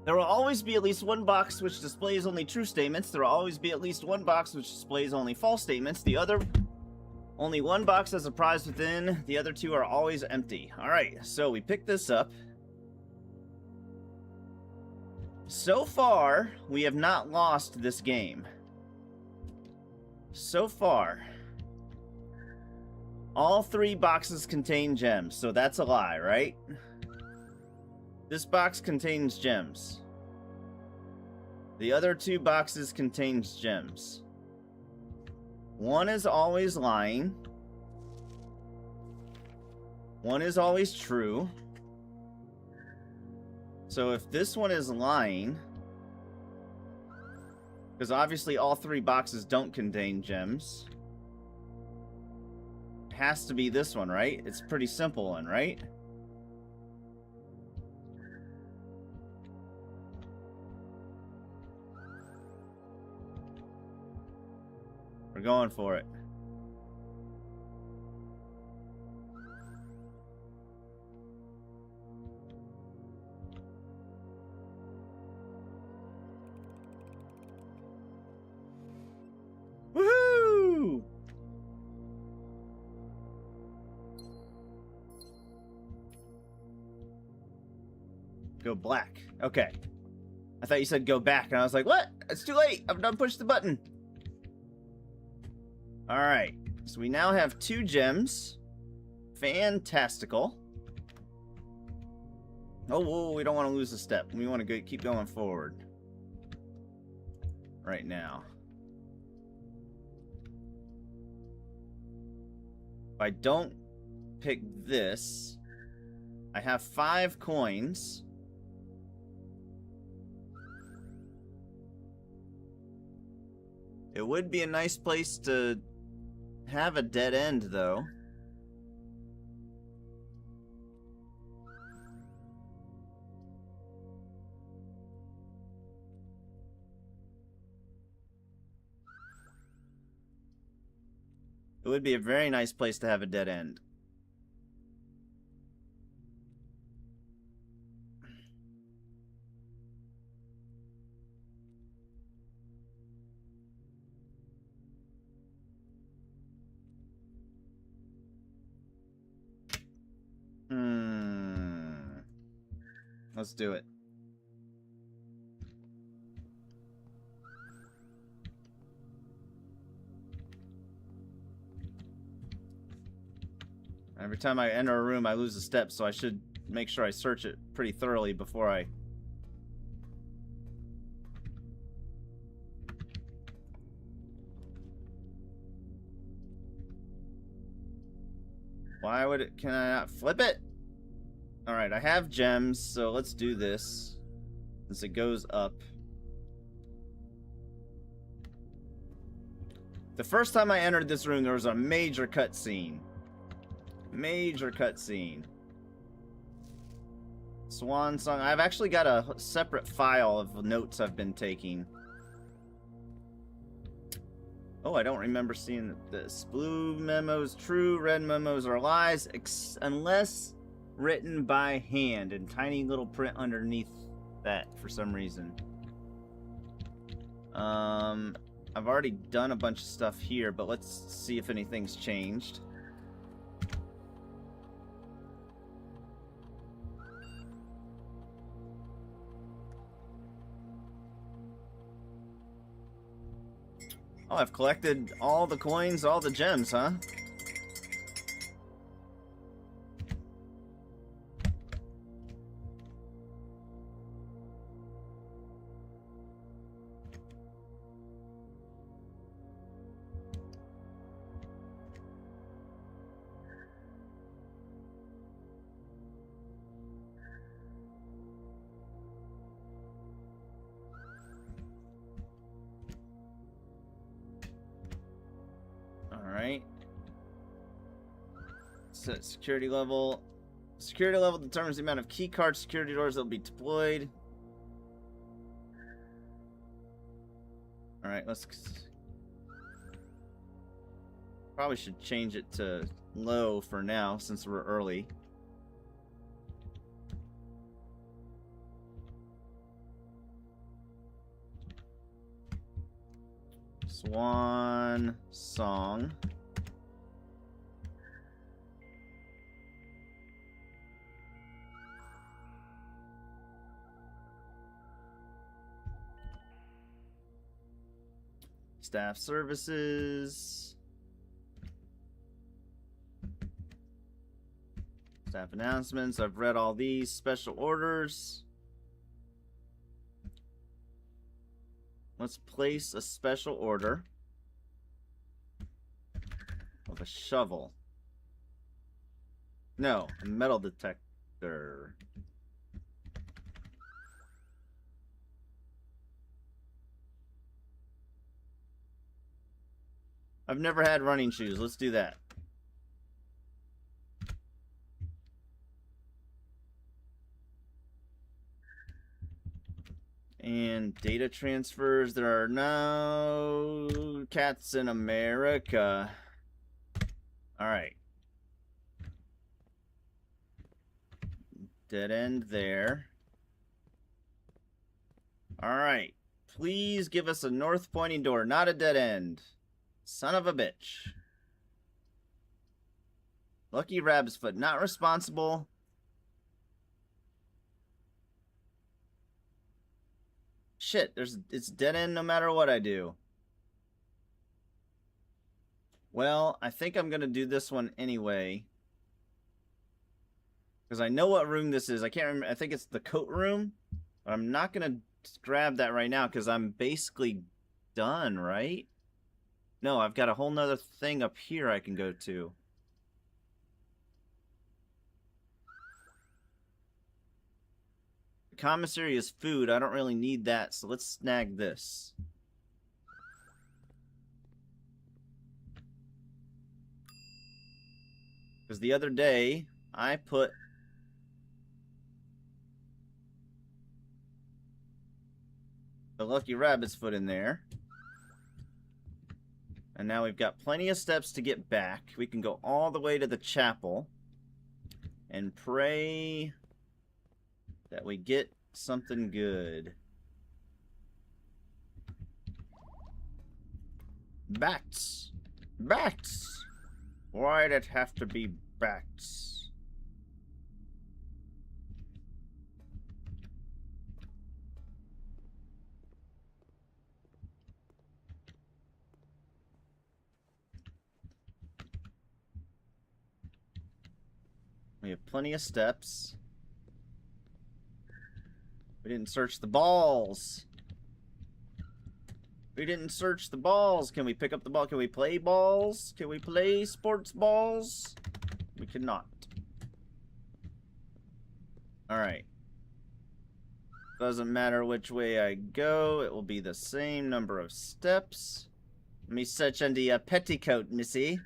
There will always be at least one box which displays only true statements. There will always be at least one box which displays only false statements. Only one box has a prize within. The other two are always empty. Alright, so we pick this up. So far, we have not lost this game. So far. All 3 boxes contain gems, so that's a lie, right? This box contains gems. The other 2 boxes contains gems. One is always lying. One is always true. So if this one is lying, because obviously all 3 boxes don't contain gems, it has to be this one, right? It's a pretty simple one, right? We're going for it. Woohoo! Go black. Okay. I thought you said go back, and I was like, what? It's too late. I've done pushed the button. Alright. So we now have 2 gems. Fantastical. Oh, whoa, we don't want to lose a step. We want to keep going forward. Right now. If I don't pick this, I have 5 coins. It would be a nice place to have a dead end, though. It would be a very nice place to have a dead end. Let's do it. Every time I enter a room, I lose a step, so I should make sure I search it pretty thoroughly before I... Why would it... Can I not flip it? Alright, I have gems, so let's do this. Since it goes up. The first time I entered this room, there was a major cutscene. Major cutscene. Swan song. I've actually got a separate file of notes I've been taking. Oh, I don't remember seeing this. Blue memos true, red memos are lies, unless written by hand in tiny little print underneath that for some reason. I've already done a bunch of stuff here, but let's see if anything's changed. Oh, I've collected all the coins, all the gems, huh? Set security level. Security level determines the amount of key card security doors that will be deployed. Alright, let's... Probably should change it to low for now, since we're early. Swan Song. Staff services. Staff announcements. I've read all these special orders. Let's place a special order of a shovel. No, a metal detector. I've never had running shoes. Let's do that. And data transfers. There are no cats in America. All right. Dead end there. All right. Please give us a north pointing door, not a dead end. Son of a bitch. Lucky Rab's Foot, not responsible. Shit, it's dead end no matter what I do. Well, I think I'm gonna do this one anyway. Because I know what room this is. I can't remember. I think it's the coat room. But I'm not gonna grab that right now because I'm basically done, right? No, I've got a whole nother thing up here I can go to. The commissary is food. I don't really need that, so let's snag this. Because the other day, I put the Lucky Rabbit's Foot in there. And now we've got plenty of steps to get back. We can go all the way to the chapel and pray that we get something good. Bats! Bats! Why'd it have to be bats? We have plenty of steps. We didn't search the balls. We didn't search the balls. Can we pick up the ball? Can we play balls? Can we play sports balls? We cannot. Alright. Doesn't matter which way I go. It will be the same number of steps. Let me search under your petticoat, missy.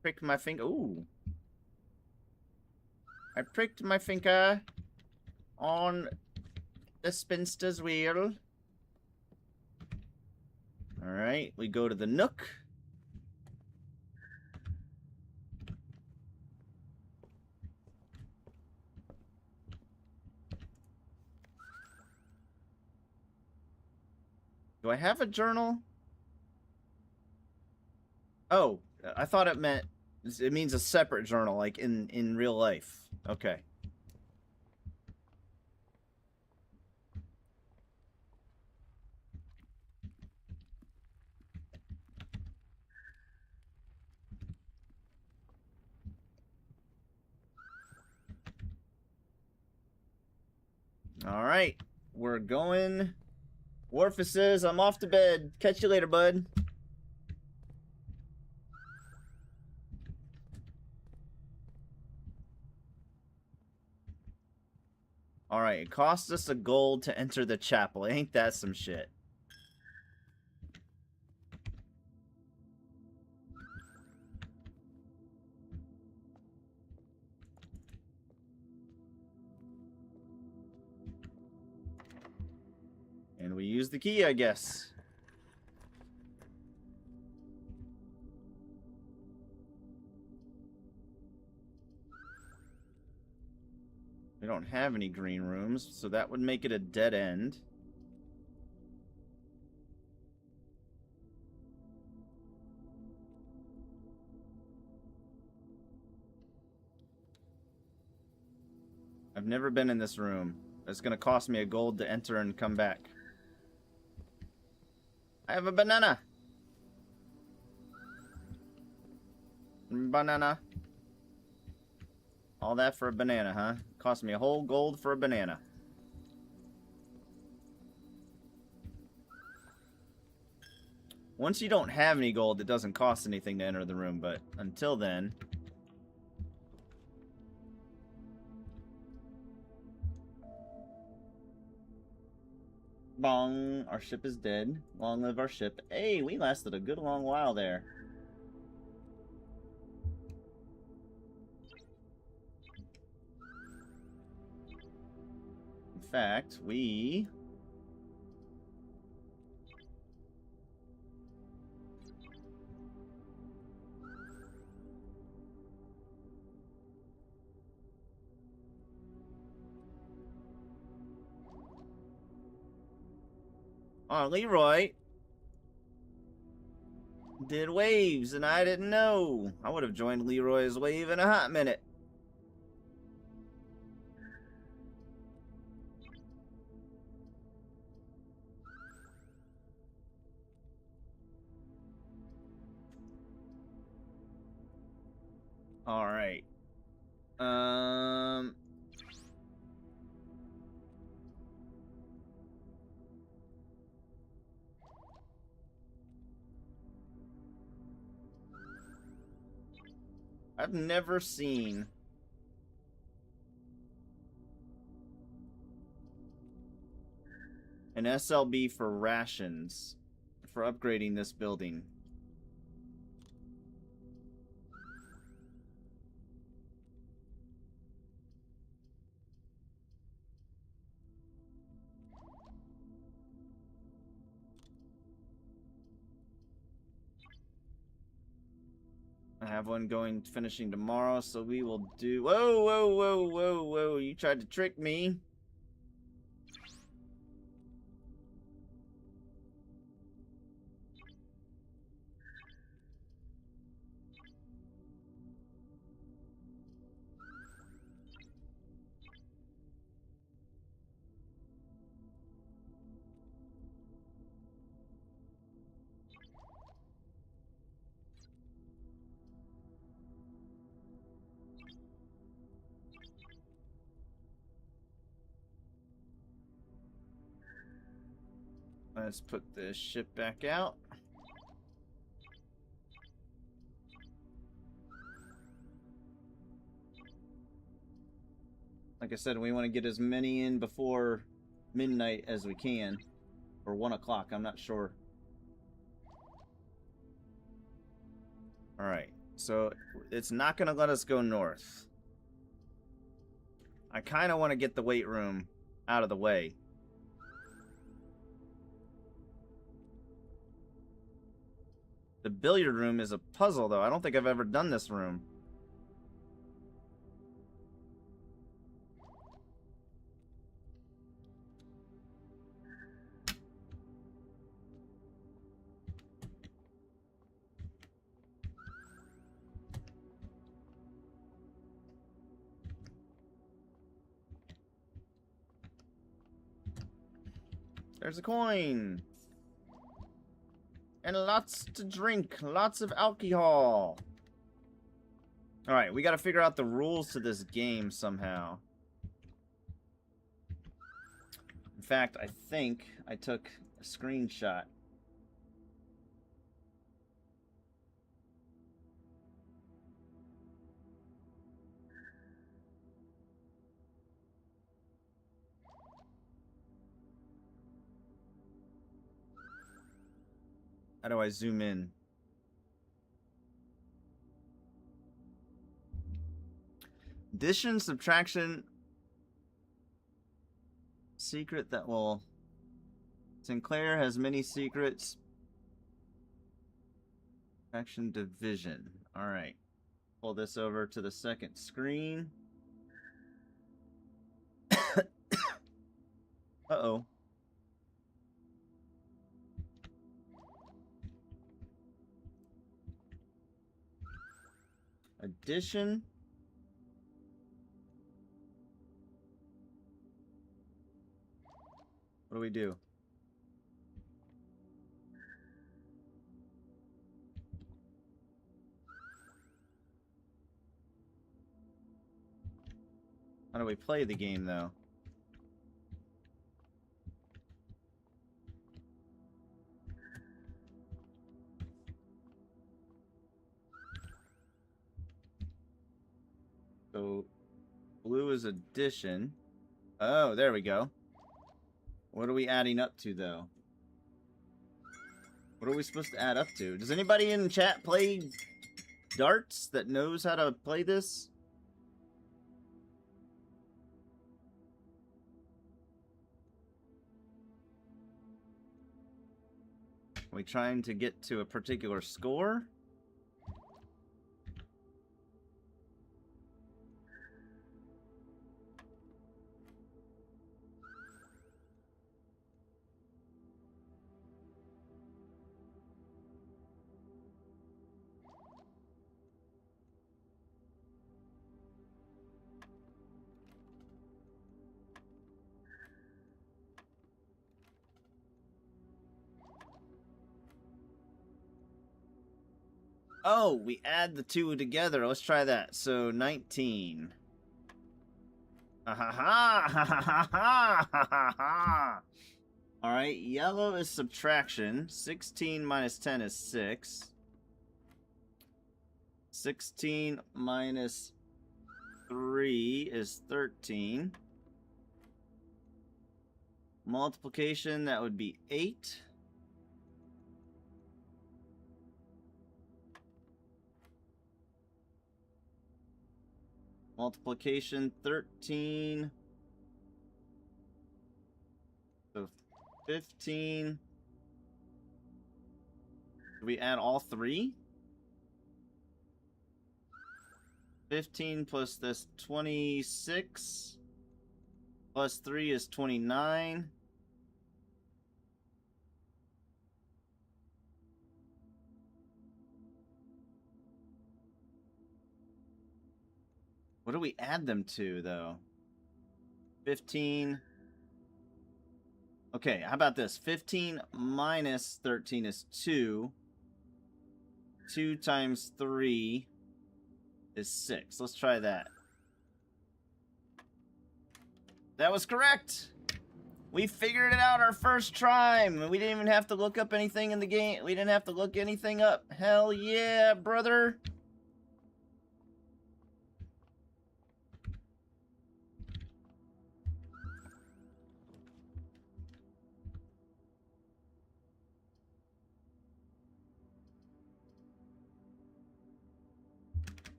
Prick my finger. Ooh. I pricked my finger on the spinster's wheel. Alright, we go to the nook. Do I have a journal? Oh, I thought it meant... It means a separate journal, like in real life. Okay. Alright. We're going. Warfices, I'm off to bed. Catch you later, bud. Alright, it costs us a gold to enter the chapel. Ain't that some shit? And we use the key, I guess. We don't have any green rooms, so that would make it a dead end. I've never been in this room. It's gonna cost me a gold to enter and come back. I have a banana. Banana. All that for a banana, huh? Cost me a whole gold for a banana. Once you don't have any gold, it doesn't cost anything to enter the room, but until then... Bong! Our ship is dead. Long live our ship. Hey, we lasted a good long while there. In fact, we... Oh, Leroy did waves, and I didn't know. I would have joined Leroy's wave in a hot minute. All right. I've never seen an SLB for rations for upgrading this building. I have one finishing tomorrow, so we will do... Whoa, whoa, whoa, whoa, whoa. You tried to trick me. Let's put this ship back out. Like I said, we want to get as many in before midnight as we can. Or 1 o'clock, I'm not sure. Alright, so it's not going to let us go north. I kind of want to get the weight room out of the way. The billiard room is a puzzle, though. I don't think I've ever done this room. There's a coin. And lots to drink. Lots of alcohol. Alright, we gotta figure out the rules to this game somehow. In fact, I think I took a screenshot. How do I zoom in? Addition, subtraction, secret that will... Sinclair has many secrets. Action division. Alright. Pull this over to the second screen. Uh-oh. Addition. What do we do? How do we play the game, though? So, blue is addition. Oh, there we go. What are we adding up to, though? What are we supposed to add up to? Does anybody in chat play darts that knows how to play this? Are we trying to get to a particular score? Oh, we add the two together. Let's try that. So 19. Ha ha ha ha ha ha ha ha. All right, yellow is subtraction. 16 minus 10 is 6. 16 minus 3 is 13. Multiplication, that would be 8. Multiplication 13. So 15. Do we add all three? 15 plus this 26. Plus 3 is 29. What do we add them to, though? 15. Okay, how about this? 15 minus 13 is 2. 2 times 3 is 6. Let's try that. That was correct! We figured it out our first try. We didn't even have to look up anything in the game. We didn't have to look anything up. Hell yeah, brother!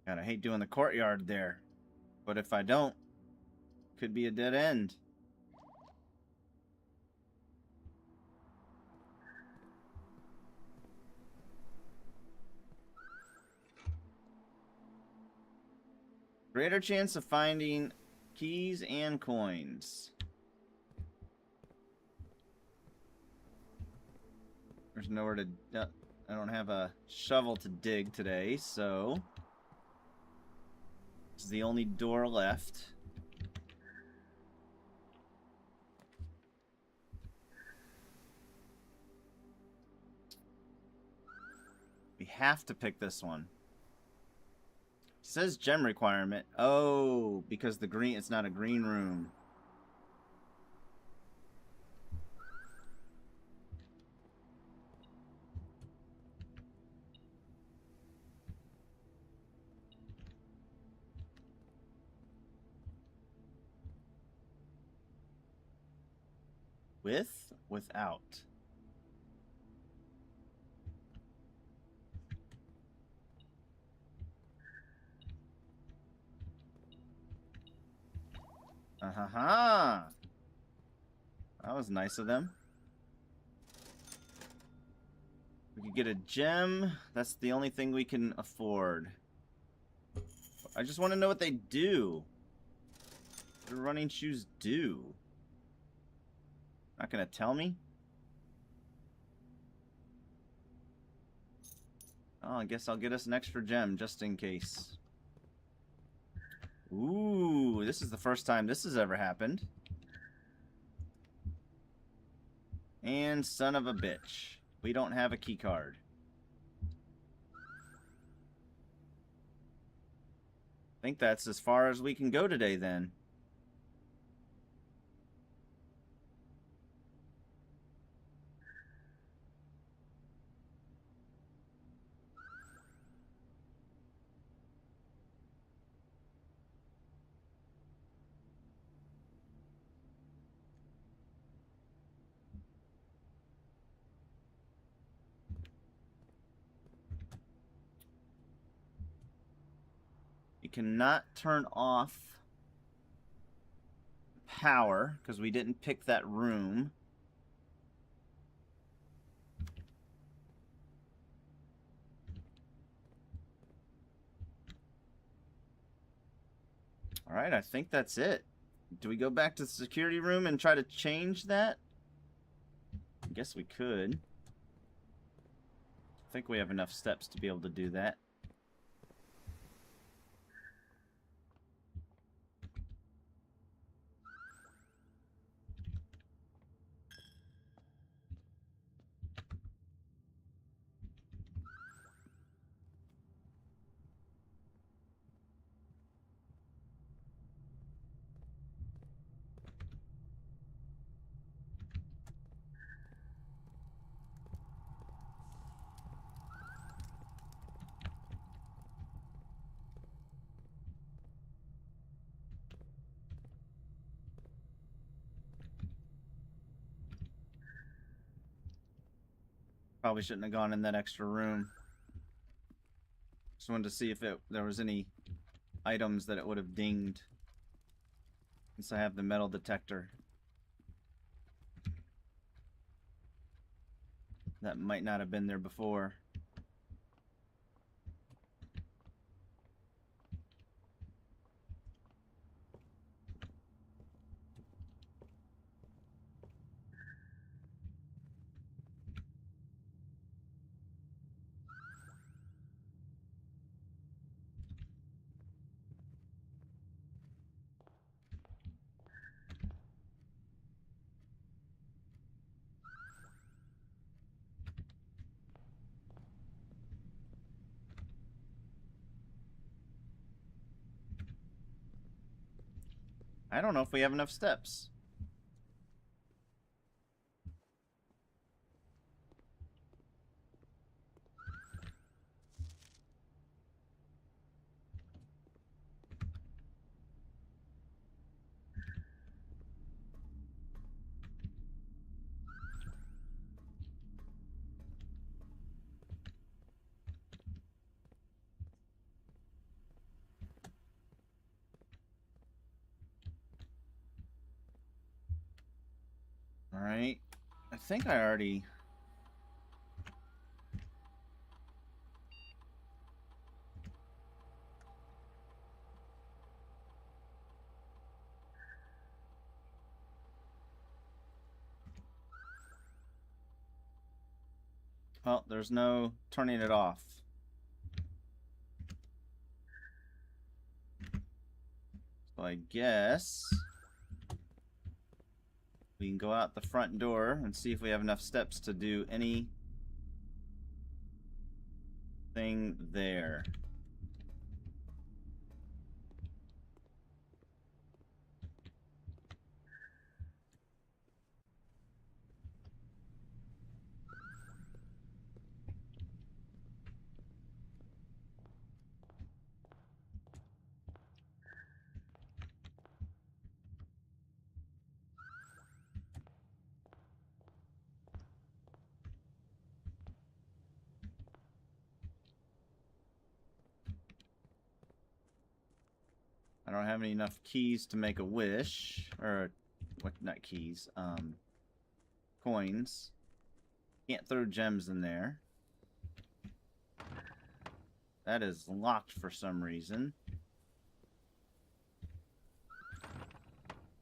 God, I hate doing the courtyard there. But if I don't, could be a dead end. Greater chance of finding keys and coins. There's nowhere to... I don't have a shovel to dig today, so... This is the only door left. We have to pick this one. It says gem requirement. Oh, because the green, it's not a green room. With? Without. Ha. That was nice of them. We could get a gem. That's the only thing we can afford. I just want to know what they do. What do running shoes do? Not gonna tell me? Oh, I guess I'll get us an extra gem just in case. Ooh, this is the first time this has ever happened. And son of a bitch. We don't have a key card. I think that's as far as we can go today then. You cannot turn off power because we didn't pick that room. All right, I think that's it. Do we go back to the security room and try to change that? I guess we could. I think we have enough steps to be able to do that. Probably shouldn't have gone in that extra room. Just wanted to see if there was any items that it would have dinged. Since I have the metal detector. That might not have been there before. I don't know if we have enough steps. Alright. I think I already... Well, there's no turning it off. So I guess... we can go out the front door and see if we have enough steps to do anything there. I don't have enough keys to make a wish, or what? Not keys. Coins. Can't throw gems in there. That is locked for some reason.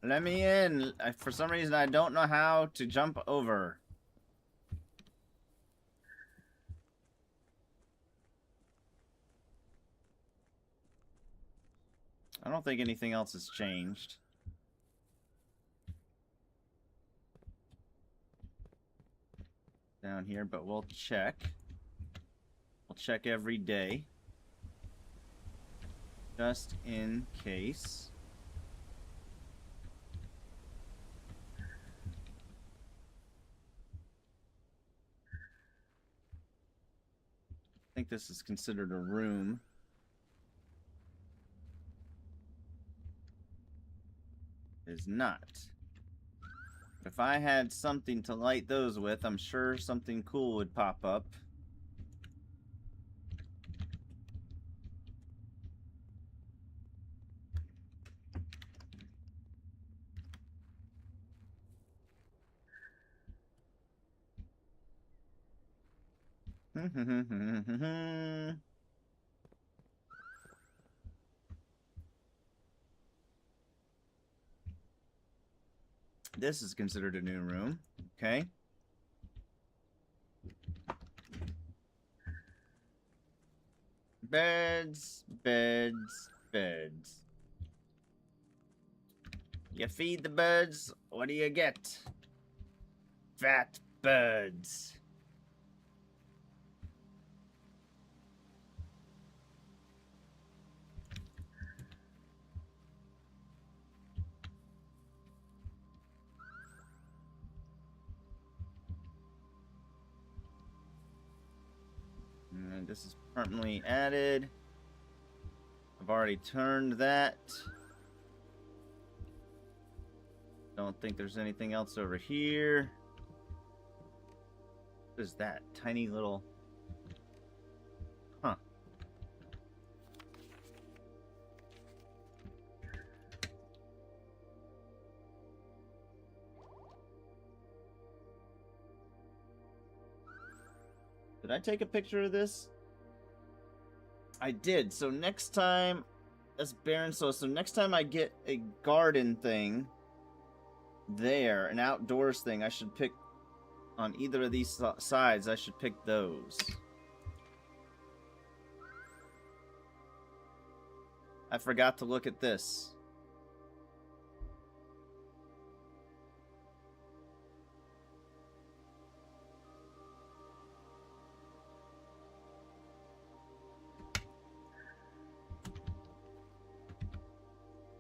Let me in. For some reason, I don't know how to jump over. I don't don't think anything else has changed. Down here, but we'll check. We'll check every day. Just in case. I think this is considered a room. It is not. If I had something to light those with, I'm sure something cool would pop up. This is considered a new room. Okay. Beds, beds, beds. You feed the birds, what do you get? Fat birds. And this is permanently added. I've already turned that. Don't think there's anything else over here. What is that? Tiny little... Huh. Did I take a picture of this? I did. So next time... That's barren soil. So next time I get a garden thing... There, an outdoors thing, I should pick... On either of these sides, I should pick those. I forgot to look at this.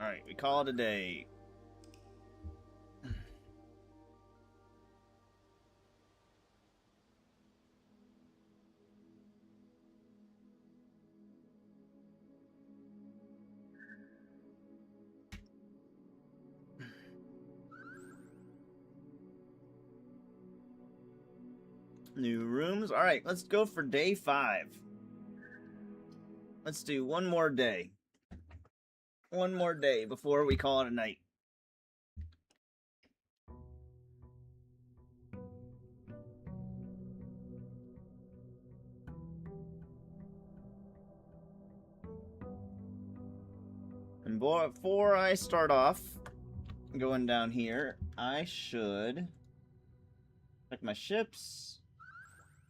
Alright, we call it a day. New rooms. All right, let's go for day 5. Let's do one more day. One more day before we call it a night. And before I start off going down here, I should check my ships.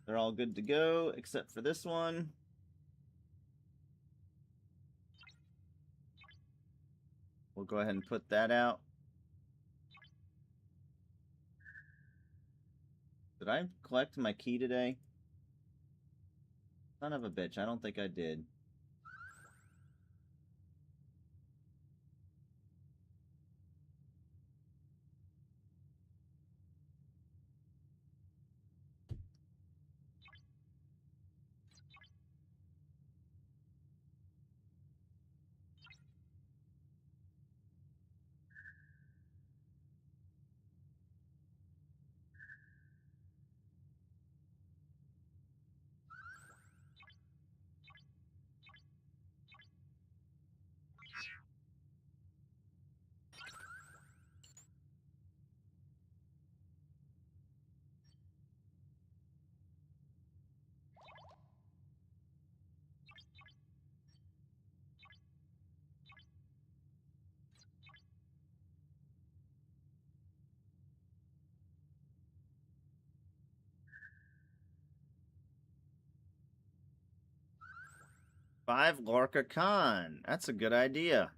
They're all good to go, except for this one. We'll go ahead and put that out. Did I collect my key today? Son of a bitch, I don't think I did. Five Lorca Khan. That's a good idea.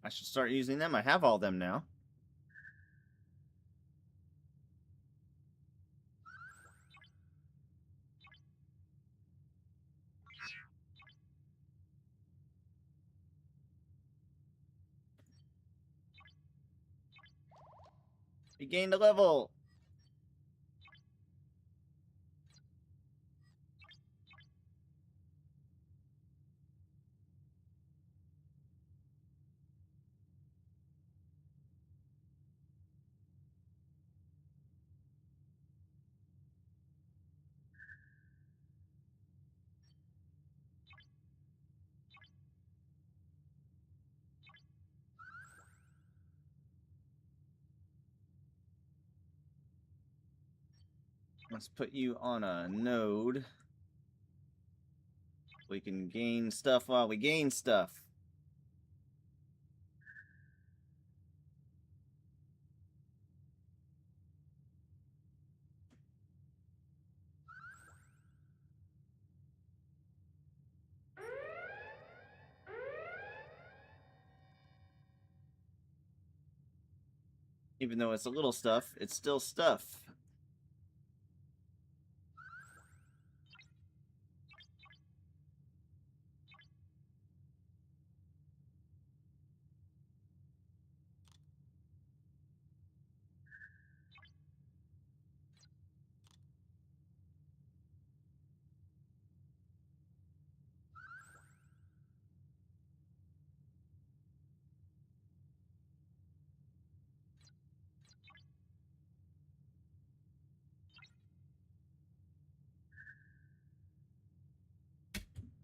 I should start using them. I have all them now. We gained a level. Let's put you on a node. We can gain stuff while we gain stuff. Even though it's a little stuff, it's still stuff.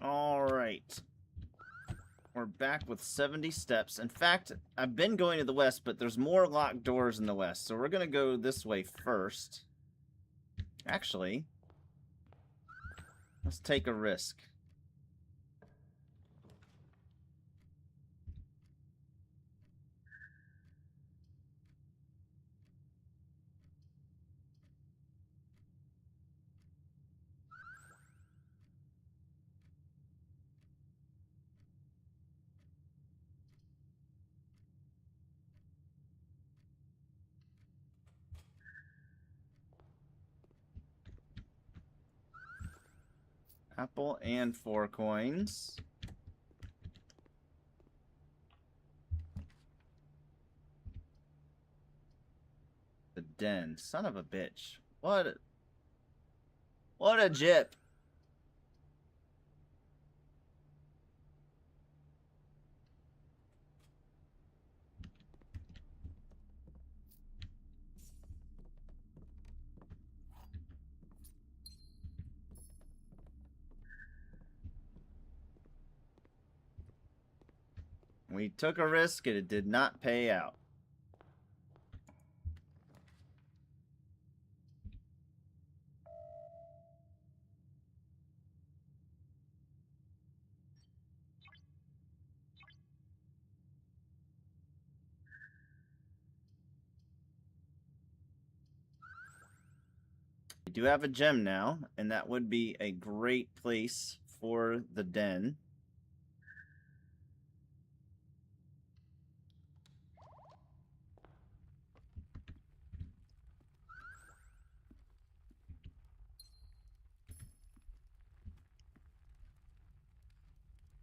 All right. We're back with 70 steps. In fact, I've been going to the west, but there's more locked doors in the west. So we're going to go this way first. Actually, let's take a risk. Apple and 4 coins. The den. Son of a bitch. What a jip. We took a risk and it did not pay out. We do have a gem now, and that would be a great place for the den.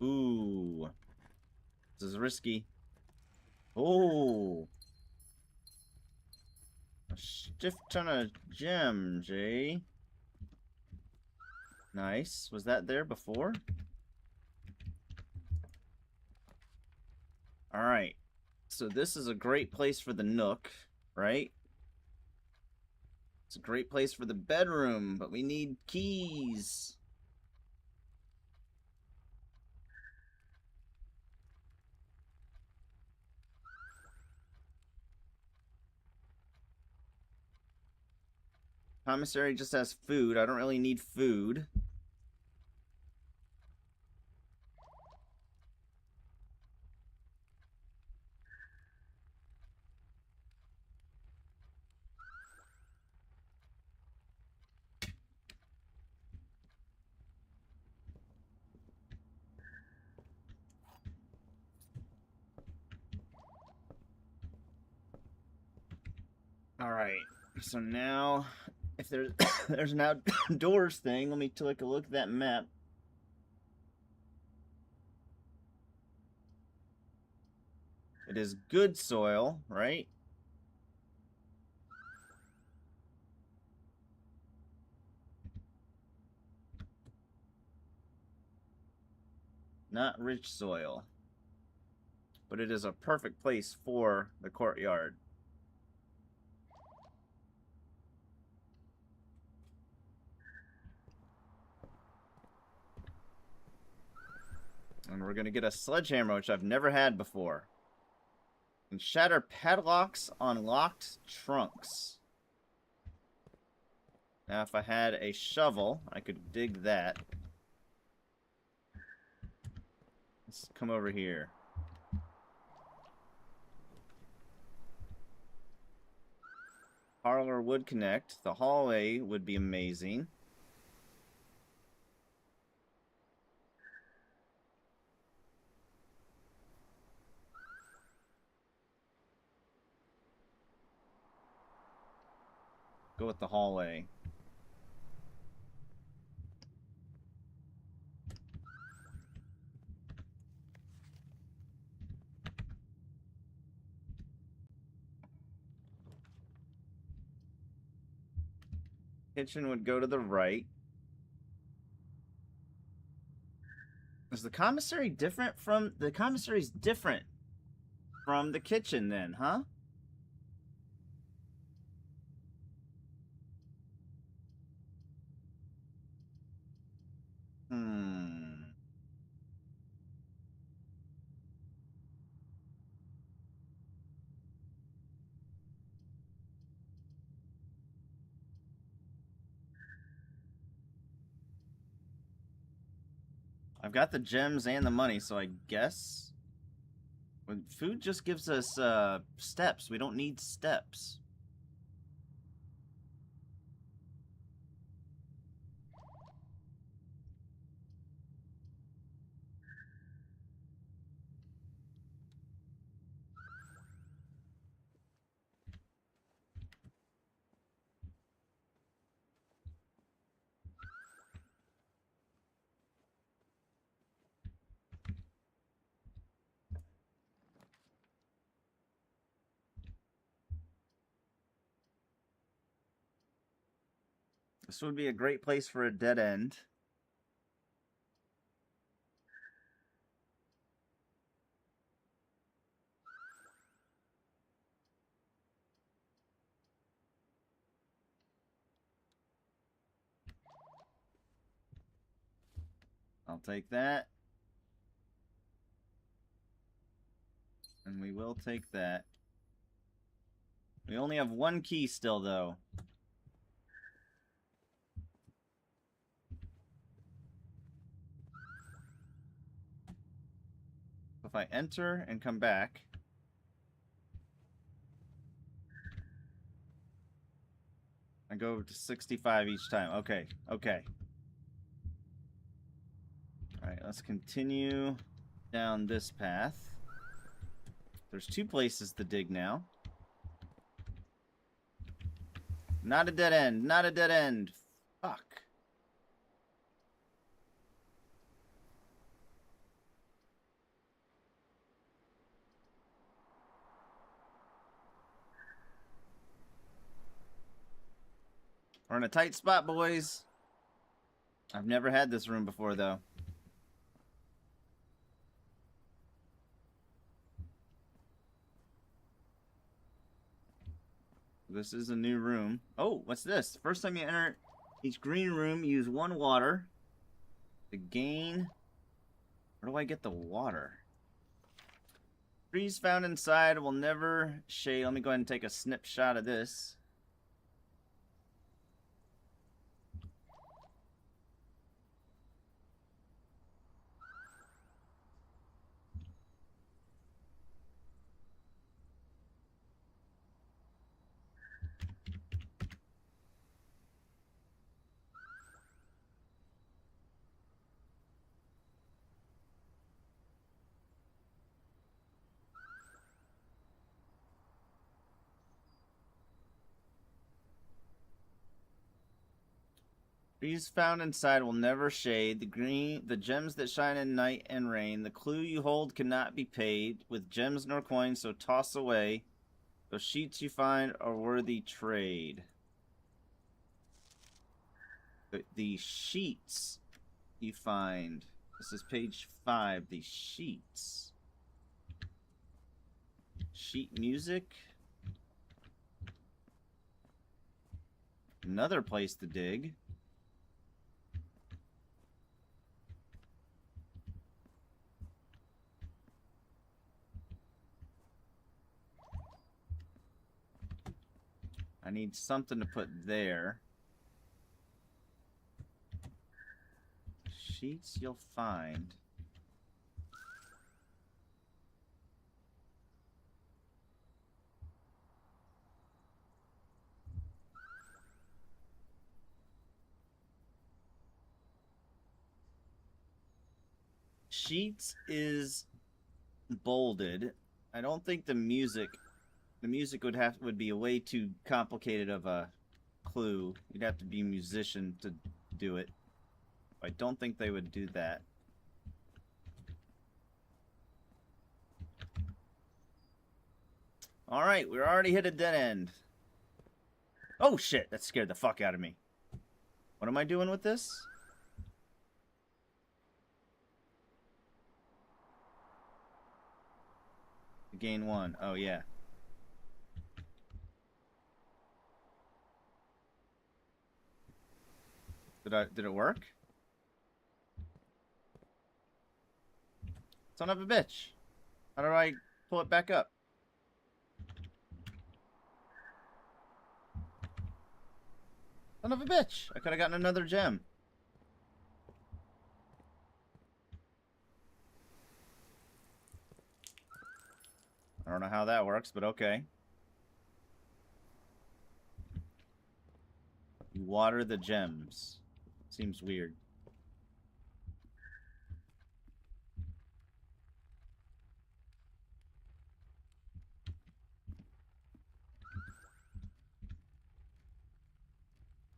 Ooh. This is risky. Oh. A stiff ton of gems, eh? Nice. Was that there before? Alright. So this is a great place for the nook, right? It's a great place for the bedroom, but we need keys. Commissary just has food. I don't really need food. All right. So now, if there's there's an outdoors thing, let me take a look at that map. It is good soil, right? Not rich soil. But it is a perfect place for the courtyard. And we're going to get a sledgehammer, which I've never had before. And shatter padlocks on locked trunks. Now, if I had a shovel, I could dig that. Let's come over here. Parlor would connect. The hallway would be amazing. Go with the hallway. Kitchen would go to the right. Is the commissary different from... The commissary's different from the kitchen then, huh? I've got the gems and the money, so I guess... Food just gives us steps. We don't need steps. This would be a great place for a dead end. I'll take that. And we will take that. We only have one key still, though. If I enter and come back... I go to 65 each time. Okay, okay. Alright, let's continue down this path. There's two places to dig now. Not a dead end, not a dead end. Fuck. We're in a tight spot, boys. I've never had this room before, though. This is a new room. Oh, what's this? First time you enter each green room, use 1 water. To gain... Where do I get the water? Trees found inside will never shade. Let me go ahead and take a snapshot of this. Trees found inside will never shade. The gems that shine in night and rain. The clue you hold cannot be paid with gems nor coins, so toss away. Those sheets you find are worthy trade. The sheets you find. This is page 5. The sheets. Sheet music. Another place to dig. I need something to put there. Sheets you'll find. Sheets is bolded. I don't think the music would be a way too complicated of a clue. You'd have to be a musician to do it. I don't think they would do that. Alright, we're already hit a dead end. Oh shit, that scared the fuck out of me. What am I doing with this? Gain 1. Oh yeah. Did it work? Son of a bitch. How do I pull it back up? Son of a bitch. I could have gotten another gem. I don't know how that works, but okay. You water the gems. Seems weird.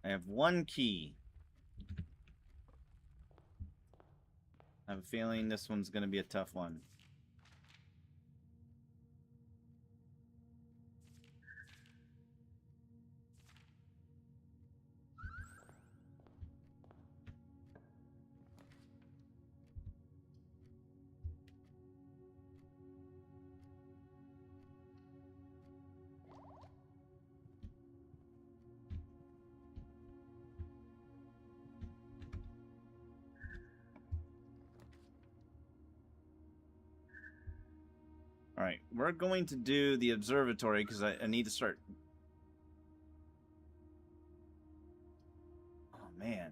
I have one key. I have a feeling this one's going to be a tough one. Alright, we're going to do the observatory because I need to start... Oh, man.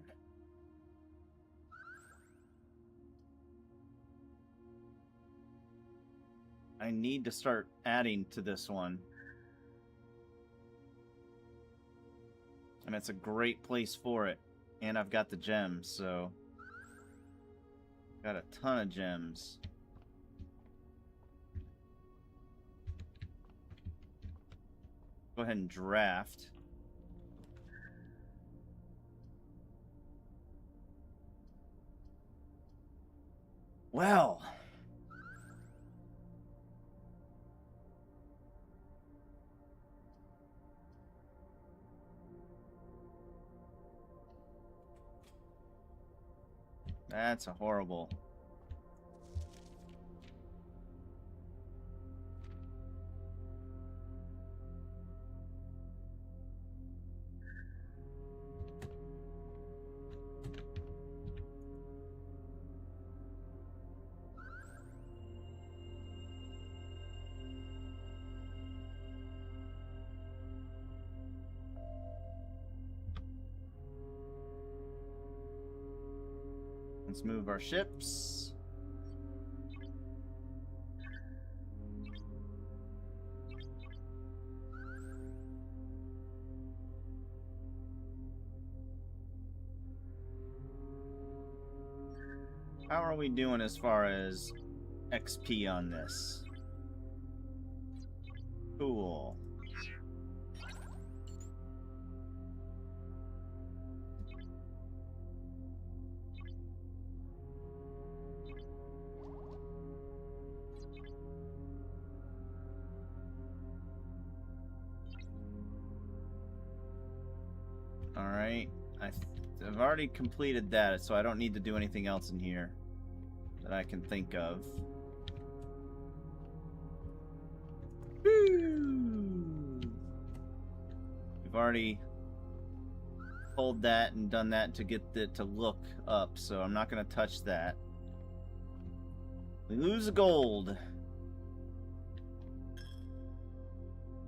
I need to start adding to this one. And it's a great place for it. And I've got the gems, so... Got a ton of gems. Go ahead and draft. Well. That's a horrible... Let's move our ships. How are we doing as far as XP on this? Cool. Alright. I've already completed that, so I don't need to do anything else in here that I can think of. Woo! We've already pulled that and done that to get it to look up, so I'm not going to touch that. We lose the gold.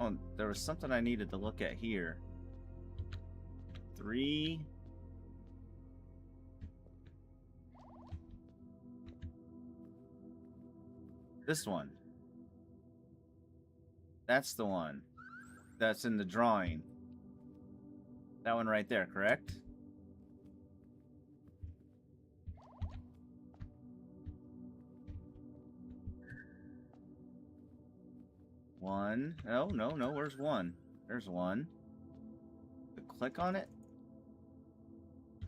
Oh, there was something I needed to look at here. 3. This one. That's the one. That's in the drawing. That one right there, correct? One. No, no, no. Where's one? There's one. Click on it.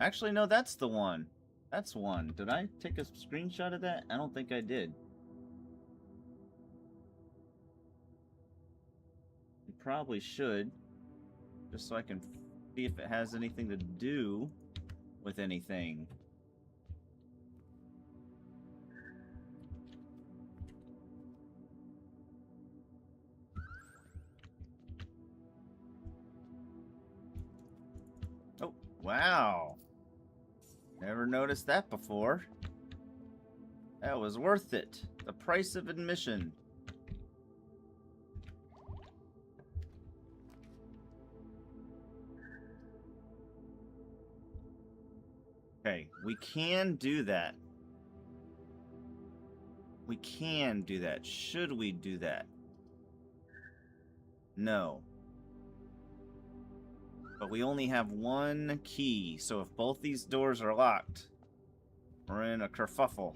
Actually, no, that's the one. That's one. Did I take a screenshot of that? I don't think I did. You probably should. Just so I can see if it has anything to do with anything. Oh, wow. Never noticed that before. That was worth it. The price of admission. Okay, we can do that. We can do that. Should we do that? No. But we only have one key, so if both these doors are locked, we're in a kerfuffle.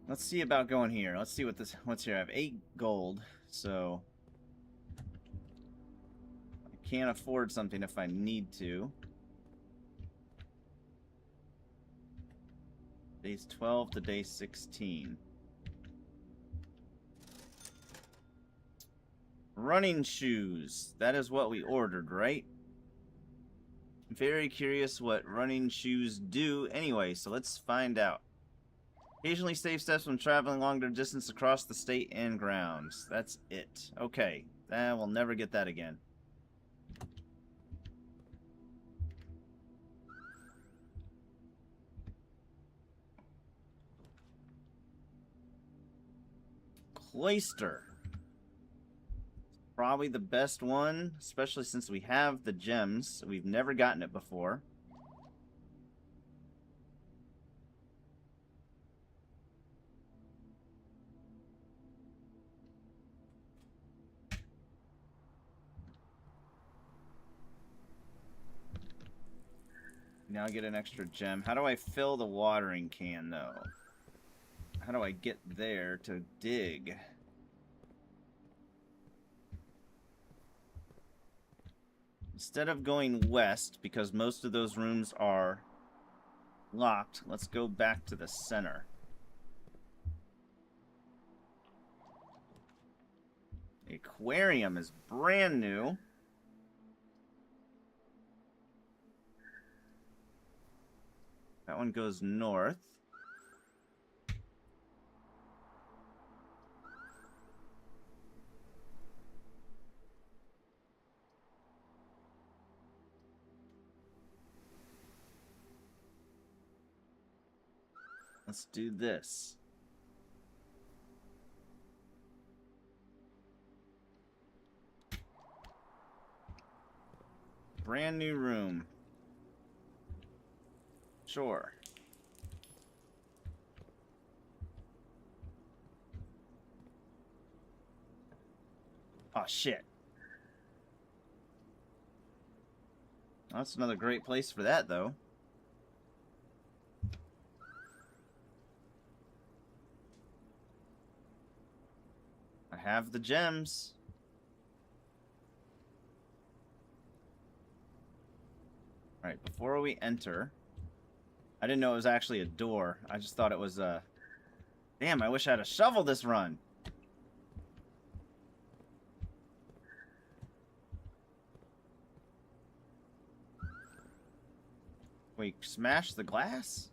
Let's see about going here. Let's see what's here. I have 8 gold, so I can't afford something if I need to. Days 12 to day 16. Running shoes. That is what we ordered, right? Very curious what running shoes do anyway, so let's find out. Occasionally save steps when traveling longer distance across the state and grounds. That's it. Okay. We'll never get that again. Cloister. Probably the best one, especially since we have the gems. We've never gotten it before. Now I get an extra gem. How do I fill the watering can, though? How do I get there to dig? Instead of going west, because most of those rooms are locked, let's go back to the center. The aquarium is brand new. That one goes north. Let's do this. Brand new room. Sure. Oh, shit. That's another great place for that, though. I have the gems. Alright, before we enter... I didn't know it was actually a door. I just thought it was a... Damn, I wish I had a shovel this run. We smash the glass?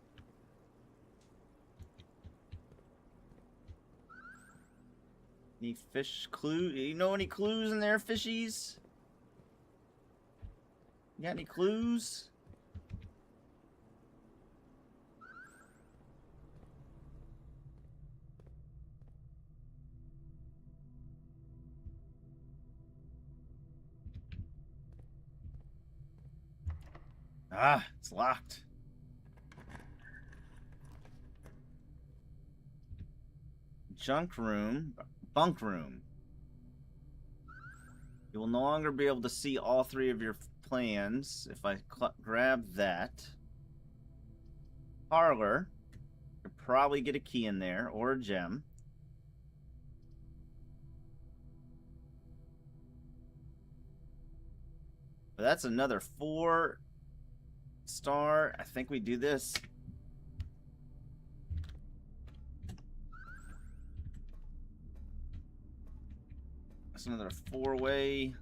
Any fish clue? You know any clues in there, fishies? You got any clues? Ah, it's locked. Junk room. Bunk room. You will no longer be able to see all three of your plans if I grab that. Parlor. Could probably get a key in there or a gem. But that's another 4-star. I think we do this. That's another 4-way.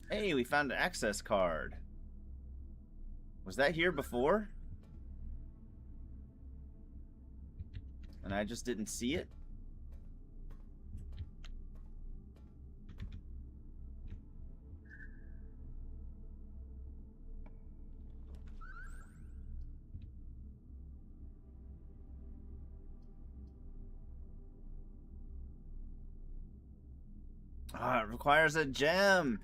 Hey, we found an access card. Was that here before? And I just didn't see it? Ah, it requires a gem.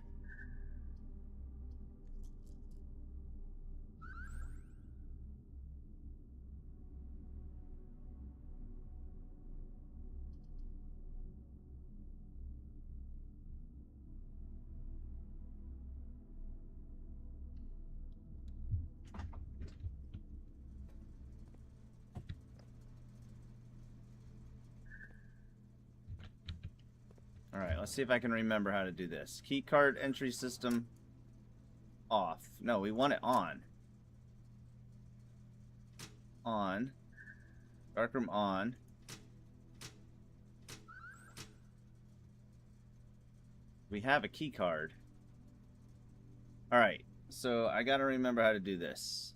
Alright, let's see if I can remember how to do this. Keycard entry system off. No, we want it on. On. Darkroom on. We have a keycard. Alright, so I gotta remember how to do this.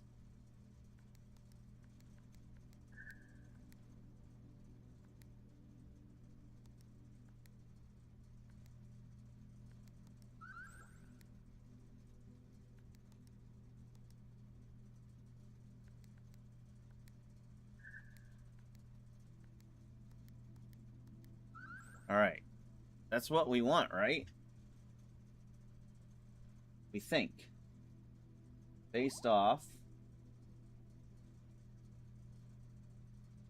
Alright. That's what we want, right? We think. Based off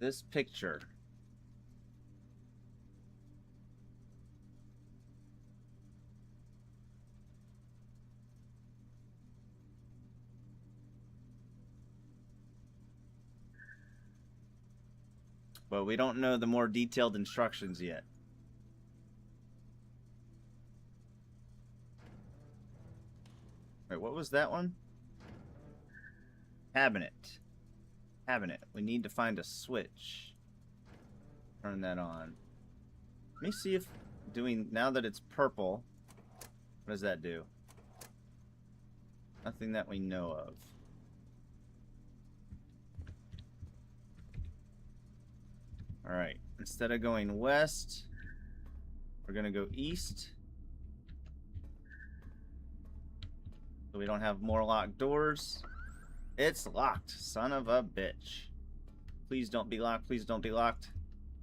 this picture. But we don't know the more detailed instructions yet. Wait, what was that one? Cabinet. Cabinet. We need to find a switch. Turn that on. Let me see if doing, now that it's purple, what does that do? Nothing that we know of. Alright, instead of going west, we're gonna go east. So we don't have more locked doors. It's locked, son of a bitch. Please don't be locked, please don't be locked.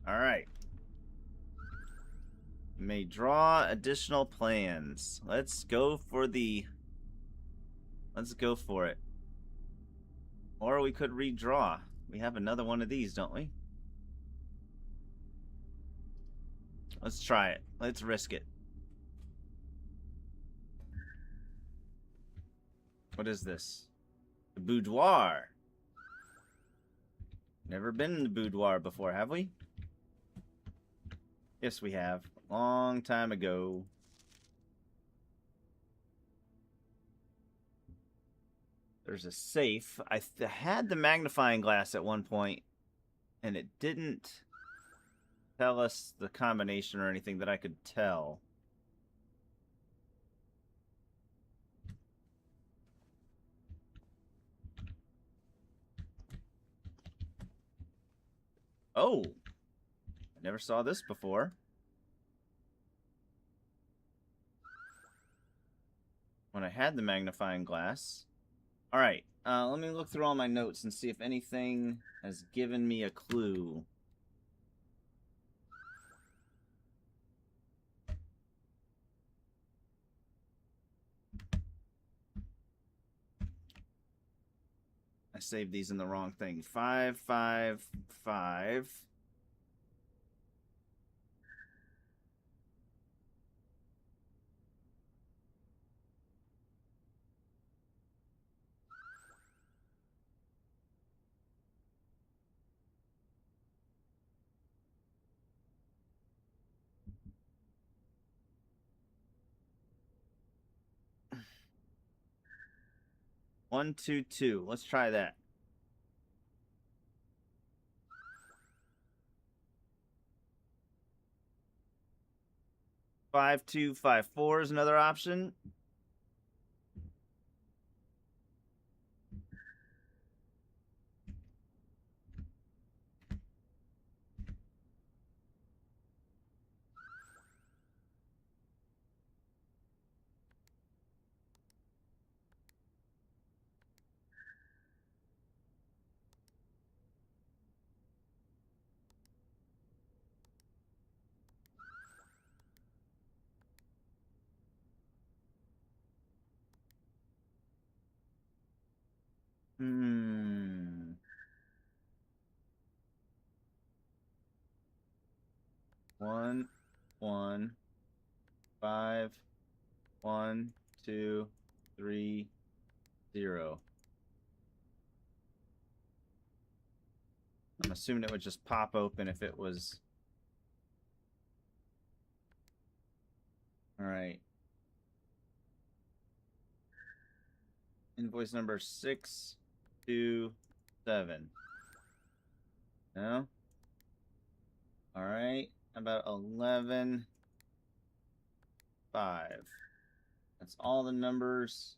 Alright. May draw additional plans. Let's go for the... Let's go for it. Or we could redraw. We have another one of these, don't we? Let's try it. Let's risk it. What is this? The boudoir. Never been in the boudoir before, have we? Yes, we have. Long time ago. There's a safe. I had the magnifying glass at one point, and it didn't tell us the combination or anything that I could tell. Oh! I never saw this before. When I had the magnifying glass. Alright, let me look through all my notes and see if anything has given me a clue. I saved these in the wrong thing. 5, 5, 5. One, two, two. Let's try that. 5, 2, 5, 4 is another option. One, 1, 5, 1, 2, 3, 0. I'm assuming it would just pop open if it was. All right. Invoice number 627. No? All right. About 11, 5. That's all the numbers.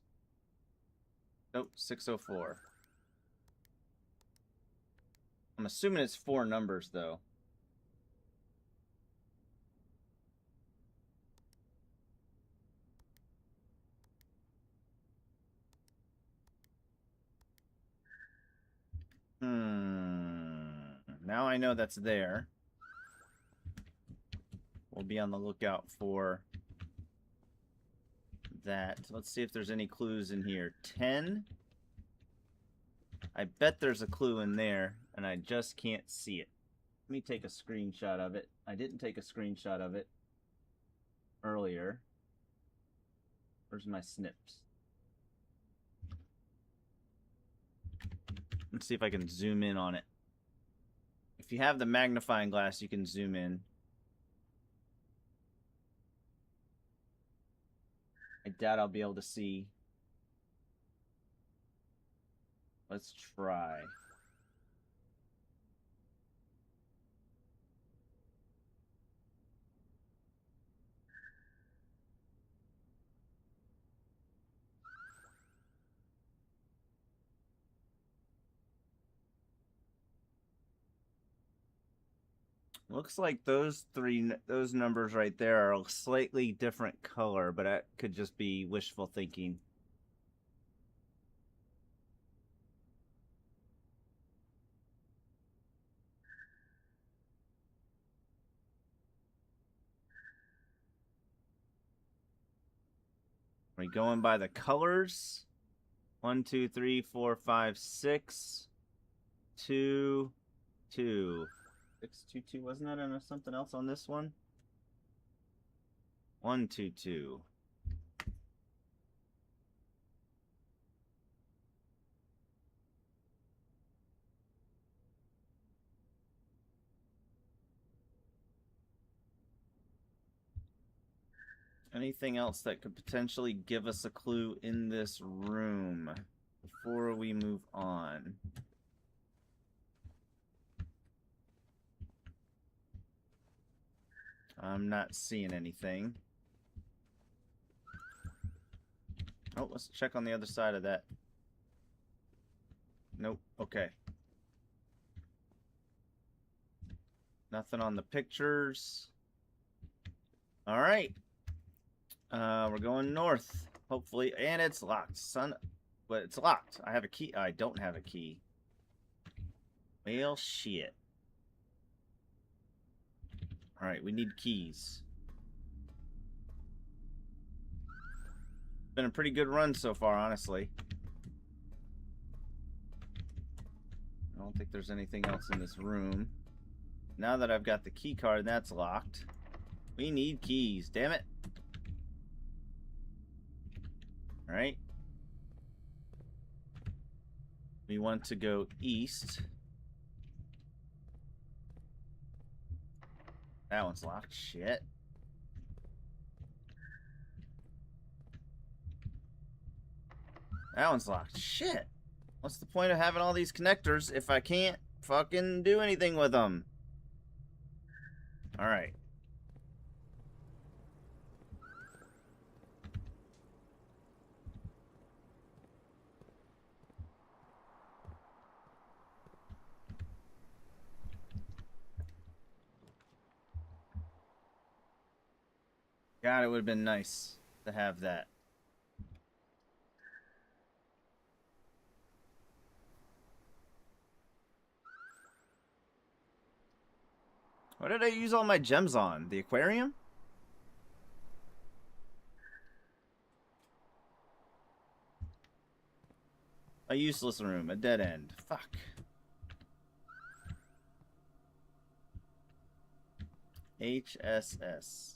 Nope, 604. I'm assuming it's 4 numbers, though. Now I know that's there. We'll be on the lookout for that. Let's see if there's any clues in here. 10. I bet there's a clue in there, and I just can't see it. Let me take a screenshot of it. I didn't take a screenshot of it earlier. Where's my snips? Let's see if I can zoom in on it. If you have the magnifying glass, you can zoom in. I doubt I'll be able to see. Let's try. Looks like those numbers right there are a slightly different color, but that could just be wishful thinking. Are we going by the colors? 1, 2, 3, 4, 5, 6, 2, 2. 6, 2, 2. Wasn't that something else on this one? 1, 2, 2. Anything else that could potentially give us a clue in this room before we move on? I'm not seeing anything. Oh, let's check on the other side of that. Nope. Okay. Nothing on the pictures. All right. We're going north, hopefully, and it's locked. But it's locked. I have a key. I don't have a key. Well, shit. All right, we need keys. Been a pretty good run so far, honestly. I don't think there's anything else in this room. Now that I've got the key card, that's locked. We need keys, damn it. All right. We want to go east. That one's locked. Shit. That one's locked. Shit. What's the point of having all these connectors if I can't fucking do anything with them? All right. God, it would have been nice to have that. What did I use all my gems on? The aquarium? A useless room, a dead end. Fuck. HSS.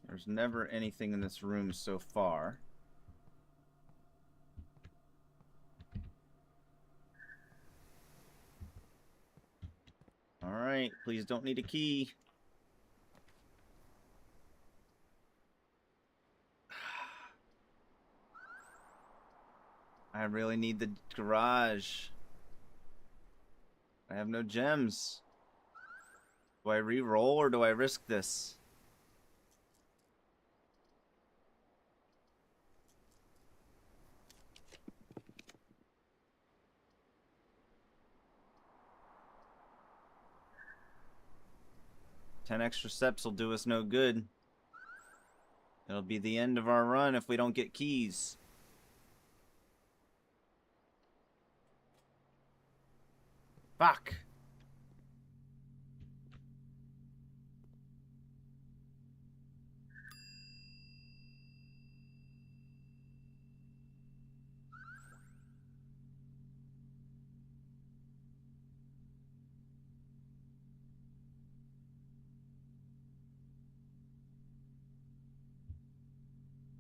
There's never anything in this room so far. Alright, please don't need a key. I really need the garage. I have no gems. Do I re-roll or do I risk this? Ten extra steps will do us no good. It'll be the end of our run if we don't get keys. Fuck.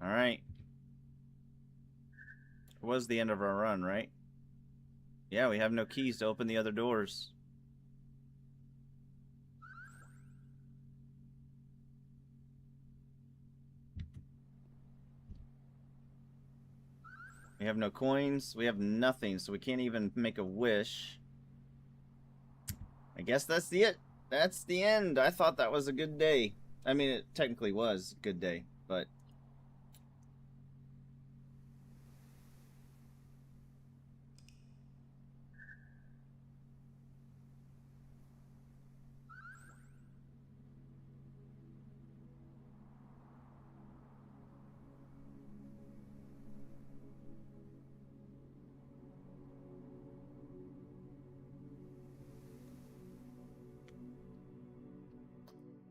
All right. It was the end of our run, right? Yeah, we have no keys to open the other doors. We have no coins. We have nothing, so we can't even make a wish. I guess that's it. That's the end. I thought that was a good day. I mean, it technically was a good day, but...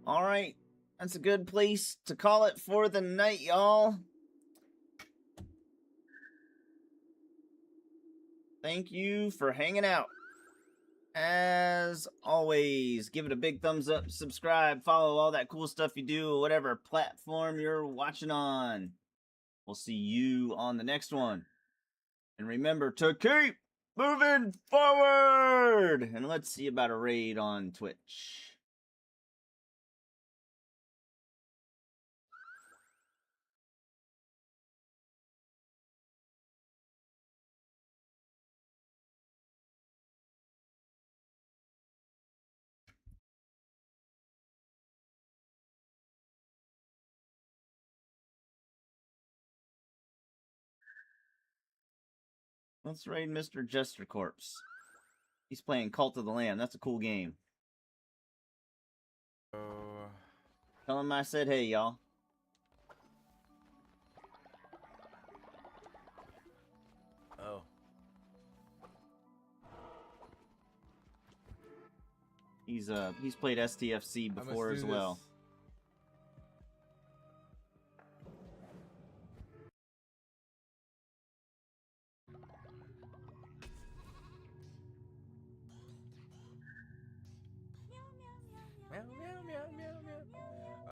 All right, that's a good place to call it for the night, y'all. Thank you for hanging out. As always, give it a big thumbs up, subscribe, follow all that cool stuff you do, whatever platform you're watching on. We'll see you on the next one. And remember to keep moving forward. And let's see about a raid on Twitch. Let's raid Mr. Jester Corpse. He's playing Cult of the Lamb. That's a cool game. Tell him I said hey, y'all. Oh. He's played STFC before as well.